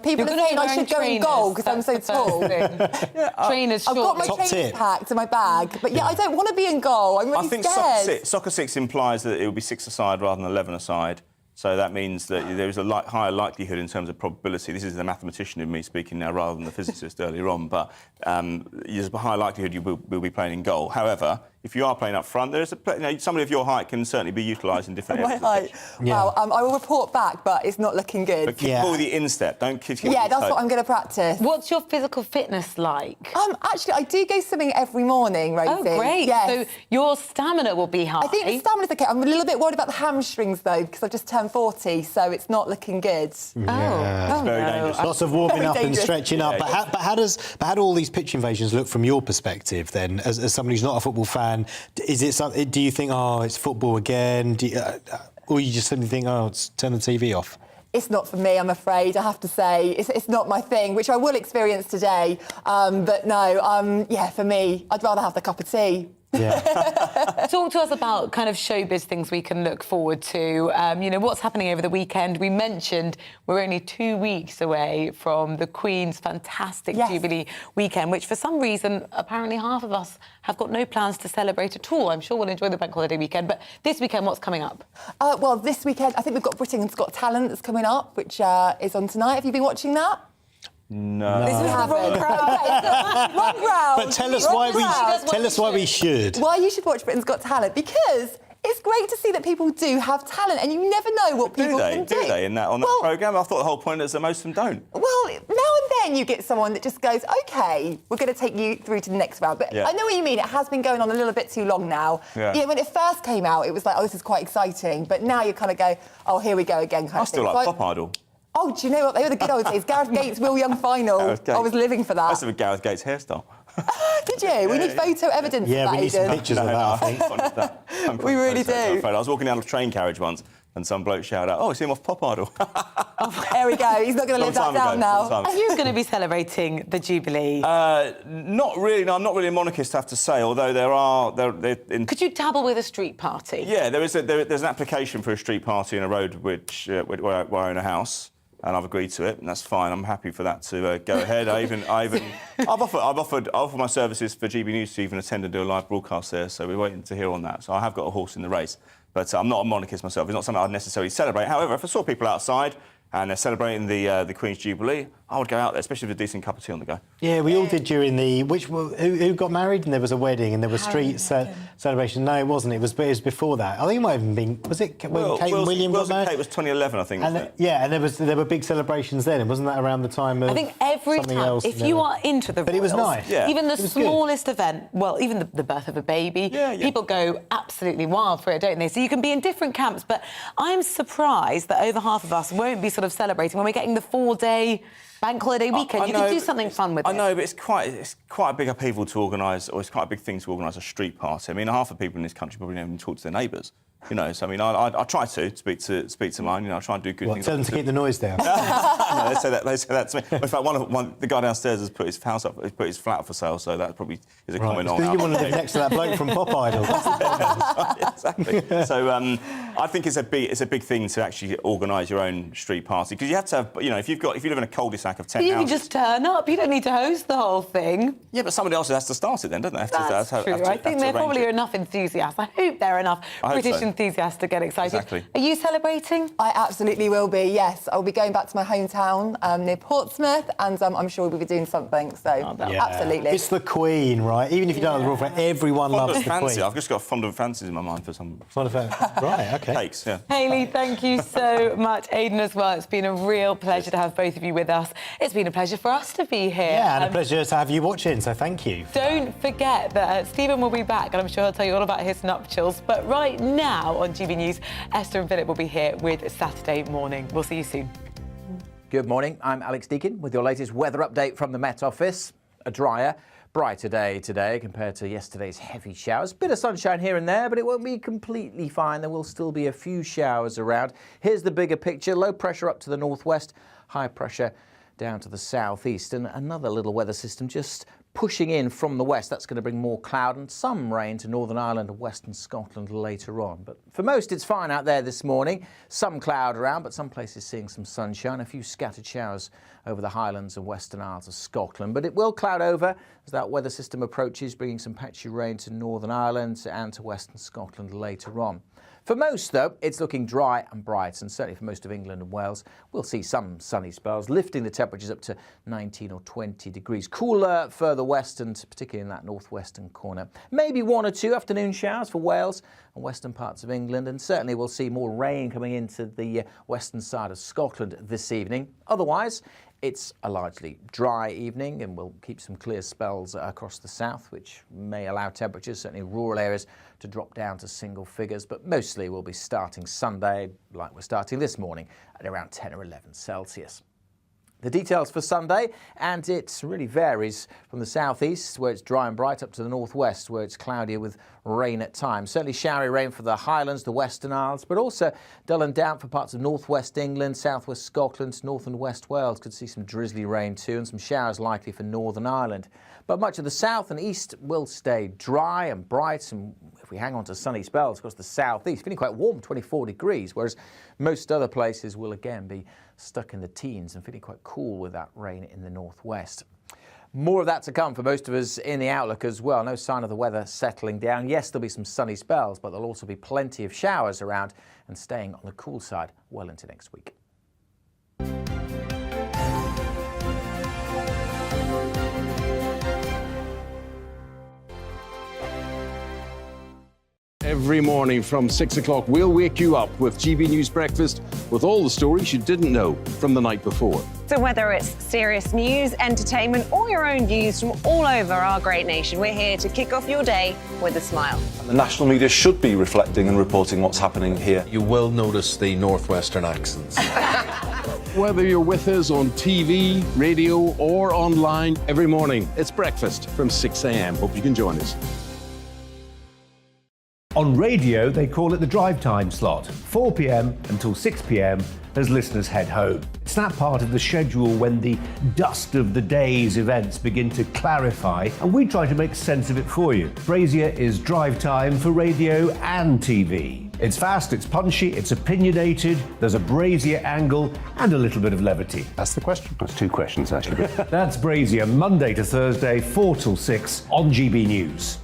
People are saying I should go in goal because I'm so tall. Trainers, I've got my trainers packed in my bag. But I don't want to be in goal. I'm really scared. Soccer 6 implies that it will be 6 aside rather than 11 aside. So that means that there is a higher likelihood in terms of probability. This is the mathematician in me speaking now rather than the physicist earlier on, but there's a higher likelihood you will be playing in goal. However, if you are playing up front, there's somebody of your height can certainly be utilised in different areas. My height. Yeah. Wow, I will report back, but it's not looking good. But keep all the instep, don't keep Yeah, that's what I'm going to practice. What's your physical fitness like? Actually, I do go swimming every morning, Rosie. Oh, great. Yes. So your stamina will be high. I think the stamina's OK. I'm a little bit worried about the hamstrings, though, because I've just turned 40, so it's not looking good. Yeah. Oh, very no. dangerous. Lots of warming Very up and dangerous. stretching up. Yeah, But how do all these pitch invasions look from your perspective then, as somebody who's not a football fan? Is it something? Do you think, oh, it's football again? Or you just simply think, oh, turn the TV off? It's not for me, I'm afraid, I have to say. It's not my thing, which I will experience today. But no, yeah, for me, I'd rather have the cup of tea. Yeah. Talk to us about kind of showbiz things we can look forward to. You know, what's happening over the weekend? We mentioned we're only 2 weeks away from the Queen's fantastic Jubilee weekend, which for some reason, apparently half of us have got no plans to celebrate at all. I'm sure we'll enjoy the bank holiday weekend. But this weekend, what's coming up? Well, this weekend, I think we've got Britain's Got Talent that's coming up, which is on tonight. Have you been watching that? No. This is the wrong crowd. Wrong crowd. But tell us why we should. Why you should watch Britain's Got Talent, because it's great to see that people do have talent, and you never know what people can do. Do they on that programme? I thought the whole point is that most of them don't. Well, now and then you get someone that just goes, OK, we're going to take you through to the next round. But I know what you mean. It has been going on a little bit too long now. Yeah. You know, when it first came out, it was like, oh, this is quite exciting. But now you kind of go, oh, here we go again. I still like Pop Idol. Oh, do you know what? They were the good old days. Gareth Gates, Will Young final. I was living for that. I used to have a Gareth Gates hairstyle. Did you? We need photo evidence of that, we need some Aidan. pictures of that, I think. We really do. I was walking down a train carriage once and some bloke shouted out, oh, it's him off Pop Idol. There we go. He's not going to live that down now. Are you going to be celebrating the Jubilee? Not really. No, I'm not really a monarchist, I have to say, although Could you dabble with a street party? Yeah, there's an application for a street party in a road where I own a house. And I've agreed to it, and that's fine. I'm happy for that to go ahead. I've offered my services for GBNews to even attend and do a live broadcast there. So we're waiting to hear on that. So I have got a horse in the race, but I'm not a monarchist myself. It's not something I'd necessarily celebrate. However, if I saw people outside and they're celebrating the Queen's Jubilee, I would go out there, especially with a decent cup of tea on the go. Yeah, we all did during the... Who got married and there was a wedding and there was street celebration? No, it wasn't. It was before that. I think it might have been... Was it when Kate and William got married? Kate was 2011, I think, wasn't it? Yeah, and there were big celebrations then. Wasn't that around the time of I think every something time, else? if you are into the But it was royals, nice. Yeah. Even the It was smallest event, well, even the birth of a baby, people go absolutely wild for it, don't they? So you can be in different camps, but I'm surprised that over half of us won't be sort of celebrating when we're getting the 4-day bank holiday weekend. You could do something fun with it. I know, but it's quite a big upheaval to organise, or it's quite a big thing to organise a street party. I mean, half the people in this country probably don't even talk to their neighbours. You know, so I mean, I try to speak to mine. You know, I try and do good things. Tell them to keep the noise down. No, they say that to me. In fact, the guy downstairs has put his house up, he's put his flat up for sale. So that probably is a comment on. You want to live next to that bloke from Pop Idol. Exactly. So I think it's a big thing to actually organise your own street party, because you have to have, you know, if you live in a cul-de-sac of 10 you houses, can just turn up. You don't need to host the whole thing. Yeah, but somebody else has to start it then, don't they? That's true. I think there probably are enough enthusiasts. I hope there are enough British enthusiasts to get excited. Exactly. Are you celebrating? I absolutely will be, yes. I'll be going back to my hometown near Portsmouth, and I'm sure we'll be doing something, so absolutely. It's the Queen, right? Even if you don't have the royal family, everyone loves the Queen. I've just got fondant fancies in my mind for some... Right, OK. Cakes, yeah. Hayley, thank you so much. Aidan as well. It's been a real pleasure to have both of you with us. It's been a pleasure for us to be here. Yeah, and a pleasure to have you watching, so thank you. Don't forget that Stephen will be back, and I'm sure he'll tell you all about his nuptials. But right now on GB News, Esther and Philip will be here with Saturday Morning. We'll see you soon. Good morning. I'm Alex Deakin with your latest weather update from the Met Office. A drier, brighter day today compared to yesterday's heavy showers. Bit of sunshine here and there, but it won't be completely fine. There will still be a few showers around. Here's the bigger picture. Low pressure up to the northwest, high pressure down to the southeast, and another little weather system just pushing in from the west. That's going to bring more cloud and some rain to Northern Ireland and Western Scotland later on. But for most, it's fine out there this morning. Some cloud around, but some places seeing some sunshine. A few scattered showers over the Highlands and Western Isles of Scotland. But it will cloud over as that weather system approaches, bringing some patchy rain to Northern Ireland and to Western Scotland later on. For most, though, it's looking dry and bright, and certainly for most of England and Wales, we'll see some sunny spells, lifting the temperatures up to 19 or 20 degrees. Cooler further west and particularly in that northwestern corner. Maybe 1 or 2 afternoon showers for Wales and western parts of England, and certainly we'll see more rain coming into the western side of Scotland this evening. Otherwise, it's a largely dry evening, and we'll keep some clear spells across the south, which may allow temperatures, certainly in rural areas, to drop down to single figures. But mostly we'll be starting Sunday, like we're starting this morning, at around 10 or 11 Celsius. The details for Sunday, and it really varies from the southeast, where it's dry and bright, up to the northwest, where it's cloudier with rain at times. Certainly showery rain for the Highlands, the Western Isles, but also dull and damp for parts of northwest England, southwest Scotland, north and west Wales. Could see some drizzly rain too, and some showers likely for Northern Ireland. But much of the south and east will stay dry and bright, and if we hang on to sunny spells across the southeast, feeling quite warm, 24 degrees, whereas most other places will again be stuck in the teens and feeling quite cool with that rain in the northwest. More of that to come for most of us in the outlook as well. No sign of the weather settling down. Yes, there'll be some sunny spells, but there'll also be plenty of showers around and staying on the cool side well into next week. Every morning from 6 o'clock, we'll wake you up with GB News Breakfast with all the stories you didn't know from the night before. So whether it's serious news, entertainment, or your own views from all over our great nation, we're here to kick off your day with a smile. And the national media should be reflecting and reporting what's happening here. You will notice the northwestern accents. Whether you're with us on TV, radio, or online, every morning it's breakfast from 6 a.m. Hope you can join us. On radio, they call it the drive time slot, 4 p.m. until 6 p.m. as listeners head home. It's that part of the schedule when the dust of the day's events begin to clarify, and we try to make sense of it for you. Brazier is drive time for radio and TV. It's fast, it's punchy, it's opinionated, there's a Brazier angle, and a little bit of levity. That's the question. That's 2 questions, actually. That's Brazier, Monday to Thursday, 4 till 6 on GB News.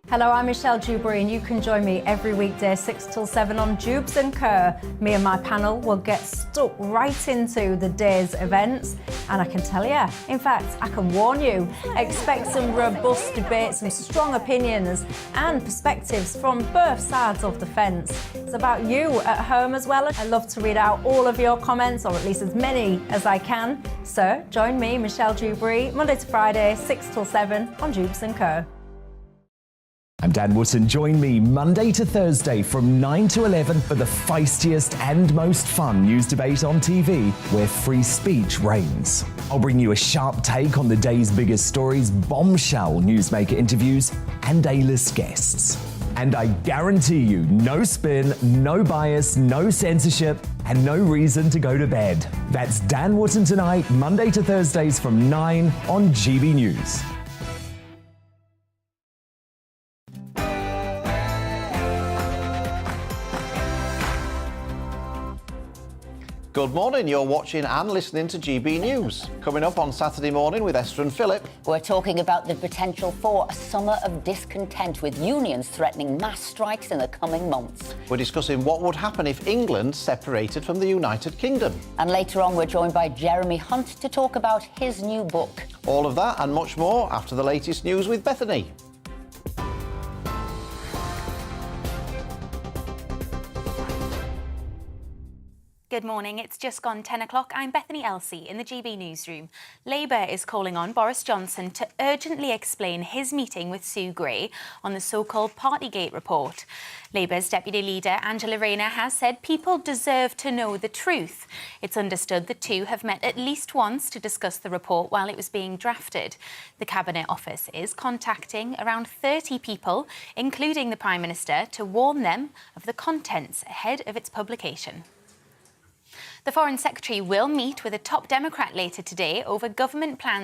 Hello, I'm Michelle Jubilee, and you can join me every weekday 6 till 7 on Jubes and Kerr. Me and my panel will get stuck right into the day's events, and I can tell you, in fact, I can warn you, expect some robust debates, some strong opinions and perspectives from both sides of the fence. It's about you at home as well. I love to read out all of your comments, or at least as many as I can. So join me, Michelle Jubilee, Monday to Friday, 6 till 7 on Jubes and Kerr. I'm Dan Wootton. Join me Monday to Thursday from 9 to 11 for the feistiest and most fun news debate on TV, where free speech reigns. I'll bring you a sharp take on the day's biggest stories, bombshell newsmaker interviews, and A-list guests. And I guarantee you, no spin, no bias, no censorship, and no reason to go to bed. That's Dan Wootton tonight, Monday to Thursdays from 9 on GB News. Good morning, you're watching and listening to GB News. Coming up on Saturday morning with Esther and Philip. We're talking about the potential for a summer of discontent, with unions threatening mass strikes in the coming months. We're discussing what would happen if England separated from the United Kingdom. And later on, we're joined by Jeremy Hunt to talk about his new book. All of that and much more after the latest news with Bethany. Good morning. It's just gone 10 o'clock. I'm Bethany Elsey in the GB newsroom. Labour is calling on Boris Johnson to urgently explain his meeting with Sue Gray on the so-called Partygate report. Labour's deputy leader, Angela Rayner, has said people deserve to know the truth. It's understood the two have met at least once to discuss the report while it was being drafted. The Cabinet Office is contacting around 30 people, including the Prime Minister, to warn them of the contents ahead of its publication. The Foreign Secretary will meet with a top Democrat later today over government plans